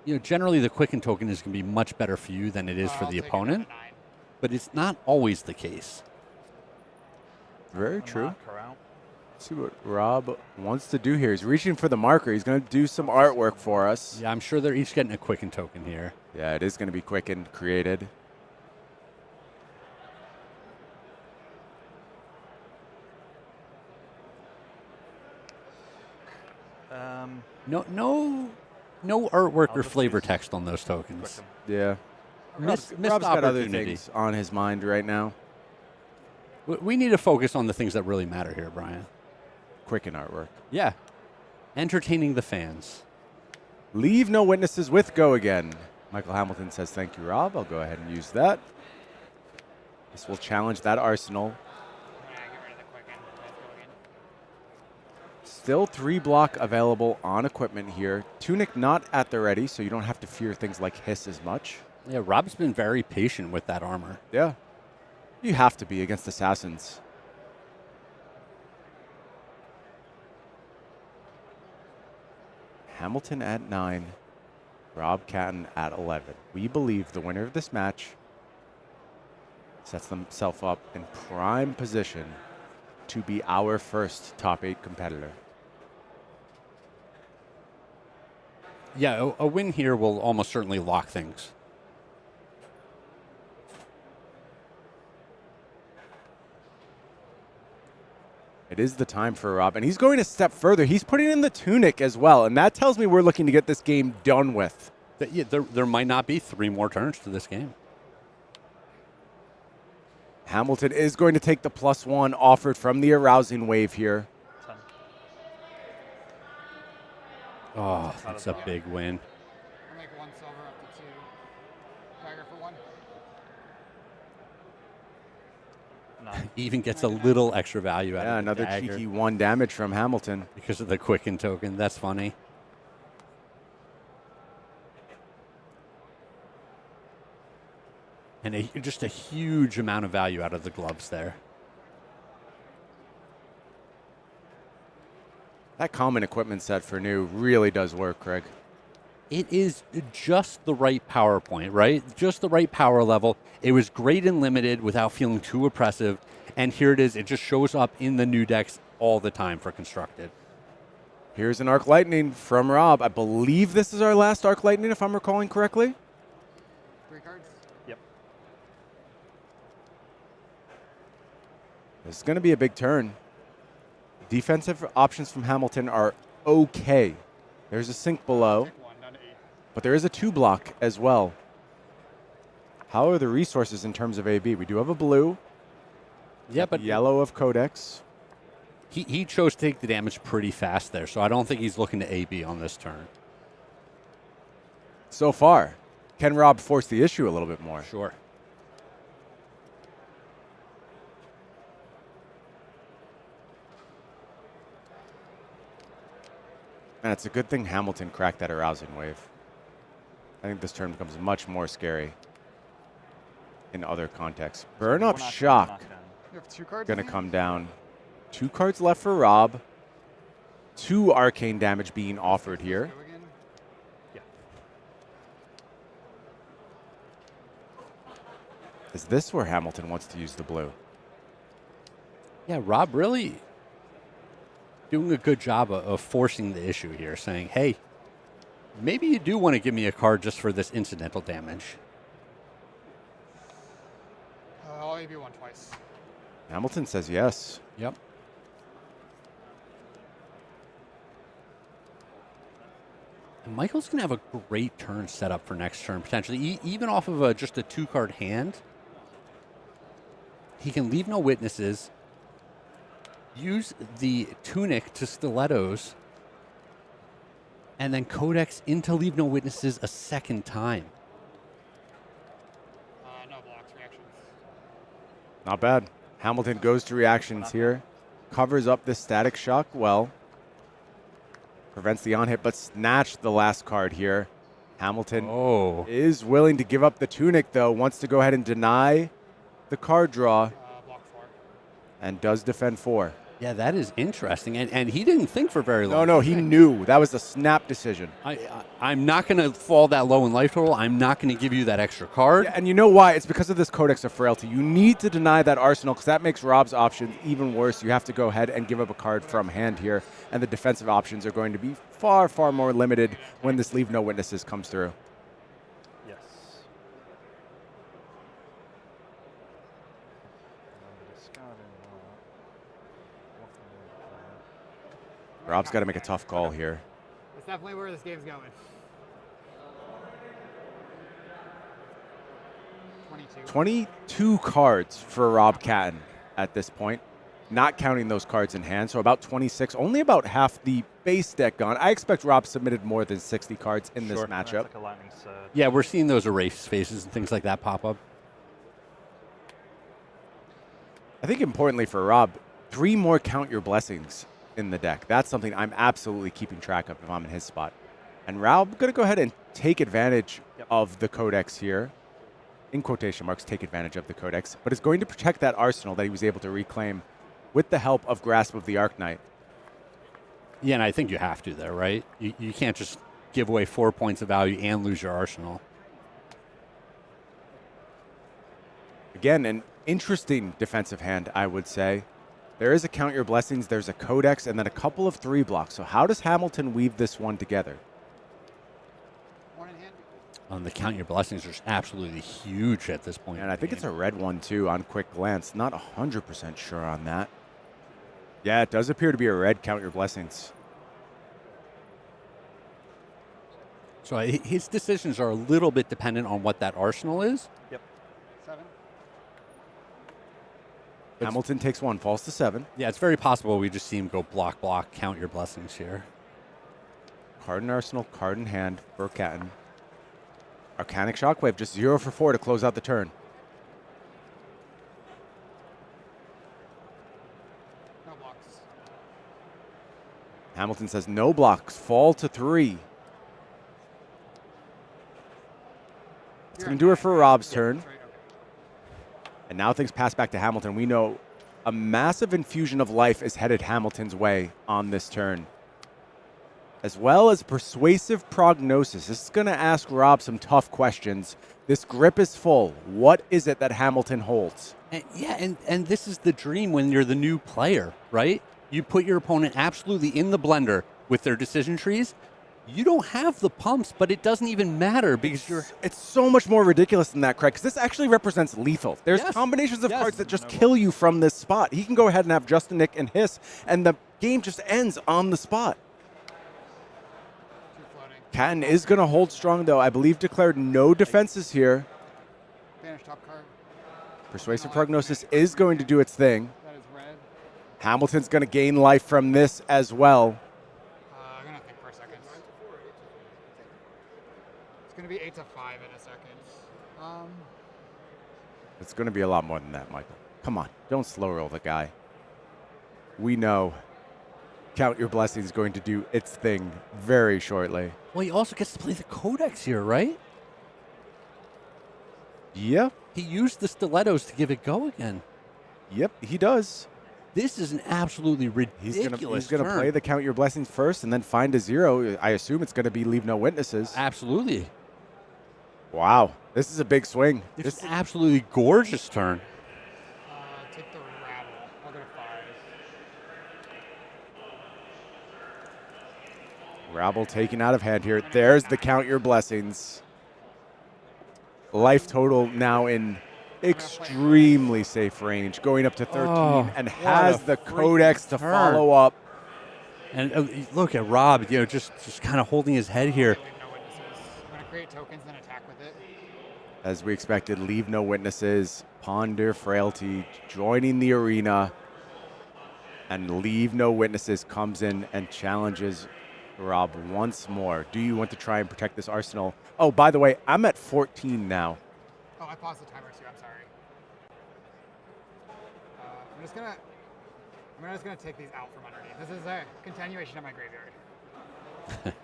you know, generally the Quicken token is going to be much better for you than it is for the opponent, but it's not always the case. Very true. Let's see what Rob wants to do here. He's reaching for the marker. He's going to do some artwork for us. Yeah, I'm sure they're each getting a Quicken token here. Yeah, it is going to be Quicken created. No artwork or flavor text on those tokens. Yeah. Missed Rob's got other opportunity. things on his mind right now. We need to focus on the things that really matter here, Brian. Quicken artwork. Yeah. Entertaining the fans. Leave no witnesses with go again. Michael Hamilton says, thank you, Rob. I'll go ahead and use that. This will challenge that arsenal. Still 3 block available on equipment here. Tunic not at the ready, so you don't have to fear things like hiss as much. Yeah, Rob's been very patient with that armor. Yeah. You have to be against assassins. Hamilton at 9. Rob Catton at 11. We believe the winner of this match sets themselves up in prime position to be our first top 8 competitor. Yeah, a win here will almost certainly lock things. It is the time for Rob, and he's going a step further. He's putting in the Tunic as well, and that tells me we're looking to get this game done with. Yeah, there might not be 3 more turns to this game. Hamilton is going to take the +1 offered from the arousing wave here. Oh, that's a big win. I'll make 1 silver up to 2. Dagger for 1. Even gets a little extra value out of it. Another cheeky 1 damage from Hamilton. Because of the Quicken token. That's funny. And just a huge amount of value out of the gloves there. That common equipment set for new really does work, Craig. It is just the right power point, right? Just the right power level. It was great and limited without feeling too oppressive. And here it is. It just shows up in the new decks all the time for Constructed. Here's an Arc Lightning from Rob. I believe this is our last Arc Lightning, if I'm recalling correctly. 3 cards? Yep. This is going to be a big turn. Defensive options from Hamilton are okay. There's a sink below, but there is a 2 block as well. How are the resources in terms of AB? We do have a blue. Yeah, but yellow of Codex. He chose to take the damage pretty fast there, so I don't think he's looking to AB on this turn. So far, can Rob force the issue a little bit more? Sure. And it's a good thing Hamilton cracked that arousing wave. I think this turn becomes much more scary in other contexts. Burn up shock. You have 2 cards? Gonna come down. 2 cards left for Rob. 2 arcane damage being offered here. Is this where Hamilton wants to use the blue? Yeah, Rob really doing a good job of forcing the issue here, saying, hey, maybe you do want to give me a card just for this incidental damage. I'll AB one twice. Hamilton says yes. Yep. And Michael's going to have a great turn set up for next turn, potentially. Even off of just a 2-card hand, he can leave no witnesses, use the Tunic to Stilettos, and then Codex into Leave No Witnesses a second time. No blocks, reactions. Not bad. Hamilton goes to reactions here. Covers up the Static Shock well. Prevents the on-hit, but snatched the last card here. Hamilton is willing to give up the Tunic, though. Wants to go ahead and deny the card draw. Block 4. And does defend 4. Yeah, that is interesting. And he didn't think for very long. No, he knew. That was a snap decision. I'm not going to fall that low in life total. I'm not going to give you that extra card. Yeah, and you know why? It's because of this Codex of Frailty. You need to deny that Arsenal because that makes Rob's options even worse. You have to go ahead and give up a card from hand here, and the defensive options are going to be far, far more limited when this Leave No Witnesses comes through. Yes. Rob's got to make a tough call here. That's definitely where this game's going. 22 cards for Rob Catton at this point, not counting those cards in hand, so about 26, only about half the base deck gone. I expect Rob submitted more than 60 cards in this matchup. Like a lightning surge. Yeah, we're seeing those erase faces and things like that pop up. I think importantly for Rob, 3 more Count Your Blessings in the deck. That's something I'm absolutely keeping track of if I'm in his spot. And Rob going to go ahead and take advantage of the Codex here. In quotation marks, take advantage of the Codex, but is going to protect that arsenal that he was able to reclaim with the help of Grasp of the Arknight. Yeah, and I think you have to there, right? You can't just give away 4 points of value and lose your arsenal. Again, an interesting defensive hand, I would say. There is a Count Your Blessings, there's a Codex, and then a couple of 3 blocks. So how does Hamilton weave this one together? The Count Your Blessings are absolutely huge at this point. And I think it's a red one, too, on quick glance. Not 100% sure on that. Yeah, it does appear to be a red Count Your Blessings. So his decisions are a little bit dependent on what that arsenal is. Yep. 7. Hamilton takes 1, falls to 7. Yeah, it's very possible we just see him go block, Count Your Blessings here. Card in arsenal, card in hand for Catton. Arcanic Shockwave, just 0 for 4 to close out the turn. No blocks. Hamilton says no blocks, fall to 3. It's going to do it for Rob's turn. And now things pass back to Hamilton. We know a massive infusion of life is headed Hamilton's way on this turn, as well as persuasive prognosis. This is going to ask Rob some tough questions. This grip is full. What is it that Hamilton holds? And this is the dream when you're the new player, right? You put your opponent absolutely in the blender with their decision trees. You don't have the pumps, but it doesn't even matter because It's so much more ridiculous than that, Craig, because this actually represents lethal. There's combinations of cards that just kill you from this spot. He can go ahead and have Justin Nick and Hiss, and the game just ends on the spot. Catton is going to hold strong, though. I believe declared no defenses here. Banish top card. Persuasive Prognosis is going to do its thing. That is red. Hamilton's going to gain life from this as well. I'm going to think for a second. It's going to be 8 to 5 in a second. It's going to be a lot more than that, Michael. Come on, don't slow roll the guy. We know Count Your Blessings is going to do its thing very shortly. Well, he also gets to play the Codex here, right? Yeah. He used the Stilettos to give it go again. Yep, he does. This is an absolutely ridiculous He's going to play the Count Your Blessings first and then find a 0. I assume it's going to be Leave No Witnesses. Absolutely. Wow, this is a big swing. This is an absolutely gorgeous turn. Take the rattle. I'll go to 5. Scrabble taken out of hand here. There's the count your blessings. Life total now in extremely safe range, going up to 13, and has the codex to follow up. And look at Rob, just kind of holding his head here. I'm going to create tokens and attack with it. As we expected, leave no witnesses. Ponder Frailty joining the arena. And leave no witnesses comes in and challenges Rob once more. Do you want to try and protect this arsenal? Oh, by the way, I'm at 14 now. Oh, I paused the timer too. I'm sorry. I'm just gonna take these out from underneath. This is a continuation of my graveyard.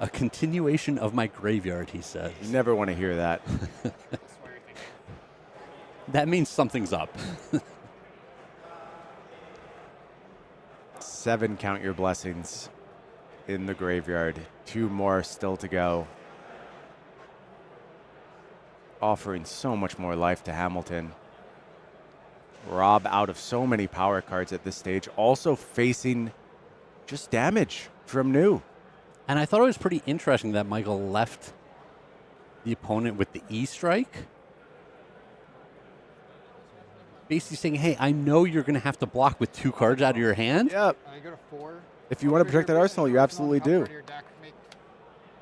A continuation of my graveyard, he says. You never want to hear that. That means something's up. 7 count your blessings in the graveyard. 2 more still to go. Offering so much more life to Hamilton. Rob out of so many power cards at this stage. Also facing just damage from new. And I thought it was pretty interesting that Mackl left the opponent with the E-strike. Basically saying, hey, I know you're going to have to block with 2 cards out of your hand. Yep. You go to 4. If you want to protect that arsenal, you absolutely do. Your deck, make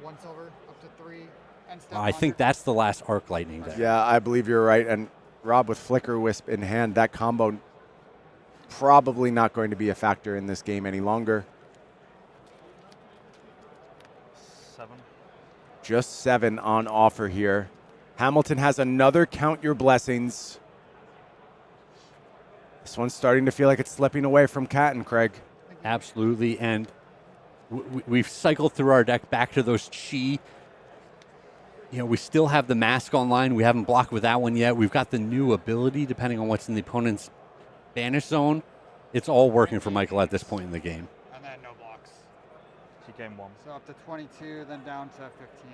1 silver up to 3. And step I think that's the last Arc Lightning deck. Yeah, I believe you're right. And Rob with Flicker Wisp in hand, that combo probably not going to be a factor in this game any longer. 7. Just 7 on offer here. Hamilton has another count your blessings. This one's starting to feel like it's slipping away from Catton, Craig. Absolutely, and we've cycled through our deck back to those Chi. We still have the Mask online. We haven't blocked with that one yet. We've got the new ability, depending on what's in the opponent's banish zone. It's all working for Mackl at this point in the game. And then no blocks. She game 1. So up to 22, then down to 15.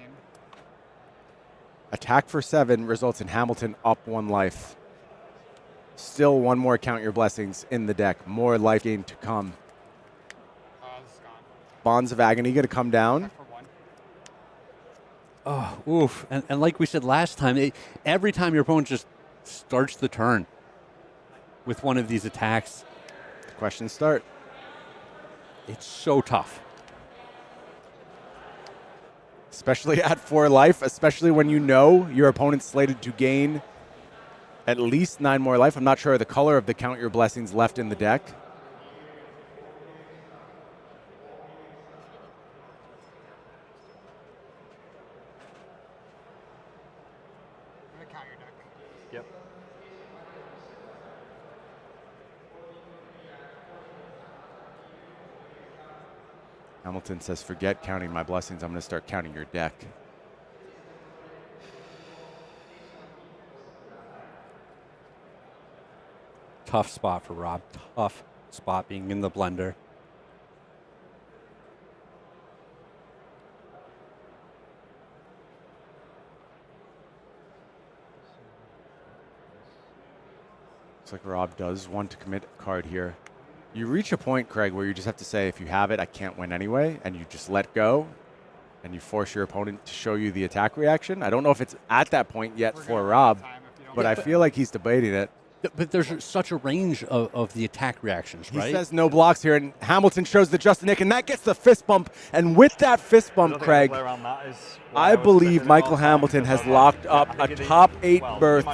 Attack for 7 results in Hamilton up 1 life. Still 1 more count your blessings in the deck. More life gain to come. This is gone. Bonds of Agony going to come down. Oh, oof. And like we said last time, every time your opponent just starts the turn with one of these attacks. Questions start. It's so tough. Especially at 4 life, especially when you know your opponent's slated to gain at least 9 more life. I'm not sure the color of the count your blessings left in the deck. I'm gonna count your deck. Yep. Hamilton says, forget counting my blessings. I'm going to start counting your deck. Tough spot for Rob. Tough spot being in the blender. Looks like Rob does want to commit a card here. You reach a point, Craig, where you just have to say, if you have it, I can't win anyway, and you just let go, and you force your opponent to show you the attack reaction. I don't know if it's at that point yet for Rob, but I feel like he's debating it. But there's such a range of the attack reactions, right? He says no blocks here, and Hamilton shows the Justin Nick, and that gets the fist bump. And with that fist bump, Craig, I believe Mackl Hamilton has locked up a top 8 berth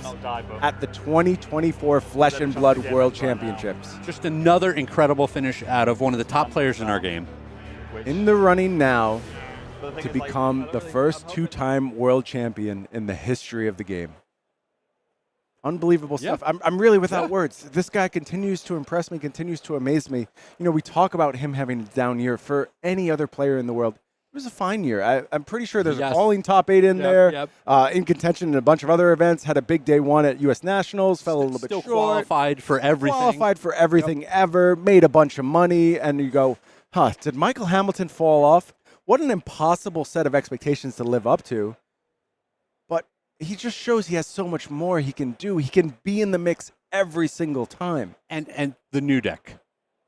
at the 2024 Flesh and Blood World Championships. Just another incredible finish out of one of the top players in our game. In the running now to become the first 2-time world champion in the history of the game. Unbelievable stuff. I'm really without words. This guy continues to impress me, continues to amaze me. You know, we talk about him having a down year. For any other player in the world, it was a fine year. I'm pretty sure there's a falling top 8 in there, in contention in a bunch of other events, had a big day 1 at U.S. Nationals, fell a little bit short. Qualified for everything. Qualified for everything ever, made a bunch of money, and you go, did Mackl Hamilton fall off? What an impossible set of expectations to live up to. But he just shows he has so much more he can do. He can be in the mix every single time. And the new deck,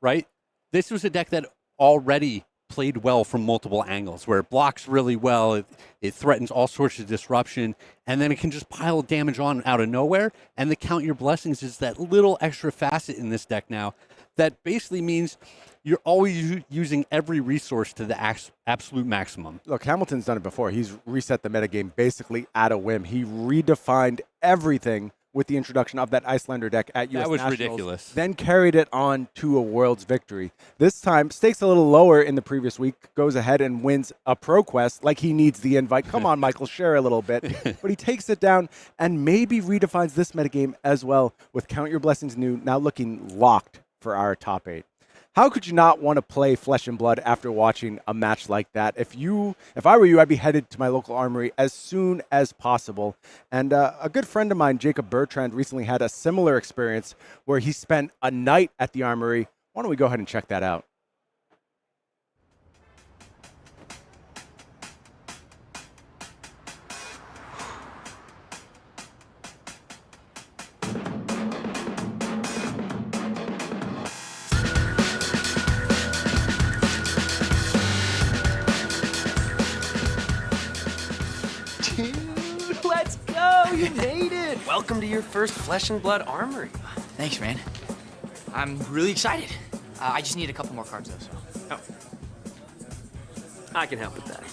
right? This was a deck that already played well from multiple angles, where it blocks really well, it threatens all sorts of disruption, and then it can just pile damage on out of nowhere. And the Count Your Blessings is that little extra facet in this deck now that basically means you're always using every resource to the absolute maximum. Look, Hamilton's done it before. He's reset the metagame basically at a whim. He redefined everything with the introduction of that Icelander deck at US That was Nationals, ridiculous. then carried it on to a World's victory. This time, stakes a little lower in the previous week, goes ahead and wins a Pro Quest like he needs the invite. Come on, Mackl, share a little bit. But he takes it down and maybe redefines this metagame as well with Count Your Blessings new, now looking locked for our top 8. How could you not want to play Flesh and Blood after watching a match like that? If I were you, I'd be headed to my local armory as soon as possible. And a good friend of mine, Jacob Bertrand, recently had a similar experience where he spent a night at the armory. Why don't we go ahead and check that out? Let's go! You made it! Welcome to your first Flesh and Blood Armory. Thanks, man. I'm really excited. I just need a couple more cards, though. So. I can help with that.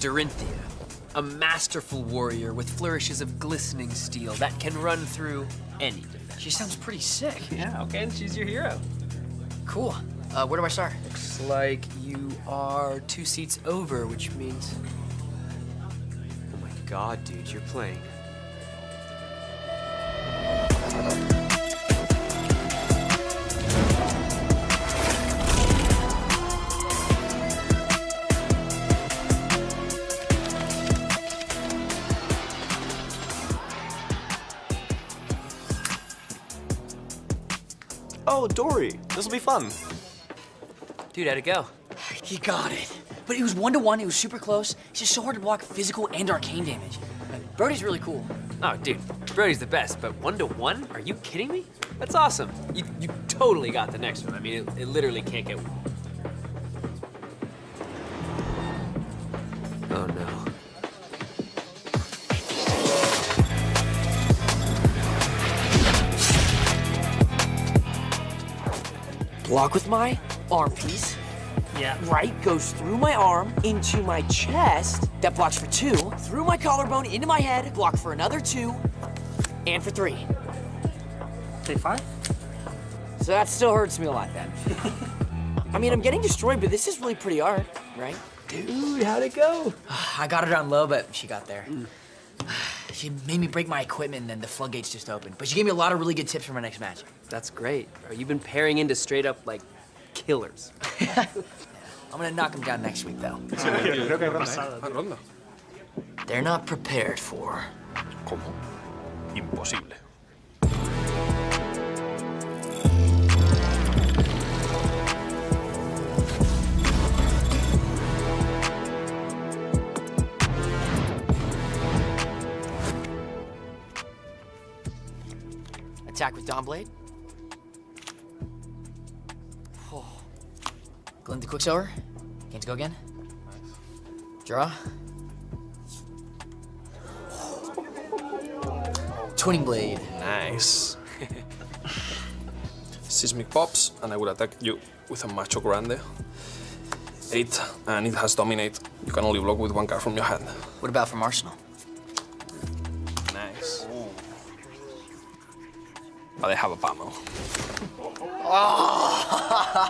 Dorinthia, a masterful warrior with flourishes of glistening steel that can run through any defense. She sounds pretty sick. Yeah, okay, and she's your hero. Cool. Where do I start? Looks like you are 2 seats over, which means... Oh my god, dude, you're playing. Oh, Dory, this'll be fun. Dude, how'd it go? He got it. But it was 1-to-1, it was super close. It's just so hard to block physical and arcane damage. Brody's really cool. Oh, dude, Brody's the best, but 1-to-1? Are you kidding me? That's awesome. You totally got the next one. I mean, it literally can't get... Oh, no. Block with my arm piece. Yeah. Right goes through my arm into my chest. That blocks for 2. Through my collarbone into my head. Block for another 2. And for 3. Take 5? So that still hurts me a lot then. I mean, I'm getting destroyed, but this is really pretty art, right? Dude, how'd it go? I got her down low, but she got there. She made me break my equipment, and then the floodgates just opened. But she gave me a lot of really good tips for my next match. That's great. Bro. You've been pairing into straight up, like, killers. I'm gonna knock them down next week, though. They're not prepared for. ¿Cómo? Imposible. Attack with Dawnblade. Oh. Glint the Quicksilver. Gain to go again. Draw. Twinning Blade. Nice. Seismic pops, and I will attack you with a Macho Grande. 8, and it has Dominate. You can only block with 1 card from your hand. What about from Arsenal? Nice. But I have a Pummel. Oh!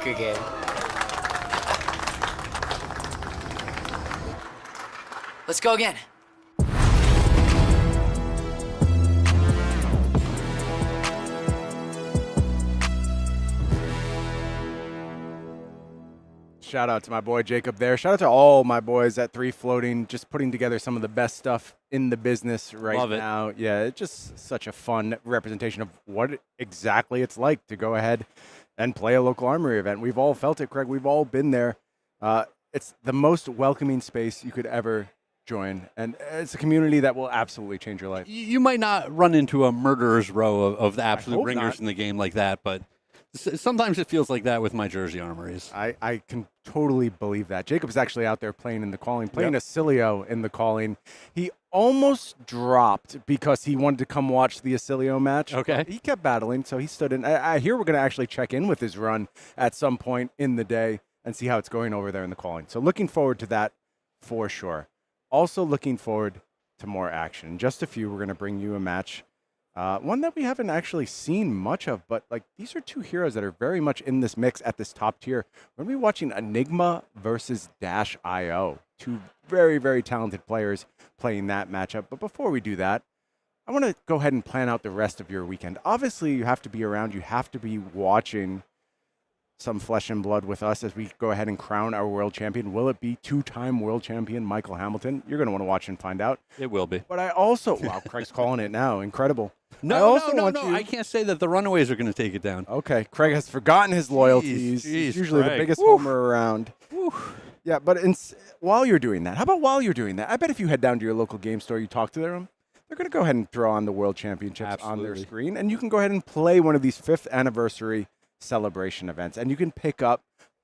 Good game. Let's go again. Shout out to my boy Jacob there. Shout out to all my boys at 3 Floating, just putting together some of the best stuff in the business right Love it. now. Yeah, it's just such a fun representation of what exactly it's like to go ahead and play a local armory event. We've all felt it, Craig. We've all been there. It's the most welcoming space you could ever join, and it's a community that will absolutely change your life. You might not run into a murderer's row of the absolute hope ringers not. in the game like that, but Sometimes it feels like that with my jersey armories. I can totally believe that. Jacob's actually out there playing in the calling, playing Oscilio in the calling. He almost dropped because he wanted to come watch the Oscilio match. Okay. He kept battling, so he stood in. I hear we're going to actually check in with his run at some point in the day and see how it's going over there in the calling. So looking forward to that for sure. Also looking forward to more action. In just a few, we're going to bring you a match. One that we haven't actually seen much of, but like these are two heroes that are very much in this mix at this top tier. We're going to be watching Enigma versus Dash.io. Two very, very talented players playing that matchup. But before we do that, I want to go ahead and plan out the rest of your weekend. Obviously, you have to be around. You have to be watching some flesh and blood with us as we go ahead and crown our world champion. Will it be two-time world champion Mackl Hamilton? You're going to want to watch and find out. It will be. But I also, wow, Craig's calling it now. Incredible. No, I can't say that the Runaways are going to take it down. Okay, Craig has forgotten his loyalties. He's usually Craig. the biggest homer around. Yeah, but while you're doing that, how about while you're doing that? I bet if you head down to your local game store, you talk to them, they're going to go ahead and throw on the World Championships on their screen, and you can go ahead and play one of these 5th anniversary celebration events, and you can pick up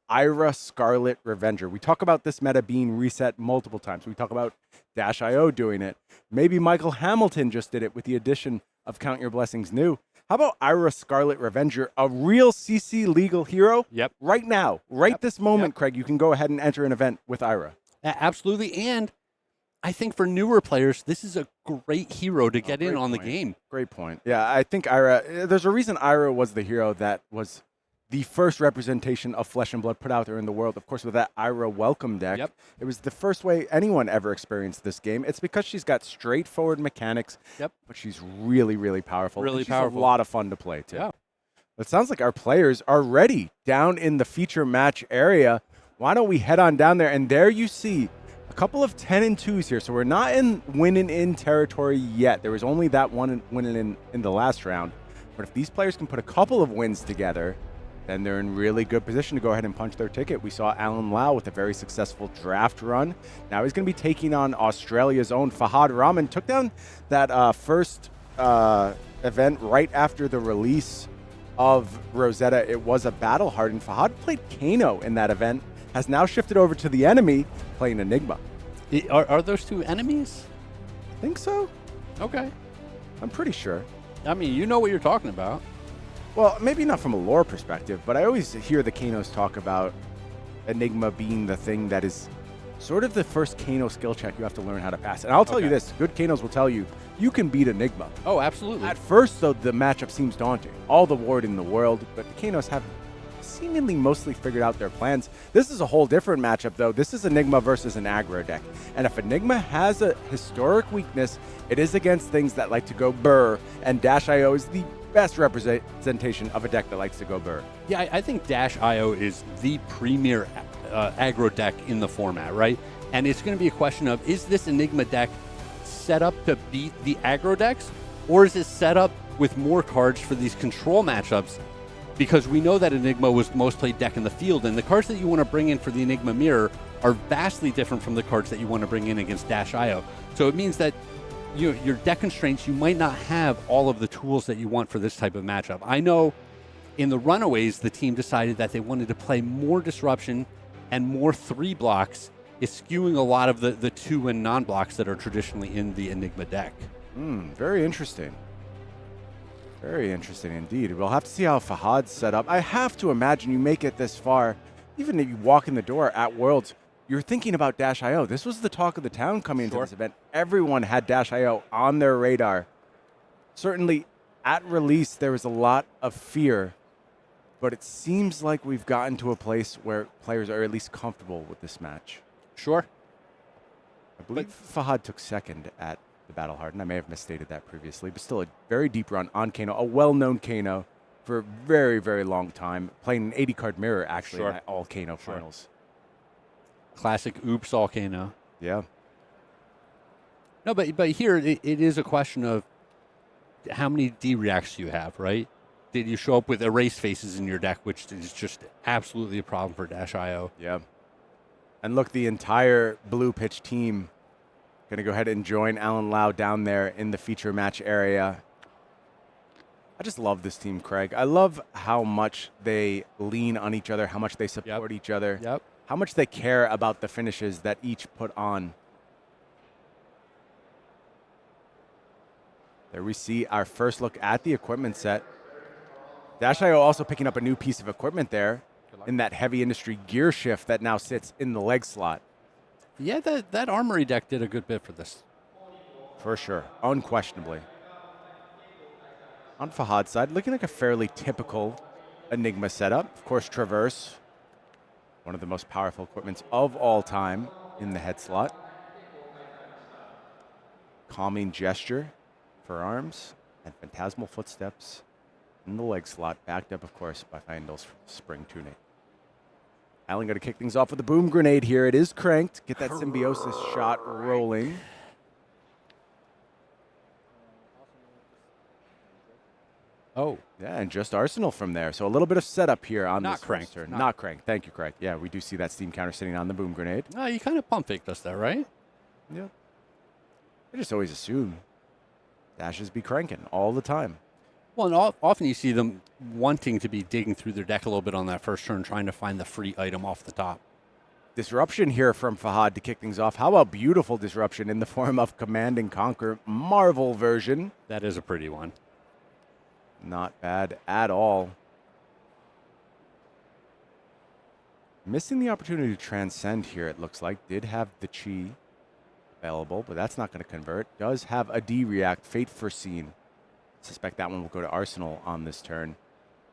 Ira Scarlet Revenger. We talk about this meta being reset multiple times. We talk about Dash.io doing it. Maybe Mackl Hamilton just did it with the addition of Count Your Blessings New. How about Ira Scarlet Revenger, a real CC legal hero? Yep. Right now, this moment, Craig, you can go ahead and enter an event with Ira. Absolutely, and I think for newer players, this is a great hero to get in on the game. Great point. Yeah, I think Ira, there's a reason Ira was the hero that was the first representation of Flesh and Blood put out there in the world. Of course, with that Ira welcome deck, it was the first way anyone ever experienced this game. It's because she's got straightforward mechanics, but she's really, really powerful. Really and she's powerful. a lot of fun to play, too. Yeah. It sounds like our players are ready down in the feature match area. Why don't we head on down there? And there you see a couple of 10 and 2s here. So we're not in winning in territory yet. There was only that one winning in the last round. But if these players can put a couple of wins together, then they're in really good position to go ahead and punch their ticket. We saw Alan Lau with a very successful draft run. Now he's going to be taking on Australia's own Fahad. Rahman took down that first event right after the release of Rosetta. It was a battle hardened. Fahad played Kano in that event, has now shifted over to the enemy, playing Enigma. Are those two enemies? I think so. Okay. I'm pretty sure. I mean, you know what you're talking about. Well, maybe not from a lore perspective, but I always hear the Kanos talk about Enigma being the thing that is sort of the first Kano skill check you have to learn how to pass. And I'll tell you this, good Kanos will tell you, you can beat Enigma. Oh, absolutely. At first, though, the matchup seems daunting. All the ward in the world, but the Kanos have seemingly mostly figured out their plans. This is a whole different matchup, though. This is Enigma versus an aggro deck. And if Enigma has a historic weakness, it is against things that like to go burr, and Dash.io is the best representation of a deck that likes to go burr. Yeah, I think Dash.io is the premier aggro deck in the format, right? And it's going to be a question of, is this Enigma deck set up to beat the aggro decks, or is it set up with more cards for these control matchups? Because we know that Enigma was the most played deck in the field, and the cards that you want to bring in for the Enigma Mirror are vastly different from the cards that you want to bring in against Dash.io. So it means that your deck constraints, you might not have all of the tools that you want for this type of matchup. I know in the Runaways, the team decided that they wanted to play more disruption and more 3 blocks, eschewing a lot of the 2 and non-blocks that are traditionally in the Enigma deck. Very interesting. Very interesting indeed. We'll have to see how Fahad's set up. I have to imagine you make it this far, even if you walk in the door at Worlds, you're thinking about Dash.io. This was the talk of the town coming into this event. Everyone had Dash.io on their radar. Certainly, at release, there was a lot of fear, but it seems like we've gotten to a place where players are at least comfortable with this match. Sure. I believe Fahad took second at the Battle Hardened. I may have misstated that previously, but still a very deep run on Kano, a well-known Kano for a very, very long time, playing an 80-card mirror, actually, in all Kano finals. Classic oops all Kano. Yeah. No, but here it is a question of how many D-reacts you have, right? Did you show up with erase faces in your deck, which is just absolutely a problem for Dash.io. Yeah. And look, the entire blue pitch team going to go ahead and join Alan Lau down there in the feature match area. I just love this team, Craig. I love how much they lean on each other, how much they support each other, how much they care about the finishes that each put on. There we see our first look at the equipment set. Dash.io also picking up a new piece of equipment there in that heavy industry gear shift that now sits in the leg slot. Yeah, that armory deck did a good bit for this. For sure, unquestionably. On Fahad's side, looking like a fairly typical Enigma setup. Of course, Traverse, one of the most powerful equipments of all time in the head slot. Calming gesture for arms and phantasmal footsteps in the leg slot, backed up, of course, by Feindel's spring tunic. Alan going to kick things off with a boom grenade here. It is cranked. Get that symbiosis shot rolling. Oh. Yeah, and just Arsenal from there. So a little bit of setup here on Not this cranked. turn. Not cranked. Thank you, Craig. Yeah, we do see that steam counter sitting on the boom grenade. Oh, you kind of pump faked us there, right? Yeah. I just always assume dashes be cranking all the time. Well, and often you see them wanting to be digging through their deck a little bit on that first turn, trying to find the free item off the top. Disruption here from Fahad to kick things off. How about beautiful disruption in the form of Command and Conquer Marvel version? That is a pretty one. Not bad at all. Missing the opportunity to transcend here, it looks like. Did have the Chi available, but that's not going to convert. Does have a D-React, Fate Foreseen. Suspect that one will go to Arsenal on this turn.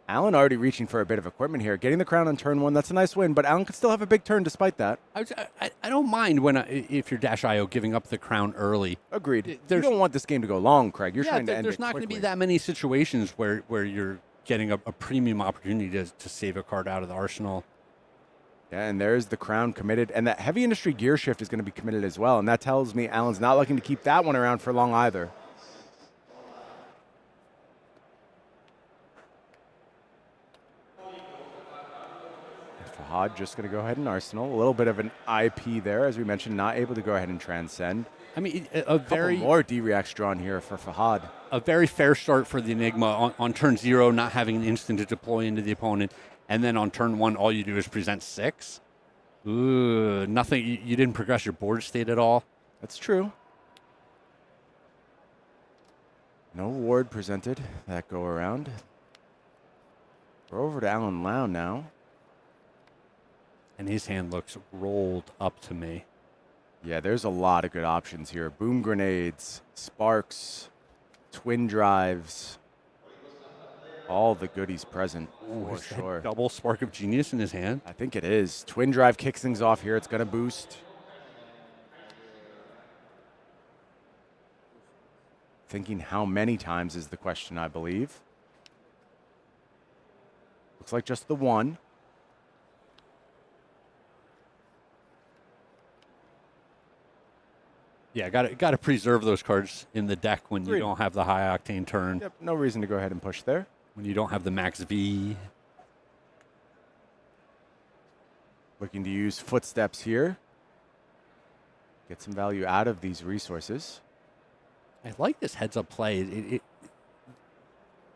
Alan already reaching for a bit of equipment here. Getting the crown on turn one, that's a nice win, but Alan could still have a big turn despite that. I don't mind if you're Dash.io giving up the crown early. Agreed. You don't want this game to go long, Craig. You're trying to end it There's not going to quickly. be that many situations where you're getting a premium opportunity to save a card out of the arsenal. Yeah, and there's the crown committed. And that heavy industry gear shift is going to be committed as well. And that tells me Alan's not looking to keep that one around for long either. Fahad just going to go ahead and Arsenal. A little bit of an IP there, as we mentioned, not able to go ahead and transcend. I mean, a very more D-Reacts drawn here for Fahad. A very fair start for the Enigma on turn 0, not having an instant to deploy into the opponent. And then on turn 1, all you do is present 6. Ooh, nothing. You didn't progress your board state at all. That's true. No ward presented that go around. We're over to Alan Lau now. And his hand looks rolled up to me. Yeah, there's a lot of good options here. Boom grenades, sparks, twin drives. All the goodies present, for sure. Double Spark of Genius in his hand? I think it is. Twin drive kicks things off here. It's going to boost. Thinking how many times is the question, I believe. Looks like just the one. Yeah, got to preserve those cards in the deck when you don't have the high octane turn. Yep, no reason to go ahead and push there. When you don't have the max V. Looking to use footsteps here. Get some value out of these resources. I like this heads-up play.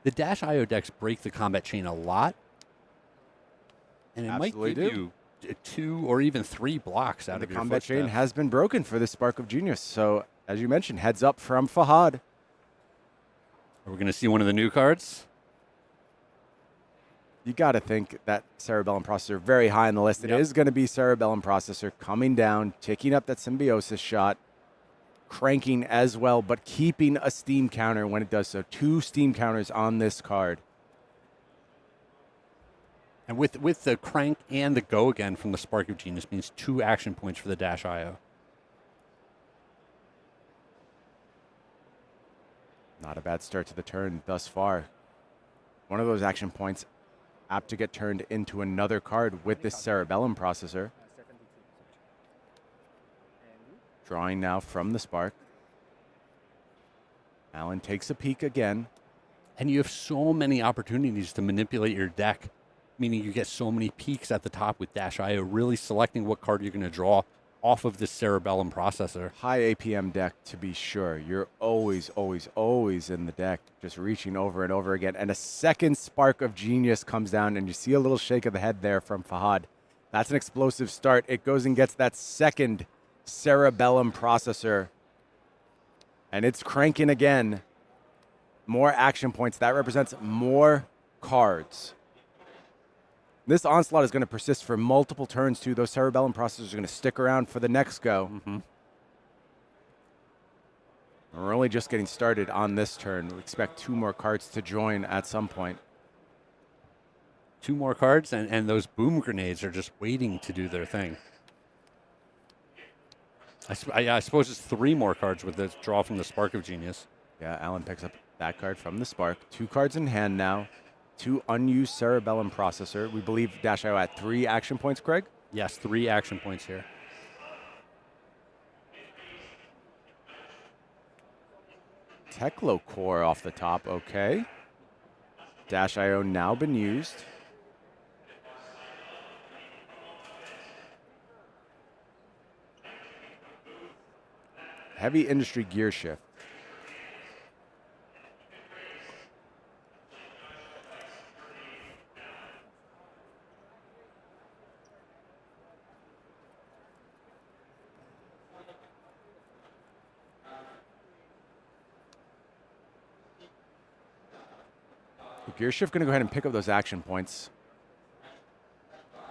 The Dash.io decks break the combat chain a lot. And it Absolutely might give you 2 or even 3 blocks out of the your combat chain footsteps. has been broken for the Spark of Genius. So, as you mentioned, heads up from Fahad. Are we going to see one of the new cards? You got to think that Cerebellum Processor very high on the list. It is going to be Cerebellum Processor coming down, taking up that Symbiosis shot, cranking as well, but keeping a Steam counter when it does so. 2 Steam counters on this card. And with the crank and the go again from the Spark of Genius means 2 action points for the Dash.io. Not a bad start to the turn thus far. One of those action points apt to get turned into another card with this Cerebellum Processor. Drawing now from the Spark. Alan takes a peek again. And you have so many opportunities to manipulate your deck, meaning you get so many peaks at the top with Dash.io, really selecting what card you're going to draw off of this Cerebellum processor. High APM deck, to be sure. You're always, always, always in the deck, just reaching over and over again. And a second spark of genius comes down, and you see a little shake of the head there from Fahad. That's an explosive start. It goes and gets that second Cerebellum processor, and it's cranking again. More action points. That represents more cards. This onslaught is going to persist for multiple turns, too. Those Cerebellum processors are going to stick around for the next go. We're only just getting started on this turn. We expect 2 more cards to join at some point. 2 more cards, and those boom grenades are just waiting to do their thing. I suppose it's 3 more cards with this draw from the Spark of Genius. Yeah, Alan picks up that card from the Spark. 2 cards in hand now. 2 unused Cerebellum processor. We believe Dash.io at 3 action points, Craig? Yes, 3 action points here. Teklo Core off the top, okay. Dash.io now been used. Heavy Industry Gear Shift. Gear Shift going to go ahead and pick up those action points.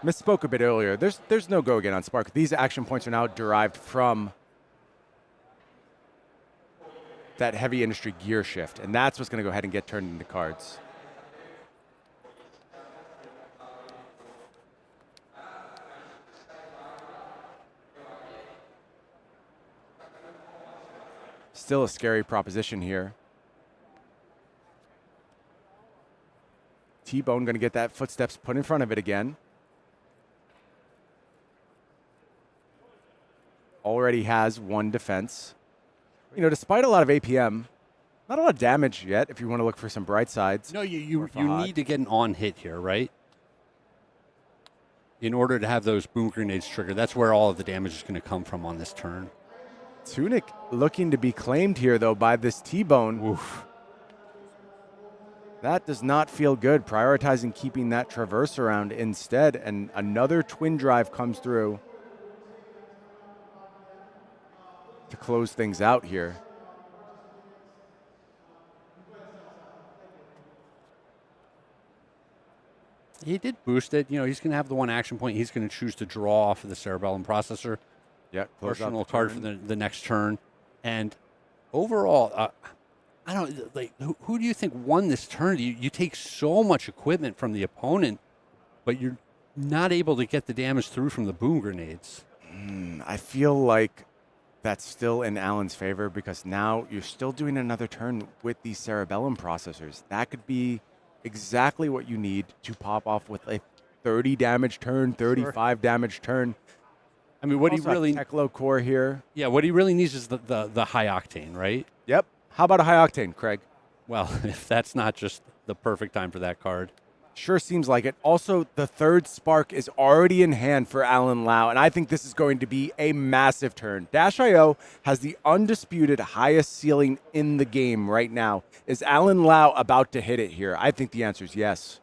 Misspoke a bit earlier. There's no go again on Spark. These action points are now derived from that Heavy Industry Gear Shift, and that's what's going to go ahead and get turned into cards. Still a scary proposition here. T-Bone going to get that footsteps put in front of it again. Already has 1 defense. You know, despite a lot of APM, not a lot of damage yet if you want to look for some bright sides. No, you need to get an on hit here, right? In order to have those boom grenades trigger. That's where all of the damage is going to come from on this turn. Tunic looking to be claimed here, though, by this T-Bone. Oof. That does not feel good, prioritizing keeping that Traverse around instead, and another Twin Drive comes through to close things out here. He did boost it. You know, he's going to have the 1 action point. He's going to choose to draw off of the Cerebellum processor. Yeah, personal card for the next turn. And overall, I don't like. Who do you think won this turn? You take so much equipment from the opponent, but you're not able to get the damage through from the boom grenades. I feel like that's still in Alan's favor because now you're still doing another turn with these Cerebellum processors. That could be exactly what you need to pop off with a 30 damage turn, 35 damage turn. I mean, what he really Teklo Core here. Yeah, what he really needs is the high octane, right? Yep. How about a high octane, Craig? Well, if that's not just the perfect time for that card. Sure seems like it. Also, the 3rd Spark is already in hand for Alan Lau, and I think this is going to be a massive turn. Dash.io has the undisputed highest ceiling in the game right now. Is Alan Lau about to hit it here? I think the answer is yes.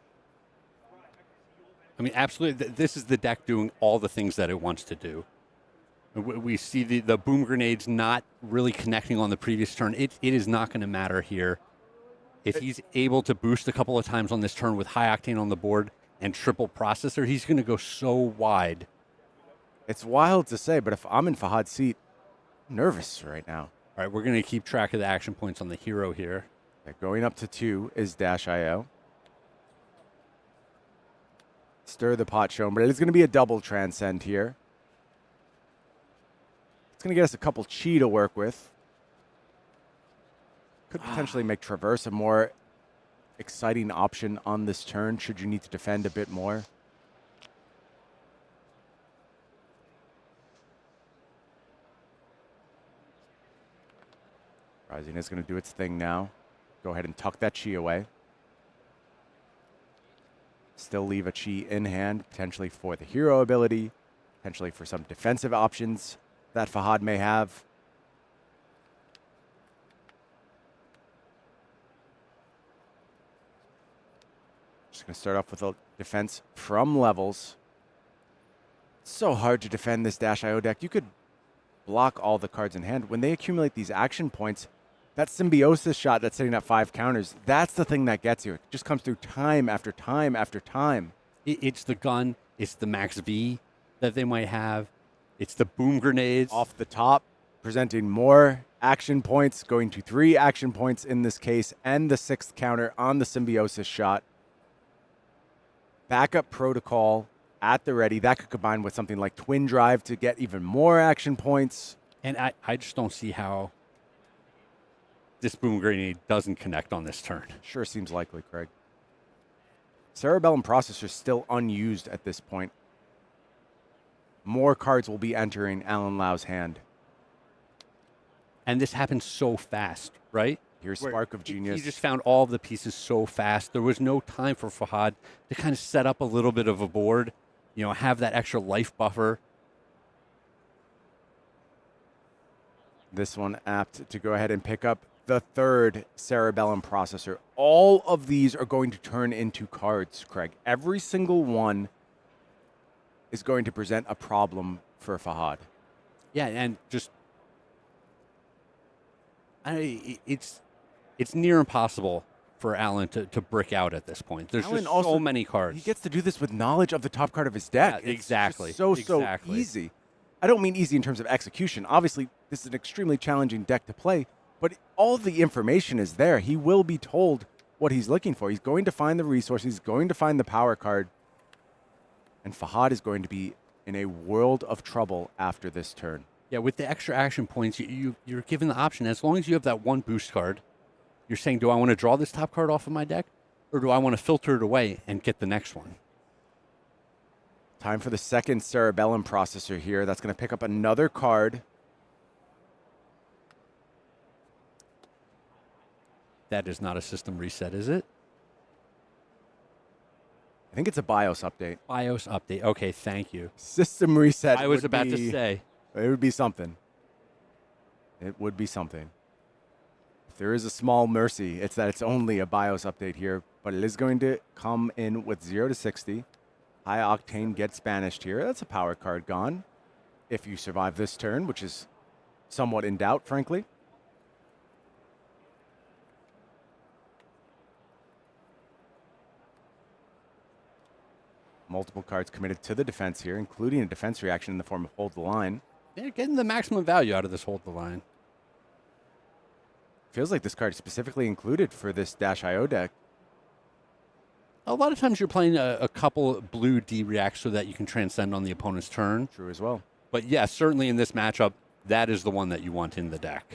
I mean, absolutely. This is the deck doing all the things that it wants to do. We see the boom grenades not really connecting on the previous turn. It is not going to matter here. If he's able to boost a couple of times on this turn with high octane on the board and triple processor, he's going to go so wide. It's wild to say, but if I'm in Fahad's seat, I'm nervous right now. All right, we're going to keep track of the action points on the hero here. Going up to 2 is Dash.io. Stir the pot shown, but it's going to be a double transcend here. It's going to get us a couple chi to work with. Could potentially make Traverse a more exciting option on this turn should you need to defend a bit more. Rising is going to do its thing now. Go ahead and tuck that chi away. Still leave a chi in hand, potentially for the hero ability, potentially for some defensive options that Fahad may have. Just going to start off with a defense from levels. It's so hard to defend this Dash.io deck. You could block all the cards in hand. When they accumulate these action points, that symbiosis shot that's sitting at 5 counters, that's the thing that gets you. It just comes through time after time after time. It's the gun. It's the Max V that they might have. It's the boom grenades. Off the top, presenting more action points, going to 3 action points in this case, and the 6th counter on the symbiosis shot. Backup protocol at the ready. That could combine with something like Twin Drive to get even more action points. And I just don't see how this boom grenade doesn't connect on this turn. Sure seems likely, Craig. Cerebellum Processor still unused at this point. More cards will be entering Alan Lau's hand. And this happens so fast, right? Here's Spark of Genius. He just found all of the pieces so fast. There was no time for Fahad to kind of set up a little bit of a board, you know, have that extra life buffer. This one apt to go ahead and pick up the 3rd Cerebellum Processor. All of these are going to turn into cards, Craig. Every single one is going to present a problem for Fahad. Yeah, and just it's near impossible for Alan to brick out at this point. There's Alan just also, so many cards. He gets to do this with knowledge of the top card of his deck. Yeah, exactly. It's just so easy. I don't mean easy in terms of execution. Obviously, this is an extremely challenging deck to play, but all the information is there. He will be told what he's looking for. He's going to find the resources. He's going to find the power card. And Fahad is going to be in a world of trouble after this turn. Yeah, with the extra action points, you're given the option. As long as you have that one boost card, you're saying, do I want to draw this top card off of my deck? Or do I want to filter it away and get the next one? Time for the 2nd Cerebellum Processor here. That's going to pick up another card. That is not a system reset, is it? I think it's a BIOS update. BIOS update. Okay, thank you. System reset. I was about to say. It would be something. It would be something. If there is a small mercy, it's that it's only a BIOS update here, but it is going to come in with 0 to 60. High Octane gets banished here. That's a power card gone. If you survive this turn, which is somewhat in doubt, frankly. Multiple cards committed to the defense here, including a defense reaction in the form of Hold the Line. They're getting the maximum value out of this Hold the Line. Feels like this card is specifically included for this Dash.io deck. A lot of times you're playing a couple blue D reacts so that you can transcend on the opponent's turn. True as well. But yeah, certainly in this matchup, that is the one that you want in the deck.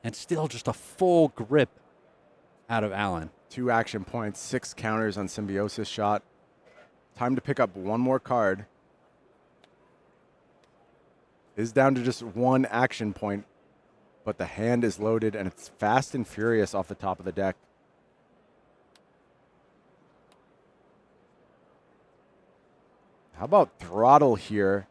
And still just a full grip out of Alan. 2 action points, 6 counters on Symbiosis shot. Time to pick up one more card. Is down to just 1 action point, but the hand is loaded and it's fast and furious off the top of the deck. How about Throttle here?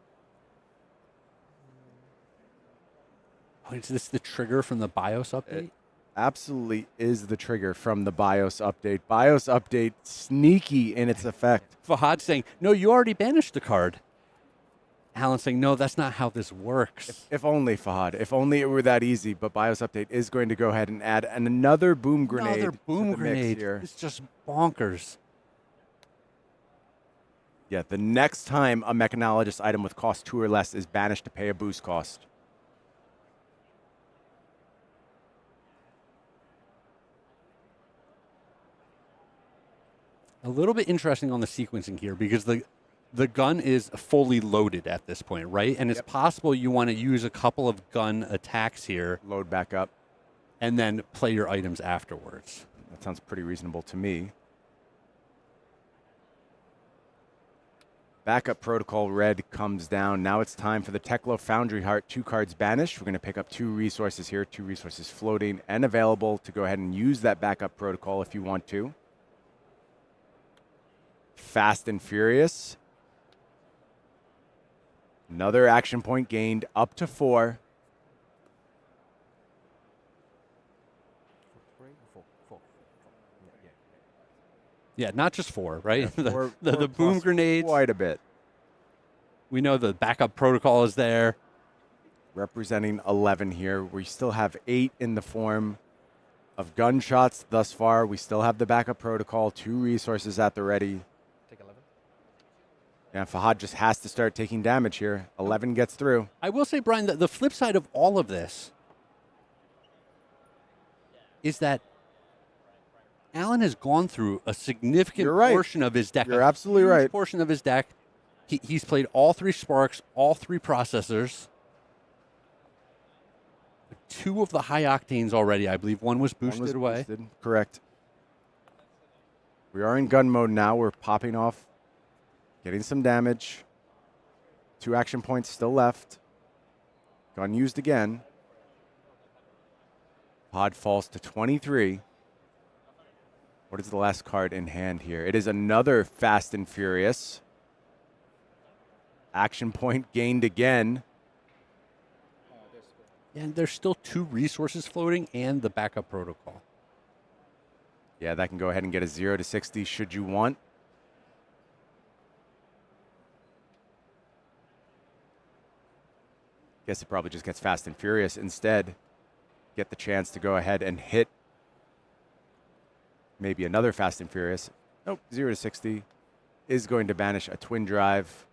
Oh, is this the trigger from the BIOS update? It absolutely is the trigger from the BIOS update. BIOS update sneaky in its effect. Fahad saying, no, you already banished the card. Alan saying, no, that's not how this works. If only, Fahad. If only it were that easy. But BIOS update is going to go ahead and add another boom grenade. Another boom to the mix grenade. here. It's just bonkers. Yeah, the next time a mechanologist item with cost 2 or less is banished to pay a boost cost. A little bit interesting on the sequencing here because the gun is fully loaded at this point, right? And it's possible you want to use a couple of gun attacks here. Load back up. And then play your items afterwards. That sounds pretty reasonable to me. Backup Protocol Red comes down. Now it's time for the Teklo Foundry Heart. 2 cards banished. We're going to pick up 2 resources here. 2 resources floating and available to go ahead and use that Backup Protocol if you want to. Fast and Furious. Another action point gained up to 4. Yeah, not just 4, right? Yeah, four the boom plus grenades. Quite a bit. We know the backup protocol is there. Representing 11 here. We still have 8 in the form of gunshots thus far. We still have the backup protocol, 2 resources at the ready. Take 11. Yeah, Fahad just has to start taking damage here. 11 gets through. I will say, Brian, the flip side of all of this is that Alan has gone through a significant portion of his deck. You're absolutely right. Portion of his deck. He's played all 3 sparks, all 3 processors. 2 of the high octanes already, I believe. One was boosted away. Correct. We are in gun mode now. We're popping off, getting some damage. 2 action points still left. Gun used again. Pod falls to 23. What is the last card in hand here? It is another Fast and Furious. Action point gained again. And there's still 2 resources floating and the backup protocol. Yeah, that can go ahead and get a 0 to 60 should you want. Guess it probably just gets Fast and Furious instead. Get the chance to go ahead and hit maybe another Fast and Furious. Nope, 0 to 60 is going to banish a twin drive.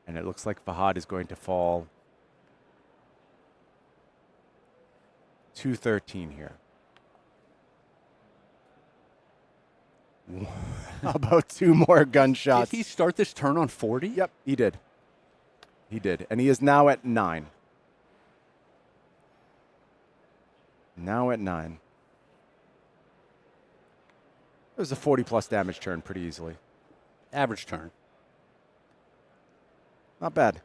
And it looks like Fahad is going to fall to 13 here. How about 2 more gunshots? Did he start this turn on 40? Yep, he did. He did. And he is now at 9. Now at 9. It was a 40-plus damage turn pretty easily. Average turn. Not bad.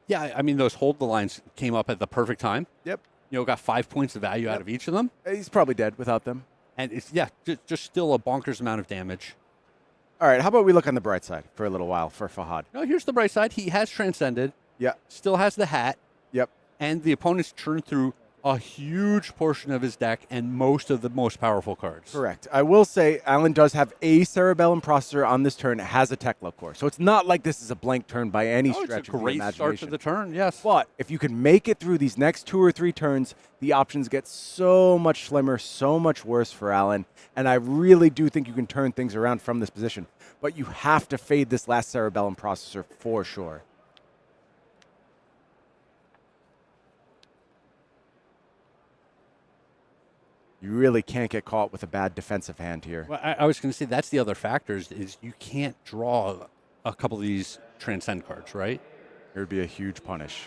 Yeah, I mean, those hold the lines came up at the perfect time. Yep. You know, got 5 points of value out of each of them. He's probably dead without them. And it's, yeah, just still a bonkers amount of damage. All right, how about we look on the bright side for a little while for Fahad? No, here's the bright side. He has transcended. Yeah. Still has the hat. Yep. And the opponent's churned through a huge portion of his deck and most of the most powerful cards. Correct. I will say Alan does have a Cerebellum processor on this turn. It has a Tekla core. So it's not like this is a blank turn by any stretch It's a of the great imagination. start to the turn, yes. But if you can make it through these next 2 or 3 turns, the options get so much slimmer, so much worse for Alan. And I really do think you can turn things around from this position. But you have to fade this last Cerebellum processor for sure. You really can't get caught with a bad defensive hand here. Well, I was going to say that's the other factors is you can't draw a couple of these transcend cards, right? It would be a huge punish.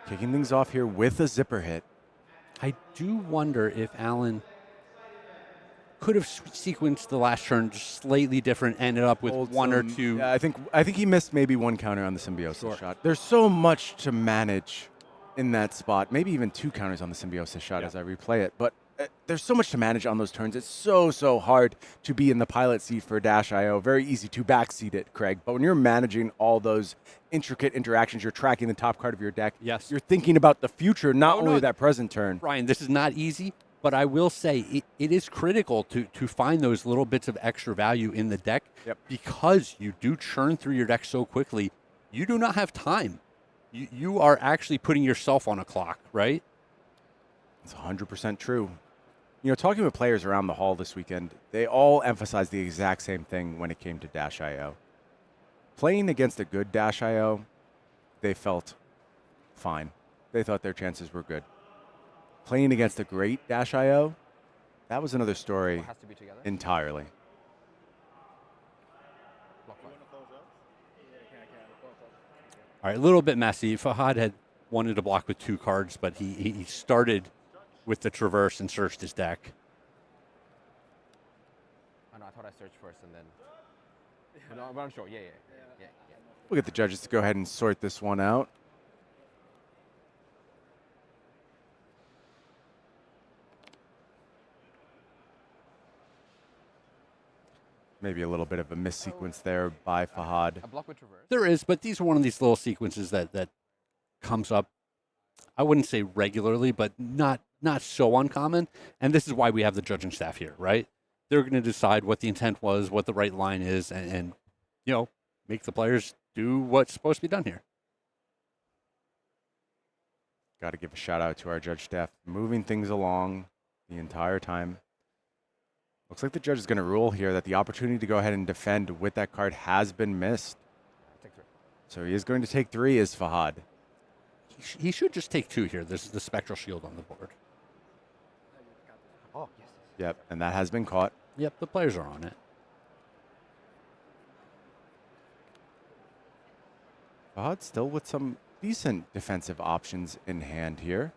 Kicking things off here with a zipper hit. I do wonder if Alan could have sequenced the last turn just slightly different, ended up with one or two. Yeah, I think he missed maybe one counter on the symbiosis shot. There's so much to manage in that spot. Maybe even 2 counters on the symbiosis shot as I replay it. But there's so much to manage on those turns. It's so hard to be in the pilot seat for Dash.io. Very easy to backseat it, Craig. But when you're managing all those intricate interactions, you're tracking the top card of your deck. Yes. You're thinking about the future, not only that present turn. Brian, this is not easy, but I will say it is critical to find those little bits of extra value in the deck because you do churn through your deck so quickly. You do not have time. You are actually putting yourself on a clock, right? It's 100% true. You know, talking with players around the hall this weekend, they all emphasized the exact same thing when it came to Dash.io. Playing against a good Dash.io, they felt fine. They thought their chances were good. Playing against a great Dash.io, that was another story entirely. All right, a little bit messy. Fahad had wanted to block with 2 cards, but he started with the traverse and searched his deck. what I searched first, and then. But I'm sure. Yeah. We'll get the judges to go ahead and sort this one out. Maybe a little bit of a missequence there by Fahad. A block with reverse. There is, but these are one of these little sequences that comes up. I wouldn't say regularly, but not so uncommon. And this is why we have the judging staff here, right? They're going to decide what the intent was, what the right line is, and make the players do what's supposed to be done here. Got to give a shout out to our judge staff, moving things along the entire time. Looks like the judge is going to rule here that the opportunity to go ahead and defend with that card has been missed. So he is going to take 3 as Fahad. He should just take 2 here. This is the Spectral Shield on the board. Oh, yes. Yep, and that has been caught. Yep, the players are on it. Fahad still with some decent defensive options in hand here.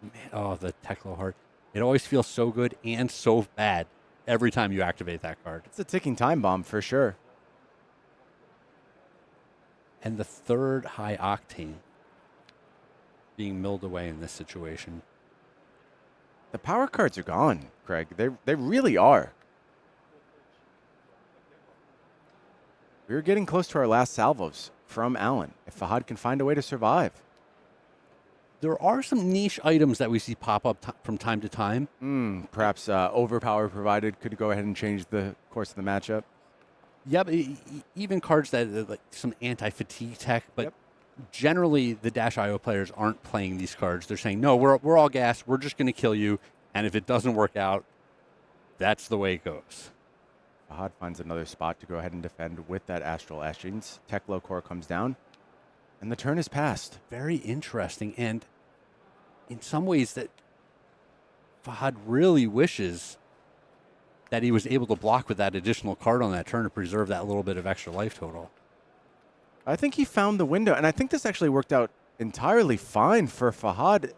Man, oh, the Teklo Heart. It always feels so good and so bad every time you activate that card. It's a ticking time bomb for sure. And the 3rd High Octane being milled away in this situation. The power cards are gone, Craig. They really are. We're getting close to our last salvos from Allen. If Fahad can find a way to survive. There are some niche items that we see pop up from time to time. Perhaps overpower provided could go ahead and change the course of the matchup. Yep, even cards that like some anti-fatigue tech, but generally the Dash.io players aren't playing these cards. They're saying, no, we're all gassed. We're just going to kill you. And if it doesn't work out, that's the way it goes. Fahad finds another spot to go ahead and defend with that Astral Ashings. Teklo Core comes down, and the turn is passed. Very interesting. And in some ways that Fahad really wishes that he was able to block with that additional card on that turn to preserve that little bit of extra life total. I think he found the window, and I think this actually worked out entirely fine for Fahad.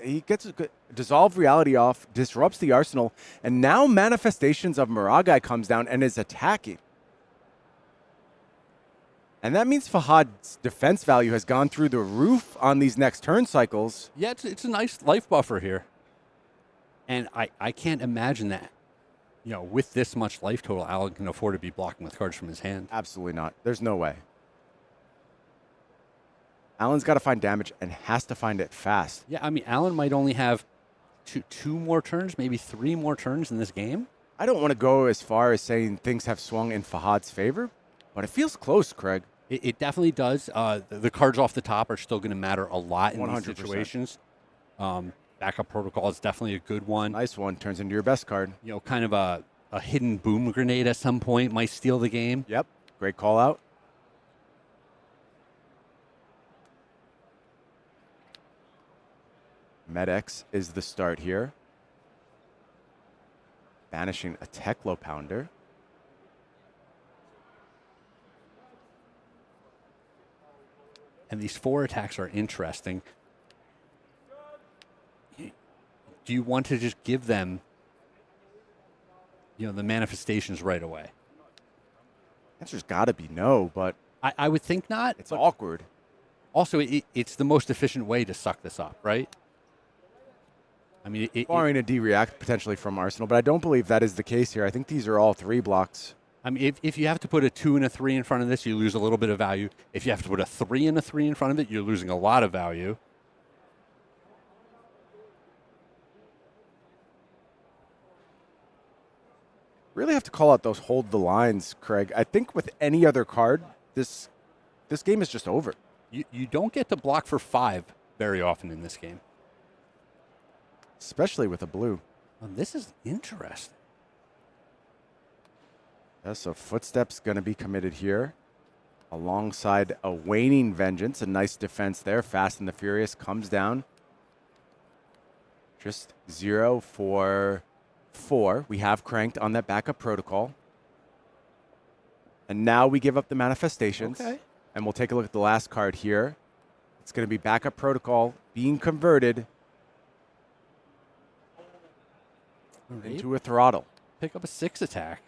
He gets a good Dissolve Reality off, disrupts the arsenal, and now Manifestations of Miragai comes down and is attacking. And that means Fahad's defense value has gone through the roof on these next turn cycles. Yeah, it's a nice life buffer here. And I can't imagine that, with this much life total, Allen can afford to be blocking with cards from his hand. Absolutely not. There's no way. Allen's got to find damage and has to find it fast. Yeah, I mean, Allen might only have two more turns, maybe 3 more turns in this game. I don't want to go as far as saying things have swung in Fahad's favor, but it feels close, Craig. It definitely does. The cards off the top are still going to matter a lot in 100%. these situations. Backup Protocol is definitely a good one. Nice one. Turns into your best card. Kind of a hidden boom grenade at some point might steal the game. Yep. Great call out. Med-X is the start here. Banishing a Teklo Pounder. And these 4 attacks are interesting. Do you want to just give them, the manifestations right away? Answer's got to be no, but I would think not. It's awkward. Also, it's the most efficient way to suck this up, right? I mean, barring a D-React potentially from Arsenal, but I don't believe that is the case here. I think these are all 3 blocks. I mean, if you have to put a 2 and a 3 in front of this, you lose a little bit of value. If you have to put a 3 and a 3 in front of it, you're losing a lot of value. Really have to call out those hold the lines, Craig. I think with any other card, this game is just over. You don't get to block for 5 very often in this game. Especially with a blue. Well, this is interesting. Yeah, so Footsteps going to be committed here. Alongside a Waning Vengeance. A nice defense there. Fast and the Furious comes down. Just 0 for 4. We have cranked on that backup protocol. And now we give up the manifestations. Okay. And we'll take a look at the last card here. It's going to be backup protocol being converted into a throttle. pick up a 6 attack.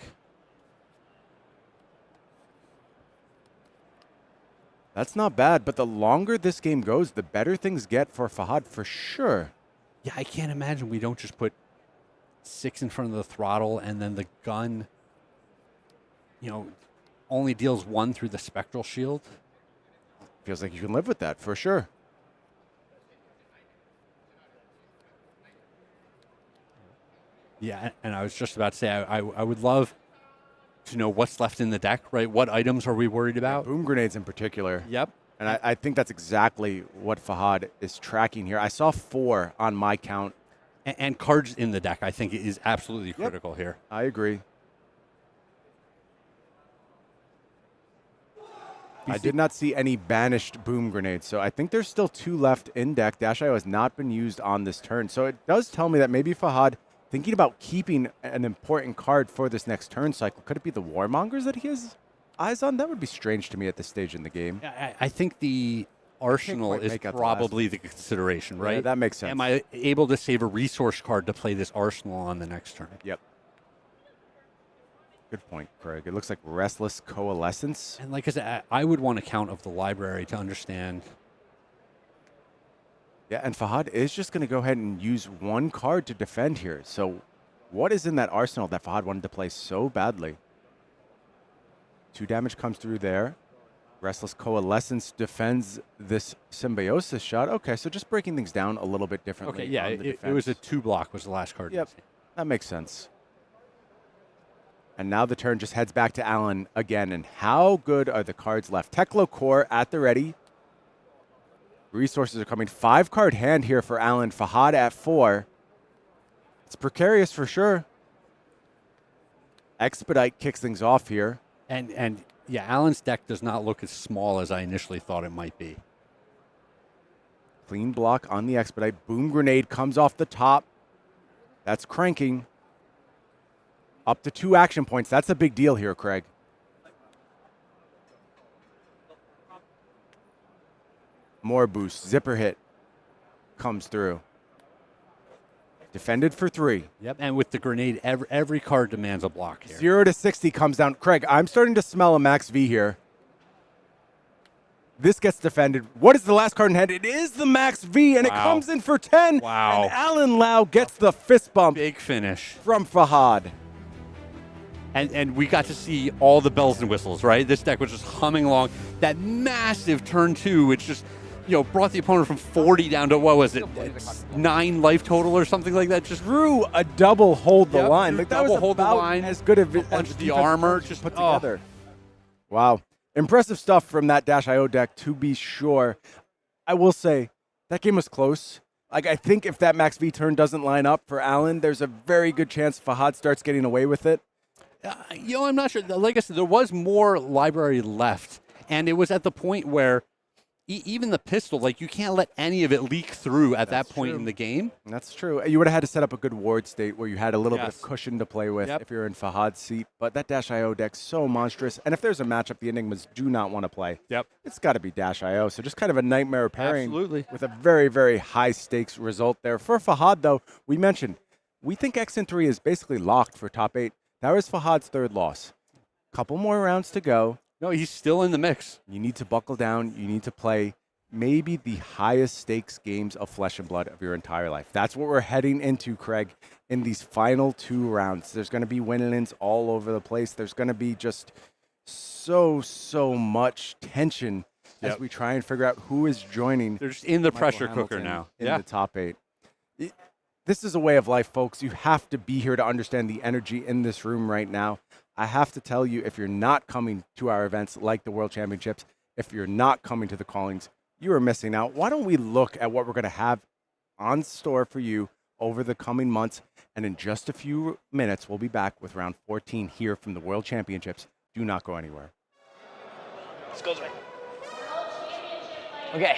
That's not bad, but the longer this game goes, the better things get for Fahad for sure. Yeah, I can't imagine we don't just put 6 in front of the throttle and then the gun, only deals 1 through the spectral shield. Feels like you can live with that for sure. Yeah, and I was just about to say, I would love to know what's left in the deck, right? What items are we worried about? Boom grenades in particular. Yep. And I think that's exactly what Fahad is tracking here. I saw 4 on my count. And cards in the deck, I think, is absolutely critical here. I agree. I did not see any banished boom grenades, so I think there's still 2 left in deck. Dash.io has not been used on this turn, so it does tell me that maybe Fahad thinking about keeping an important card for this next turn cycle. Could it be the Warmongers that he has eyes on? That would be strange to me at this stage in the game. I think the arsenal is probably the consideration, right? Yeah, that makes sense. Am I able to save a resource card to play this arsenal on the next turn? Yep. Good point, Craig. It looks like Restless Coalescence. And like I said, I would want a count of the library to understand. Yeah, and Fahad is just going to go ahead and use 1 card to defend here. So what is in that arsenal that Fahad wanted to play so badly? 2 damage comes through there. Restless Coalescence defends this Symbiosis shot. Okay, so just breaking things down a little bit differently. Okay, yeah, it was a 2 block was the last card. Yep, that makes sense. And now the turn just heads back to Alan again. And how good are the cards left? Teklo Core at the ready. Resources are coming. 5-card hand here for Alan. Fahad at 4. It's precarious for sure. Expedite kicks things off here. And yeah, Alan's deck does not look as small as I initially thought it might be. Clean block on the Expedite. Boom Grenade comes off the top. That's cranking. Up to 2 action points. That's a big deal here, Craig. More boost. Zipper hit comes through. Defended for 3. Yep, and with the grenade, every card demands a block here. 0 to 60 comes down. Craig, I'm starting to smell a Max V here. This gets defended. What is the last card in hand? It is the Max V, and it comes in for 10. Wow. And Alan Lau gets the fist bump. Big finish. From Fahad. And we got to see all the bells and whistles, right? This deck was just humming along. That massive turn 2, which just, brought the opponent from 40 down to, what was it, 9 life total or something like that? Just drew a double hold the line. Like that was hold the line. As good as the armor just put together. Wow. Impressive stuff from that Dash.io deck, to be sure. I will say, that game was close. I think if that Max V turn doesn't line up for Alan, there's a very good chance Fahad starts getting away with it. I'm not sure. Like I said, there was more library left, and it was at the point where even the pistol, you can't let any of it leak through at that point in the game. That's true. You would have had to set up a good ward state where you had a little bit of cushion to play with if you're in Fahad's seat. But that Dash.io deck's so monstrous. And if there's a matchup the Enigmas do not want to play, it's got to be Dash.io. So just kind of a nightmare pairing with a very, very high-stakes result there. For Fahad, though, we mentioned, we think XN3 is basically locked for top 8. That was Fahad's 3rd loss. Couple more rounds to go. No, he's still in the mix. You need to buckle down. You need to play maybe the highest stakes games of Flesh and Blood of your entire life. That's what we're heading into, Craig, in these final 2 rounds. There's going to be win-ins all over the place. There's going to be just so much tension as we try and figure out who is joining. They're just in the Michael pressure Hamilton cooker now. In the top 8. This is a way of life, folks. You have to be here to understand the energy in this room right now. I have to tell you, if you're not coming to our events like the World Championships, if you're not coming to the callings, you are missing out. Why don't we look at what we're going to have on store for you over the coming months? And in just a few minutes, we'll be back with round 14 here from the World Championships. Do not go anywhere. This goes right. Okay.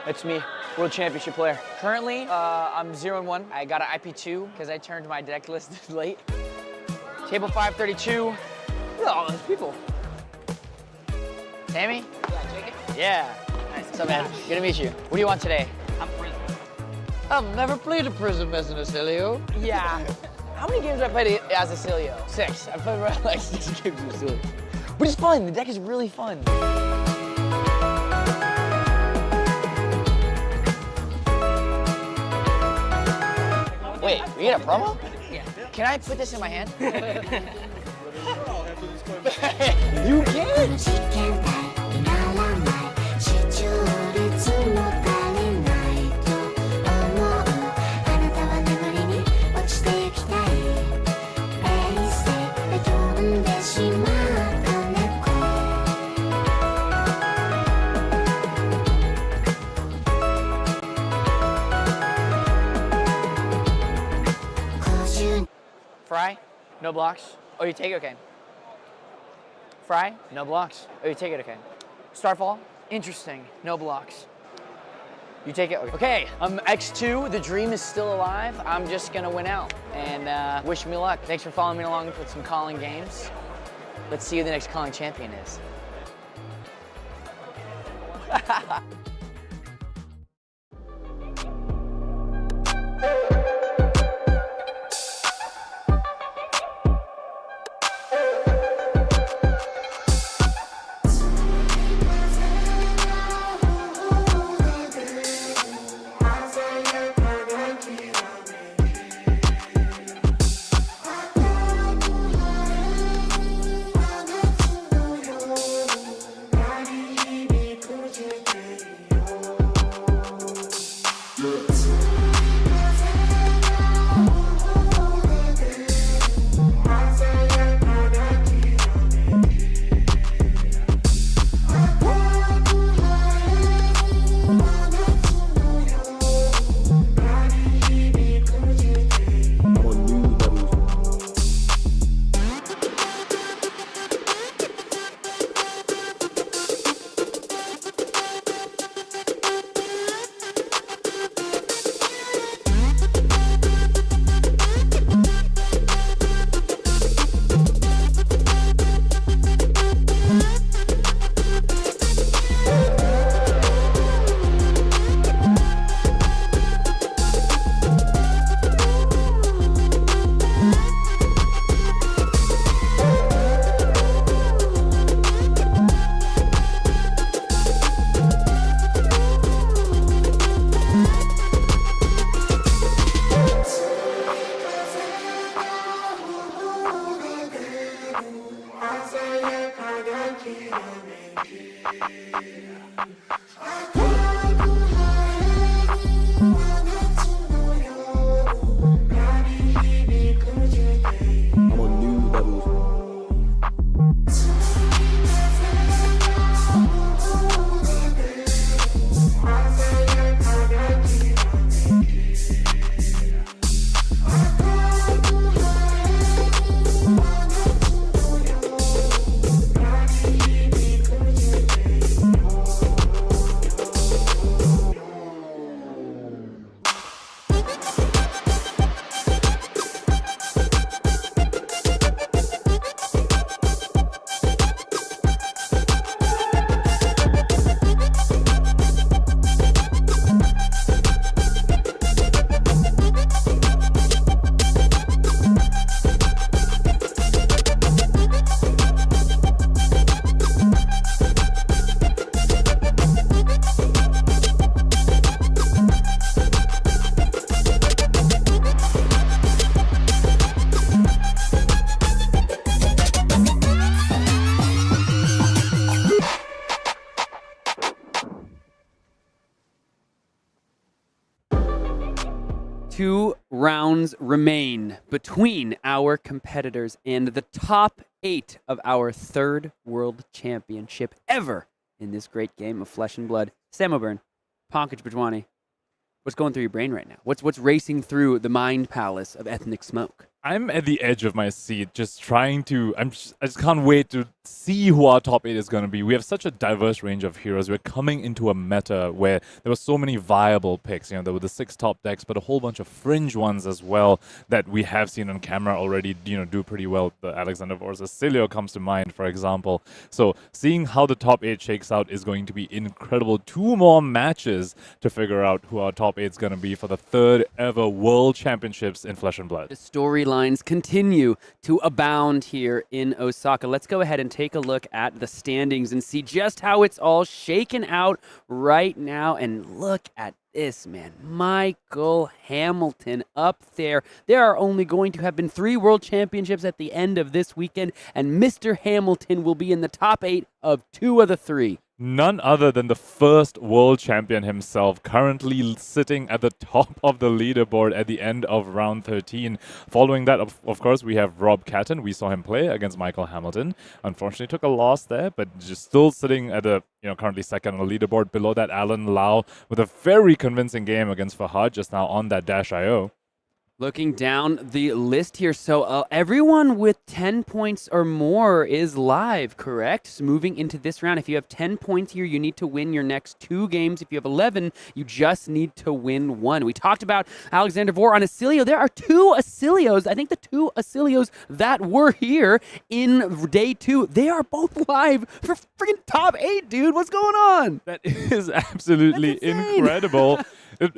It's me, World Championship player. Currently, I'm 0-1. I got an IP2 because I turned my deck list late. Table 532. Look at all those people. Tammy? Yeah, Jacob? Yeah. Nice. What's up, man? Good to meet you. What do you want today? I'm Prism. I've never played a Prism as an Oscilio. Yeah. How many games have I played as Oscilio? 6. I've played around like 6 games as Oscilio. But it's fun. The deck is really fun. Wait, we get a promo? Yeah. Can I put this in my hand? You can? Fry, no blocks. Oh, you take it, okay. Fry, no blocks. Oh, you take it, okay. Starfall, interesting, no blocks. You take it, okay. Okay, I'm X2, the dream is still alive. I'm just gonna win out, and wish me luck. Thanks for following me along with some calling games. Let's see who the next calling champion is. Two rounds remain between our competitors and the top 8 of our 3rd World Championship ever in this great game of flesh and blood. Sam O'Byrne, Pankaj Bajwani, what's going through your brain right now? What's racing through the mind palace of ethnic smoke? I'm at the edge of my seat, just trying to. I just can't wait to see who our top 8 is going to be. We have such a diverse range of heroes. We're coming into a meta where there were so many viable picks. You know, there were the 6 top decks, but a whole bunch of fringe ones as well that we have seen on camera already. You know, do pretty well. The Alexander Vore's Oscilio comes to mind, for example. So seeing how the top 8 shakes out is going to be incredible. 2 more matches to figure out who our top 8 is going to be for the 3rd ever World Championships in Flesh and Blood. The storyline storylines continue to abound here in Osaka. Let's go ahead and take a look at the standings and see just how it's all shaken out right now. And look at this, man. Mackl Hamilton up there. There are only going to have been 3 World Championships at the end of this weekend, and Mr. Hamilton will be in the top 8 of 2 of the 3. None other than the first world champion himself, currently sitting at the top of the leaderboard at the end of round 13. Following that, of course, we have Catton. We saw him play against Mackl Hamilton. Unfortunately, took a loss there, but just still sitting at the currently second on the leaderboard. Below that, Alan Lau with a very convincing game against Fahad just now on that Dash.io. Looking down the list here, so everyone with 10 points or more is live, correct? So moving into this round, if you have 10 points here, you need to win your next 2 games. If you have 11, you just need to win 1. We talked about Alexander Vore on Oscilio. There are 2 Oscilios. I think the 2 Oscilios that were here in day 2, they are both live for freaking top 8, dude. What's going on? That is absolutely incredible.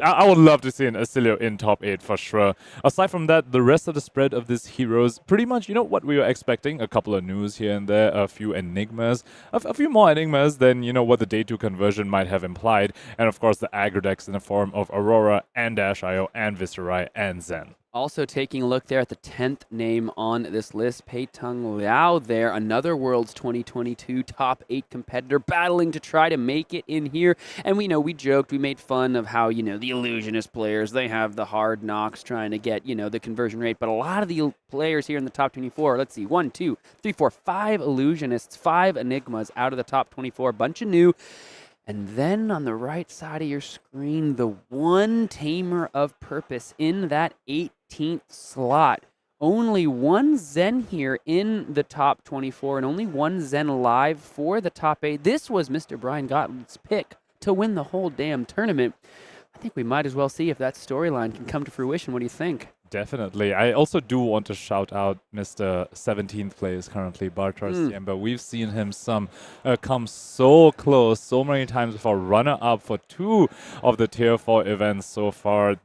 I would love to see an Oscilio in top 8 for sure. Aside from that, the rest of the spread of these heroes, pretty much, what we were expecting. A couple of news here and there, a few Enigmas, a few more Enigmas than, what the day 2 conversion might have implied. And of course, the aggro decks in the form of Aurora and Dash.io and Viserai and Zen. Also taking a look there at the 10th name on this list, Peitung Liao there, another Worlds 2022 top 8 competitor battling to try to make it in here. And we joked, we made fun of how, the illusionist players, they have the hard knocks trying to get, the conversion rate. But a lot of the players here in the top 24, let's see, 1, 2, 3, 4, 5 illusionists, 5 Enigmas out of the top 24, a bunch of new. And then on the right side of your screen, the one Tamer of Purpose in that 18th slot. Only 1 Zen here in the top 24 and only 1 Zen live for the top 8. This was Mr. Brian Gottlieb's pick to win the whole damn tournament. I think we might as well see if that storyline can come to fruition. What do you think? Definitely. I also do want to shout out Mr. 17th place currently, Bartosz Ziemba. We've seen him come so close so many times before, runner-up for 2 of the Tier 4 events so far.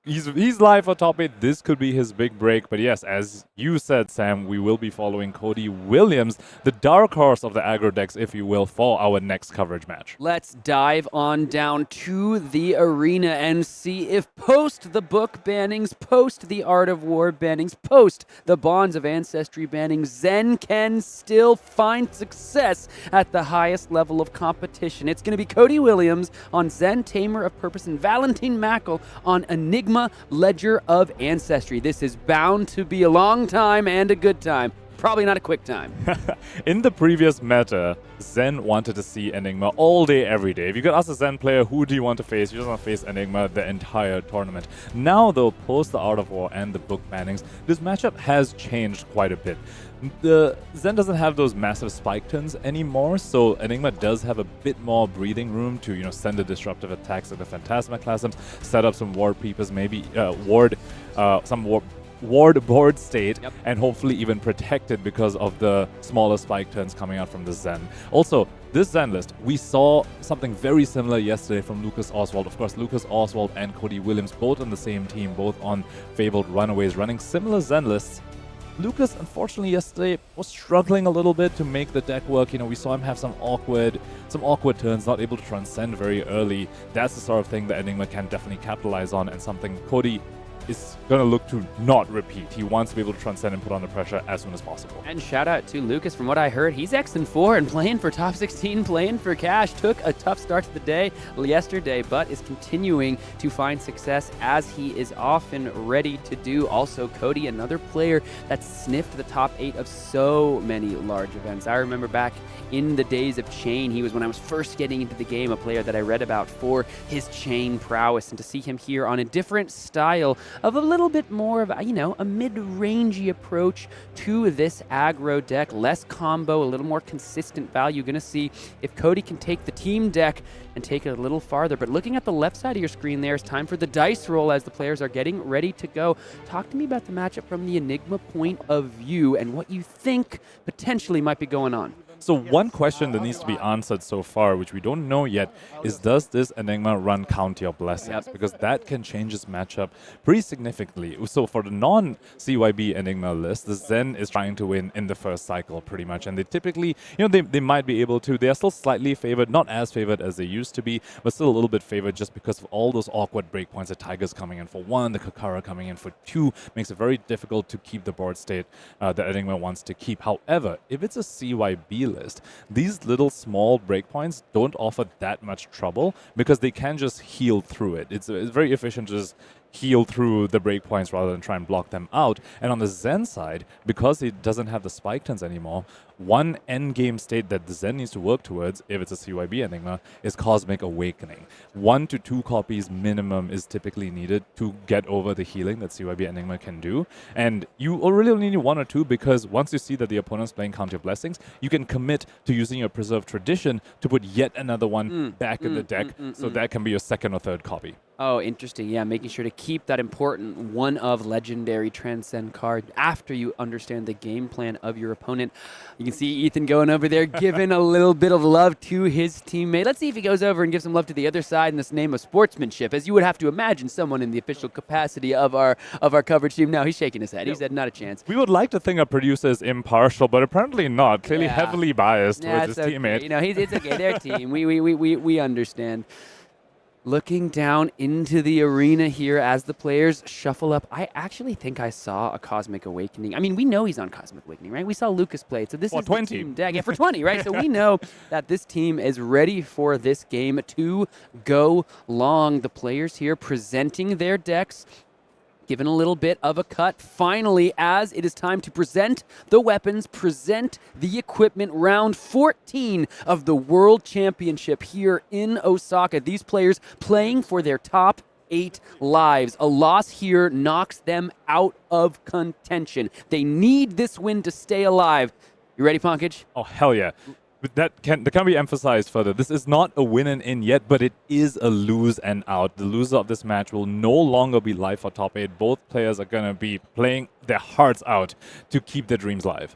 He's live for top 8. This could be his big break. But yes, as you said, Sam, we will be following Cody Williams, the dark horse of the aggro decks, if you will, for our next coverage match. Let's dive on down to the arena and see if post the book bannings, post the Art of War bannings, post the Bonds of Ancestry bannings, Zen can still find success at the highest level of competition. It's going to be Cody Williams on Zen, Tamer of Purpose, and Valentin Mackl on Enigma, Ledger of Ancestry. This is bound to be a long time and a good time. Probably not a quick time. In the previous meta, Zen wanted to see Enigma all day, every day. If you could ask a Zen player, who do you want to face? You just want to face Enigma the entire tournament. Now, though, post the Art of War and the book bannings, this matchup has changed quite a bit. The Zen doesn't have those massive spike turns anymore, so Enigma does have a bit more breathing room to, send the disruptive attacks at the Phantasmaclasms, set up some ward peepers, maybe ward board state, and hopefully even protected because of the smaller spike turns coming out from the Zen. Also, this Zen list, we saw something very similar yesterday from Lucas Oswald. Of course, Lucas Oswald and Cody Williams, both on the same team, both on Fabled Runaways, running similar Zen lists. Lucas, unfortunately, yesterday was struggling a little bit to make the deck work. We saw him have some awkward turns, not able to transcend very early. That's the sort of thing that Enigma can definitely capitalize on, and something Cody is going to look to not repeat. He wants to be able to transcend and put on the pressure as soon as possible. And shout out to Lucas. From what I heard, he's X4 and playing for top 16, playing for cash. Took a tough start to the day yesterday, but is continuing to find success as he is often ready to do. Also, Cody, another player that sniffed the top 8 of so many large events. I remember back in the days of Chain, he was, when I was first getting into the game, a player that I read about for his Chain prowess. And to see him here on a different style of a little bit more of, a mid-rangey approach to this aggro deck, less combo, a little more consistent value. Going to see if Cody can take the team deck and take it a little farther. But looking at the left side of your screen there, it's time for the dice roll as the players are getting ready to go. Talk to me about the matchup from the Enigma point of view and what you think potentially might be going on. So one question that needs to be answered so far, which we don't know yet, is does this Enigma run Count Your Blessings? Because that can change its matchup pretty significantly. So for the non-CYB Enigma list, the Zen is trying to win in the first cycle pretty much. And they typically, they might be able to. They are still slightly favored, not as favored as they used to be, but still a little bit favored just because of all those awkward breakpoints. The Tiger's coming in for 1, the Kakara coming in for 2, makes it very difficult to keep the board state that Enigma wants to keep. However, if it's a CYB list, these little small breakpoints don't offer that much trouble because they can just heal through it. It's very efficient to just heal through the breakpoints rather than try and block them out. And on the Zen side, because it doesn't have the spike turns anymore, one endgame state that the Zen needs to work towards, if it's a CYB Enigma, is Cosmic Awakening. 1 to 2 copies minimum is typically needed to get over the healing that CYB Enigma can do. And you really only need 1 or 2 because once you see that the opponent's playing Count Your Blessings, you can commit to using your Preserved Tradition to put yet another one back in the deck, so that can be your 2nd or 3rd copy. Oh, interesting. Yeah, making sure to keep that important one of legendary Transcend card after you understand the game plan of your opponent. You can see Ethan going over there, giving a little bit of love to his teammate. Let's see if he goes over and gives some love to the other side in this name of sportsmanship, as you would have to imagine someone in the official capacity of our coverage team. No, he's shaking his head. He said, not a chance. We would like to think our producer is impartial, but apparently not. Clearly heavily biased towards his teammate. It's okay. Their team. We understand. Looking down into the arena here as the players shuffle up, I actually think I saw a Cosmic Awakening. I mean, we know he's on Cosmic Awakening, right? We saw Lucas play it, so this is 20. the team deck. Yeah, for 20, right? So we know that this team is ready for this game to go long. The players here presenting their decks, given a little bit of a cut. Finally, as it is time to present the weapons, present the equipment, round 14 of the World Championship here in Osaka. These players playing for their top 8 lives. A loss here knocks them out of contention. They need this win to stay alive. You ready, Pankaj? Oh, hell yeah. That can be emphasized further. This is not a win and in yet, but it is a lose and out. The loser of this match will no longer be live for top 8. Both players are going to be playing their hearts out to keep their dreams live.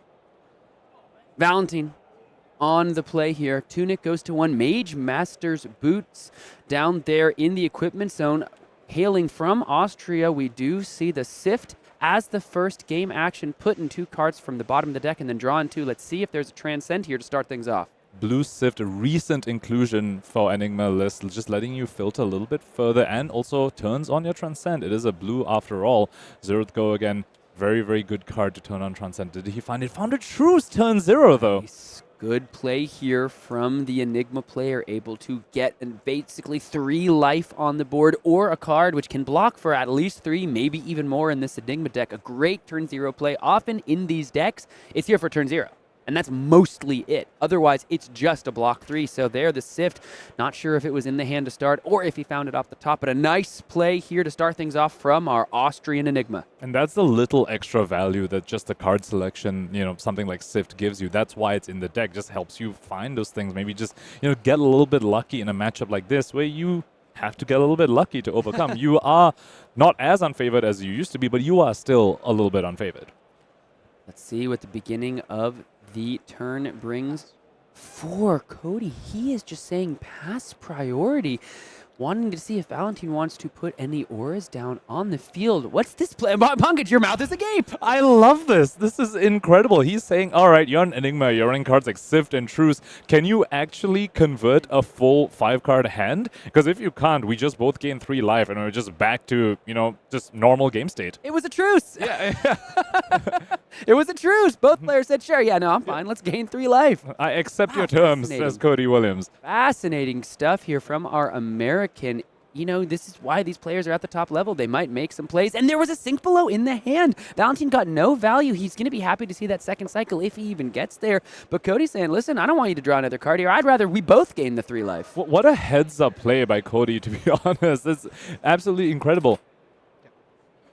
Valentin on the play here. Tunic goes to 1. Mage Master's Boots down there in the equipment zone. Hailing from Austria, we do see the Sift as the first game action, putting 2 cards from the bottom of the deck and then drawing 2. Let's see if there's a Transcend here to start things off. Blue Sift, a recent inclusion for Enigma list, just letting you filter a little bit further and also turns on your Transcend. It is a blue after all. Zeroth Go again, very, very good card to turn on Transcend. Did he find it? Found a Truce, turn 0 though. Nice. Good play here from the Enigma player, able to get basically 3 life on the board, or a card which can block for at least 3, maybe even more in this Enigma deck. A great turn 0 play. Often in these decks, it's here for turn 0. And that's mostly it. Otherwise, it's just a block 3. So there, the Sift, not sure if it was in the hand to start or if he found it off the top, but a nice play here to start things off from our Austrian Enigma. And that's the little extra value that just the card selection, something like Sift gives you. That's why it's in the deck. Just helps you find those things. Maybe just, get a little bit lucky in a matchup like this where you have to get a little bit lucky to overcome. You are not as unfavored as you used to be, but you are still a little bit unfavored. Let's see what the beginning of the turn brings for Cody. He is just saying pass priority, wanting to see if Valentin wants to put any auras down on the field. What's this play? Pankaj, your mouth is agape. I love this. This is incredible. He's saying, all right, you're an Enigma. You're running cards like Sift and Truce. Can you actually convert a full 5-card hand? Because if you can't, we just both gain 3 life and we're just back to, just normal game state. It was a truce. Yeah. It was a truce. Both players said, sure, yeah, no, I'm fine. Let's gain 3 life. I accept your terms, says Cody Williams. Fascinating stuff here from our American. This is why these players are at the top level. They might make some plays. And there was a Sink Below in the hand. Valentin got no value. He's going to be happy to see that second cycle if he even gets there. But Cody's saying, listen, I don't want you to draw another card here. I'd rather we both gain the 3 life. What a heads-up play by Cody, to be honest. It's absolutely incredible.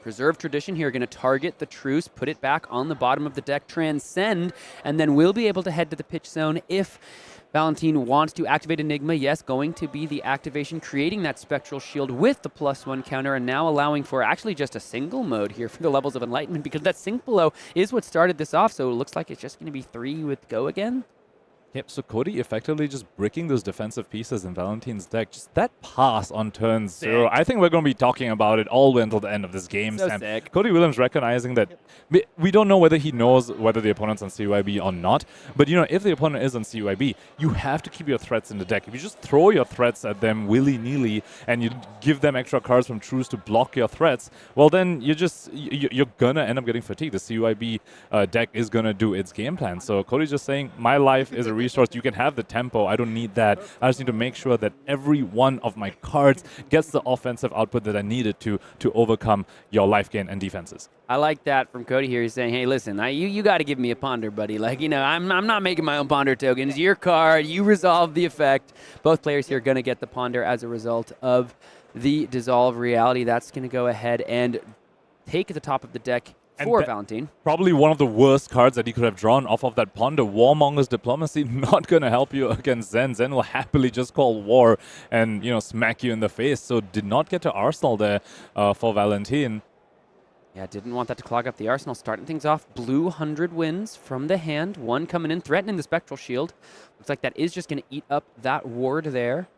Preserve Tradition here, going to target the Truce, put it back on the bottom of the deck, Transcend, and then we'll be able to head to the pitch zone if Valentin wants to activate Enigma. Yes, going to be the activation, creating that Spectral Shield with the +1 counter, and now allowing for actually just a single mode here for the levels of Enlightenment, because that Sink Below is what started this off, so it looks like it's just going to be 3 with Go again. Yep, so Cody effectively just bricking those defensive pieces in Valentin's deck. Just that pass on turn 0. I think we're going to be talking about it all the way until the end of this game, So Sam. sick. Cody Williams recognizing that we don't know whether he knows whether the opponent's on CYB or not. But, you know, if the opponent is on CYB, you have to keep your threats in the deck. If you just throw your threats at them willy-nilly and you give them extra cards from trues to block your threats, well, then you're going to end up getting fatigued. The CYB deck is going to do its game plan. So Cody's just saying, my life is a resource. You can have the tempo. I don't need that. I just need to make sure that every one of my cards gets the offensive output that I needed to overcome your life gain and defenses. I like that from Cody here. He's saying, hey, listen, you got to give me a ponder, buddy. Like, you know, I'm not making my own ponder tokens. Your card, you resolve the effect. Both players here are going to get the ponder as a result of the dissolve reality. That's going to go ahead and take the top of the deck for Valentin. Probably one of the worst cards that he could have drawn off of that ponder. Warmonger's Diplomacy, not going to help you against Zen. Zen will happily just call war and, you know, smack you in the face. So did not get to Arsenal there for Valentin. Yeah, didn't want that to clog up the arsenal. Starting things off, blue 100 wins from the hand. One coming in, threatening the Spectral Shield. Looks like that is just going to eat up that ward there.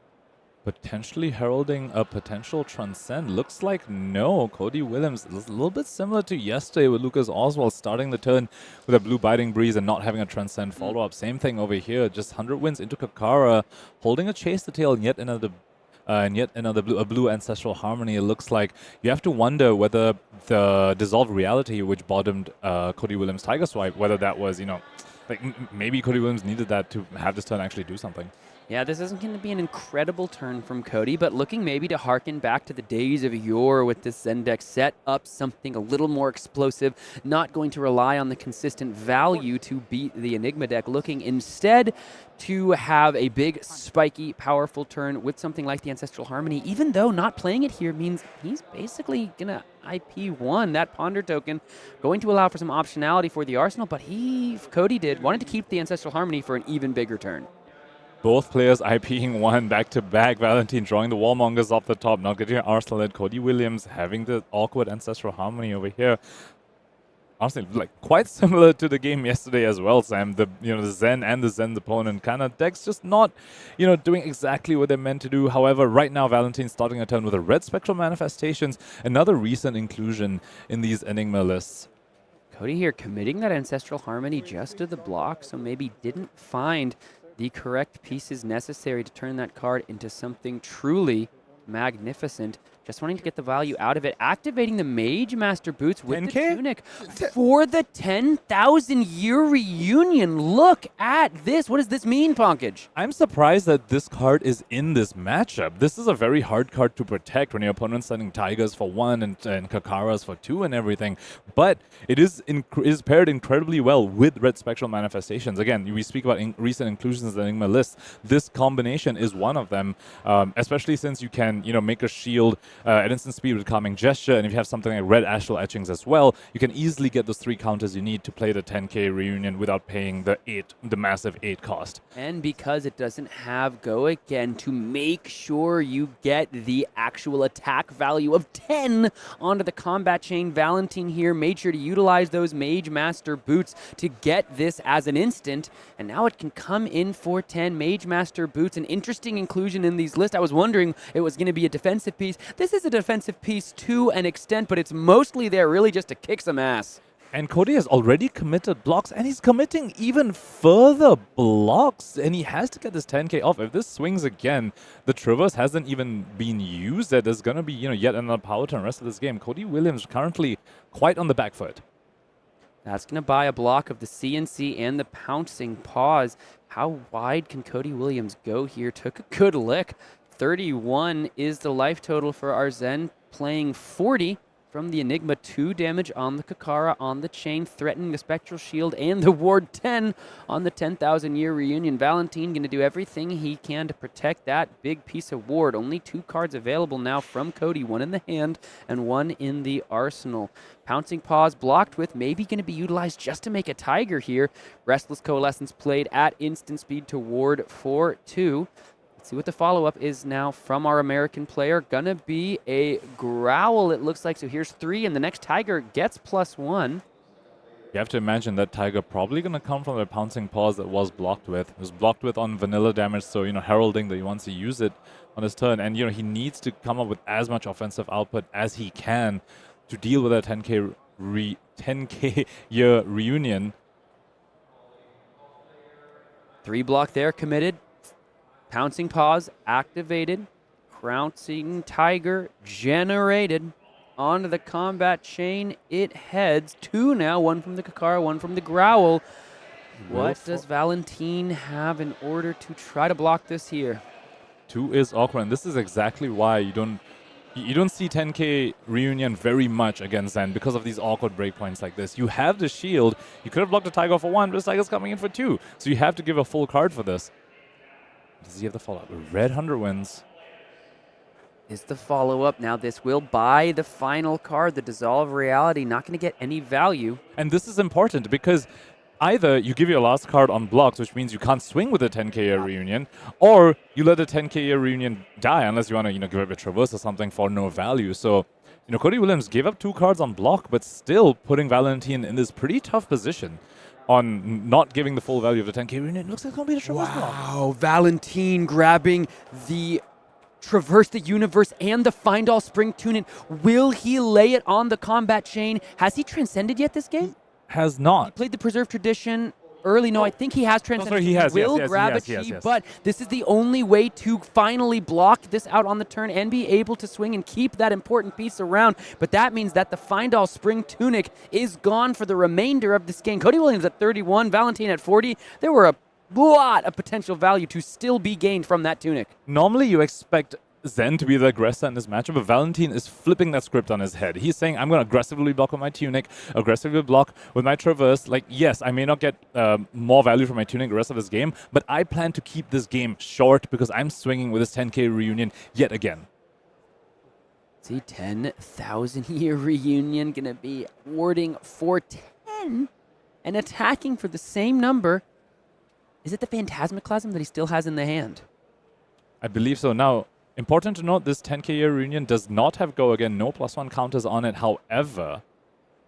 Potentially heralding a potential transcend. Looks like no. Cody Williams is a little bit similar to yesterday with Lucas Oswald starting the turn with a blue Biting Breeze and not having a transcend follow-up. Same thing over here. Just 100 wins into Kakara, holding a Chase the Tail and yet another blue, a blue Ancestral Harmony. It looks like you have to wonder whether the Dissolved Reality, which bottomed Cody Williams' Tiger Swipe, whether that was, you know, like maybe Cody Williams needed that to have this turn actually do something. Yeah, this isn't going to be an incredible turn from Cody, but looking maybe to harken back to the days of yore with this Zen deck, set up something a little more explosive, not going to rely on the consistent value to beat the Enigma deck, looking instead to have a big, spiky, powerful turn with something like the Ancestral Harmony, even though not playing it here means he's basically going to IP1, that Ponder token, going to allow for some optionality for the Arsenal, but Cody wanted to keep the Ancestral Harmony for an even bigger turn. Both players IPing one back-to-back. Valentin drawing the Warmongers off the top, not getting Arsenal, and Cody Williams having the awkward Ancestral Harmony over here. Honestly, like quite similar to the game yesterday as well, Sam. The Zen and the Zen's opponent kind of decks just not, doing exactly what they're meant to do. However, right now Valentin starting a turn with a red Spectral Manifestations, another recent inclusion in these Enigma lists. Cody here committing that Ancestral Harmony just to the block, so maybe didn't find the correct pieces necessary to turn that card into something truly magnificent. Just wanting to get the value out of it. Activating the Mage Master Boots with the Tunic for the 10,000-year reunion. Look at this. What does this mean, Pankaj? I'm surprised that this card is in this matchup. This is a very hard card to protect when your opponent's sending Tigers for 1 and Kakaras for 2 and everything. But it is paired incredibly well with Red Spectral Manifestations. Again, we speak about recent inclusions in the Enigma list. This combination is one of them, especially since you can, make a shield at instant speed with Calming Gesture, and if you have something like Red Astral Etchings as well, you can easily get those 3 counters you need to play the 10k reunion without paying the massive 8 cost. And because it doesn't have Go Again, to make sure you get the actual attack value of 10 onto the combat chain, Valentin here made sure to utilize those Mage Master Boots to get this as an instant, and now it can come in for 10. Mage Master Boots, an interesting inclusion in these lists. I was wondering it was going to be a defensive piece. This is a defensive piece to an extent, but it's mostly there really just to kick some ass. And Cody has already committed blocks, and he's committing even further blocks, and he has to get this 10k off. If this swings again, the Traverse hasn't even been used. There's going to be, yet another power turn the rest of this game. Cody Williams currently quite on the back foot. That's going to buy a block of the CNC and the Pouncing Paws. How wide can Cody Williams go here? Took a good lick. 31 is the life total for our Zen, playing 40 from the Enigma. 2 damage on the Kakara on the chain, threatening the Spectral Shield and the Ward 10 on the 10,000-year reunion. Valentin going to do everything he can to protect that big piece of ward. Only 2 cards available now from Cody, 1 in the hand and 1 in the arsenal. Pouncing Paws blocked with, maybe going to be utilized just to make a Tiger here. Restless Coalescence played at instant speed to ward for 2. See what the follow-up is now from our American player. Gonna be a Growl, it looks like. So here's 3, and the next Tiger gets +1. You have to imagine that Tiger probably going to come from a pouncing paws that was blocked with. It was blocked with on vanilla damage, so, heralding that he wants to use it on his turn. And, he needs to come up with as much offensive output as he can to deal with that 10K year reunion. 3 block there committed. Pouncing paws activated. Crouching Tiger generated. Onto the combat chain it heads. 2 now, 1 from the Kakara, 1 from the Growl. What does Valentin have in order to try to block this here? 2 is awkward, and this is exactly why you don't see 10K reunion very much against Zen because of these awkward breakpoints like this. You have the shield. You could have blocked the Tiger for 1, but this Tiger's coming in for 2. So you have to give a full card for this. Does he have the follow-up? Red 100 wins. Is the follow-up. Now this will buy the final card, the Dissolve Reality. Not going to get any value. And this is important because either you give your last card on blocks, which means you can't swing with a 10K reunion, or you let the 10K reunion die unless you want to, give it a traverse or something for no value. So, Cody Williams gave up 2 cards on block, but still putting Valentin in this pretty tough position on not giving the full value of the 10K reunion. Looks like it's going to be a traverse block. Wow, Valentin grabbing the Traverse the Universe and the Find All Spring Tunic. Will he lay it on the combat chain? Has he transcended yet this game? Has not. He played the Preserved Tradition early. No, I think he has transcended. Sorry, he has. Will Yes, grab yes, a chi, but this is the only way to finally block this out on the turn and be able to swing and keep that important piece around. But that means that the Find All Spring Tunic is gone for the remainder of this game. Cody Williams at 31, Valentin at 40. There were a lot of potential value to still be gained from that tunic. Normally you expect Zen to be the aggressor in this matchup, but Valentin is flipping that script on his head. He's saying, I'm going to aggressively block with my tunic, aggressively block with my traverse. Like, yes, I may not get more value from my tunic the rest of this game, but I plan to keep this game short because I'm swinging with this 10K reunion yet again. See, 10,000 year reunion going to be warding for 10 and attacking for the same number. Is it the Phantasmaclasm that he still has in the hand? I believe so. Now, important to note, this 10K year reunion does not have go again. No +1 counters on it. However,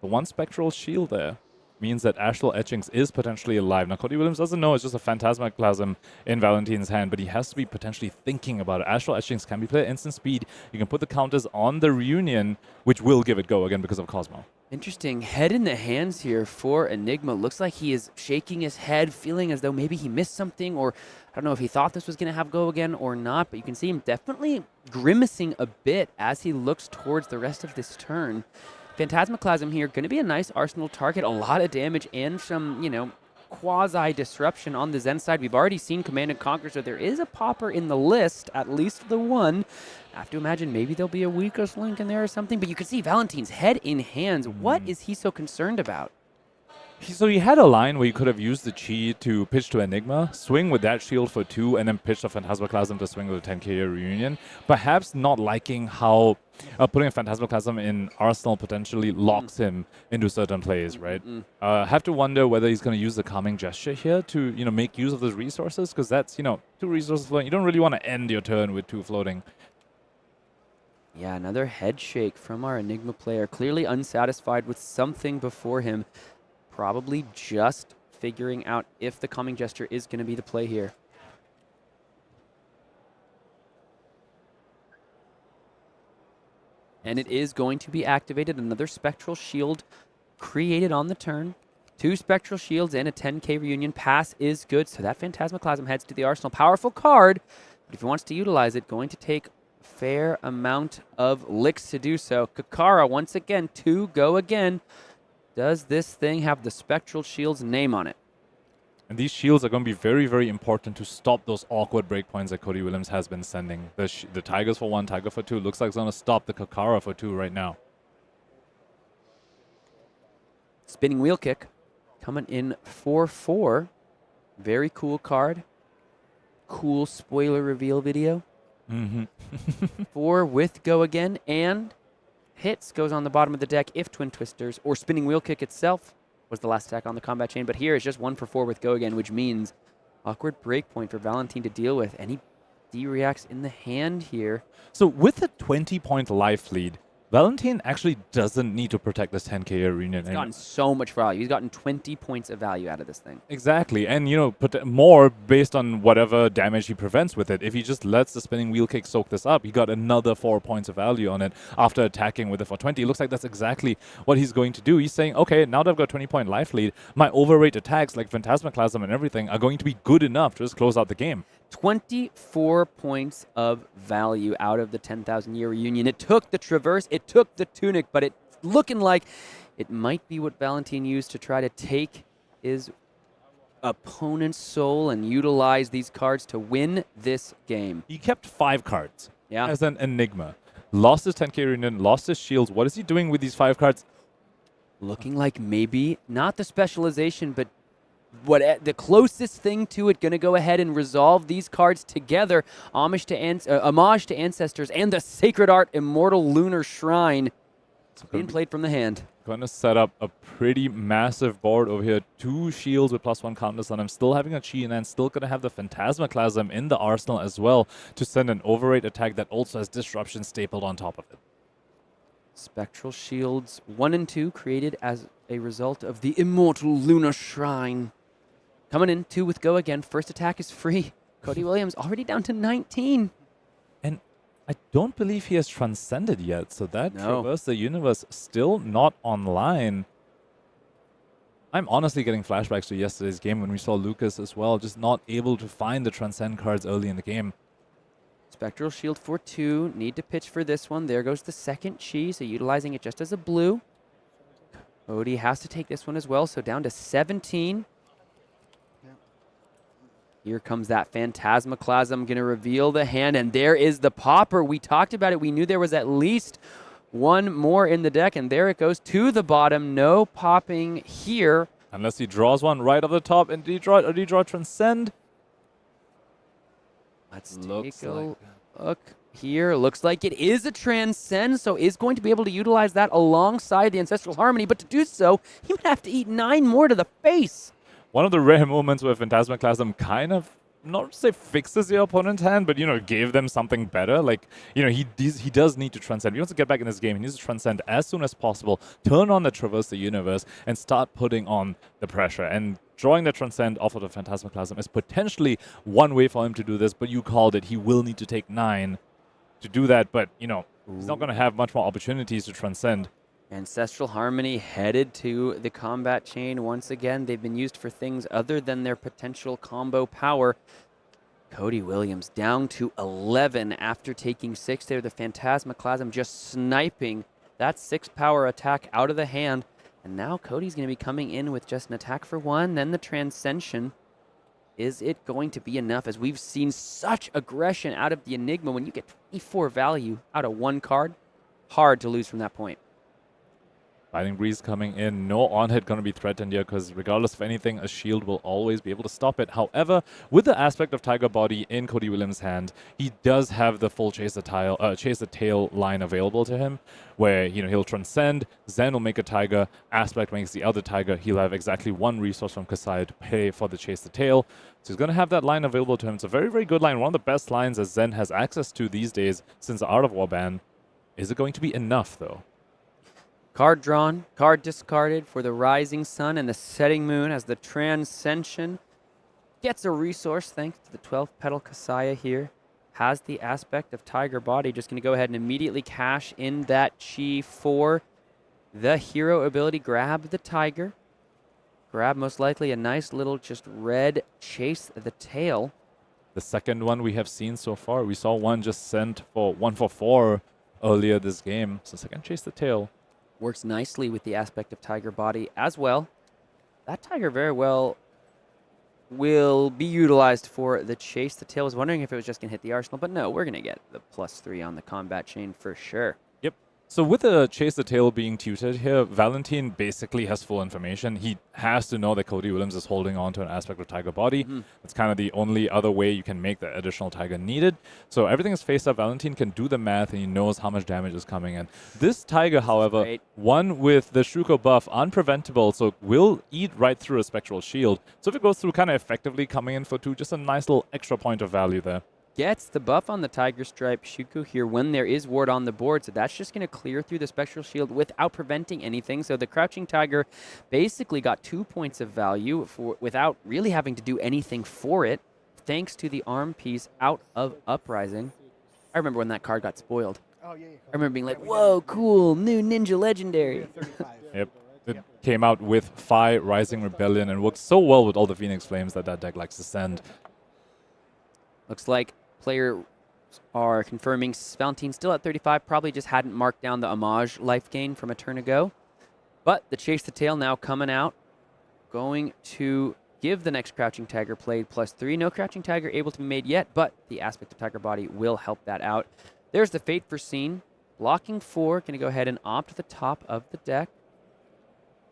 the 1 Spectral Shield there means that Astral Etchings is potentially alive. Now, Cody Williams doesn't know it's just a Phantasmaclasm in Valentin's hand, but he has to be potentially thinking about it. Astral Etchings can be played at instant speed. You can put the counters on the reunion, which will give it go again because of Cosmo. Interesting. Head in the hands here for Enigma. Looks like he is shaking his head, feeling as though maybe he missed something, or I don't know if he thought this was going to have go again or not, but you can see him definitely grimacing a bit as he looks towards the rest of this turn. Phantasmaclasm here, going to be a nice arsenal target, a lot of damage and some, quasi-disruption on the Zen side. We've already seen Command & Conquer, so there is a popper in the list, at least the one. I have to imagine maybe there'll be a weakest link in there or something, but you can see Valentin's head in hands. What is he so concerned about? So he had a line where you could have used the Chi to pitch to Enigma, swing with that shield for 2, and then pitch the Phantasmaclasm to swing with a 10K reunion. Perhaps not liking how putting a Phantasmaclasm in Arsenal potentially locks him into certain plays, right? Have to wonder whether he's going to use the Calming Gesture here to, make use of those resources, because that's, 2 resources floating. You don't really want to end your turn with 2 floating. Yeah, another head shake from our Enigma player. Clearly unsatisfied with something before him. Probably just figuring out if the Calming Gesture is going to be the play here. And it is going to be activated. Another Spectral Shield created on the turn. 2 Spectral Shields and a 10K reunion. Pass is good, so that Phantasmaclasm heads to the arsenal. Powerful card, but if he wants to utilize it, going to take a fair amount of licks to do so. Kakara, once again, 2 go again. Does this thing have the Spectral Shield's name on it? And these shields are going to be very, very important to stop those awkward breakpoints that Cody Williams has been sending. The Tigers for 1, Tiger for 2. Looks like it's going to stop the Kakara for 2 right now. Spinning Wheel Kick coming in for 4. Very cool card. Cool spoiler reveal video. 4 with Go Again, and hits goes on the bottom of the deck if Twin Twisters or Spinning Wheel Kick itself was the last attack on the combat chain. But here is just 1 for 4 with Go Again, which means awkward breakpoint for Valentin to deal with. Any D-reacts in the hand here. So with a 20-point life lead, Valentin actually doesn't need to protect this 10k arena. He's gotten so much value. He's gotten 20 points of value out of this thing. Exactly, and put more based on whatever damage he prevents with it. If he just lets the spinning wheel kick soak this up, he got another 4 points of value on it after attacking with it for 20. It looks like that's exactly what he's going to do. He's saying, okay, now that I've got 20-point life lead, my overrate attacks like Phantasmaclasm and everything are going to be good enough to just close out the game. 24 points of value out of the 10,000-year reunion. It took the Traverse, it took the Tunic, but it's looking like it might be what Valentin used to try to take his opponent's soul and utilize these cards to win this game. He kept 5 cards as an Enigma. Lost his 10k reunion, lost his shields. What is he doing with these 5 cards? Looking like maybe not the specialization, but the closest thing to it, going to go ahead and resolve these cards together. Homage to Ancestors and the Sacred Art Immortal Lunar Shrine. It's being played from the hand. Going to set up a pretty massive board over here. 2 shields with +1 counters on him. Still having a chi, and then still going to have the Phantasmaclasm in the arsenal as well to send an overrate attack that also has Disruption stapled on top of it. Spectral Shields 1 and 2 created as a result of the Immortal Lunar Shrine. Coming in, 2 with go again. First attack is free. Cody Williams already down to 19. And I don't believe he has transcended yet, so that Traverse the Universe still not online. I'm honestly getting flashbacks to yesterday's game when we saw Lucas as well, just not able to find the Transcend cards early in the game. Spectral Shield for 2. Need to pitch for this one. There goes the second chi, so utilizing it just as a blue. Cody has to take this one as well, so down to 17. Here comes that Phantasmaclasm, going to reveal the hand, and there is the popper. We talked about it. We knew there was at least one more in the deck, and there it goes to the bottom. No popping here. Unless he draws one right off the top, and did he draw Transcend? Let's take a look here. Looks like it is a Transcend, so is going to be able to utilize that alongside the Ancestral Harmony, but to do so, he would have to eat 9 more to the face. One of the rare moments where Phantasmaclasm kind of, not to say fixes your opponent's hand, but, gave them something better. Like, he does need to transcend. He wants to get back in this game. He needs to transcend as soon as possible, turn on the Traverse the Universe, and start putting on the pressure. And drawing the Transcend off of the Phantasmaclasm is potentially one way for him to do this, but you called it. He will need to take 9 to do that, but, he's not going to have much more opportunities to transcend. Ancestral Harmony headed to the combat chain once again. They've been used for things other than their potential combo power. Cody Williams down to 11 after taking 6 there. The Phantasmaclasm just sniping that 6 power attack out of the hand. And now Cody's going to be coming in with just an attack for 1, then the Transcension. Is it going to be enough? As we've seen such aggression out of the Enigma, when you get 24 value out of 1 card, hard to lose from that point. Fighting Breeze coming in. No on-hit going to be threatened here because regardless of anything, a shield will always be able to stop it. However, with the aspect of Tiger Body in Cody Williams' hand, he does have the full Chase the Tail line available to him, where he'll transcend, Zen will make a Tiger, Aspect makes the other Tiger. He'll have exactly 1 resource from Kasaya to pay for the Chase the Tail. So he's going to have that line available to him. It's a very, very good line. One of the best lines that Zen has access to these days since the Art of War ban. Is it going to be enough, though? Card drawn, card discarded for the Rising Sun and the Setting Moon as the Transcension gets a resource thanks to the 12th Petal Kasaya here. Has the aspect of Tiger Body. Just going to go ahead and immediately cash in that chi for the hero ability. Grab the Tiger. Grab most likely a nice little just red Chase the Tail. The second one we have seen so far. We saw one just sent for 1 for 4 earlier this game. So second Chase the Tail. Works nicely with the aspect of Tiger Body as well. That Tiger very well will be utilized for the Chase the Tail. I was wondering if it was just going to hit the arsenal, but no, we're going to get the +3 on the combat chain for sure. Yep. So with the Chase the Tail being tutored here, Valentin basically has full information. He has to know that Cody Williams is holding on to an aspect of Tiger Body. It's kind of the only other way you can make the additional Tiger needed. So everything is face up. Valentin can do the math, and he knows how much damage is coming in. This Tiger, however, one with the Shuko buff, unpreventable, so will eat right through a Spectral Shield. So if it goes through kind of effectively coming in for 2, just a nice little extra point of value there. gets the buff on the Tiger Stripe Shuku here when there is ward on the board, so that's just going to clear through the Spectral Shield without preventing anything. So the Crouching Tiger basically got 2 points of value without really having to do anything for it, thanks to the arm piece out of Uprising. I remember when that card got spoiled. Oh, yeah. I remember being like, whoa, cool, new Ninja Legendary. Yep. It came out with Phi, Rising Rebellion, and worked so well with all the Phoenix Flames that deck likes to send. Looks like players are confirming Valentin still at 35, probably just hadn't marked down the Homage life gain from a turn ago. But the Chase the Tail now coming out, going to give the next Crouching Tiger played +3. No Crouching Tiger able to be made yet, but the aspect of Tiger Body will help that out. There's the Fate Foreseen. Blocking 4, going to go ahead and opt the top of the deck.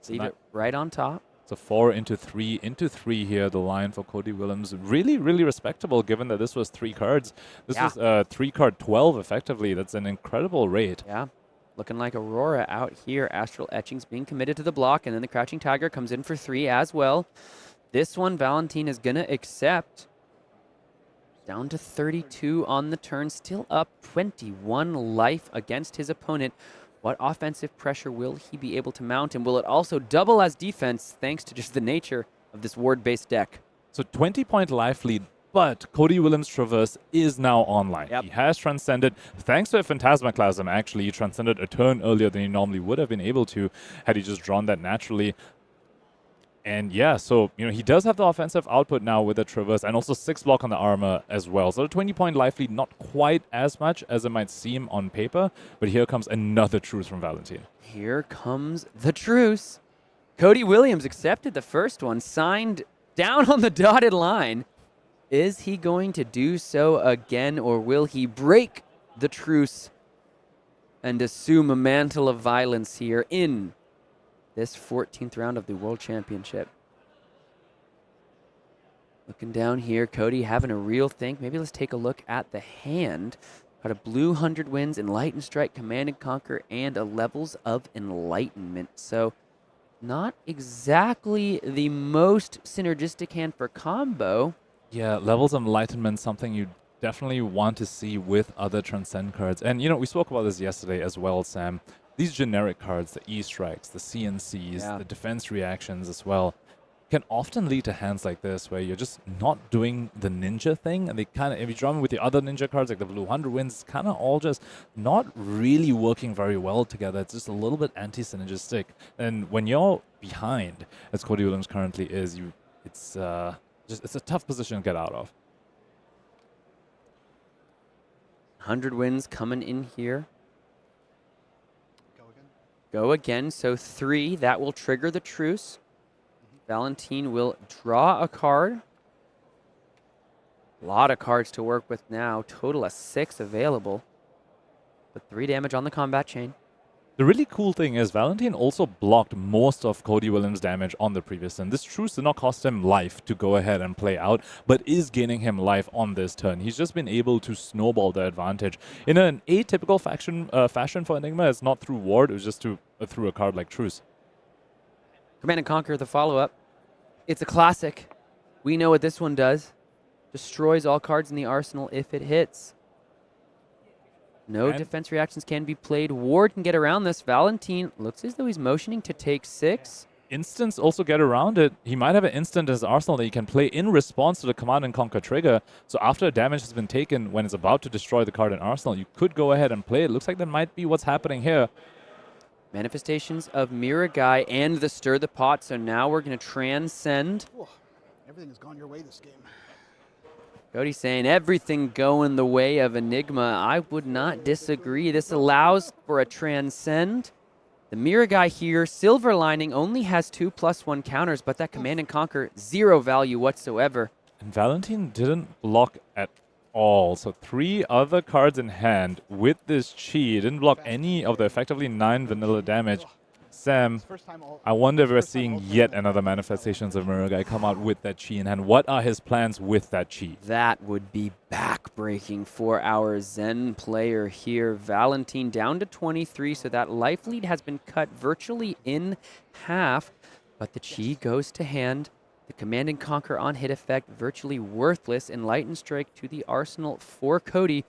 Leave it right on top. So 4 into 3 here, the line for Cody Williams. Really, really respectable given that this was 3 cards. This was 3-card 12 effectively. That's an incredible rate. Yeah. Looking like Aurora out here. Astral Etchings being committed to the block, and then the Crouching Tiger comes in for 3 as well. This one, Valentin is going to accept. Down to 32 on the turn, still up 21 life against his opponent. What offensive pressure will he be able to mount, and will it also double as defense thanks to just the nature of this ward-based deck? So 20-point life lead, but Cody Williams' Traverse is now online. He has transcended, thanks to a Phantasmaclasm actually. He transcended a turn earlier than he normally would have been able to had he just drawn that naturally. And yeah, so, you know, he does have the offensive output now with the Traverse and also 6 block on the armor as well. So the 20-point life lead, not quite as much as it might seem on paper, but here comes another truce from Valentin. Here comes the truce. Cody Williams accepted the first one, signed down on the dotted line. Is he going to do so again, or will he break the truce and assume a mantle of violence here in this 14th round of the World Championship? Looking down here, Cody having a real think. Maybe let's take a look at the hand. Got a blue 100 Winds, Enlightened Strike, Command and Conquer, and a Levels of Enlightenment. So not exactly the most synergistic hand for combo. Yeah, Levels of Enlightenment, something you definitely want to see with other Transcend cards. And, you know, we spoke about this yesterday as well, Sam. These generic cards, the E-Strikes, the CNCs, the defense reactions as well, can often lead to hands like this where you're just not doing the ninja thing. And they kind of, if you draw them with the other ninja cards, like the blue 100 Winds, it's kind of all just not really working very well together. It's just a little bit anti-synergistic. And when you're behind, as Cody Williams currently is, it's a tough position to get out of. 100 Winds coming in here. Go again, so 3, that will trigger the truce. Valentin will draw a card. A lot of cards to work with now, total of 6 available. But 3 damage on the combat chain. The really cool thing is Valentin also blocked most of Cody Williams' damage on the previous turn. This truce did not cost him life to go ahead and play out, but is gaining him life on this turn. He's just been able to snowball the advantage. In an atypical fashion for Enigma, it's not through ward, it was just through a card like Truce. Command and Conquer, the follow-up. It's a classic. We know what this one does. Destroys all cards in the arsenal if it hits. No defense reactions can be played. Ward can get around this. Valentin looks as though he's motioning to take 6. Instants also get around it. He might have an instant in his arsenal that he can play in response to the Command and Conquer trigger. So after damage has been taken when it's about to destroy the card in arsenal, you could go ahead and play it. Looks like that might be what's happening here. Manifestations of Mirai and the Stir the Pot. So now we're going to transcend. Everything has gone your way this game. Cody saying everything going the way of Enigma. I would not disagree. This allows for a transcend. The Mirai here, Silver Lining, only has 2+1 counters, but that Command and Conquer, 0 value whatsoever. And Valentin didn't block at all. So 3 other cards in hand with this chi. Didn't block any of the effectively 9 vanilla damage. Sam, I wonder if we're seeing yet another Manifestations of Mirai come out with that chi in hand. What are his plans with that chi? That would be backbreaking for our Zen player here. Valentin down to 23, so that life lead has been cut virtually in half. But the chi goes to hand. The Command and Conquer on hit effect, virtually worthless. Enlightened Strike to the arsenal for Cody.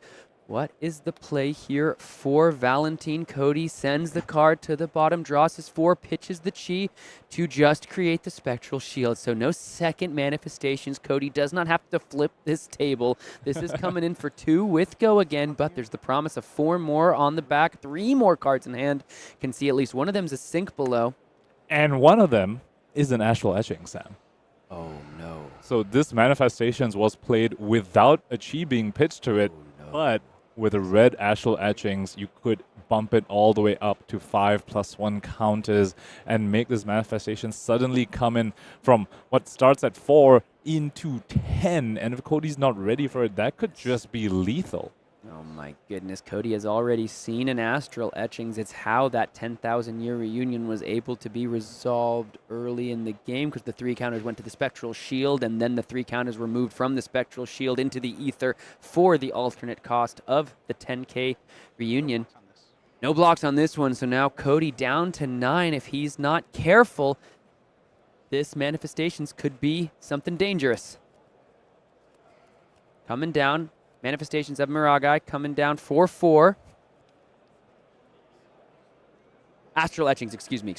What is the play here for Valentin? Cody sends the card to the bottom, draws his 4, pitches the Chi to just create the Spectral Shield. So no second manifestations. Cody does not have to flip this table. This is coming in for 2 with Go again, but there's the promise of 4 more on the back, 3 more cards in hand. Can see at least one of them's a sink below. And one of them is an Astral Etching, Sam. Oh, no. So this Manifestations was played without a Chi being pitched to it, but with the red Astral Etchings, you could bump it all the way up to 5+1 counters and make this Manifestation suddenly come in from what starts at 4 into 10. And if Cody's not ready for it, that could just be lethal. Oh my goodness, Cody has already seen an Astral Etchings. It's how that 10,000-year reunion was able to be resolved early in the game because the 3 counters went to the Spectral Shield and then the 3 counters were moved from the Spectral Shield into the Ether for the alternate cost of the 10K reunion. No blocks on this one, so now Cody down to 9. If he's not careful, this Manifestations could be something dangerous. Coming down. Manifestations of Miragai coming down 4-4. Astral Etchings, excuse me.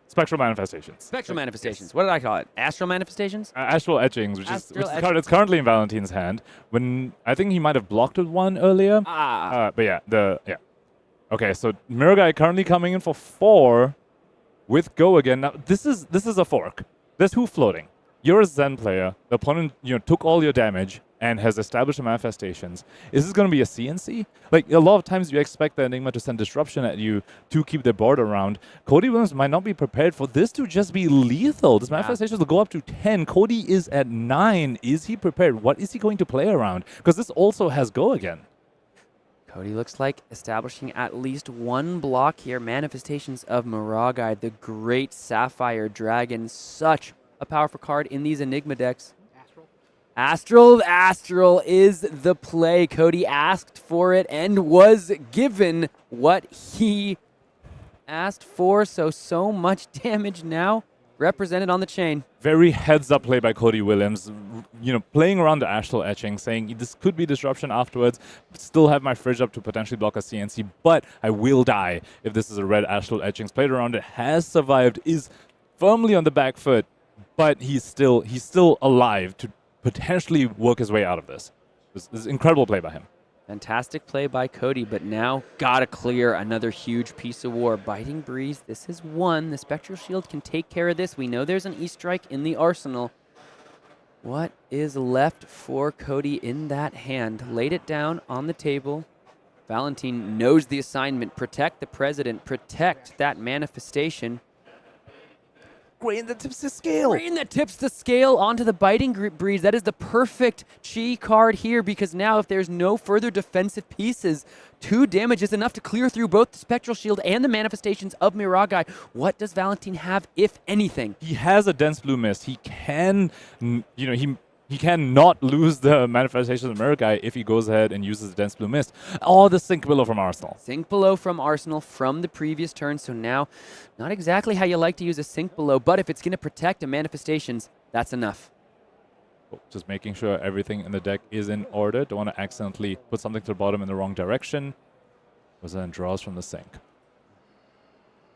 Spectral Manifestations. Spectral Manifestations. What did I call it? Astral Manifestations? Astral Etchings, which is it's currently in Valentin's hand. When I think he might have blocked with 1 earlier. But yeah, Okay, so Miragai currently coming in for 4 with Go again. Now this is a fork. There's who floating. You're a Zen player. The opponent, took all your damage and has established the Manifestations. Is this going to be a CNC? Like, a lot of times you expect the Enigma to send disruption at you to keep their board around. Cody Williams might not be prepared for this to just be lethal. This Manifestations will go up to 10. Cody is at 9. Is he prepared? What is he going to play around? Because this also has Go again. Cody looks like establishing at least 1 block here. Manifestations of Miragai, the great Sapphire Dragon. Such a powerful card in these Enigma decks. Astral is the play. Cody asked for it and was given what he asked for. So much damage now represented on the chain. Very heads-up play by Cody Williams. Playing around the Astral Etching, saying this could be disruption afterwards. Still have my fridge up to potentially block a CNC, but I will die if this is a red Astral Etchings. Played around it, has survived, is firmly on the back foot, but he's still alive to potentially work his way out of this. This is incredible play by him. Fantastic play by Cody, but now gotta clear another huge piece of war. Biting Breeze, this is 1. The Spectral Shield can take care of this. We know there's an E-Strike in the arsenal. What is left for Cody in that hand? Laid it down on the table. Valentin knows the assignment. Protect the President. Protect that Manifestation. Grain that tips the scale. Grain that tips the scale onto the Biting Breeze. That is the perfect Chi card here because now if there's no further defensive pieces, 2 damage is enough to clear through both the Spectral Shield and the Manifestations of Miragai. What does Valentin have, if anything? He has a Dense Blue Mist. He can, he can not lose the Manifestation of Miragai if he goes ahead and uses the Dense Blue Mist. Or the Sink Below from Arsenal. Sink Below from Arsenal from the previous turn. So now, not exactly how you like to use a Sink Below, but if it's going to protect a Manifestations, that's enough. Just making sure everything in the deck is in order. Don't want to accidentally put something to the bottom in the wrong direction. Was then draws from the sink.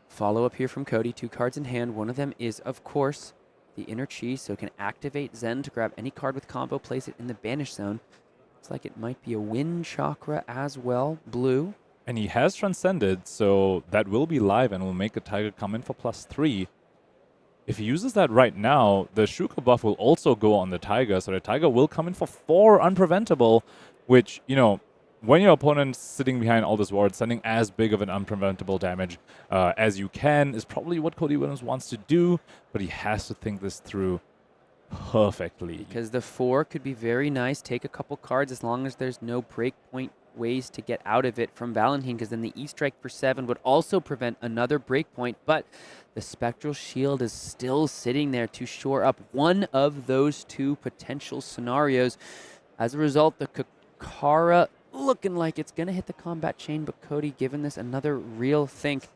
Follow up here from Cody. 2 cards in hand. One of them is, of course, the Inner Chi, so it can activate Zen to grab any card with combo, place it in the banish zone. Looks like it might be a Wind Chakra as well, blue. And he has Transcended, so that will be live and will make a Tiger come in for +3. If he uses that right now, the Shuka buff will also go on the Tiger, so the Tiger will come in for 4 Unpreventable, which, when your opponent's sitting behind all this ward, sending as big of an unpreventable damage as you can is probably what Cody Williams wants to do, but he has to think this through perfectly. Because the 4 could be very nice. Take a couple cards as long as there's no breakpoint ways to get out of it from Valentin, because then the E-Strike for 7 would also prevent another breakpoint, but the Spectral Shield is still sitting there to shore up one of those 2 potential scenarios. As a result, the Kakara looking like it's going to hit the combat chain, but Cody giving this another real think.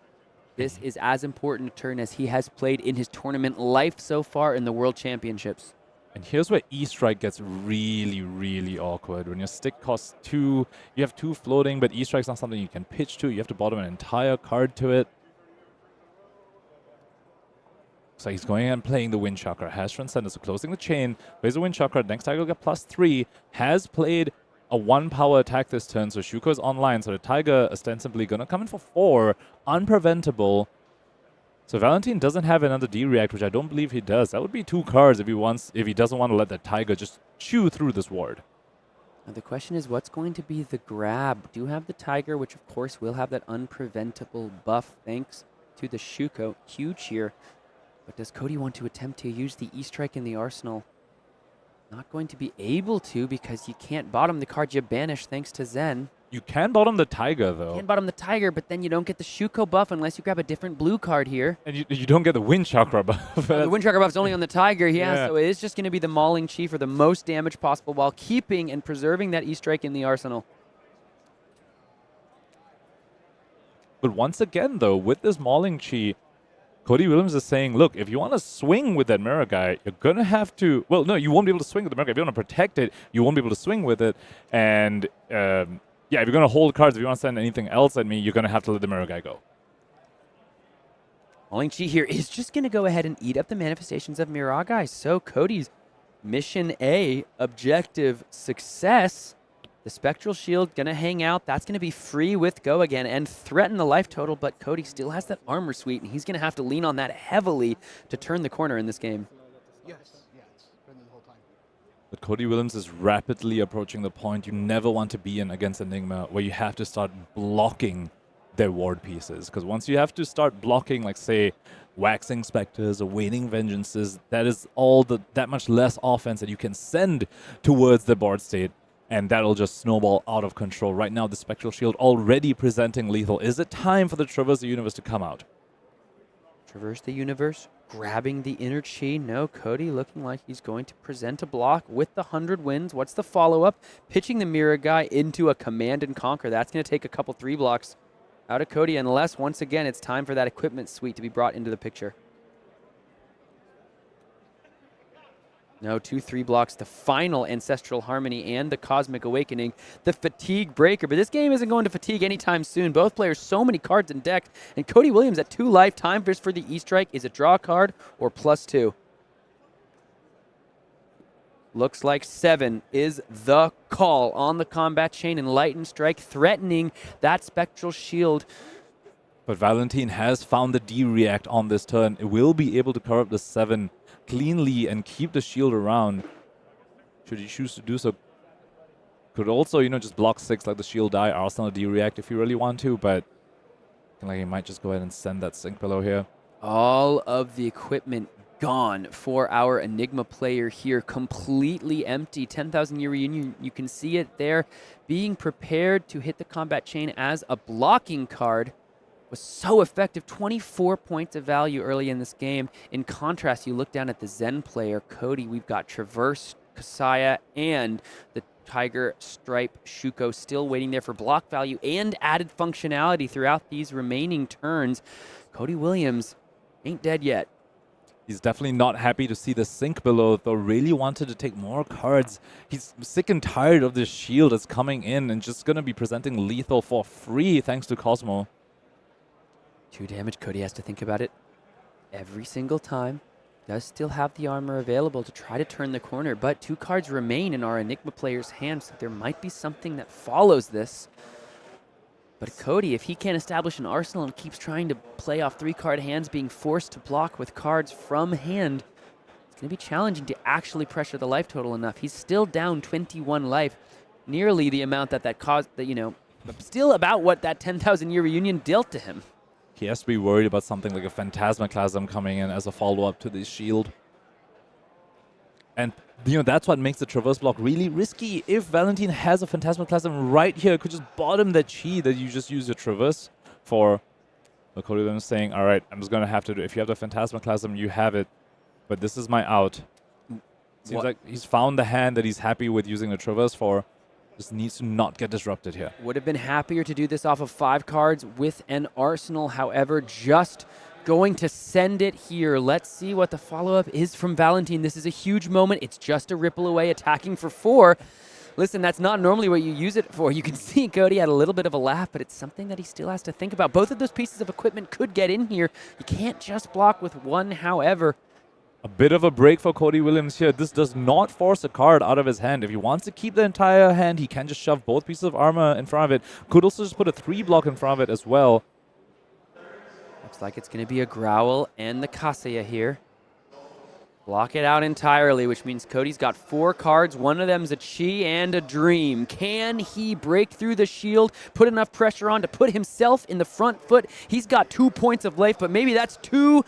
This is as important a turn as he has played in his tournament life so far in the World Championships. And here's where E-Strike gets really, really awkward. When your stick costs 2, you have 2 floating, but E-Strike's not something you can pitch to. You have to bottom an entire card to it. So he's going and playing the Wind Chakra. Has Transcendence, so closing the chain. Plays the Wind Chakra. Next Tiger will get +3. Has played a 1-power attack this turn, so Shuko is online. So the Tiger ostensibly going to come in for 4. Unpreventable. So Valentin doesn't have another D-React, which I don't believe he does. That would be 2 cards if he doesn't want to let the Tiger just chew through this ward. Now the question is, what's going to be the grab? Do have the Tiger, which of course will have that unpreventable buff thanks to the Shuko. Huge here. But does Cody want to attempt to use the E-Strike in the arsenal? Not going to be able to because you can't bottom the card you banish thanks to Zen. You can bottom the Tiger, though. You can bottom the Tiger, but then you don't get the Shuko buff unless you grab a different blue card here. And you don't get the Wind Chakra buff. The Wind Chakra buff's only on the Tiger, yeah, so it is just going to be the Mauling Chi for the most damage possible while keeping and preserving that E-Strike in the arsenal. But once again, though, with this Mauling Chi, Cody Williams is saying, look, if you want to swing with that Mirror Guy, you're going to have to... Well, no, you won't be able to swing with the Mirror Guy. If you want to protect it, you won't be able to swing with it. And, yeah, if you're going to hold cards, if you want to send anything else at me, you're going to have to let the Mirror Guy go. Mauling Chi here is just going to go ahead and eat up the manifestations of Mirror Guy. So Cody's Mission A, objective success. The Spectral Shield going to hang out. That's going to be free with Go again and threaten the life total, but Cody still has that armor suite, and he's going to have to lean on that heavily to turn the corner in this game. Yes, yeah, it's been the whole time. But Cody Williams is rapidly approaching the point you never want to be in against Enigma, where you have to start blocking their ward pieces. Because once you have to start blocking, like, say, Waxing Spectres or Waning Vengeances, that is all that much less offense that you can send towards the board state. And that'll just snowball out of control. Right now, the Spectral Shield already presenting lethal. Is it time for the Traverse the Universe to come out? Traverse the Universe, grabbing the Inner Chi. No, Cody looking like he's going to present a block with the 100 wins. What's the follow-up? Pitching the Mirror Guy into a Command and Conquer. That's going to take a couple 3 blocks out of Cody, unless, once again, it's time for that equipment suite to be brought into the picture. No, 2-3 blocks, the final Ancestral Harmony and the Cosmic Awakening, the Fatigue Breaker. But this game isn't going to fatigue anytime soon. Both players, so many cards in deck. And Cody Williams at 2 life. Time for the E-Strike. Is it draw a card or +2? Looks like 7 is the call on the combat chain. Enlightened Strike threatening that Spectral Shield. But Valentin has found the D-React on this turn. It will be able to cover up the 7 cleanly and keep the shield around. Should he choose to do so. Could also, you know, just block 6 like the shield die, Arsenal D-React if you really want to, but like he might just go ahead and send that Sink Below here. All of the equipment gone for our Enigma player here. Completely empty. 10,000 Year Reunion, you can see it there. Being prepared to hit the combat chain as a blocking card. Was so effective, 24 points of value early in this game. In contrast, you look down at the Zen player, Cody, we've got Traverse, Kasaya, and the Tiger Stripe Shuko still waiting there for block value and added functionality throughout these remaining turns. Cody Williams ain't dead yet. He's definitely not happy to see the Sink Below, though really wanted to take more cards. He's sick and tired of this shield that's coming in and just going to be presenting lethal for free thanks to Cosmo. 2 damage. Cody has to think about it every single time. Does still have the armor available to try to turn the corner, but 2 cards remain in our Enigma player's hands, so there might be something that follows this. But Cody, if he can't establish an arsenal and keeps trying to play off 3-card hands, being forced to block with cards from hand, it's going to be challenging to actually pressure the life total enough. He's still down 21 life, nearly the amount that caused, you know, still about what that 10,000 Year Reunion dealt to him. He has to be worried about something like a Phantasmaclasm coming in as a follow-up to this shield. And, you know, that's what makes the Traverse block really risky. If Valentin has a Phantasmaclasm right here, it could just bottom that Chi that you just use your Traverse for. So Cody then is saying, all right, I'm just going to have to do it. If you have the Phantasmaclasm, you have it. But this is my out. Seems like he's found the hand that he's happy with using the Traverse for. Just needs to not get disrupted here. Would have been happier to do this off of 5 cards with an arsenal. However, just going to send it here. Let's see what the follow-up is from Valentin. This is a huge moment. It's just a ripple away, attacking for 4. Listen, that's not normally what you use it for. You can see Cody had a little bit of a laugh, but it's something that he still has to think about. Both of those pieces of equipment could get in here. You can't just block with one, however. A bit of a break for Cody Williams here. This does not force a card out of his hand. If he wants to keep the entire hand, he can just shove both pieces of armor in front of it. Could also just put a 3 block in front of it as well. Looks like it's going to be a Growl and the Kaseya here. Block it out entirely, which means Cody's got 4 cards. One of them's a Chi and a Dream. Can he break through the shield, put enough pressure on to put himself in the front foot? He's got 2 points of life, but maybe that's too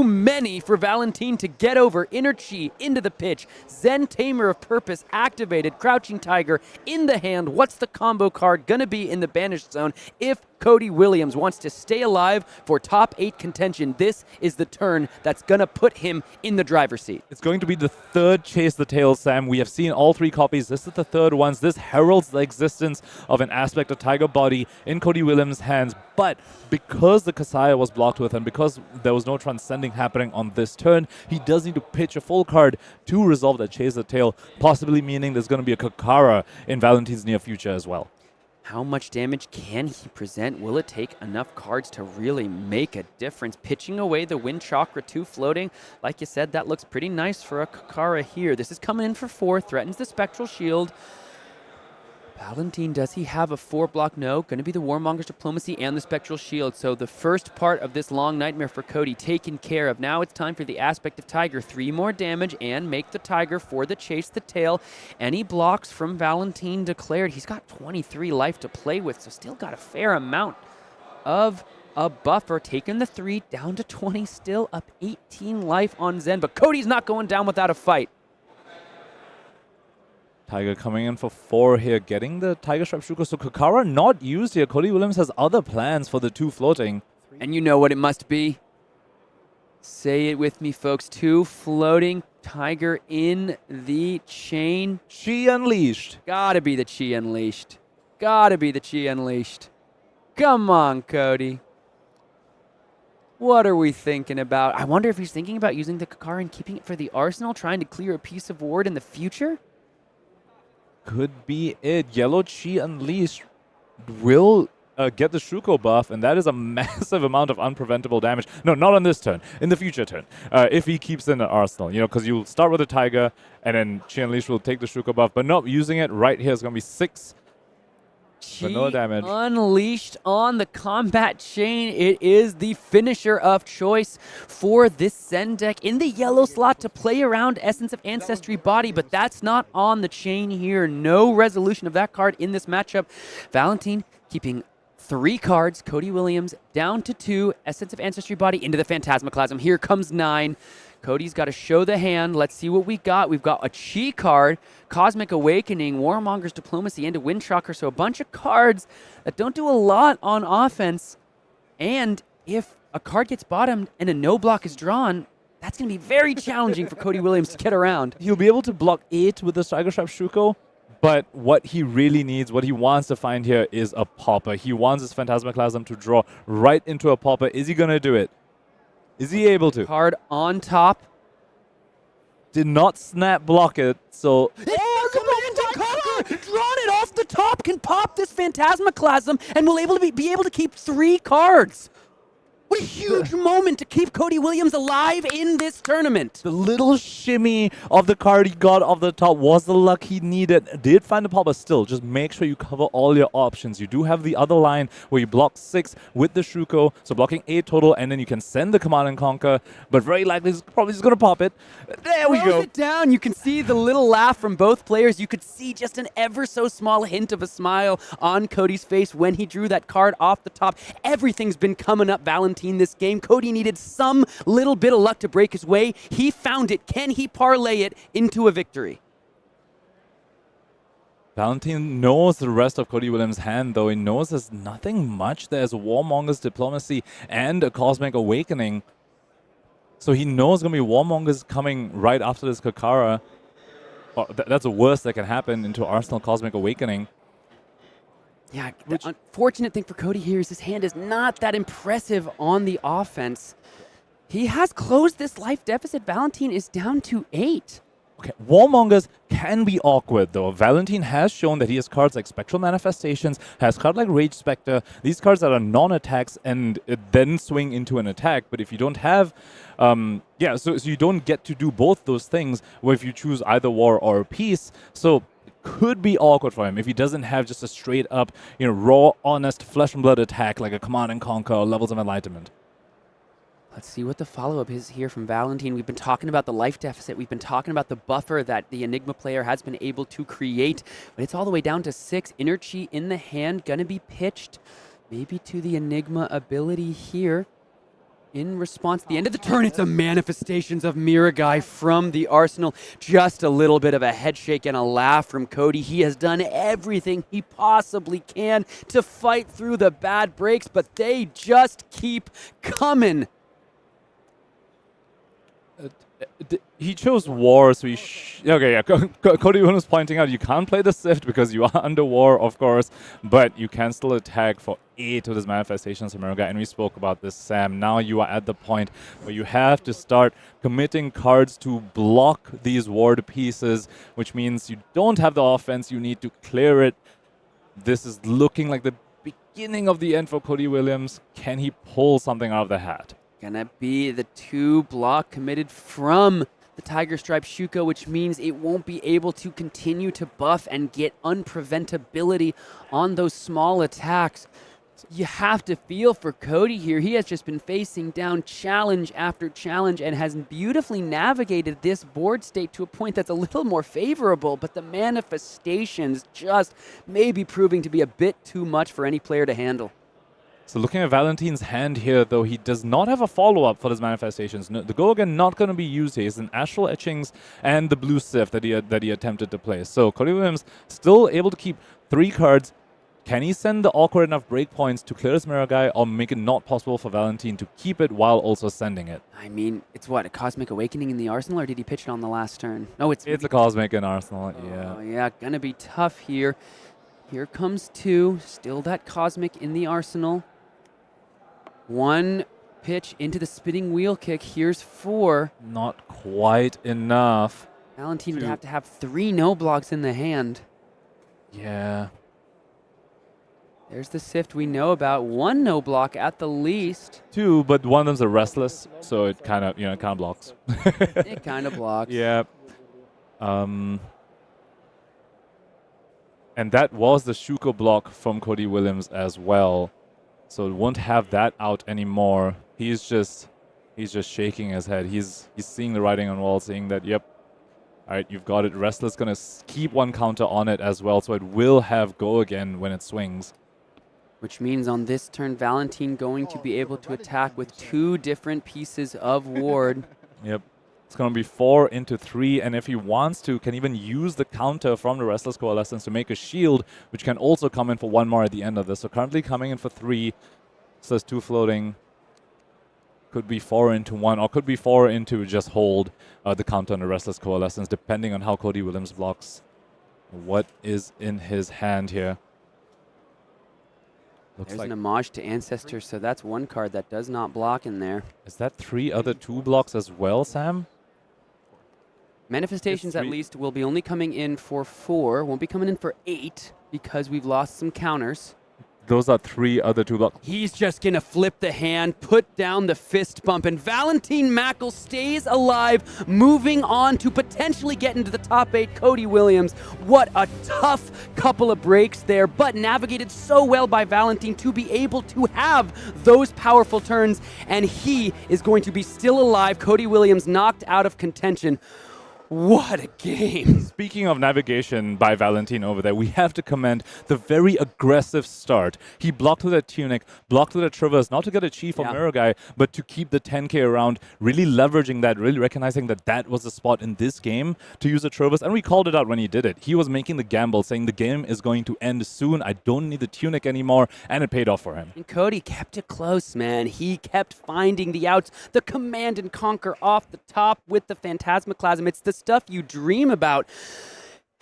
many for Valentin to get over. Inner Chi into the pitch. Zen Tamer of Purpose activated. Crouching Tiger in the hand. What's the combo card going to be in the banished zone if Cody Williams wants to stay alive for top 8 contention? This is the turn that's going to put him in the driver's seat. It's going to be the 3rd Chase the Tail, Sam. We have seen all 3 copies. This is the 3rd one. This heralds the existence of an aspect of Tiger Body in Cody Williams' hands. But because the Kaseya was blocked with and because there was no transcending happening on this turn, he does need to pitch a full card to resolve that Chase the Tail, possibly meaning there's going to be a Kakara in Valentin's near future as well. How much damage can he present? Will it take enough cards to really make a difference? Pitching away the Wind Chakra 2 floating. Like you said, that looks pretty nice for a Kakara here. This is coming in for 4, threatens the Spectral Shield. Valentin, does he have a 4 block? No. Going to be the Warmonger's Diplomacy and the Spectral Shield. So the first part of this long nightmare for Cody taken care of. Now it's time for the aspect of Tiger. 3 more damage and make the Tiger for the Chase the Tail. Any blocks from Valentin declared. He's got 23 life to play with, so still got a fair amount of a buffer. Taking the 3 down to 20, still up 18 life on Zen. But Cody's not going down without a fight. Tiger coming in for 4 here, getting the Tiger Stripe Shuko. So Kakara not used here. Cody Williams has other plans for the 2 floating. And you know what it must be. Say it with me, folks. 2 floating. Tiger in the chain. Chi Unleashed. Gotta be the Chi Unleashed. Gotta be the Chi Unleashed. Come on, Cody. What are we thinking about? I wonder if he's thinking about using the Kakara and keeping it for the arsenal, trying to clear a piece of ward in the future? Could be it. Yellow Chi Unleashed will get the Shuko buff, and that is a massive amount of unpreventable damage. No, not on this turn. In the future turn. If he keeps in the arsenal. You know, because you'll start with a Tiger, and then Chi Unleashed will take the Shuko buff. But no, using it right here is going to be 6 vanilla damage. Unleashed on the combat chain. It is the finisher of choice for this Zen deck in the yellow slot to play around Essence of Ancestry Body, but that's not on the chain here. No resolution of that card in this matchup. Valentin keeping 3 cards. Cody Williams down to 2. Essence of Ancestry Body into the Phantasmaclasm. Here comes 9. Cody's got to show the hand. Let's see what we got. We've got a Chi card, Cosmic Awakening, Warmonger's Diplomacy, and a Wind Chakra. So a bunch of cards that don't do a lot on offense. And if a card gets bottomed and a no block is drawn, that's going to be very challenging for Cody Williams to get around. He'll be able to block 8 with the Tiger Stripe Shuko, but what he really needs, what he wants to find here is a popper. He wants his Phantasmaclasm to draw right into a popper. Is he going to do it? Is he able to? Card on top. Did not snap block it, so... Command to Conquer! Drawn it off the top, can pop this Phantasmaclasm, and will be able to keep 3 cards. What a huge moment to keep Cody Williams alive in this tournament. The little shimmy of the card he got off the top was the luck he needed. Did find the popper still. Just make sure you cover all your options. You do have the other line where you block 6 with the Shuko, so blocking 8 total, and then you can send the Command and Conquer, but very likely he's probably just going to pop it. There we go. It down. You can see the little laugh from both players. You could see just an ever so small hint of a smile on Cody's face when he drew that card off the top. Everything's been coming up Valentin this game. Cody needed some little bit of luck to break his way. He found it. Can he parlay it into a victory? Valentin knows the rest of Cody Williams' hand, though. He knows there's nothing much. There's Warmonger's Diplomacy and a Cosmic Awakening. So he knows going to be Warmonger's coming right after this Kakara. That's the worst that can happen into Arsenal Cosmic Awakening. Yeah, the unfortunate thing for Cody here is his hand is not that impressive on the offense. He has closed this life deficit. Valentin is down to 8. Okay, Warmongers can be awkward though. Valentin has shown that he has cards like Spectral Manifestations, has cards like Rage Spectre, these cards that are non-attacks and then swing into an attack. But if you don't have, so you don't get to do both those things where if you choose either War or Peace. So could be awkward for him if he doesn't have just a straight up, raw, honest, flesh and blood attack like a Command and Conquer or Levels of Enlightenment. Let's see what the follow-up is here from Valentin. We've been talking about the life deficit. We've been talking about the buffer that the Enigma player has been able to create. But it's all the way down to 6. Energy in the hand, gonna be pitched maybe to the Enigma ability here. In response, at the end of the turn, it's a Manifestations of Miragai from the arsenal. Just a little bit of a head shake and a laugh from Cody. He has done everything he possibly can to fight through the bad breaks, but they just keep coming. He chose War, so Cody was pointing out you can't play the Sift because you are under War, of course, but you can still attack for 8 with his Manifestations of Miragai, and we spoke about this, Sam. Now you are at the point where you have to start committing cards to block these ward pieces, which means you don't have the offense, you need to clear it. This is looking like the beginning of the end for Cody Williams. Can he pull something out of the hat? Gonna be the 2 block committed from the Tiger Stripe Shuko, which means it won't be able to continue to buff and get unpreventability on those small attacks. You have to feel for Cody here. He has just been facing down challenge after challenge and has beautifully navigated this board state to a point that's a little more favorable, but the manifestations just may be proving to be a bit too much for any player to handle. So looking at Valentin's hand here, though, he does not have a follow-up for his Manifestations. No, the Go-Again not going to be used here. It's an Astral Etchings and the Blue Sift that he attempted to play. So Cody Williams still able to keep 3 cards. Can he send the awkward enough breakpoints to clear his Miragai or make it not possible for Valentin to keep it while also sending it? I mean, it's what, a Cosmic Awakening in the arsenal, or did he pitch it on the last turn? No, it's a Cosmic in arsenal, yeah. Oh, yeah, gonna be tough here. Here comes 2, still that Cosmic in the arsenal. 1 pitch into the spinning wheel kick. Here's 4. Not quite enough. Valentin would have to have 3 no blocks in the hand. Yeah. There's the Sift we know about. 1 no block at the least. 2, but one of them's a Restless, so it kind of, it kind of blocks. It kind of blocks. Yeah. And that was the Shuko block from Cody Williams as well. So it won't have that out anymore. He's just shaking his head. He's seeing the writing on the wall, saying that, yep, all right, you've got it. Restless going to keep 1 counter on it as well, so it will have Go Again when it swings. Which means on this turn, Valentin going to be able to attack with 2 different pieces of ward. Yep. It's going to be 4 into 3, and if he wants to, can even use the counter from the Restless Coalescence to make a shield, which can also come in for 1 more at the end of this. So currently coming in for 3, so there's 2 floating. Could be 4 into 1, or could be 4 into just hold the counter on the Restless Coalescence, depending on how Cody Williams blocks. What is in his hand here? Looks There's like an homage to Ancestors, so that's 1 card that does not block in there. Is that 3 other 2 blocks as well, Sam? Manifestations at least will be only coming in for 4, won't be coming in for 8 because we've lost some counters. Those are 3 other 2 blocks. He's just going to flip the hand, put down the fist bump, and Valentin Mackl stays alive, moving on to potentially get into the top 8. Cody Williams, what a tough couple of breaks there, but navigated so well by Valentin to be able to have those powerful turns, and he is going to be still alive. Cody Williams knocked out of contention. What a game. Speaking of navigation by Valentin over there, we have to commend the very aggressive start. He blocked with a Tunic, blocked with a Traverse, not to get a Chief or Miragai, but to keep the 10k around, really leveraging that, really recognizing that that was the spot in this game to use a Traverse. And we called it out when he did it. He was making the gamble, saying the game is going to end soon. I don't need the Tunic anymore, and it paid off for him. And Cody kept it close, man. He kept finding the outs. The Command and Conquer off the top with the Phantasmaclasm. It's the stuff you dream about.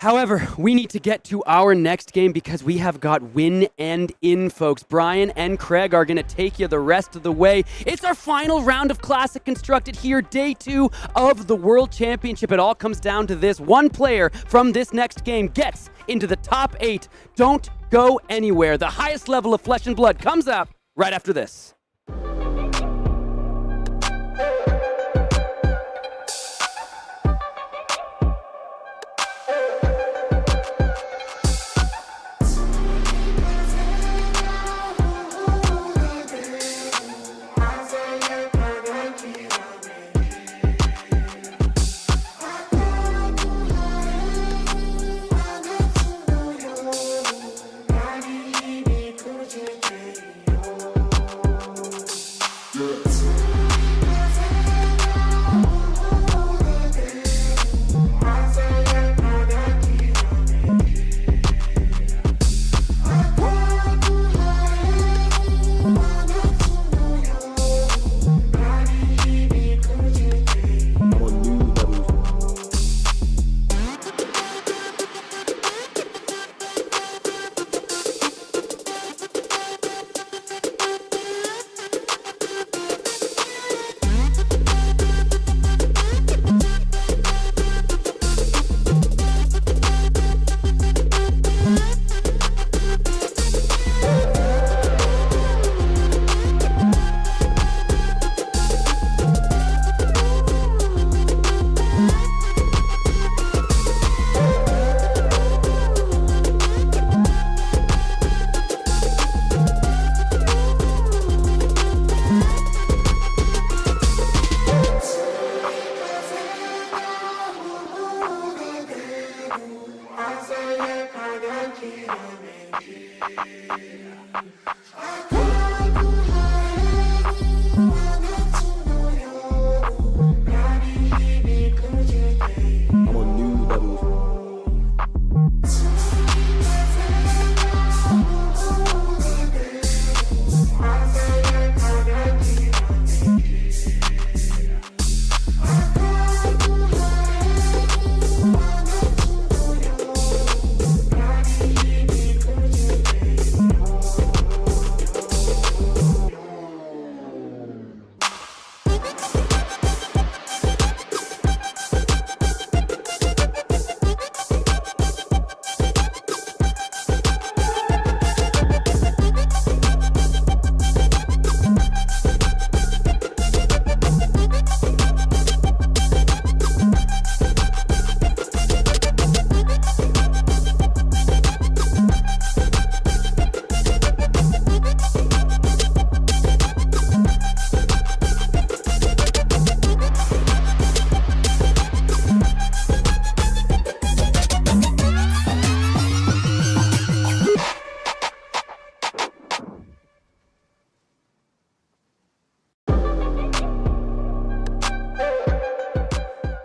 However, we need to get to our next game because we have got win and in, folks. Brian and Craig are going to take you the rest of the way. It's our final round of Classic Constructed here, day 2 of the World Championship. It all comes down to this. One player from this next game gets into the top 8. Don't go anywhere. The highest level of Flesh and Blood comes up right after this.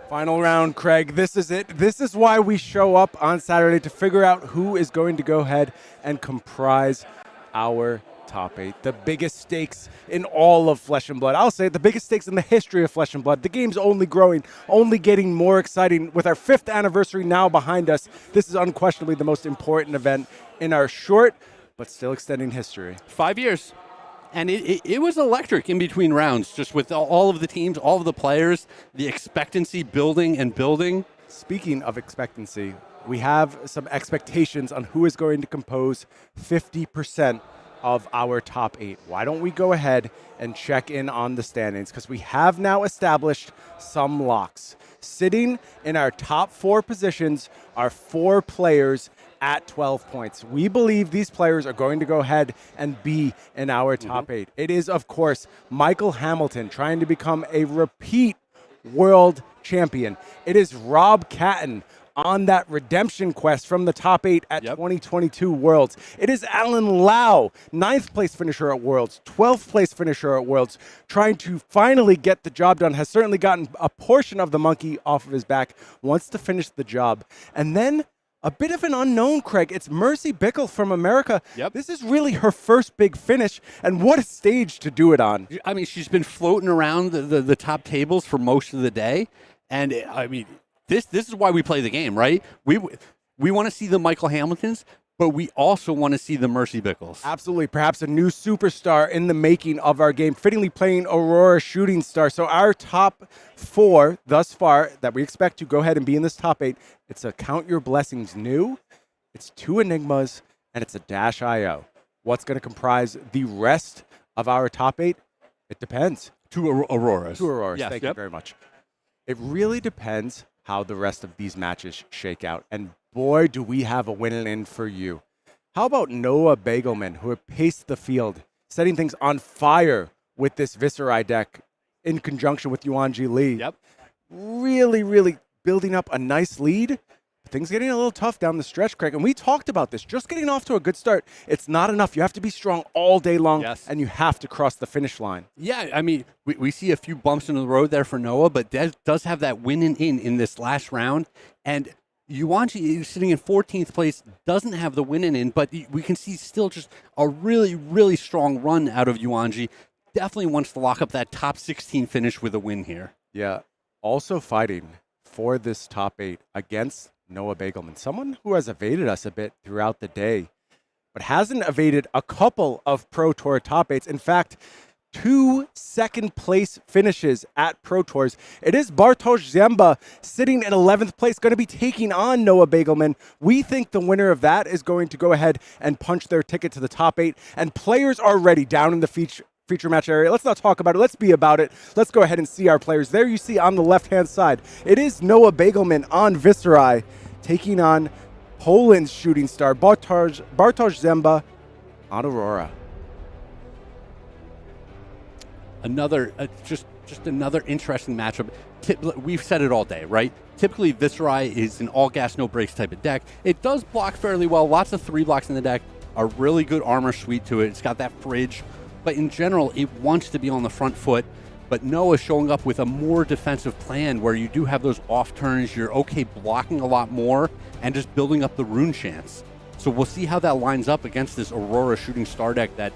Final round, Craig. This is it. This is why we show up on Saturday, to figure out who is going to go ahead and comprise our top 8. The biggest stakes in all of Flesh and Blood. I'll say the biggest stakes in the history of Flesh and Blood. The game's only growing, only getting more exciting. With our 5th anniversary now behind us, this is unquestionably the most important event in our short but still extending history. 5 years. And it was electric in between rounds, just with all of the teams, all of the players, the expectancy building and building. Speaking of expectancy, we have some expectations on who is going to compose 50% of our top 8. Why don't we go ahead and check in on the standings? Because we have now established some locks. Sitting in our top 4 positions are 4 players at 12 points. We believe these players are going to go ahead and be in our top 8. It is, of course, Mackl Hamilton trying to become a repeat world champion. It is Rob Catton on that redemption quest from the top 8 at 2022 Worlds. It is Alan Lau, 9th place finisher at Worlds, 12th place finisher at Worlds, trying to finally get the job done, has certainly gotten a portion of the monkey off of his back, wants to finish the job. And then a bit of an unknown, Craig. It's Mercy Bickle from America. This is really her first big finish, and what a stage to do it on. I mean, she's been floating around the top tables for most of the day, and I mean, this is why we play the game, right? we want to see the Michael Hamiltons, but we also want to see the Mercy Bickles. Absolutely. Perhaps a new superstar in the making of our game, fittingly playing Aurora Shooting Star. So our top 4 thus far that we expect to go ahead and be in this top 8, it's a Count Your Blessings new, it's 2 Enigmas, and it's a Dash IO. What's going to comprise the rest of our top 8? It depends. 2 Auroras. 2 Auroras. Yes, Thank you very much. It really depends how the rest of these matches shake out. And boy, do we have a win-in for you. How about Noah Beygelman, who had paced the field, setting things on fire with this Viserai deck in conjunction with Yuanji Lee. Yep. Really, really building up a nice lead. Things getting a little tough down the stretch, Craig. And we talked about this. Just getting off to a good start, it's not enough. You have to be strong all day long, and you have to cross the finish line. Yeah, I mean, we see a few bumps in the road there for Noah, but does have that win in this last round. And Yuanji is sitting in 14th place, doesn't have the win in, but we can see still just a really, really strong run out of Yuanji. Definitely wants to lock up that top 16 finish with a win here. Yeah, also fighting for this top 8 against Noah Beygelman, someone who has evaded us a bit throughout the day, but hasn't evaded a couple of Pro Tour top 8s. In fact, 2 second-place finishes at Pro Tours. It is Bartosz Ziemba sitting in 11th place, going to be taking on Noah Beygelman. We think the winner of that is going to go ahead and punch their ticket to the top 8, and players are ready down in the feature match area. Let's not talk about it. Let's be about it. Let's go ahead and see our players. There you see on the left-hand side, it is Noah Beygelman on Viserai taking on Poland's shooting star, Bartosz Ziemba on Aurora. Another, just another interesting matchup. We've said it all day, right? Typically, Viserai is an all-gas, no-brakes type of deck. It does block fairly well. Lots of 3 blocks in the deck. A really good armor suite to it. It's got that fridge. But in general, it wants to be on the front foot. But Noah's showing up with a more defensive plan where you do have those off turns. You're okay blocking a lot more and just building up the rune chance. So we'll see how that lines up against this Aurora Shooting Star deck that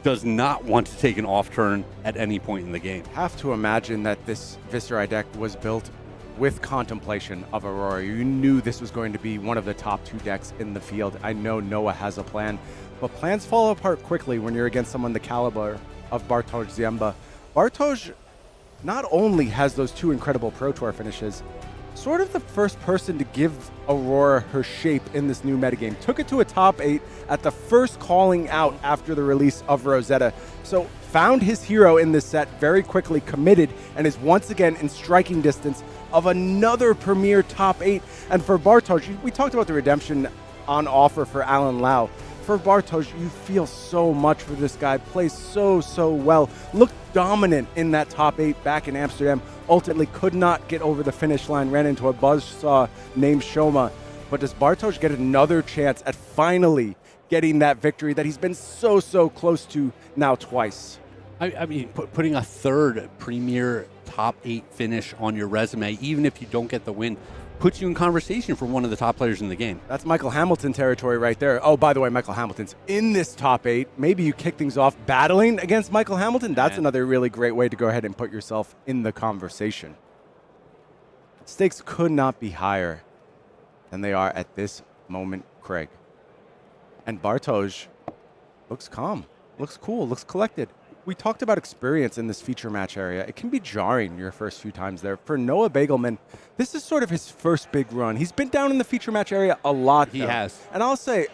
does not want to take an off turn at any point in the game. Have to imagine that this Viserai deck was built with contemplation of Aurora. You knew this was going to be one of the top 2 decks in the field. I know Noah has a plan, but plans fall apart quickly when you're against someone the caliber of Bartosz Ziemba. Bartosz not only has those 2 incredible Pro Tour finishes, sort of the first person to give Aurora her shape in this new metagame. Took it to a top 8 at the first calling out after the release of Rosetta. So found his hero in this set, very quickly committed, and is once again in striking distance of another premier top 8. And for Bartosz, we talked about the redemption on offer for Alan Lau. For Bartosz, you feel so much for this guy. Plays so well. Looked dominant in that top 8 back in Amsterdam. Ultimately could not get over the finish line. Ran into a buzzsaw named Shoma. But does Bartosz get another chance at finally getting that victory that he's been so close to now twice? I mean, putting a third premier top 8 finish on your resume, even if you don't get the win, puts you in conversation for one of the top players in the game. That's Michael Hamilton territory right there. Oh, by the way, Michael Hamilton's in this top 8. Maybe you kick things off battling against Michael Hamilton. That's another really great way to go ahead and put yourself in the conversation. Stakes could not be higher than they are at this moment, Craig. And Bartosz looks calm, looks cool, looks collected. We talked about experience in this feature match area. It can be jarring your first few times there. For Noah Beygelman, this is sort of his first big run. He's been down in the feature match area a lot. He has. And I'll say,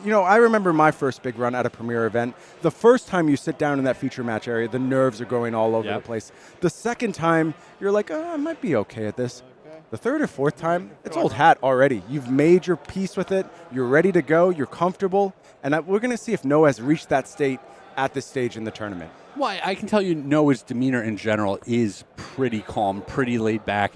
I remember my first big run at a premier event. The first time you sit down in that feature match area, the nerves are going all over the place. The second time, you're like, I might be okay at this. The third or fourth time, it's old hat already. You've made your peace with it. You're ready to go. You're comfortable. And we're going to see if Noah has reached that state at this stage in the tournament. Well, I can tell you Noah's demeanor in general is pretty calm, pretty laid back.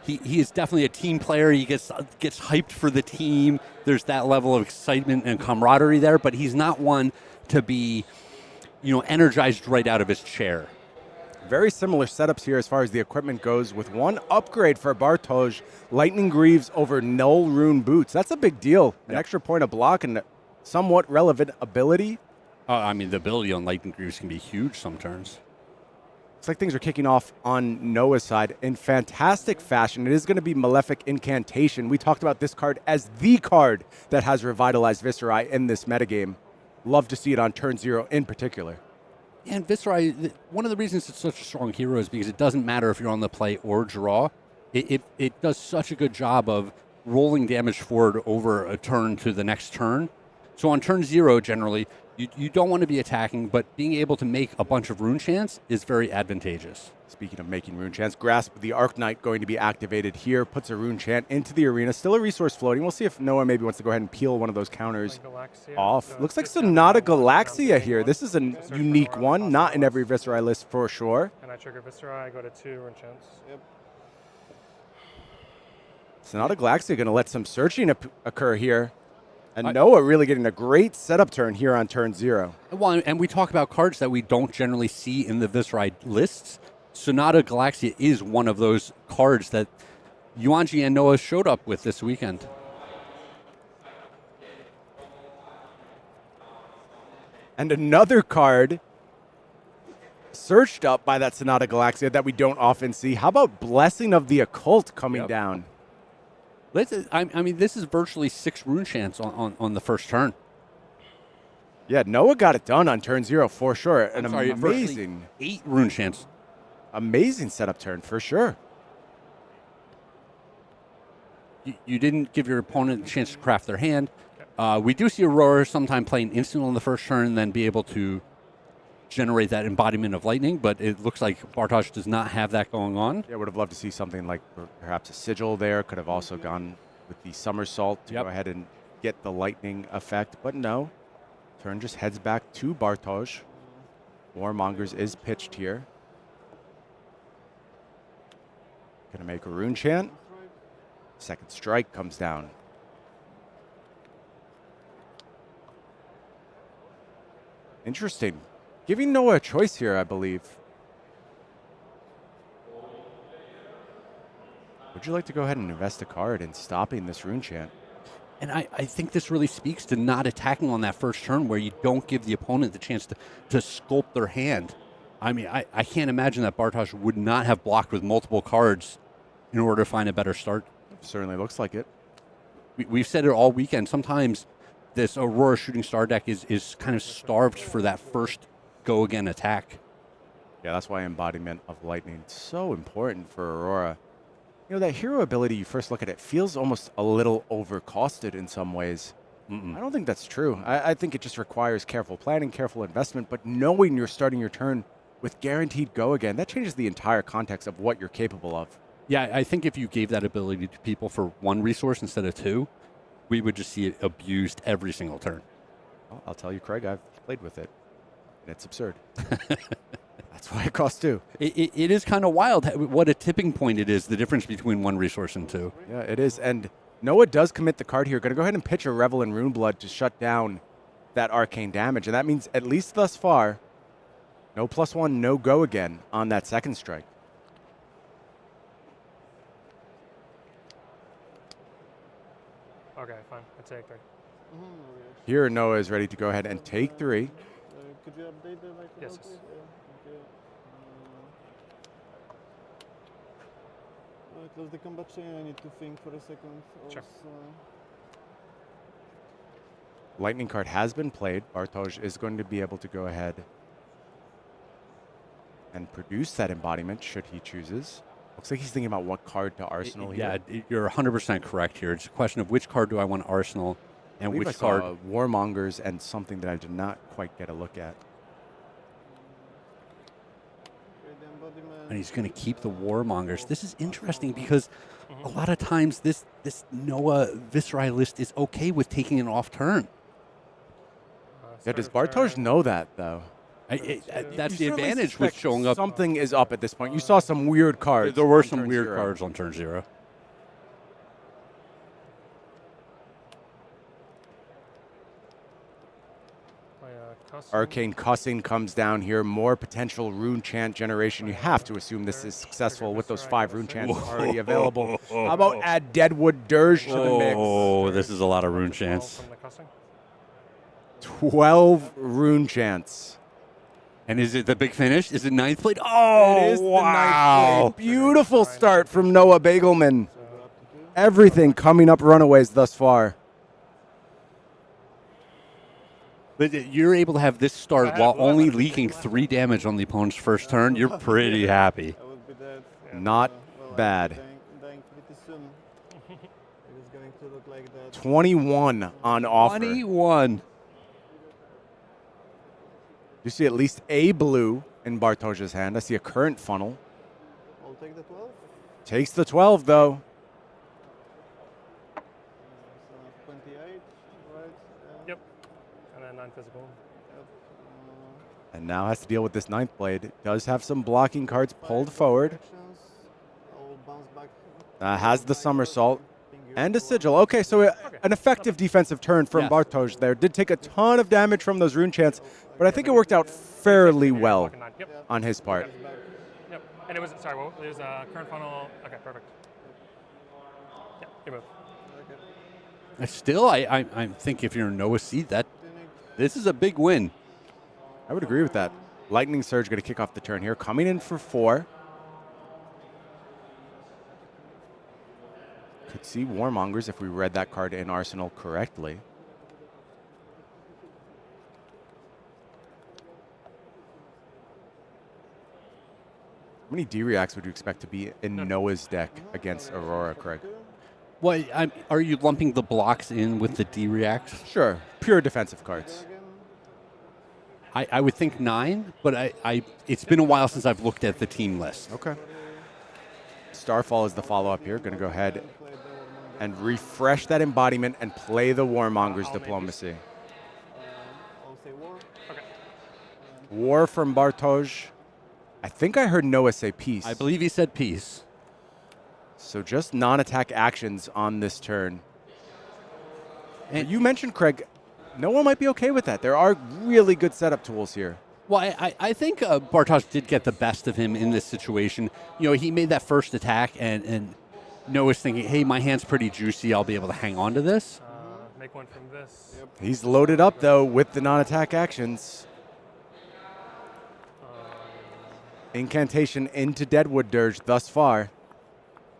He is definitely a team player. He gets hyped for the team. There's that level of excitement and camaraderie there, but he's not one to be, energized right out of his chair. Very similar setups here as far as the equipment goes, with one upgrade for Bartosz, Lightning Greaves over Null Rune Boots. That's a big deal. An extra point of block and somewhat relevant ability. The ability on Lightning Greaves can be huge some turns. Looks like things are kicking off on Noah's side in fantastic fashion. It is going to be Malefic Incantation. We talked about this card as the card that has revitalized Viserai in this metagame. Love to see it on turn 0 in particular. Yeah, and Viserai, one of the reasons it's such a strong hero is because it doesn't matter if you're on the play or draw. It does such a good job of rolling damage forward over a turn to the next turn. So on turn 0, generally, you don't want to be attacking, but being able to make a bunch of rune chants is very advantageous. Speaking of making rune chants, Grasp of the Arc Knight going to be activated here, puts a rune chant into the arena. Still a resource floating. We'll see if Noah maybe wants to go ahead and peel one of those counters off. Looks like Sonata Galaxia here. This is a unique one, not in every Viserai list for sure. And I trigger Viserai, I go to 2 rune chants. Yep. Sonata Galaxia going to let some searching occur here. And Noah really getting a great setup turn here on turn 0. Well, and we talk about cards that we don't generally see in the Viserai lists. Sonata Galaxia is one of those cards that Yuanji and Noah showed up with this weekend. And another card searched up by that Sonata Galaxia that we don't often see. How about Blessing of the Occult coming down? I mean, this is virtually 6 rune chants on the first turn. Yeah, Noah got it done on turn 0 for sure. Amazing 8 rune chants. Amazing setup turn for sure. You didn't give your opponent a chance to craft their hand. We do see Aurora sometime playing instant on the first turn and then be able to generate that embodiment of lightning, but it looks like Bartosz does not have that going on. Yeah, would have loved to see something like perhaps a sigil there. Could have also gone with the somersault to go ahead and get the lightning effect, but no. Turn just heads back to Bartosz. Warmongers is pitched here. Gonna make a rune chant. Second strike comes down. Interesting. Giving Noah a choice here, I believe. Would you like to go ahead and invest a card in stopping this rune chant? And I think this really speaks to not attacking on that first turn where you don't give the opponent the chance to sculpt their hand. I mean, I can't imagine that Bartosz would not have blocked with multiple cards in order to find a better start. Certainly looks like it. We've said it all weekend. Sometimes this Aurora Shooting Star deck is kind of starved for that first go-again attack. Yeah, that's why Embodiment of Lightning is so important for Aurora. You know, that hero ability, you first look at it, feels almost a little overcosted in some ways. I don't think that's true. I think it just requires careful planning, careful investment, but knowing you're starting your turn with guaranteed go again, that changes the entire context of what you're capable of. Yeah, I think if you gave that ability to people for 1 resource instead of 2, we would just see it abused every single turn. Well, I'll tell you, Craig, I've played with it, and it's absurd. That's why it costs 2. It is kind of wild what a tipping point it is, the difference between 1 resource and 2. Yeah, it is. And Noah does commit the card here. Going to go ahead and pitch a Revel in Runeblood to shut down that arcane damage. And that means, at least thus far, no +1, no go again on that second strike. Okay, fine. I take 3. Here, Noah is ready to go ahead and take 3. Could you update the like? Yes. Close the combat chain. I need to think for a second. Sure. Lightning card has been played. Bartosz is going to be able to go ahead and produce that embodiment should he chooses. Looks like he's thinking about what card to arsenal here. Yeah, you're 100% correct here. It's a question of which card do I want to arsenal and which card. Warmongers and something that I did not quite get a look at. And he's going to keep the Warmongers. This is interesting because a lot of times this Noah Viserai list is okay with taking an off turn. Yeah, does Bartosz know that, though? That's the advantage with showing up. Something is up at this point. You saw some weird cards. There were some weird cards on turn 0. Arcane Cussing comes down here. More potential rune chant generation. You have to assume this is successful with those 5 rune chants already available. How about add Deadwood Dirge to the mix? Oh, this is a lot of rune chants. 12 rune chants. And is it the big finish? Is it ninth plate? Oh, It is wow. the ninth plate. Beautiful start from Noah Beygelman. Everything coming up runaways thus far. But you're able to have this start while only leaking 3 damage on the opponent's first turn. You're pretty happy. Not bad. Dying pretty soon. It is going to look like that. 21 on offer. 21. You see at least a blue in Bartosz's hand. I see a current funnel. I'll take the 12. Takes the 12, though. 28, right? Yep. And then non-physical. And now has to deal with this ninth blade. Does have some blocking cards pulled forward. I'll bounce back. Has the somersault and a sigil. Okay, so an effective defensive turn from Yes. Bartosz there. Did take a ton of damage from those rune chants, but I think it worked out fairly well on his part. Yep. And it was, sorry, well, there's a current funnel. Okay, perfect. Yeah, good move. Still, I think if you're Noah seed, this is a big win. I would agree with that. Lightning Surge going to kick off the turn here. Coming in for 4. Could see Warmongers if we read that card in Arsenal correctly. How many D-Reacts would you expect to be in Noah's deck against Aurora, Craig? Well, are you lumping the blocks in with the D-Reacts? Sure. Pure defensive cards. I would think 9, but it's been a while since I've looked at the team list. Okay. Starfall is the follow-up here. Going to go ahead and refresh that embodiment and play the Warmonger's Diplomacy. I'll say war. Okay. War from Bartosz. I think I heard Noah say peace. I believe he said peace. So just non-attack actions on this turn. And you mentioned, Craig, Noah might be okay with that. There are really good setup tools here. Well, I think Bartosz did get the best of him in this situation. You know, he made that first attack, and Noah's thinking, hey, my hand's pretty juicy. I'll be able to hang on to this. Make one from this. Yep. He's loaded up, though, with the non-attack actions. Incantation into Deadwood Dirge thus far.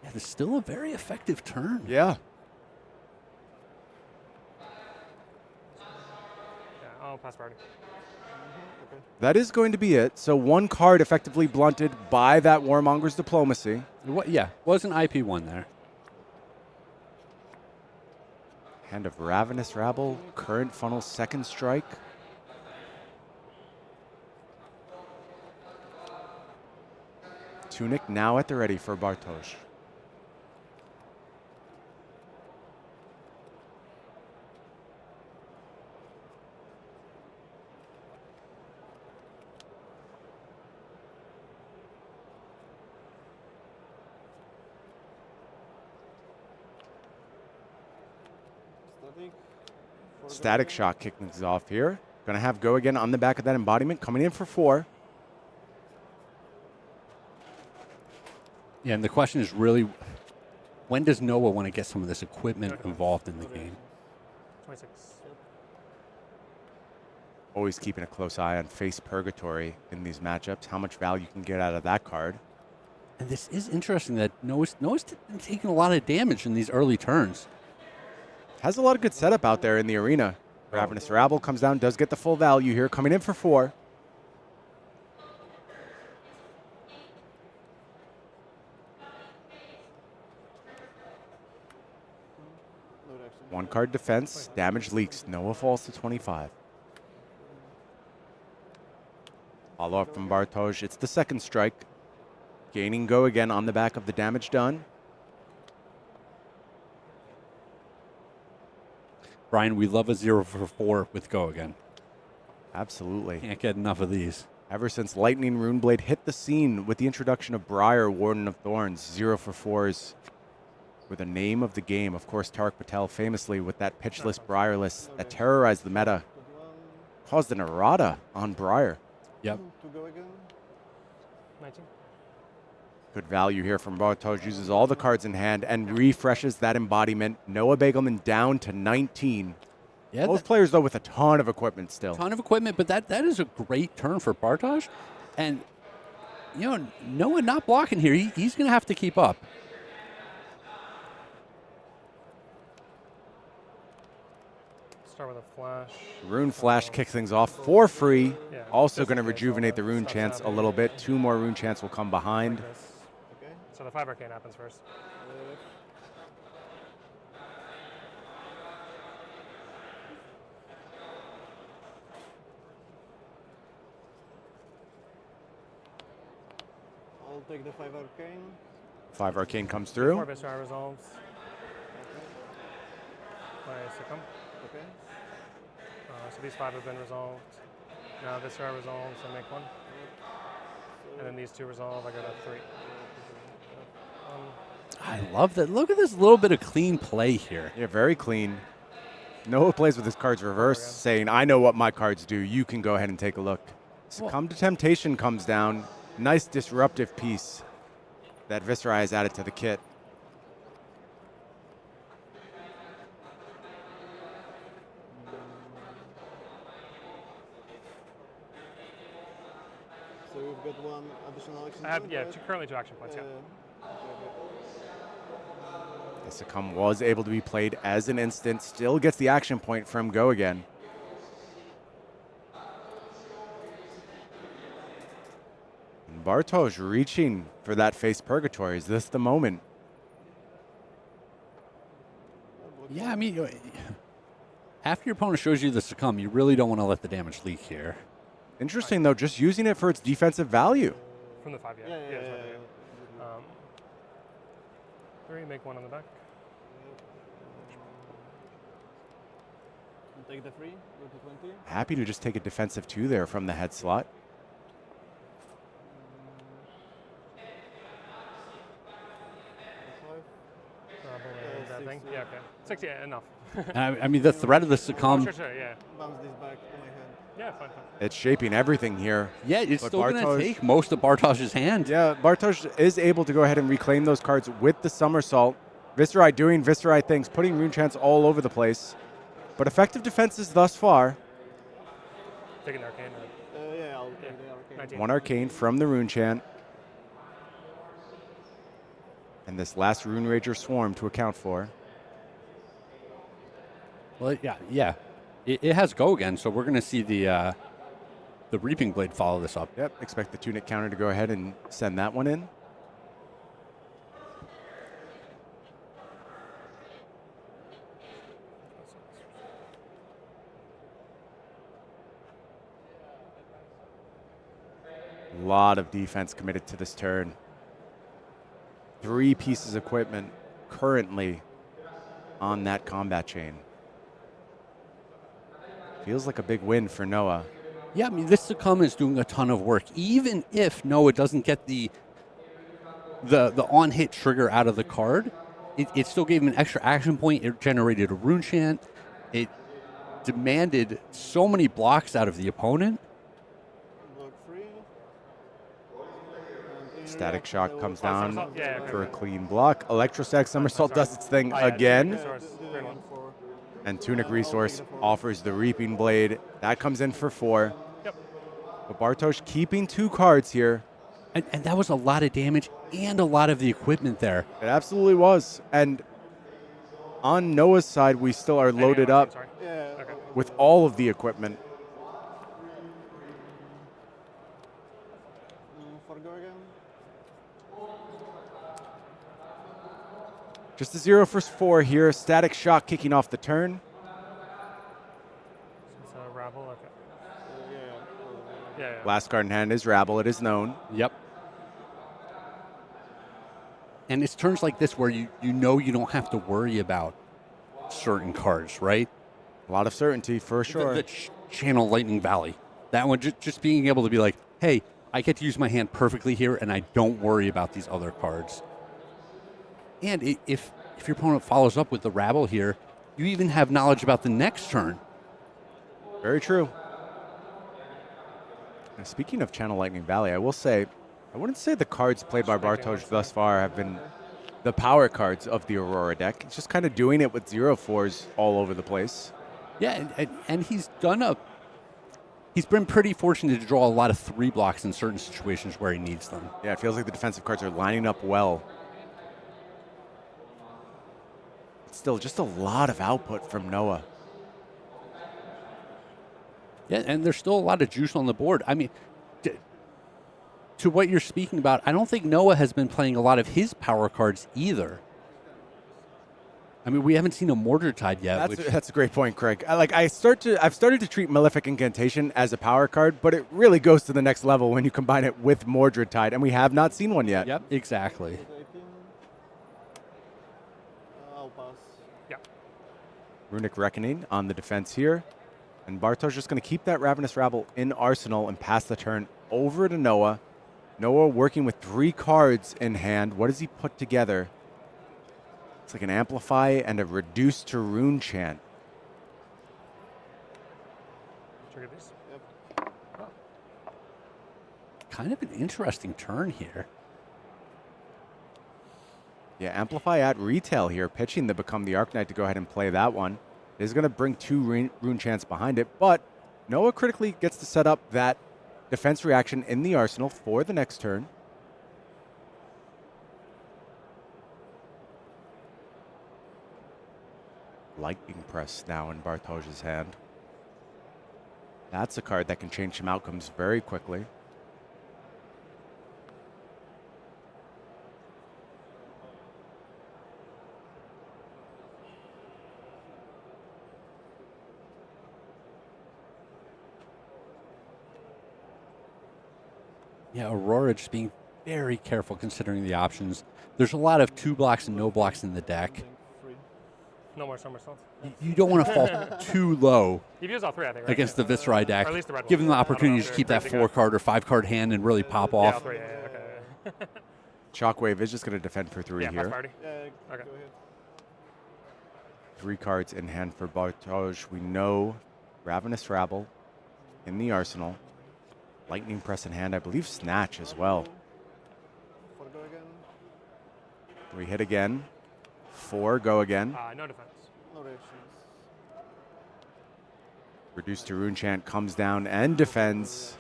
Yeah, it's still a very effective turn. Yeah. Yeah, I'll pass priority. That is going to be it. So one card effectively blunted by that Warmonger's Diplomacy. Yeah, was an IP1 there. Hand of Ravenous Rabble, current funnel, second strike. Tunic now at the ready for Bartosz. Static Shock kicking things off here. Going to have go again on the back of that embodiment, coming in for 4. Yeah, and the question is really, when does Noah want to get some of this equipment involved in the game? 26. Always keeping a close eye on Face Purgatory in these matchups. How much value you can get out of that card. And this is interesting that Noah's been taking a lot of damage in these early turns. Has a lot of good setup out there in the arena. Ravenous Rabble comes down, does get the full value here, coming in for 4. One card defense, damage leaks. Noah falls to 25. Follow up from Bartosz. It's the second strike. Gaining go again on the back of the damage done. Brian, we love a 0 for 4 with go again. Absolutely. Can't get enough of these. Ever since Lightning Runeblade hit the scene with the introduction of Briar, Warden of Thorns, 0 for 4s were the name of the game. Of course, Tarek Patel famously with that pitchless Briarless that terrorized the meta, caused an errata on Briar. Yep. To go again. 19. Good value here from Bartosz. Uses all the cards in hand and refreshes that embodiment. Noah Beygelman down to 19. Yeah, Both players, though, with a ton of equipment still. ton of equipment, but that is a great turn for Bartosz. And, you know, Noah not blocking here. He's going to have to keep up. Start with a flash. Rune Flash kicks things off for free. Yeah, Also just going to in case all rejuvenate the the Rune stuff's Chants a happening. little bit. 2 more Rune Chants will come behind. Okay. So the 5 arcane happens first. I'll take the 5 arcane. 5 Arcane comes through. 4 Viserai resolves. I succumb. Okay. So these 5 have been resolved. Now Viserai resolves, I make 1. And then these 2 resolve, I go to 3. I love that. Look at this little bit of clean play here. Yeah, very clean. Noah plays with his cards reversed, saying, I know what my cards do. You can go ahead and take a look. Succumb to Temptation comes down. Nice disruptive piece that Viserai has added to the kit. So we've got 1 additional action I have, point, yeah, right? currently 2 action points, yeah. The Succumb was able to be played as an instant. Still gets the action point from Go again. And Bartosz reaching for that face purgatory. Is this the moment? Yeah, I mean, after your opponent shows you the Succumb, you really don't want to let the damage leak here. Interesting, though, just using it for its defensive value. From the 5, yeah. Yeah, it's right there. 3, make 1 on the back. I'll take the 3, go to 20. Happy to just take a defensive 2 there from the head slot. That thing? Yeah, okay. 6, yeah, enough. I mean, the threat of the Succumb. Sure, yeah. Bounce this back to my hand. Yeah, fine. It's shaping everything here. Yeah, it's But still going to Bartosz- take most of Bartosz's hand. Yeah, Bartosz is able to go ahead and reclaim those cards with the somersault. Viserai doing Viserai things, putting Rune Chants all over the place. But effective defenses thus far. Taking the arcane. Yeah, I'll take the arcane. 19. 1 Arcane from the Rune Chant. And this last Rune Rager Swarm to account for. Well, yeah. It has Go again, so we're going to see the Reaping Blade follow this up. Yep, expect the Tunic counter to go ahead and send that one in. A lot of defense committed to this turn. 3 pieces of equipment currently on that combat chain. Feels like a big win for Noah. Yeah, I mean, this Succumb is doing a ton of work. Even if Noah doesn't get the on-hit trigger out of the card, it still gave him an extra action point. It generated a Rune Chant. It demanded so many blocks out of the opponent. Block 3. Static Shock comes somersault? down Yeah, okay. for a clean block. Electrostatic Somersault does its thing again. Resource. 3-1. And Tunic Resource offers the Reaping Blade. That comes in for 4. Yep. But Bartosz keeping 2 cards here. And that was a lot of damage and a lot of the equipment there. It absolutely was. And on Noah's side, we still are loaded up Yeah. Okay. with all of the equipment. For Go again. Just a 0 for 4 here. Static Shock kicking off the turn. It's a rabble, okay. Yeah. Yeah. Last card in hand is Rabble. It is known. Yep. And it's turns like this where you know you don't have to worry about certain cards, right? A lot of certainty for sure. The Channel Lightning Valley. That one, just being able to be like, hey, I get to use my hand perfectly here, and I don't worry about these other cards. And if your opponent follows up with the Rabble here, you even have knowledge about the next turn. Very true. And speaking of Channel Lightning Valley, I will say, I wouldn't say the cards played by Bartosz thus far have been the power cards of the Aurora deck. It's just kind of doing it with 0-4s all over the place. Yeah, and he's been pretty fortunate to draw a lot of 3 blocks in certain situations where he needs them. Yeah, it feels like the defensive cards are lining up well. Still, just a lot of output from Noah. Yeah, and there's still a lot of juice on the board. I mean, to what you're speaking about, I don't think Noah has been playing a lot of his power cards either. I mean, we haven't seen a Mordred Tide yet. That's a great point, Craig. I've started to treat Malefic Incantation as a power card, but it really goes to the next level when you combine it with Mordred Tide, and we have not seen one yet. Yep, exactly. I'll pass. Yeah. Runic Reckoning on the defense here. And Bartosz just going to keep that Ravenous Rabble in Arsenal and pass the turn over to Noah. Noah working with 3 cards in hand. What does he put together? It's like an Amplify and a Reduce to Rune Chant. Trigger these. Yep. Kind of an interesting turn here. Yeah, Amplify at retail here, pitching the Become the Arc Knight to go ahead and play that one. It is going to bring 2 rune chants behind it, but Noah critically gets to set up that defense reaction in the arsenal for the next turn. Lightning Press now in Bartosz's hand. That's a card that can change some outcomes very quickly. Yeah, Aurora just being very careful considering the options. There's a lot of 2 blocks and no blocks in the deck. No more somersaults. You don't want to fall too low You've used all 3, I think, right? against the Viserai deck. Or at least the red Give them the one. I don't know opportunity if to they're keep that crazy 4-card or 5-card hand and really pop Yeah, off. all 3, yeah, okay. Shockwave is just going to defend for 3 Yeah, here. pass party. Okay. 3 cards in hand for Bartosz. We know Ravenous Rabble in the arsenal. Lightning Press in hand. I believe Snatch as well. 4 go again. 3 hit again. 4 go again. No defense. No reactions. Reduced to Rune Chant comes down and defends.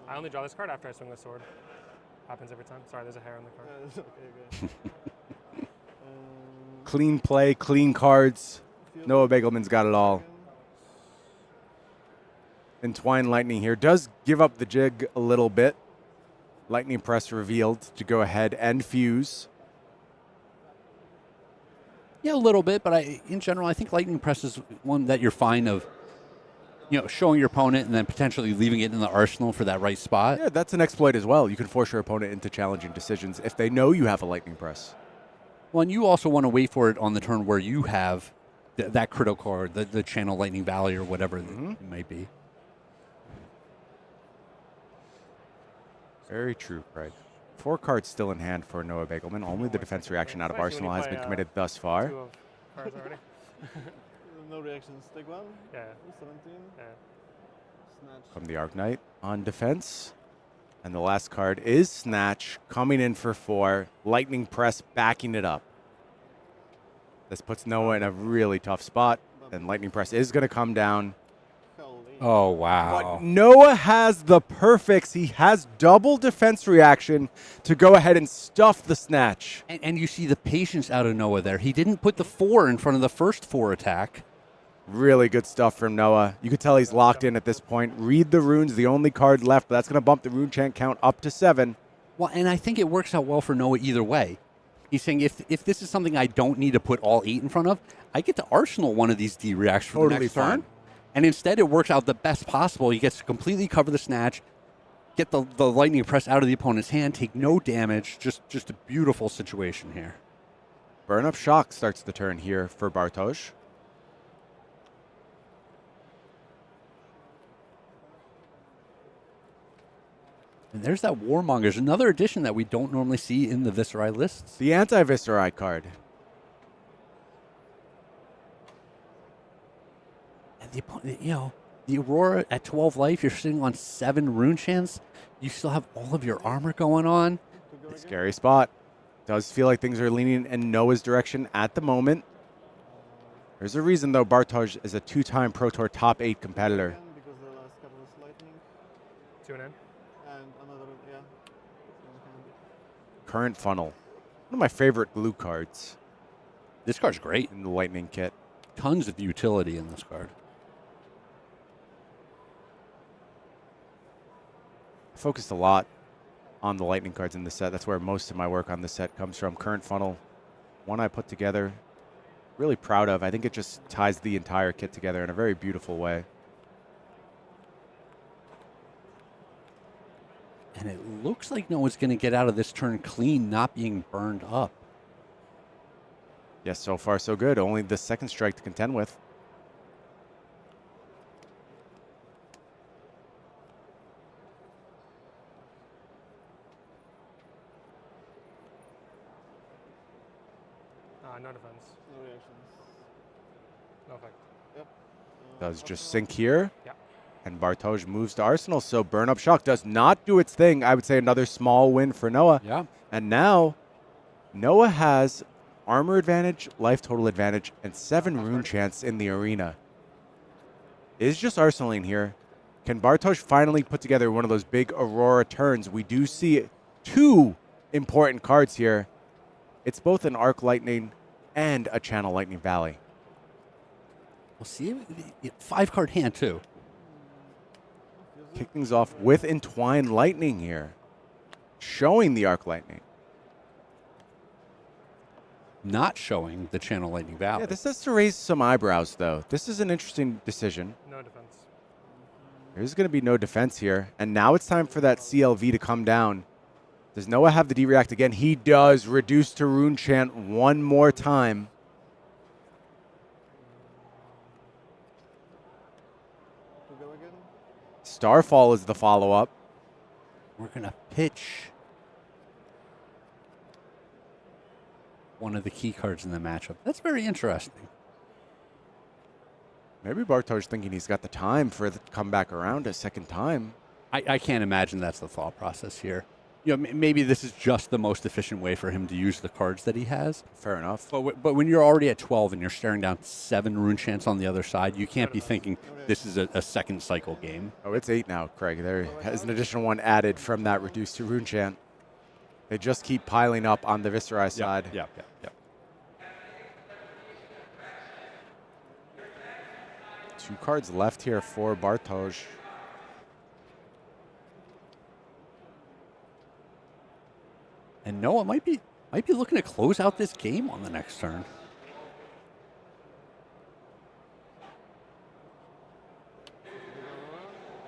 I only draw this card after I swing the sword. Happens every time. Sorry, there's a hair on the card. Okay. Clean play, clean cards. Noah Beygelman's got it all. Entwine Lightning here does give up the jig a little bit. Lightning Press revealed to go ahead and fuse. Yeah, a little bit, but in general, I think Lightning Press is one that you're fine of, showing your opponent and then potentially leaving it in the arsenal for that right spot. Yeah, that's an exploit as well. You can force your opponent into challenging decisions if they know you have a Lightning Press. Well, and you also want to wait for it on the turn where you have that critical card, the Channel Lightning Valley or whatever it might be. Very true, Craig. 4 cards still in hand for Noah Beygelman. Only the defense reaction out of Arsenal has been committed thus far. 2 of cards already. No reactions. Take 1. Yeah. 17. Yeah. Snatch. From the Arc Knight on defense. And the last card is Snatch, coming in for 4. Lightning Press backing it up. This puts Noah in a really tough spot. And Lightning Press is going to come down. Oh, wow. But Noah has the perfects. He has double defense reaction to go ahead and stuff the Snatch. And you see the patience out of Noah there. He didn't put the 4 in front of the first 4 attack. Really good stuff from Noah. You could tell he's locked in at this point. Read the runes, the only card left. But that's going to bump the rune chant count up to 7. Well, and I think it works out well for Noah either way. He's saying if this is something I don't need to put all 8 in front of, I get to arsenal one of these D-reacts for the next turn. And instead, it works out the best possible. He gets to completely cover the Snatch, get the Lightning Press out of the opponent's hand, take no damage. Just a beautiful situation here. Burn Up Shock starts the turn here for Bartosz. And there's that Warmongers, another addition that we don't normally see in the Viserai lists. The anti-Viserai card. The Aurora at 12 life, you're sitting on 7 rune chants. You still have all of your armor going on. Scary spot. Does feel like things are leaning in Noah's direction at the moment. There's a reason, though, Bartosz is a 2-time Pro Tour top 8 competitor. Because the last card was lightning. 2 and in. And another, yeah. Current Funnel. One of my favorite blue cards This card's great. in the Lightning kit. Tons of utility in this card. I focused a lot on the Lightning cards in the set. That's where most of my work on the set comes from. Current Funnel, one I put together. Really proud of. I think it just ties the entire kit together in a very beautiful way. And it looks like no one's going to get out of this turn clean, not being burned up. Yes, so far so good. Only the second strike to contend with. No defense. No reactions. No effect. Yep. Does just sink here. Yeah. And Bartosz moves to Arsenal, so Burn Up Shock does not do its thing. I would say another small win for Noah. Yeah. And now, Noah has armor advantage, life total advantage, and 7 rune chance in the arena. Is just Arsenaling here. Can Bartosz finally put together one of those big Aurora turns? We do see 2 important cards here. It's both an Arc Lightning and a Channel Lightning Valley. We'll see. 5-card hand, too. Kick things off with Entwined Lightning here, showing the Arc Lightning. Not showing the Channel Lightning Valley. Yeah, this has to raise some eyebrows, though. This is an interesting decision. No defense. There's going to be no defense here. And now it's time for that CLV to come down. Does Noah have the D-React again? He does. Reduce to Rune Chant one more time. To go again. Starfall is the follow-up. We're going to pitch one of the key cards in the matchup. That's very interesting. Maybe Bartosz thinking he's got the time for the comeback around a second time. I can't imagine that's the thought process here. You know, maybe this is just the most efficient way for him to use the cards that he has. Fair enough. But when you're already at 12 and you're staring down 7 rune chants on the other side, you can't be thinking this is a second cycle game. Oh, it's 8 now, Craig. There is an additional one added from that reduced to Rune Chant. They just keep piling up on the Viserai side. Yeah. 2 cards left here for Bartosz. And Noah might be looking to close out this game on the next turn.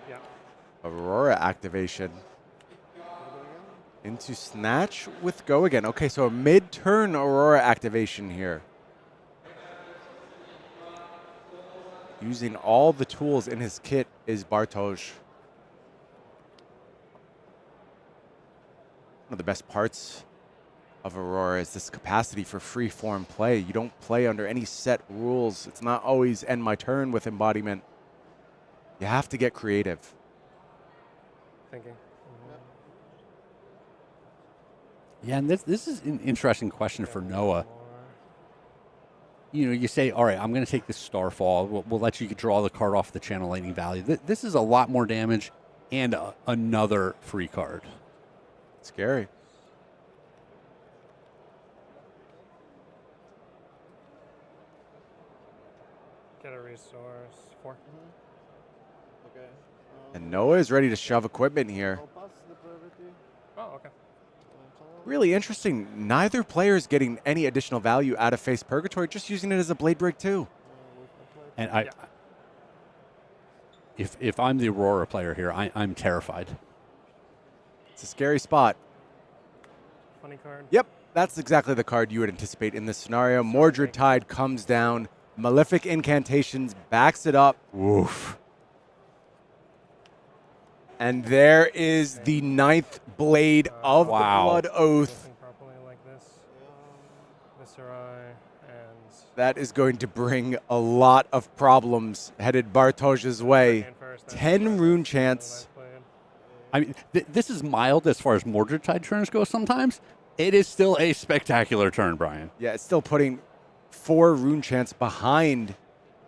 Yeah. Aurora activation. Into Snatch with Go again. Okay, so a mid-turn Aurora activation here. Using all the tools in his kit is Bartosz. One of the best parts of Aurora is this capacity for free-form play. You don't play under any set rules. It's not always end my turn with embodiment. You have to get creative. Thinking. Yeah, and this is an interesting question for Noah. You know, you say, all right, I'm going to take this Starfall. We'll let you draw the card off the Channel Lightning Valley. This is a lot more damage and another free card. Scary. Get a resource. 4. Okay. And Noah is ready to shove equipment here. I'll pass the priority. Oh, okay. Really interesting. Neither player is getting any additional value out of Face Purgatory, just using it as a Blade Break too. And if I'm the Aurora player here, I'm terrified. It's a scary spot. Funny card. Yep, that's exactly the card you would anticipate in this scenario. Mordred Tide comes down. Malefic Incantations backs it up. Woof. And there is the 9th blade of the Blood Oath. Properly like this. Viserai and That is going to bring a lot of problems headed Bartosz's way. 10 rune chants. I mean, this is mild as far as Mordred Tide turns go sometimes. It is still a spectacular turn, Brian. Yeah, it's still putting 4 rune chants behind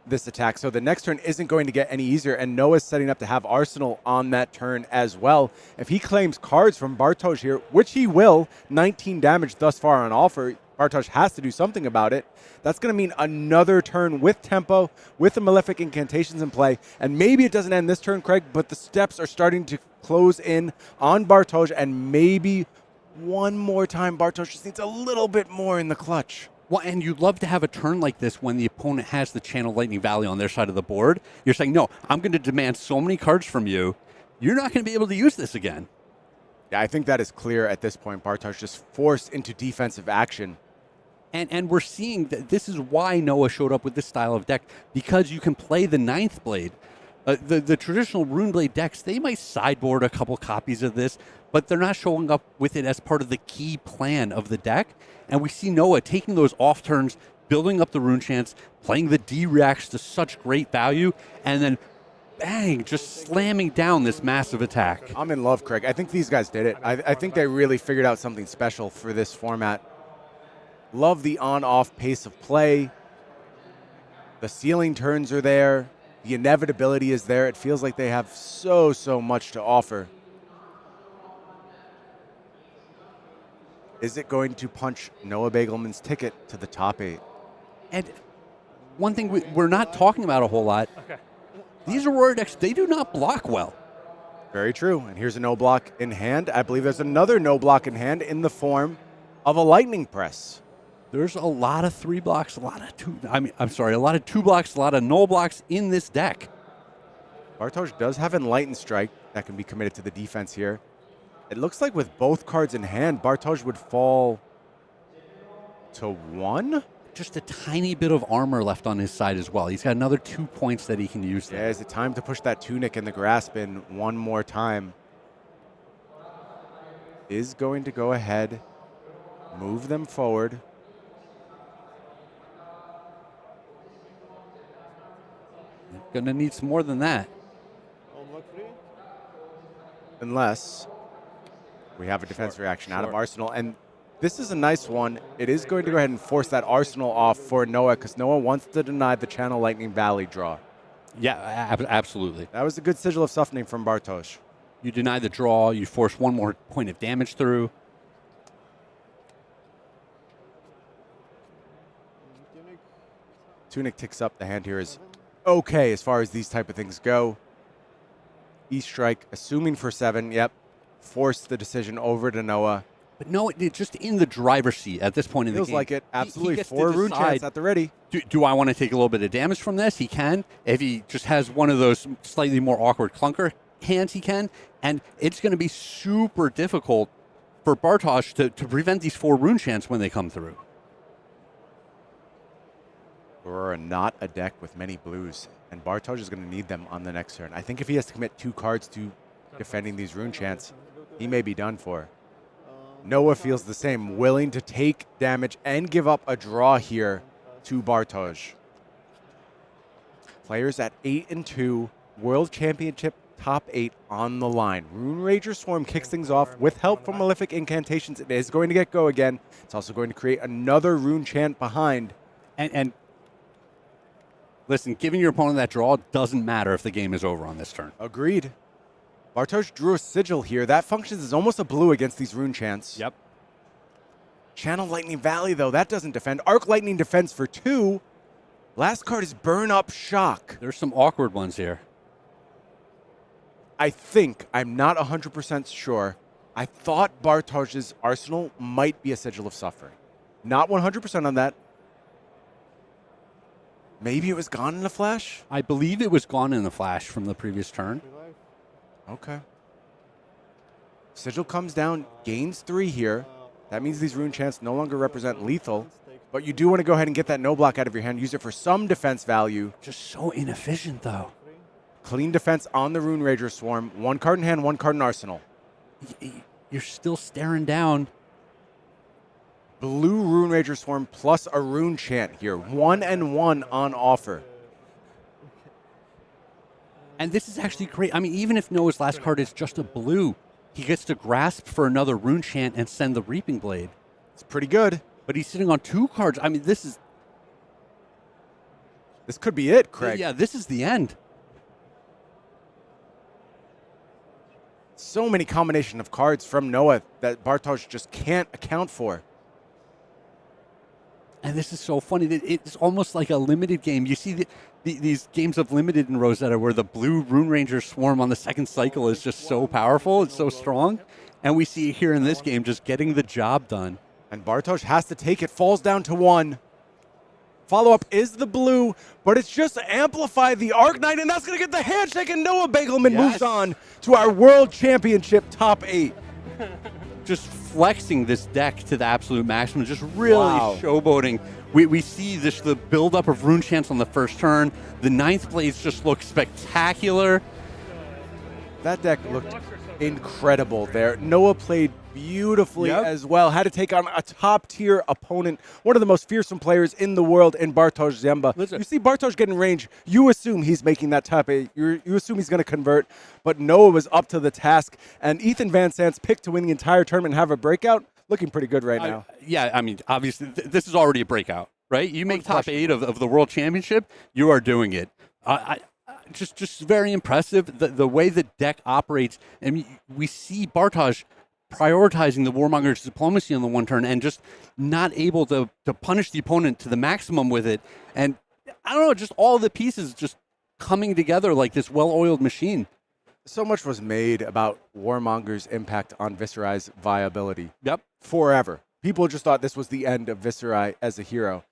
this attack. So the next turn isn't going to get any easier, and Noah's setting up to have Arsenal on that turn as well. If he claims cards from Bartosz here, which he will, 19 damage thus far on offer, Bartosz has to do something about it. That's going to mean another turn with tempo, with the Malefic Incantations in play, and maybe it doesn't end this turn, Craig, but the steps are starting to close in on Bartosz, and maybe one more time Bartosz just needs a little bit more in the clutch. Well, and you'd love to have a turn like this when the opponent has the Channel Lightning Valley on their side of the board. You're saying, no, I'm going to demand so many cards from you, you're not going to be able to use this again. Yeah, I think that is clear at this point. Bartosz just forced into defensive action. And we're seeing that this is why Noah showed up with this style of deck, because you can play the 9th Blade. The traditional Rune Blade decks, they might sideboard a couple copies of this, but they're not showing up with it as part of the key plan of the deck. And we see Noah taking those off turns, building up the rune chants, playing the D-Reacts to such great value, and then bang, just slamming down this massive attack. I'm in love, Craig. I think these guys did it. I think they really figured out something special for this format. Love the on-off pace of play. The ceiling turns are there. The inevitability is there. It feels like they have so much to offer. Is it going to punch Noah Beygelman's ticket to the top 8? And one thing we're not talking about a whole lot, these Aurora decks, they do not block well. Very true. And here's a no block in hand. I believe there's another no block in hand in the form of a lightning press. There's a lot of 3 blocks, a lot of 2 blocks, a lot of no blocks in this deck. Bartosz does have Enlightened Strike that can be committed to the defense here. It looks like with both cards in hand, Bartosz would fall to 1? Just a tiny bit of armor left on his side as well. He's got another 2 points that he can use there. Yeah, is it time to push that Tunic and the Grasp in one more time? Is going to go ahead, move them forward. Gonna need some more than that. Unless we have a defense reaction out of Arsenal. And this is a nice one. It is going to go ahead and force that Arsenal off for Noah, because Noah wants to deny the Channel Lightning Valley draw. Yeah, absolutely. That was a good sigil of softening from Bartosz. You deny the draw, you force one more point of damage through. Tunic ticks up. The hand here is okay as far as these type of things go. E-Strike, assuming for 7, yep. Force the decision over to Noah. But no, it's just in the driver's seat at this point in the game. Feels like it, absolutely. He gets 4 to rune decide, chants at the ready. Do I want to take a little bit of damage from this? He can. If he just has one of those slightly more awkward clunker hands, he can. And it's going to be super difficult for Bartosz to prevent these 4 rune chants when they come through. Aurora not a deck with many blues, and Bartosz is going to need them on the next turn. I think if he has to commit 2 cards to defending these rune chants, he may be done for. Noah feels the same, willing to take damage and give up a draw here to Bartosz. Players at 8 and 2, World Championship top 8 on the line. Rune Rager Swarm kicks things off with help from Malefic Incantations. It is going to get go again. It's also going to create another rune chant behind. And listen, giving your opponent that draw doesn't matter if the game is over on this turn. Agreed. Bartosz drew a sigil here. That functions as almost a blue against these rune chants. Yep. Channel Lightning Valley, though, that doesn't defend. Arc Lightning defends for 2. Last card is Burn Up Shock. There's some awkward ones here. I think, I'm not 100% sure, I thought Bartosz's Arsenal might be a Sigil of Suffering. Not 100% on that. Maybe it was gone in a flash? I believe it was gone in a flash from the previous turn. Okay. Sigil comes down, gains 3 here. That means these rune chants no longer represent lethal, but you do want to go ahead and get that no block out of your hand, use it for some defense value. Just so inefficient, though. Clean defense on the Rune Rager Swarm. 1 card in hand, 1 card in arsenal. You're still staring down. Blue Rune Rager Swarm plus a rune chant here. 1 and 1 on offer. And this is actually great. I mean, even if Noah's last card is just a blue, he gets to grasp for another rune chant and send the Reaping Blade. It's pretty good. But he's sitting on 2 cards. I mean, this is This could be it, Craig. Yeah, this is the end. So many combination of cards from Noah that Bartosz just can't account for. And this is so funny that it's almost like a limited game. You see these games of limited in Rosetta where the blue Rune Ranger swarm on the second cycle is just so powerful. It's so strong. And we see it here in this game just getting the job done. And Bartosz has to take it, falls down to 1. Follow-up is the blue, but it's just to amplify the Arc Knight, and that's going to get the handshake, and Noah Beygelman moves on to our World Championship top 8. Just flexing this deck to the absolute maximum, just really showboating. We see this the buildup of Rune Chants on the first turn. The 9th blades just look spectacular. That deck looked incredible there. Noah played beautifully as well. Had to take on a top-tier opponent, one of the most fearsome players in the world in Bartosz Ziemba. You see Bartosz getting range, you assume he's making that top 8. You assume he's going to convert, but Noah was up to the task, and Ethan Van Sant's pick to win the entire tournament and have a breakout, looking pretty good right now. Yeah, I mean, obviously, this is already a breakout, right? You make top 8 of the World Championship, you are doing it. Just very impressive, the way the deck operates. I mean, we see Bartosz prioritizing the Warmonger's diplomacy on the one turn and just not able to punish the opponent to the maximum with it. And I don't know, just all the pieces just coming together like this well-oiled machine. So much was made about Warmonger's impact on Viserai's viability. Yep. Forever. People just thought this was the end of Viserai as a hero.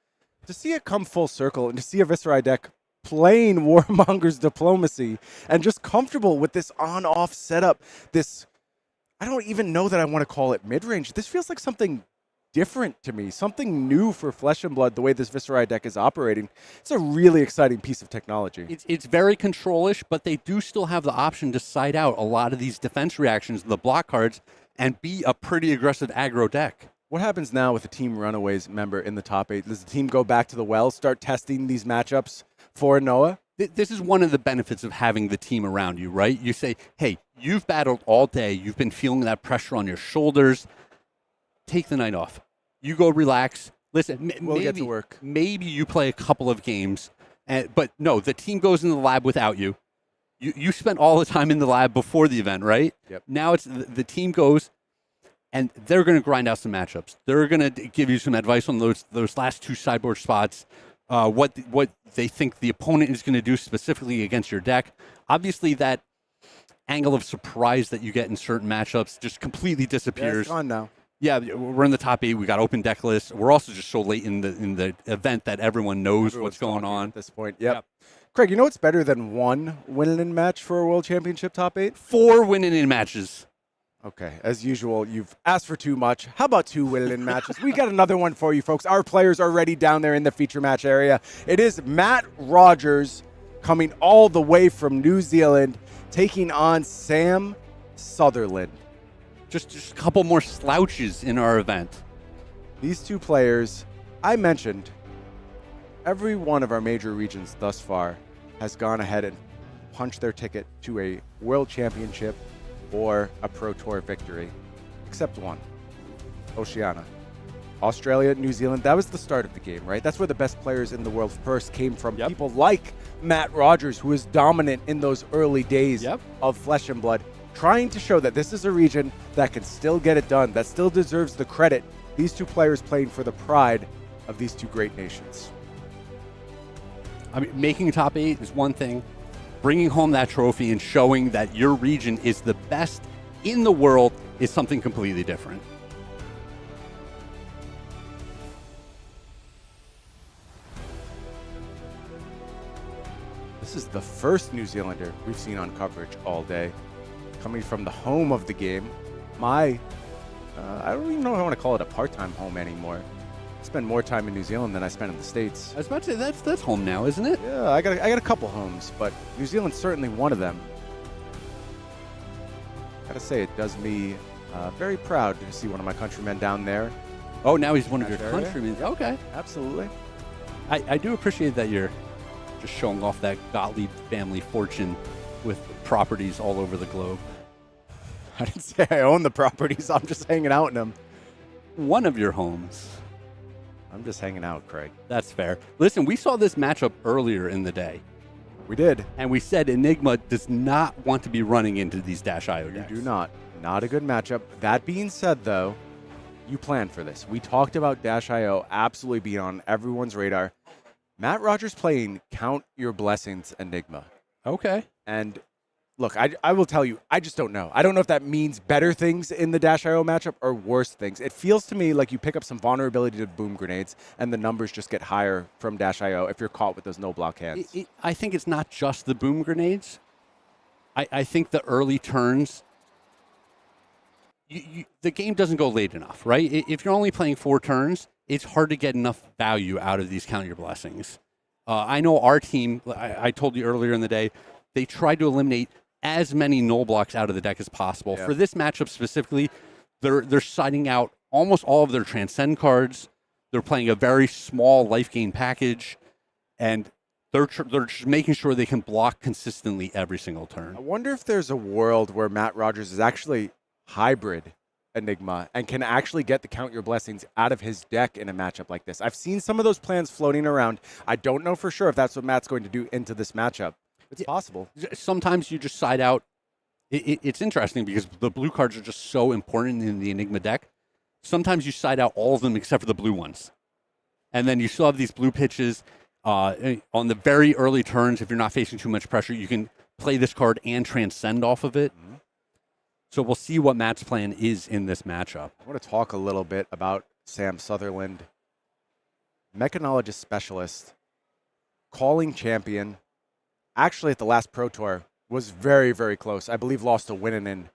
To see it come full circle and to see a Viserai deck playing Warmonger's diplomacy and just comfortable with this on-off setup, this, I don't even know that I want to call it mid-range. This feels like something different to me, something new for Flesh and Blood, the way this Viserai deck is operating. It's a really exciting piece of technology. It's very control-ish, but they do still have the option to side out a lot of these defense reactions, the block cards, and be a pretty aggressive aggro deck. What happens now with the Team Runaways member in the top 8? Does the team go back to the well, start testing these matchups for Noah? This is one of the benefits of having the team around you, right? You say, hey, you've battled all day. You've been feeling that pressure on your shoulders. Take the night off. You go relax. Listen, we'll get to work. Maybe you play a couple of games, but no, the team goes in the lab without you. You spent all the time in the lab before the event, right? Yep. Now it's the team goes, and they're going to grind out some matchups. They're going to give you some advice on those last 2 sideboard spots. What they think the opponent is going to do specifically against your deck. Obviously, that angle of surprise that you get in certain matchups just completely disappears. Yeah, it's gone now. Yeah, we're in the top 8. We got open deck lists. We're also just so late in the event that everyone knows what's going on at this point. Yep. Craig, you know what's better than 1 win-in match for a World Championship top 8? 4 win-in matches. Okay, as usual, you've asked for too much. How about 2 win-in matches? We got another one for you, folks. Our players are ready down there in the feature match area. It is Matt Rogers coming all the way from New Zealand, taking on Sam Sutherland. Just a couple more slouches in our event. These 2 players, I mentioned, every one of our major regions thus far has gone ahead and punched their ticket to a World Championship or a Pro Tour victory, except one, Oceania. Australia, New Zealand, that was the start of the game, right? That's where the best players in the world first came from. Yep. People like Matt Rogers, who was dominant in those early days of Flesh and Blood, trying to show that this is a region that can still get it done, that still deserves the credit. These 2 players playing for the pride of these 2 great nations. I mean, making top 8 is one thing. Bringing home that trophy and showing that your region is the best in the world is something completely different. This is the first New Zealander we've seen on coverage all day, coming from the home of the game. I don't even know if I want to call it a part-time home anymore. I spend more time in New Zealand than I spend in the States. I was about to say, that's home now, isn't it? Yeah, I got a couple homes, but New Zealand's certainly one of them. Gotta say, it does me very proud to see one of my countrymen down there. Oh, now he's one of your countrymen. Okay. Absolutely. I do appreciate that you're just showing off that Gottlieb family fortune with properties all over the globe. I didn't say I own the properties. I'm just hanging out in them. One of your homes. I'm just hanging out, Craig. That's fair. Listen, we saw this matchup earlier in the day. We did. And we said Enigma does not want to be running into these Dash.io decks. You do not. Not a good matchup. That being said, though, you planned for this. We talked about Dash.io absolutely being on everyone's radar. Matt Rogers playing Count Your Blessings Enigma. Okay. And look, I will tell you, I just don't know. I don't know if that means better things in the Dash.io matchup or worse things. It feels to me like you pick up some vulnerability to boom grenades, and the numbers just get higher from Dash.io if you're caught with those no-block hands. I think it's not just the boom grenades. I think the early turns, the game doesn't go late enough, right? If you're only playing 4 turns, it's hard to get enough value out of these Count Your Blessings. I know our team, I told you earlier in the day, they tried to eliminate as many null blocks out of the deck as possible. Yeah. For this matchup specifically, they're siding out almost all of their Transcend cards. They're playing a very small life gain package, and they're just making sure they can block consistently every single turn. I wonder if there's a world where Matt Rogers is actually hybrid Enigma and can actually get the Count Your Blessings out of his deck in a matchup like this. I've seen some of those plans floating around. I don't know for sure if that's what Matt's going to do into this matchup. It's possible. Sometimes you just side out. It's interesting because the blue cards are just so important in the Enigma deck. Sometimes you side out all of them except for the blue ones. And then you still have these blue pitches. On the very early turns, if you're not facing too much pressure, you can play this card and transcend off of it. Mm-hmm. So we'll see what Matt's plan is in this matchup. I want to talk a little bit about Sam Sutherland, mechanologist specialist, calling champion. Actually, at the last Pro Tour, was very, very close. I believe lost to Winnanen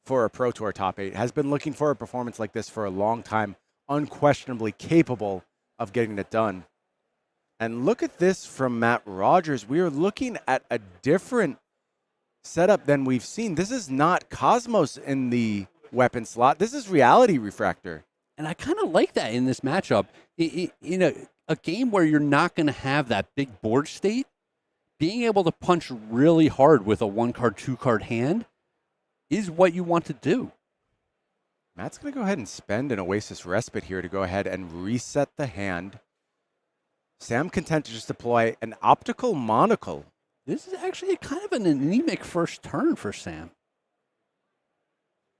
for a Pro Tour top 8. Has been looking for a performance like this for a long time. Unquestionably capable of getting it done. And look at this from Matt Rogers. We are looking at a different setup than we've seen. This is not Cosmos in the weapon slot. This is Reality Refractor. And I kind of like that in this matchup. In a game where you're not going to have that big board state, being able to punch really hard with a 1-card, 2-card hand is what you want to do. Matt's going to go ahead and spend an Oasis Respite here to go ahead and reset the hand. Sam content to just deploy an Optical Monocle. This is actually kind of an anemic first turn for Sam.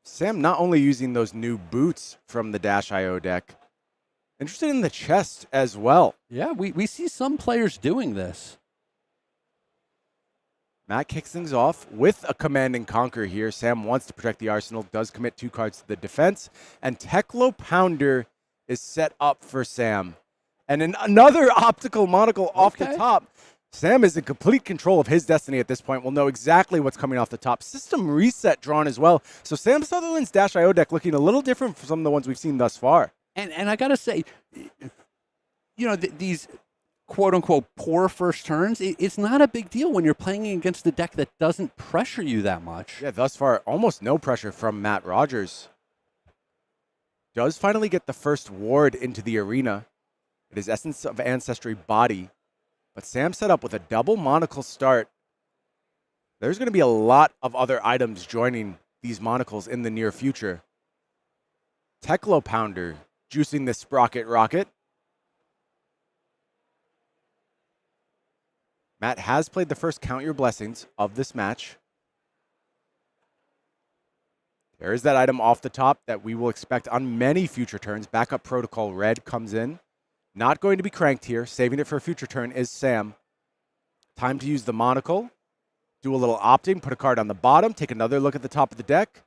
Sam not only using those new boots from the Dash.io deck, interested in the chest as well. Yeah, we see some players doing this. Matt kicks things off with a Command and Conquer here. Sam wants to protect the arsenal, does commit 2 cards to the defense, and Teklo Pounder is set up for Sam. And another Optical Monocle off the top. Sam is in complete control of his destiny at this point. We'll know exactly what's coming off the top. System Reset drawn as well. So Sam Sutherland's Dash.io deck looking a little different from some of the ones we've seen thus far. And I got to say, these quote-unquote poor first turns, it's not a big deal when you're playing against a deck that doesn't pressure you that much. Yeah, thus far, almost no pressure from Matt Rogers. Does finally get the first ward into the arena. It is Essence of Ancestry Body. But Sam set up with a double Monocle start. There's going to be a lot of other items joining these Monocles in the near future. Teklo Pounder juicing the Sprocket Rocket. Matt has played the first Count Your Blessings of this match. There is that item off the top that we will expect on many future turns. Backup Protocol Red comes in. Not going to be cranked here. Saving it for a future turn is Sam. Time to use the Monocle. Do a little opting. Put a card on the bottom. Take another look at the top of the deck.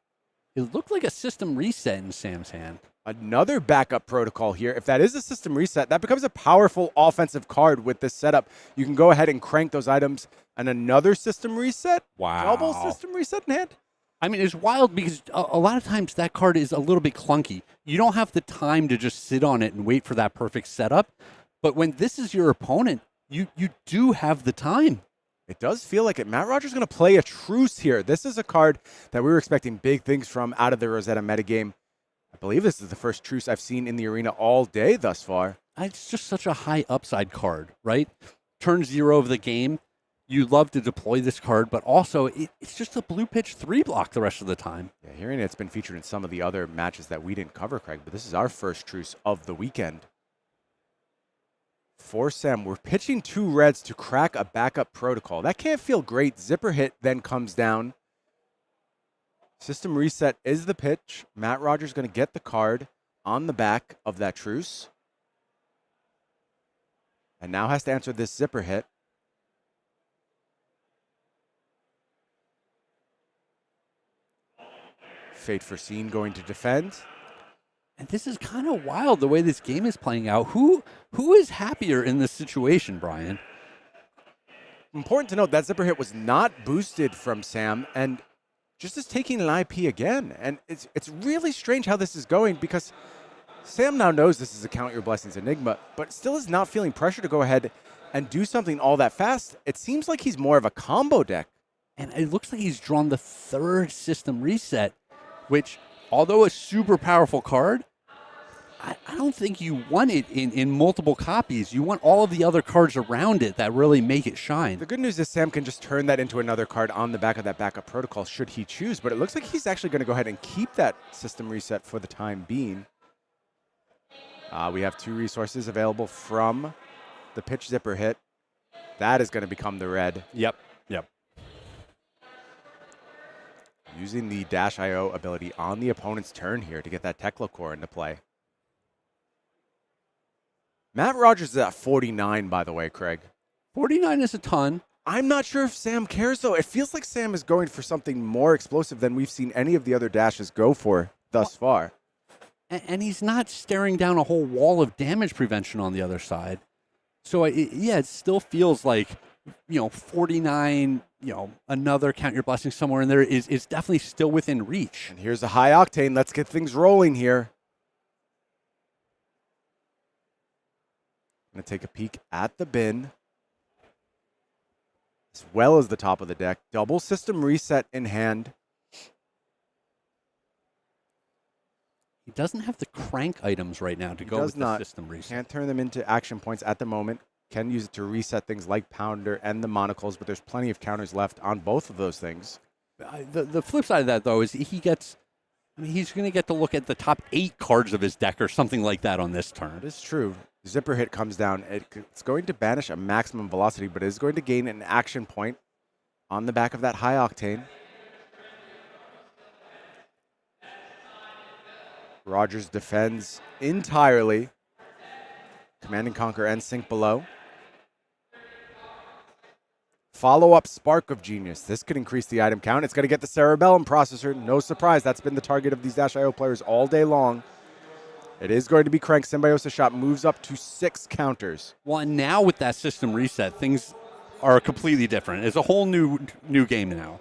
It looked like a system reset in Sam's hand. Another backup protocol here. If that is a system reset, that becomes a powerful offensive card with this setup. You can go ahead and crank those items. And another system reset? Wow. Double system reset in hand? I mean, it's wild because a lot of times that card is a little bit clunky. You don't have the time to just sit on it and wait for that perfect setup. But when this is your opponent, you do have the time. It does feel like it. Matt Rogers is going to play a truce here. This is a card that we were expecting big things from out of the Rosetta metagame. I believe this is the first truce I've seen in the arena all day thus far. It's just such a high upside card, right? Turn 0 of the game. You love to deploy this card, but also it's just a blue pitch 3 block the rest of the time. Yeah, hearing it's been featured in some of the other matches that we didn't cover, Craig, but this is our first truce of the weekend. for Sam. We're pitching 2 reds to crack a backup protocol. That can't feel great. Zipper hit then comes down. System reset is the pitch. Matt Rogers going to get the card on the back of that truce. And now has to answer this zipper hit. Fate Foreseen going to defend. And this is kind of wild the way this game is playing out. Who is happier in this situation, Brian? Important to note that zipper hit was not boosted from Sam and just is taking an IP again. And it's really strange how this is going because Sam now knows this is a Count Your Blessings Enigma, but still is not feeling pressure to go ahead and do something all that fast. It seems like he's more of a combo deck. And it looks like he's drawn the 3rd system reset, which, although a super powerful card, I don't think you want it in multiple copies. You want all of the other cards around it that really make it shine. The good news is Sam can just turn that into another card on the back of that backup protocol should he choose, but it looks like he's actually going to go ahead and keep that system reset for the time being. We have 2 resources available from the pitch zipper hit. That is going to become the red. Yep. Using the Dash IO ability on the opponent's turn here to get that Tekla core into play. Matt Rogers is at 49, by the way, Craig. 49 is a ton. I'm not sure if Sam cares, though. It feels like Sam is going for something more explosive than we've seen any of the other dashes go for thus far. And he's not staring down a whole wall of damage prevention on the other side. So, it still feels like, 49, another Count Your Blessings somewhere in there is definitely still within reach. And here's a high octane. Let's get things rolling here. Going to take a peek at the bin, as well as the top of the deck. Double system reset in hand. He doesn't have the crank items right now to go with the system reset. Can't turn them into action points at the moment. Can use it to reset things like Pounder and the Monocles, but there's plenty of counters left on both of those things. The flip side of that, though, is he's going to get to look at the top 8 cards of his deck or something like that on this turn. That is true. Zipper hit comes down. It's going to banish a maximum velocity, but it is going to gain an action point on the back of that high octane. Rogers defends entirely. Command and Conquer and Sink below. Follow-up Spark of Genius. This could increase the item count. It's going to get the Cerebellum Processor. No surprise. That's been the target of these Dash.io players all day long. It is going to be Crank. Symbiosis Shot moves up to 6 counters. Well, and now with that system reset, things are completely different. It's a whole new game now.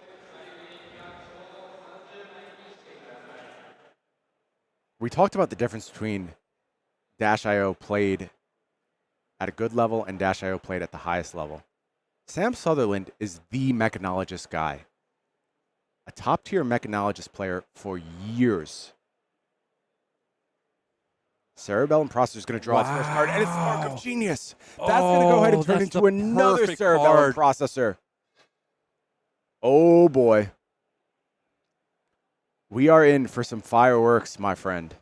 We talked about the difference between Dash.io played at a good level and Dash.io played at the highest level. Sam Sutherland is the mechanologist guy. A top-tier mechanologist player for years. Cerebellum Processor is going to draw its first card, and it's Spark of Genius. That's going to go ahead and turn into another Cerebellum Processor. Oh, boy. We are in for some fireworks, my friend.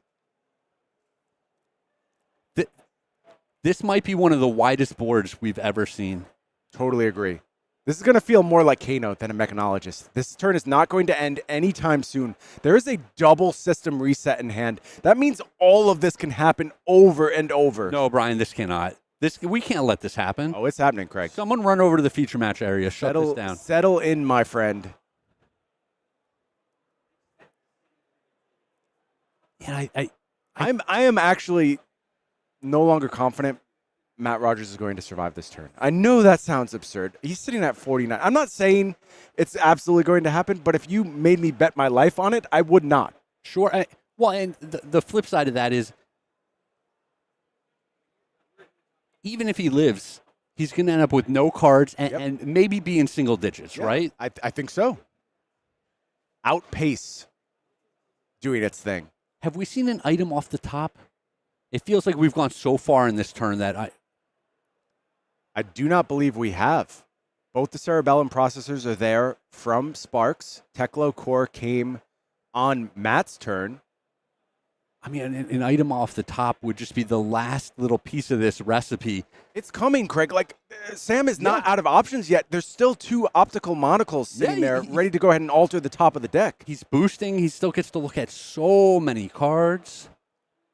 This might be one of the widest boards we've ever seen. Totally agree. This is going to feel more like Kano than a mechanologist. This turn is not going to end anytime soon. There is a double system reset in hand. That means all of this can happen over and over. No, Brian, this cannot. We can't let this happen. Oh, it's happening, Craig. Someone run over to the feature match area. Shut this down. Settle in, my friend. Yeah, I am actually no longer confident Matt Rogers is going to survive this turn. I know that sounds absurd. He's sitting at 49. I'm not saying it's absolutely going to happen, but if you made me bet my life on it, I would not. Sure. And the flip side of that is, even if he lives, he's going to end up with no cards and maybe be in single digits, right? I think so. Outpace doing its thing. Have we seen an item off the top? It feels like we've gone so far in this turn that I do not believe we have. Both the Cerebellum Processors are there from Sparks. Teklo Core came on Matt's turn. I mean, an item off the top would just be the last little piece of this recipe. It's coming, Craig. Like, Sam is not out of options yet. There's still 2 optical monocles sitting there, ready to go ahead and alter the top of the deck. He's boosting. He still gets to look at so many cards.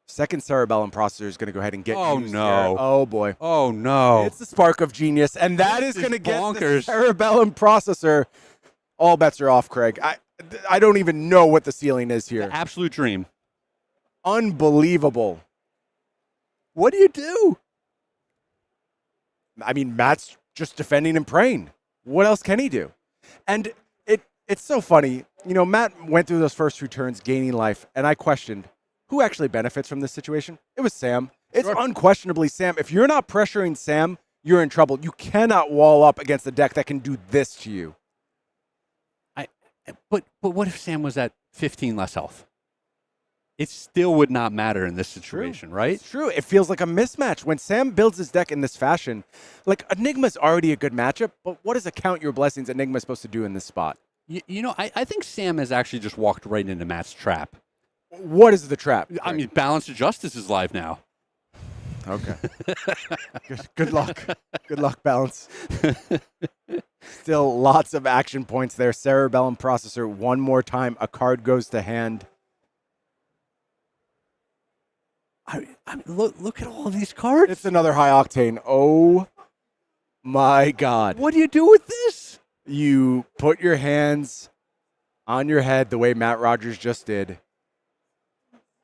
Second Cerebellum Processor is going to go ahead and get used no. here. Oh, boy. Oh, no. It's the spark of genius, and that is going to get bonkers. the Cerebellum Processor. All bets are off, Craig. I don't even know what the ceiling is here. The absolute dream. Unbelievable. What do you do? I mean, Matt's just defending and praying. What else can he do? And it's so funny. You know, Matt went through those first 2 turns gaining life, and I questioned who actually benefits from this situation. It was Sam. It's unquestionably Sam. If you're not pressuring Sam, you're in trouble. You cannot wall up against a deck that can do this to you. But what if Sam was at 15 less health? It still would not matter in this situation, right? It's true. It feels like a mismatch. When Sam builds his deck in this fashion, like Enigma's already a good matchup, but what does a count your blessings Enigma supposed to do in this spot? You know, I think Sam has actually just walked right into Matt's trap. What is the trap? I mean, Balance of Justice is live now. Okay. Good luck. Good luck, Balance. Still lots of action points there. Cerebellum Processor one more time. A card goes to hand. I mean, look at all these cards. It's another high octane. Oh my God. What do you do with this? You put your hands on your head the way Matt Rogers just did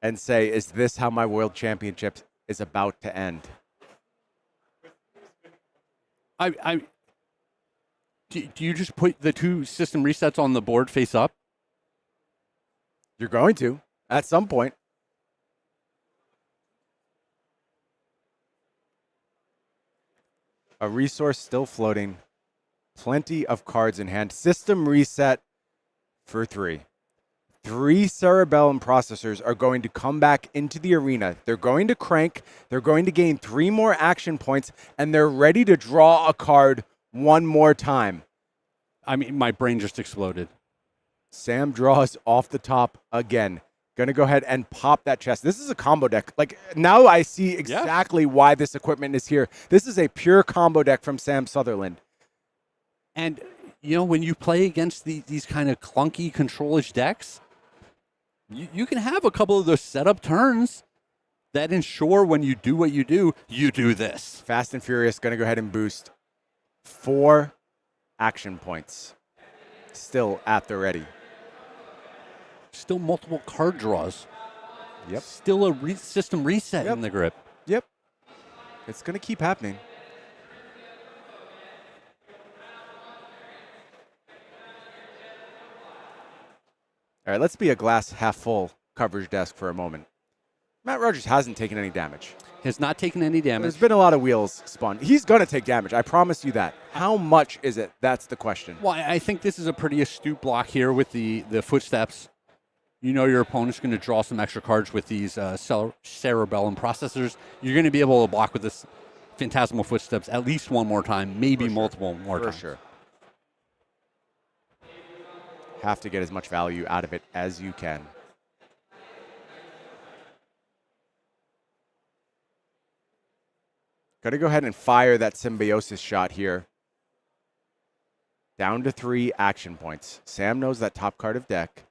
and say, is this how my World Championship is about to end? Do you just put the 2 system resets on the board face up? You're going to at some point. A resource still floating. Plenty of cards in hand. System reset for 3. 3 Cerebellum Processors are going to come back into the arena. They're going to crank. They're going to gain 3 more action points, and they're ready to draw a card one more time. I mean, my brain just exploded. Sam draws off the top again. Going to go ahead and pop that chest. This is a combo deck. Like, now I see exactly why this equipment is here. This is a pure combo deck from Sam Sutherland. And, you know, when you play against these kind of clunky, control-ish decks, you can have a couple of those setup turns that ensure when you do what you do this. Fast and Furious going to go ahead and boost 4 action points. Still at the ready. Still multiple card draws. Yep. Still a system reset in the grip. Yep. It's going to keep happening. All right, let's be a glass half full coverage desk for a moment. Matt Rogers hasn't taken any damage. Has not taken any damage. There's been a lot of wheels spun. He's going to take damage. I promise you that. How much is it? That's the question. Well, I think this is a pretty astute block here with the footsteps. You know your opponent's going to draw some extra cards with these Cerebellum Processors. You're going to be able to block with this Phantasmal Footsteps at least one more time, maybe multiple more times. For sure. Have to get as much value out of it as you can. Got to go ahead and fire that Symbiosis shot here. Down to 3 action points. Sam knows that top card of deck.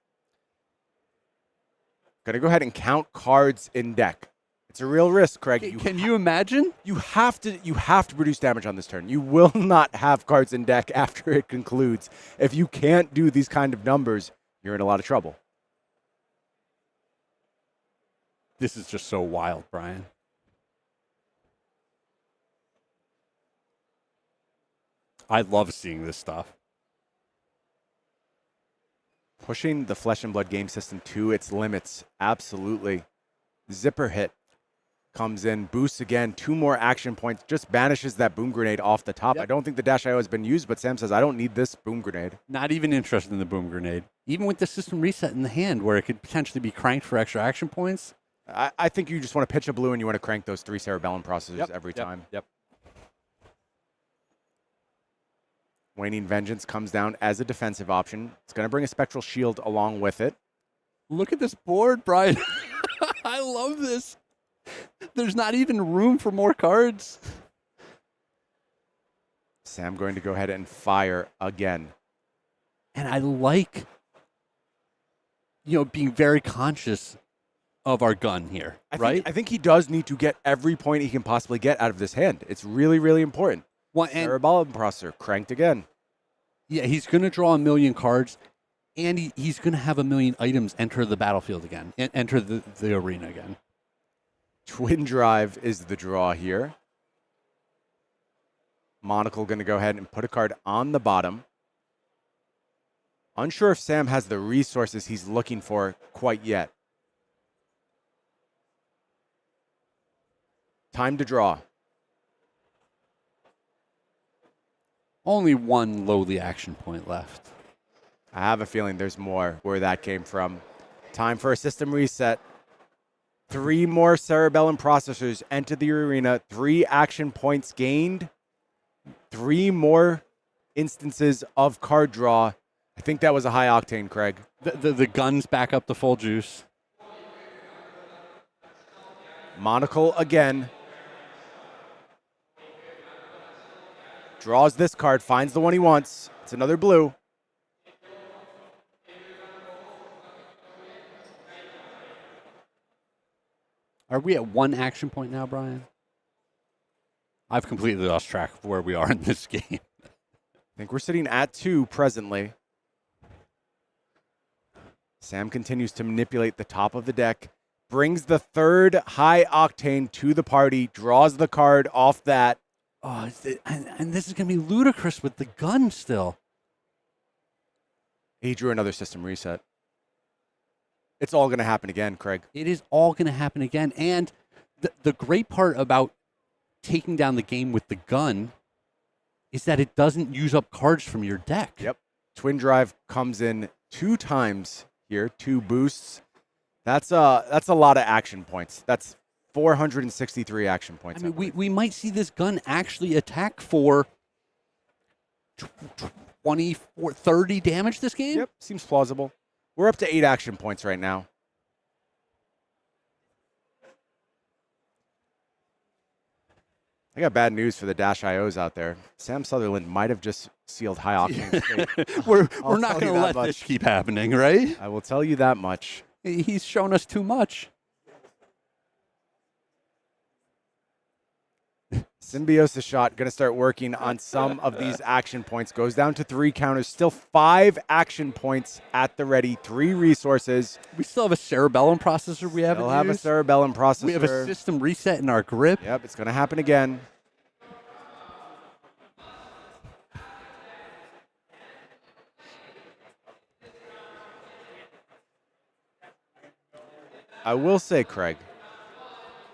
Got to go ahead and count cards in deck. It's a real risk, Craig. Can you imagine? You have to produce damage on this turn. You will not have cards in deck after it concludes. If you can't do these kind of numbers, you're in a lot of trouble. This is just so wild, Brian. I love seeing this stuff. Pushing the Flesh and Blood game system to its limits. Absolutely. Zipper hit comes in, boosts again, 2 more action points, just banishes that boom grenade off the top. I don't think the Dash IO has been used, but Sam says, I don't need this boom grenade. Not even interested in the boom grenade. Even with the system reset in the hand where it could potentially be cranked for extra action points. I think you just want to pitch a blue and you want to crank those 3 Cerebellum Processors every time. Yep. Waning Vengeance comes down as a defensive option. It's going to bring a Spectral Shield along with it. Look at this board, Brian. I love this. There's not even room for more cards. Sam going to go ahead and fire again. And I like, being very conscious of our gun here, right? I think he does need to get every point he can possibly get out of this hand. It's really, really important. Cerebellum processor cranked again. Yeah, he's going to draw a million cards, and he's going to have a million items enter the battlefield again, and enter the arena again. Twin Drive is the draw here. Mackl going to go ahead and put a card on the bottom. Unsure if Sam has the resources he's looking for quite yet. Time to draw. Only one lowly action point left. I have a feeling there's more where that came from. Time for a system reset. 3 more Cerebellum processors enter the arena. 3 action points gained. 3 more instances of card draw. I think that was a high octane, Craig. The guns back up to full juice. Mackl again. Draws this card, finds the one he wants. It's another blue. Are we at 1 action point now, Brian? I've completely lost track of where we are in this game. I think we're sitting at 2 presently. Sam continues to manipulate the top of the deck, brings the 3rd high octane to the party, draws the card off that. Oh, and this is going to be ludicrous with the gun still. He drew another system reset. It's all going to happen again, Craig. It is all going to happen again. And the great part about taking down the game with the gun is that it doesn't use up cards from your deck. Yep. Twin Drive comes in 2 times here, 2 boosts. That's a lot of action points. That's 463 action points. I mean, we might see this gun actually attack for 24, 30 damage this game. Yep, seems plausible. We're up to 8 action points right now. I got bad news for the Dash IOs out there. Sam Sutherland might have just sealed high octane. We're not going to let this keep happening, right? I will tell you that much. He's shown us too much. Symbiosis shot going to start working on some of these action points. Goes down to 3 counters. Still 5 action points at the ready. 3 resources. We still have a Cerebellum processor we haven't Still have used. a Cerebellum processor. We have a system reset in our grip. Yep, it's going to happen again. I will say, Craig,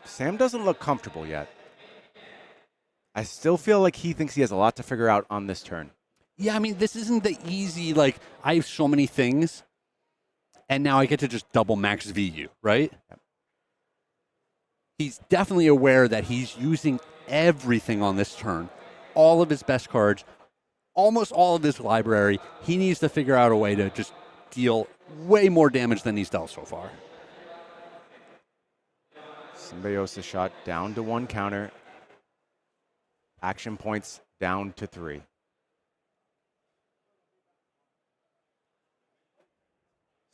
Sam doesn't look comfortable yet. I still feel like he thinks he has a lot to figure out on this turn. Yeah, I mean, this isn't the easy, I have so many things, and now I get to just double max VU, right? Yep. He's definitely aware that he's using everything on this turn. All of his best cards, almost all of his library. He needs to figure out a way to just deal way more damage than he's dealt so far. Symbiosis shot down to 1 counter. Action points down to 3.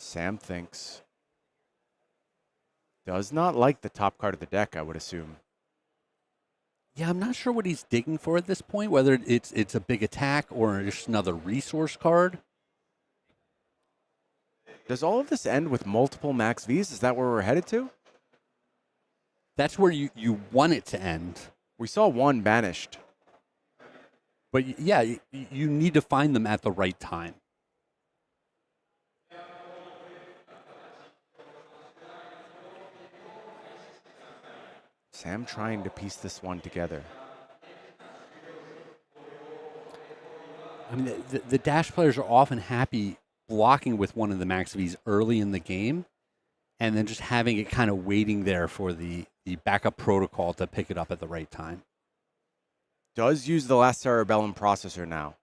Sam thinks. Does not like the top card of the deck, I would assume. Yeah, I'm not sure what he's digging for at this point, whether it's a big attack or just another resource card. Does all of this end with multiple max Vs? Is that where we're headed to? That's where you want it to end. We saw 1 banished. But yeah, you need to find them at the right time. Sam trying to piece this one together. I mean, the Dash players are often happy blocking with one of the max Vs early in the game and then just having it kind of waiting there for the backup protocol to pick it up at the right time. Does use the last Cerebellum processor now.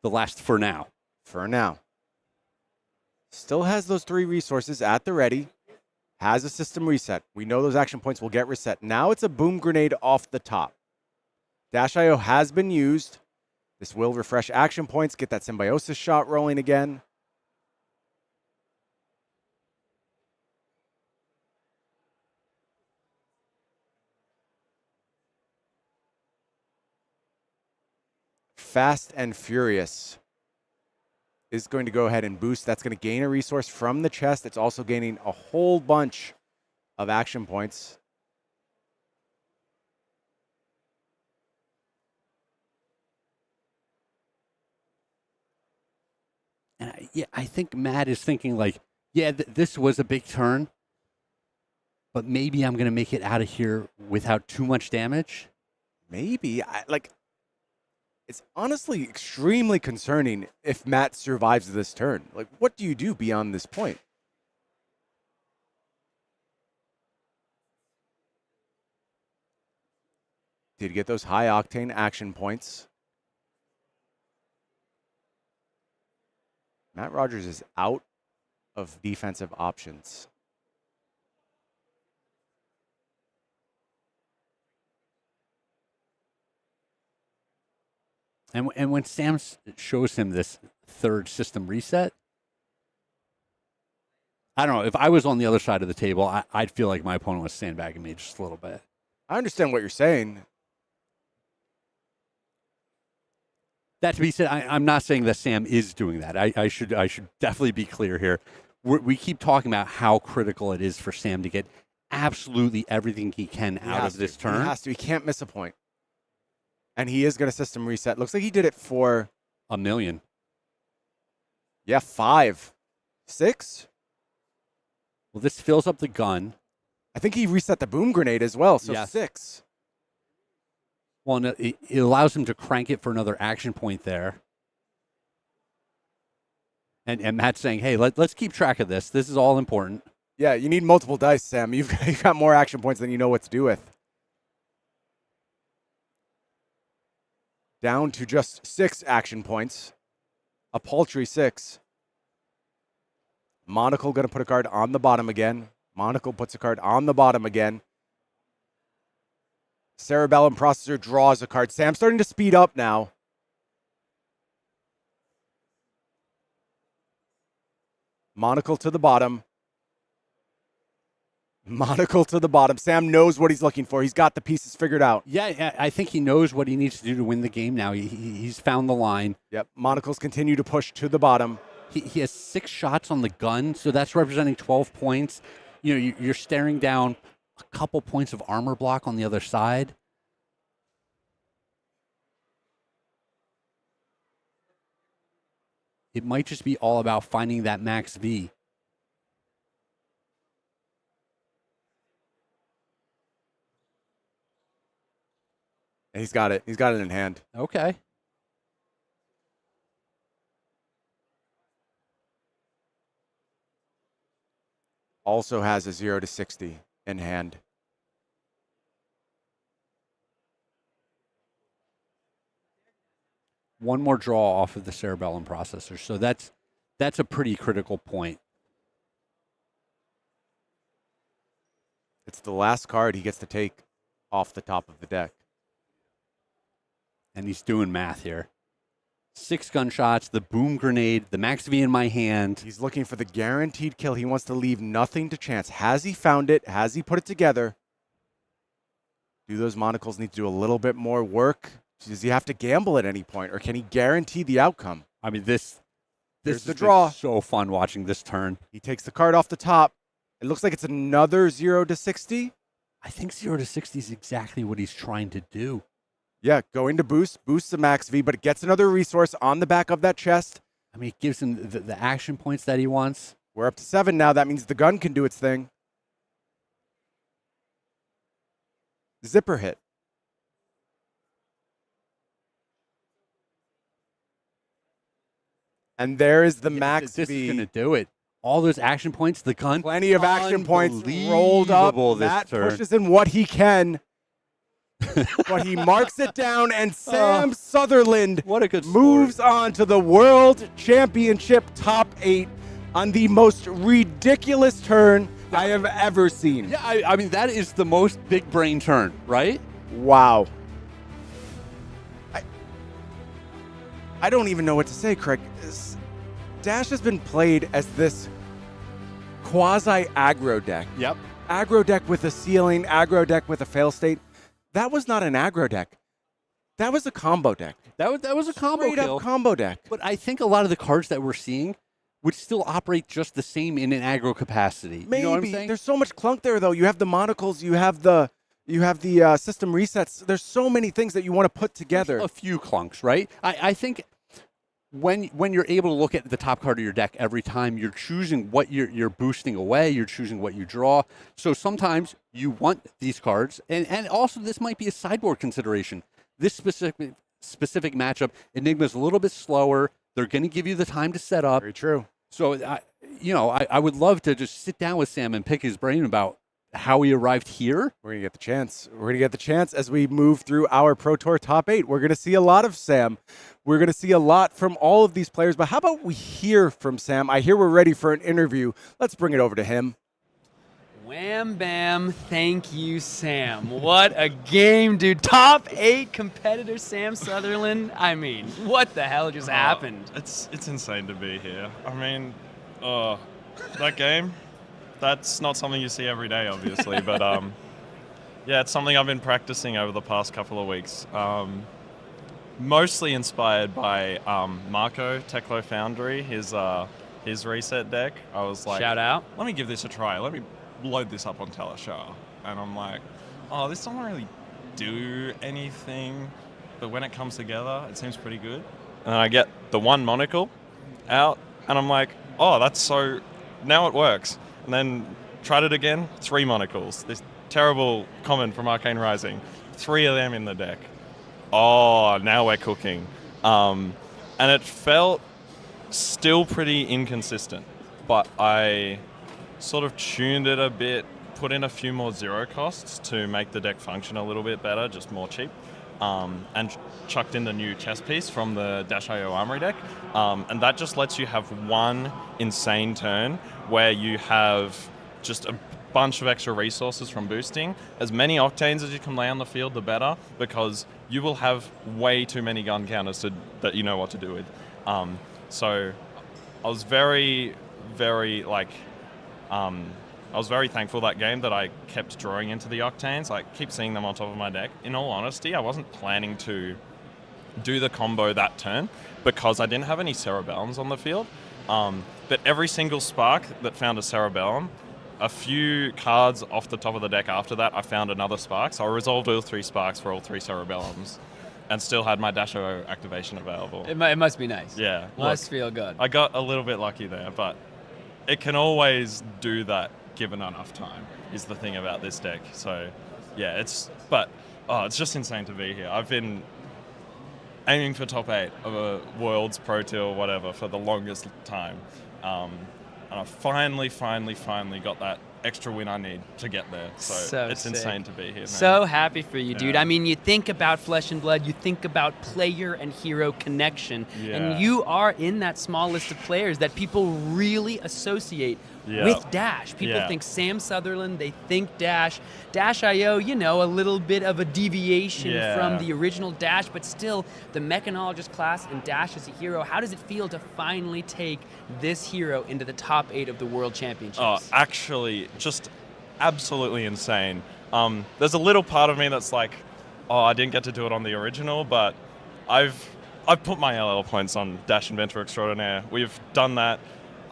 The last for now. For now. Still has those 3 resources at the ready. Has a system reset. We know those action points will get reset. Now it's a boom grenade off the top. Dash IO has been used. This will refresh action points, get that symbiosis shot rolling again. Fast and Furious is going to go ahead and boost. That's going to gain a resource from the chest. It's also gaining a whole bunch of action points. And I think Matt is thinking like, yeah, this was a big turn, but maybe I'm going to make it out of here without too much damage. Maybe. It's honestly extremely concerning if Matt survives this turn. Like, what do you do beyond this point? Did get those high octane action points. Matt Rogers is out of defensive options. And when Sam shows him this 3rd system reset, I don't know. If I was on the other side of the table, I'd feel like my opponent was sandbagging me just a little bit. I understand what you're saying. That to be said, I'm not saying that Sam is doing that. I should definitely be clear here. We keep talking about how critical it is for Sam to get absolutely everything he can out of this turn. He has to. He can't miss a point. And he is going to system reset. Looks like he did it for $1 million. Yeah, 5. 6? Well, this fills up the gun. I think he reset the boom grenade as well, so Yes. 6. Well, no, it allows him to crank it for another action point there. And Matt's saying, hey, let's keep track of this. This is all important. Yeah, you need multiple dice, Sam. You've got more action points than you know what to do with. Down to just 6 action points. A paltry 6. Monocle going to put a card on the bottom again. Monocle puts a card on the bottom again. Cerebellum Processor draws a card. Sam's starting to speed up now. Monocle to the bottom. Monocle to the bottom. Sam knows what he's looking for. He's got the pieces figured out. Yeah, I think he knows what he needs to do to win the game now. He's found the line. Yep, monocles continue to push to the bottom. He has 6 shots on the gun, so that's representing 12 points. You know, you're staring down a couple points of armor block on the other side. It might just be all about finding that max V. And he's got it. He's got it in hand. Okay. Also has a 0 to 60 in hand. One more draw off of the cerebellum processor. So that's a pretty critical point. It's the last card he gets to take off the top of the deck. And he's doing math here. 6 gunshots, the boom grenade, the max V in my hand. He's looking for the guaranteed kill. He wants to leave nothing to chance. Has he found it? Has he put it together? Do those monocles need to do a little bit more work? Does he have to gamble at any point, or can he guarantee the outcome? I mean, this is the has draw. been so fun watching this turn. He takes the card off the top. It looks like it's another 0 to 60. I think 0 to 60 is exactly what he's trying to do. Yeah, going to boost the max V, but it gets another resource on the back of that chest. I mean, it gives him the action points that he wants. We're up to 7 now. That means the gun can do its thing. Zipper hit. And there is the max This V. is going to do it. All those action points, the gun. Plenty of action points rolled up. Matt pushes in what he can. But he marks it down, and Sam Sutherland what a good moves on to the World Championship top 8 on the most ridiculous turn I have ever seen. Yeah, I mean, that is the most big brain turn, right? Wow. I don't even know what to say, Craig. Dash has been played as this quasi-aggro deck. Yep. Aggro deck with a ceiling, aggro deck with a fail state. That was not an aggro deck. That was a combo deck. That was a combo Straight kill. up combo deck. But I think a lot of the cards that we're seeing would still operate just the same in an aggro capacity. Maybe. You know what I'm saying? There's so much clunk there, though. You have the monocles, you have the system resets. There's so many things that you want to put together. A few clunks, right? I think when you're able to look at the top card of your deck every time, you're choosing what you're boosting away, you're choosing what you draw. So sometimes you want these cards, and also this might be a sideboard consideration. This specific matchup, Enigma's a little bit slower. They're going to give you the time to set up. Very true. So, I would love to just sit down with Sam and pick his brain about how he arrived here. We're going to get the chance. We're going to get the chance as we move through our Pro Tour top 8. We're going to see a lot of Sam. We're going to see a lot from all of these players. But how about we hear from Sam? I hear we're ready for an interview. Let's bring it over to him. Wham bam, thank you, Sam. What a game, dude. Top 8 competitor Sam Sutherland. I mean, what the hell just happened? It's insane to be here. I mean, that game, that's not something you see every day, obviously. But yeah, it's something I've been practicing over the past couple of weeks. Mostly inspired by Marco, Teklo Foundry, his reset deck. I was like, shout out. Let me give this a try. Let me load this up on Teleshar. And I'm like, oh, this doesn't really do anything. But when it comes together, it seems pretty good. And I get the one monocle out, and I'm like, oh, that's so... Now it works. And then tried it again, 3 monocles. This terrible common from Arcane Rising. 3 of them in the deck. Oh, now we're cooking. And it felt still pretty inconsistent. But I sort of tuned it a bit, put in a few more zero costs to make the deck function a little bit better, just more cheap. And chucked in the new chess piece from the Dash.io Armory deck. And that just lets you have one insane turn where you have just a bunch of extra resources from boosting. As many octanes as you can lay on the field, the better, because you will have way too many gun counters that you know what to do with. So I was very, very I was very thankful that game that I kept drawing into the octanes. I keep seeing them on top of my deck. In all honesty, I wasn't planning to do the combo that turn because I didn't have any Cerebellums on the field. But every single spark that found a Cerebellum, a few cards off the top of the deck after that, I found another spark. So I resolved all 3 sparks for all 3 Cerebellums and still had my Dash.io activation available. It must be nice. Yeah. Must feel good. I got a little bit lucky there, but it can always do that given enough time, is the thing about this deck. So, yeah, it's just insane to be here. I've been aiming for top 8 of a Worlds, Pro Tour, whatever, for the longest time. And I finally got that extra win I need to get there. So it's sick. insane to be here, man. So happy for you, dude. Yeah. I mean, you think about Flesh and Blood, you think about player and hero connection, and you are in that small list of players that people really associate with Dash. People think Sam Sutherland, they think Dash. Dash.io, a little bit of a deviation from the original Dash, but still the mechanologist class and Dash as a hero. How does it feel to finally take this hero into the top 8 of the World Championships? Oh, actually, just absolutely insane. There's a little part of me that's like, oh, I didn't get to do it on the original, but I've put my LL points on Dash Inventor Extraordinaire. We've done that.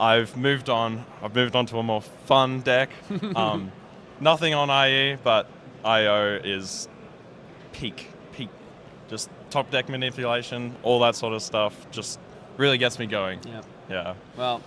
I've moved on. I've moved on to a more fun deck. Nothing on IE, but IO is peak. Just top deck manipulation, all that sort of stuff. Just really gets me going. Yep. Yeah. Well,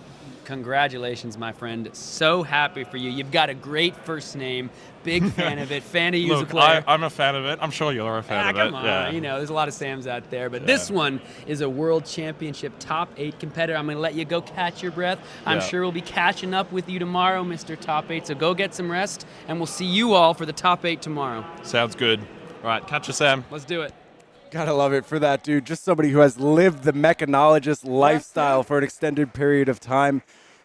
congratulations, my friend. So happy for you. You've got a great first name. Big fan of it. Fan of you as a player. I'm a fan of it. I'm sure you're a fan of it. Come on. Yeah. There's a lot of Sams out there. But this one is a World Championship top 8 competitor. I'm going to let you go catch your breath. I'm sure we'll be catching up with you tomorrow, Mr. Top 8. So go get some rest, and we'll see you all for the top 8 tomorrow. Sounds good. All right, catch you, Sam. Let's do it. Gotta love it for that, dude. Just somebody who has lived the mechanologist lifestyle for an extended period of time.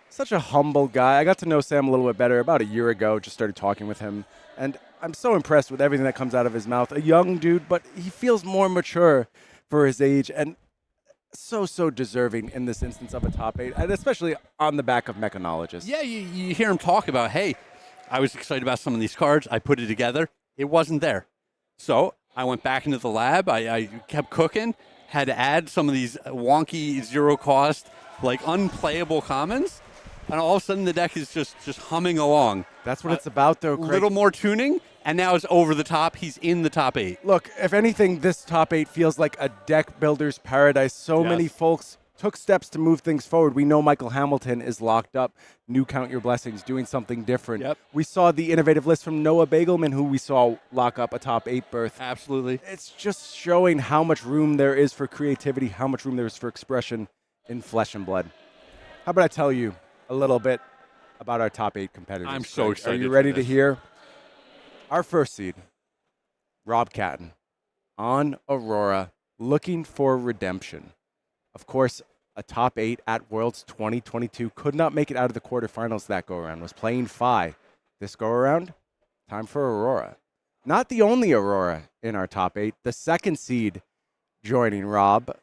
such a humble guy. I got to know Sam a little bit better about a year ago, just started talking with him. And I'm so impressed with everything that comes out of his mouth. A young dude, but he feels more mature for his age and so deserving in this instance of a top 8, and especially on the back of Mechanologist. Yeah, you hear him talk about, hey, I was excited about some of these cards. I put it together. It wasn't there. So I went back into the lab. I kept cooking, had to add some of these wonky, zero-cost, like unplayable commons, and all of a sudden the deck is just humming along. That's what it's about, though, Craig. A little more tuning, and now it's over the top. He's in the top 8. Look, if anything, this top 8 feels like a deck builder's paradise. So many folks took steps to move things forward. We know Michael Hamilton is locked up. New Count Your Blessings, doing something different. Yep. We saw the innovative list from Noah Beygelman, who we saw lock up a top 8 berth. Absolutely. It's just showing how much room there is for creativity, how much room there is for expression in Flesh and Blood. How about I tell you a little bit about our top 8 competitors? I'm so excited. Are you ready for to this. hear? Our first seed, Rob Catton, on Aurora, looking for redemption. Of course, a top 8 at Worlds 2022. Could not make it out of the quarterfinals that go-around. Was playing Phi. This go-around, time for Aurora. Not the only Aurora in our top 8. The second seed joining Rob,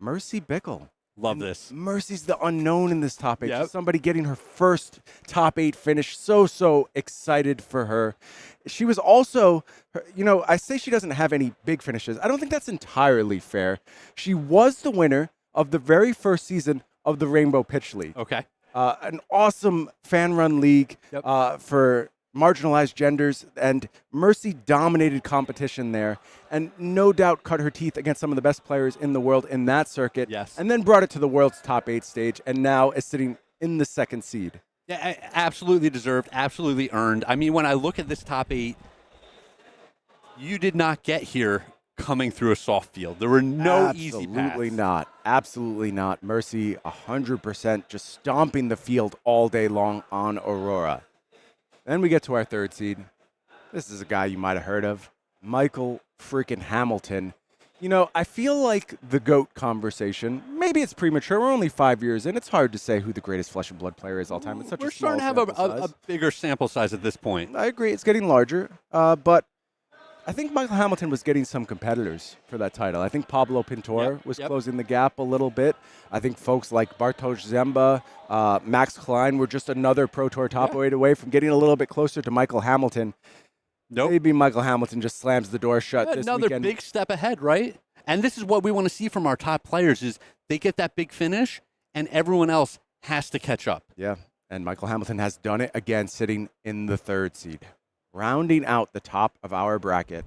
Mercy Bickle. Love this. Mercy's the unknown in this top 8. Yep. Just somebody getting her first top 8 finish. So excited for her. She was also, I say she doesn't have any big finishes. I don't think that's entirely fair. She was the winner of the very first season of the Rainbow Pitch League. Okay. An awesome fan-run league for marginalized genders, and Mercy dominated competition there, and no doubt cut her teeth against some of the best players in the world in that circuit. Yes. And then brought it to the world's top 8 stage, and now is sitting in the second seed. Yeah, absolutely deserved, absolutely earned. I mean, when I look at this top 8, you did not get here coming through a soft field. There were no easy paths. Absolutely not. Absolutely not. Mercy 100% just stomping the field all day long on Aurora. Then we get to our third seed. This is a guy you might have heard of, Michael freaking Hamilton. I feel like the GOAT conversation, maybe it's premature. We're only 5 years in. It's hard to say who the greatest Flesh and Blood player is all time. It's such We're a small starting to have sample size. a bigger sample size at this point. I agree. It's getting larger. But I think Michael Hamilton was getting some competitors for that title. I think Pablo Pintor was closing the gap a little bit. I think folks like Bartosz Ziemba, Max Klein were just another Pro Tour top 8 away from getting a little bit closer to Michael Hamilton. Nope. Maybe Michael Hamilton just slams the door shut this Another weekend. big step ahead, right? And this is what we want to see from our top players is they get that big finish, and everyone else has to catch up. Yeah, and Michael Hamilton has done it again, sitting in the third seed. Rounding out the top of our bracket,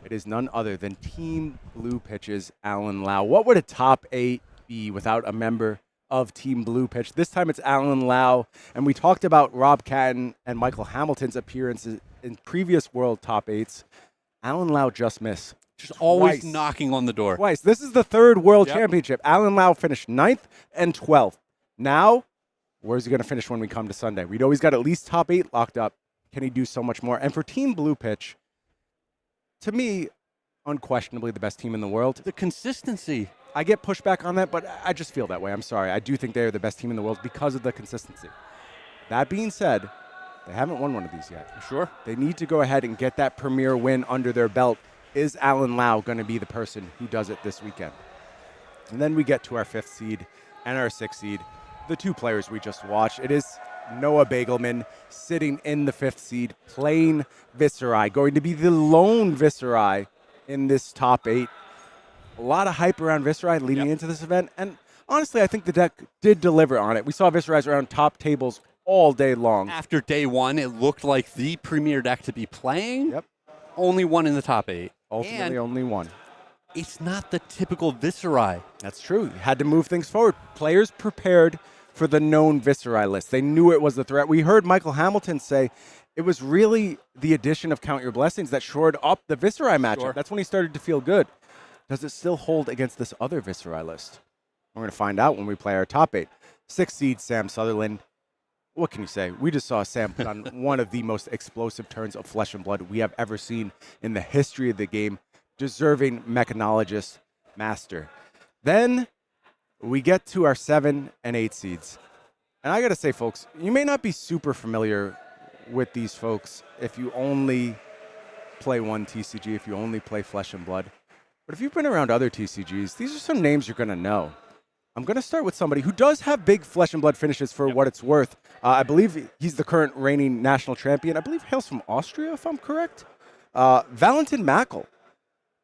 it is none other than Team Blue Pitch's Alan Lau. What would a top 8 be without a member of Team Blue Pitch? This time it's Alan Lau, and we talked about Rob Catton and Michael Hamilton's appearances in previous World Top 8s. Alan Lau just missed. Just always knocking on the door. Twice. This is the third World Championship. Alan Lau finished 9th and 12th. Now, where's he going to finish when we come to Sunday? We know he's got at least top 8 locked up. Can he do so much more? And for Team Blue Pitch, to me, unquestionably the best team in the world. The consistency. I get pushback on that, but I just feel that way. I'm sorry. I do think they are the best team in the world because of the consistency. That being said, they haven't won one of these yet. Sure. They need to go ahead and get that premier win under their belt. Is Alan Lau going to be the person who does it this weekend? And then we get to our 5th seed and our 6th seed, the two players we just watched. It is Noah Beygelman sitting in the 5th seed, playing Viserai, going to be the lone Viserai in this top 8. A lot of hype around Viserai leading into this event, and honestly, I think the deck did deliver on it. We saw Viserais around top tables all day long. After day 1, it looked like the premier deck to be playing. Yep. Only one in the top 8. Ultimately, and only one. It's not the typical Viserai. That's true. You had to move things forward. Players prepared for the known Viserai list. They knew it was the threat. We heard Michael Hamilton say it was really the addition of Count Your Blessings that shored up the Viserai matchup. Sure. That's when he started to feel good. Does it still hold against this other Viserai list? We're going to find out when we play our top 8. 6th seed, Sam Sutherland. What can you say? We just saw Sam put on one of the most explosive turns of Flesh and Blood we have ever seen in the history of the game. Deserving Mechanologist master. Then we get to our 7 and 8 seeds. And I got to say, folks, you may not be super familiar with these folks if you only play one TCG, if you only play Flesh and Blood. But if you've been around other TCGs, these are some names you're going to know. I'm going to start with somebody who does have big Flesh and Blood finishes for what it's worth. I believe he's the current reigning national champion. I believe hails from Austria, if I'm correct. Valentin Mackl,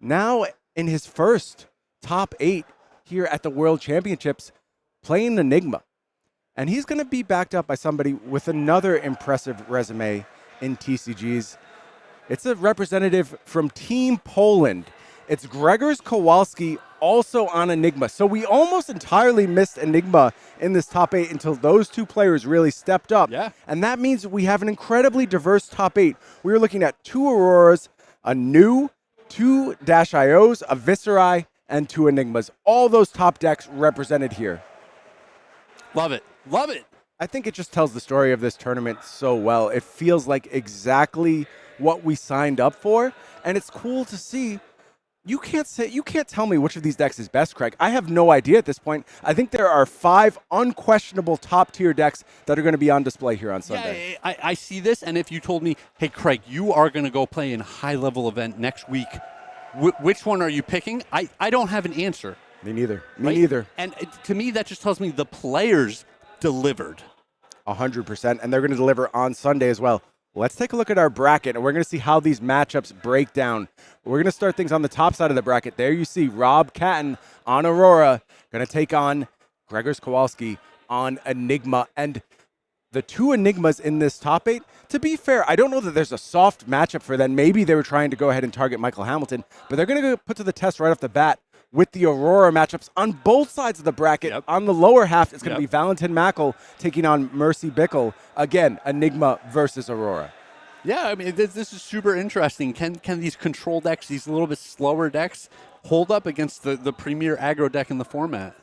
now in his first top 8 here at the World Championships, playing Enigma. And he's going to be backed up by somebody with another impressive resume in TCGs. It's a representative from Team Poland. It's Grzegorz Kowalski, also on Enigma. So we almost entirely missed Enigma in this top 8 until those two players really stepped up. Yeah. And that means we have an incredibly diverse top 8. We are looking at 2 Auroras, a new, 2 Dash-IOs, a Viserai, and 2 Enigmas. All those top decks represented here. Love it. Love it. I think it just tells the story of this tournament so well. It feels like exactly what we signed up for, and it's cool to see. You can't tell me which of these decks is best, Craig. I have no idea at this point. I think there are 5 unquestionable top-tier decks that are going to be on display here on Sunday. Yeah, I see this, and if you told me, hey, Craig, you are going to go play in a high-level event next week, which one are you picking? I don't have an answer. Me neither. Me Right? neither. And to me, that just tells me the players delivered. 100%, and they're going to deliver on Sunday as well. Let's take a look at our bracket, and we're going to see how these matchups break down. We're going to start things on the top side of the bracket. There you see Rob Catton on Aurora, going to take on Grzegorz Kowalski on Enigma. And the 2 Enigmas in this top 8, to be fair, I don't know that there's a soft matchup for them. Maybe they were trying to go ahead and target Mackl Hamilton, but they're going to go put to the test right off the bat with the Aurora matchups on both sides of the bracket. Yep. On the lower half, it's going to be Valentin Mackl taking on Mercy Bickle. Again, Enigma versus Aurora. Yeah, I mean, this is super interesting. Can these control decks, these little bit slower decks, hold up against the premier aggro deck in the format?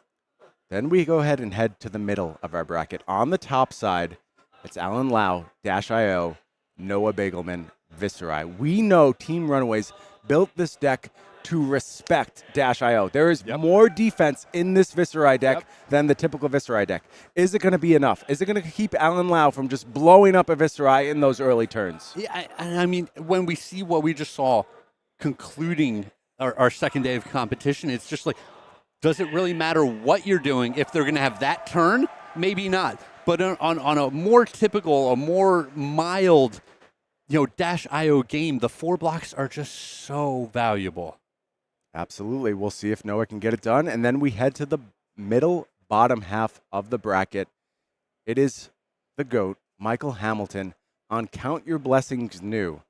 Then we go ahead and head to the middle of our bracket. On the top side, it's Alan Lau, Dash-IO, Noah Beygelman, Viserai. We know Team Runaways built this deck to respect Dash-IO. There is more defense in this Viserai deck than the typical Viserai deck. Is it going to be enough? Is it going to keep Alan Lau from just blowing up a Viserai in those early turns? Yeah, I mean, when we see what we just saw concluding our second day of competition, it's just like, does it really matter what you're doing if they're going to have that turn? Maybe not. But on a more typical, a more mild, Dash-IO game, the 4 blocks are just so valuable. Absolutely. We'll see if Noah can get it done. And then we head to the middle bottom half of the bracket. It is the GOAT, Mackl Hamilton, on Count Your Blessings New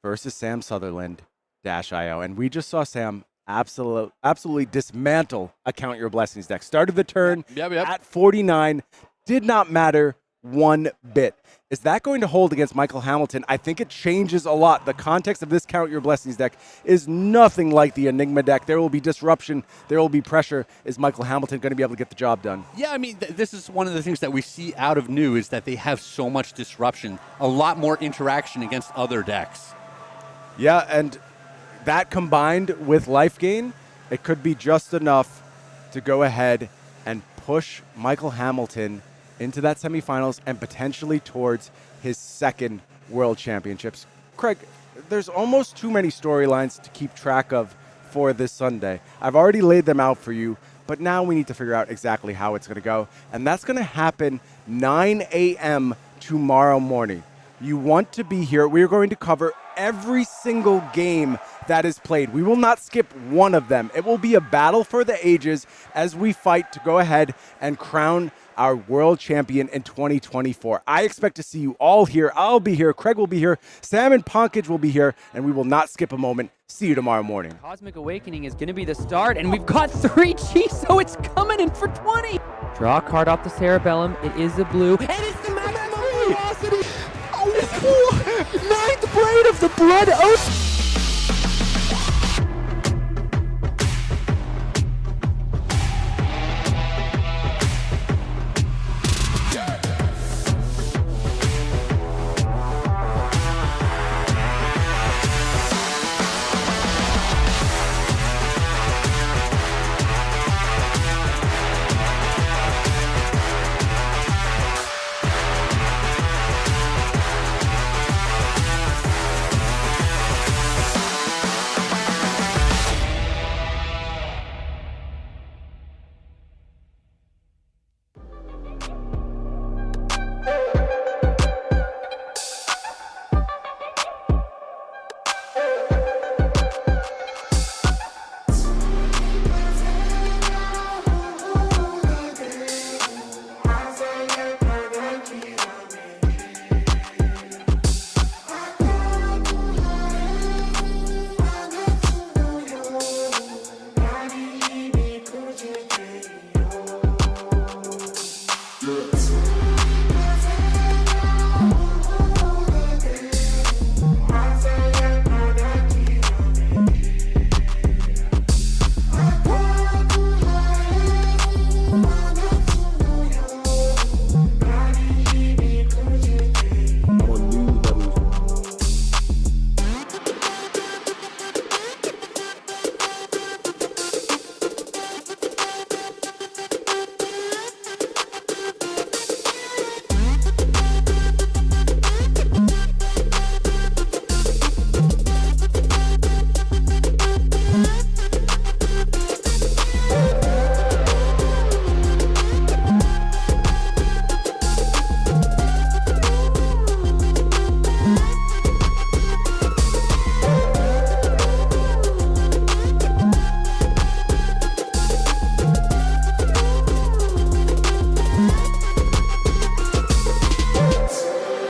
versus Sam Sutherland, Dash-IO. And we just saw Sam absolutely dismantle a Count Your Blessings deck. Started the turn at 49. Did not matter one bit. Is that going to hold against Mackl Hamilton? I think it changes a lot. The context of this Count Your Blessings deck is nothing like the Enigma deck. There will be disruption. There will be pressure. Is Mackl Hamilton going to be able to get the job done? Yeah, I mean, this is one of the things that we see out of New is that they have so much disruption, a lot more interaction against other decks. Yeah, and that combined with life gain, it could be just enough to go ahead and push Mackl Hamilton into that semifinals and potentially towards his second World Championships. Craig, there's almost too many storylines to keep track of for this Sunday. I've already laid them out for you, but now we need to figure out exactly how it's going to go. And that's going to happen 9 a.m. tomorrow morning. You want to be here. We're going to cover every single game that is played. We will not skip one of them. It will be a battle for the ages as we fight to go ahead and crown our world champion in 2024. I expect to see you all here. I'll be here. Craig will be here. Sam and Ponkage will be here, and we will not skip a moment. See you tomorrow morning. Cosmic Awakening is going to be the start, and we've got 3 G, so it's coming in for 20. Draw a card off the Cerebellum. It is a blue, and it's the Max Velocity. Oh, 9th Blade of the Blood Oath.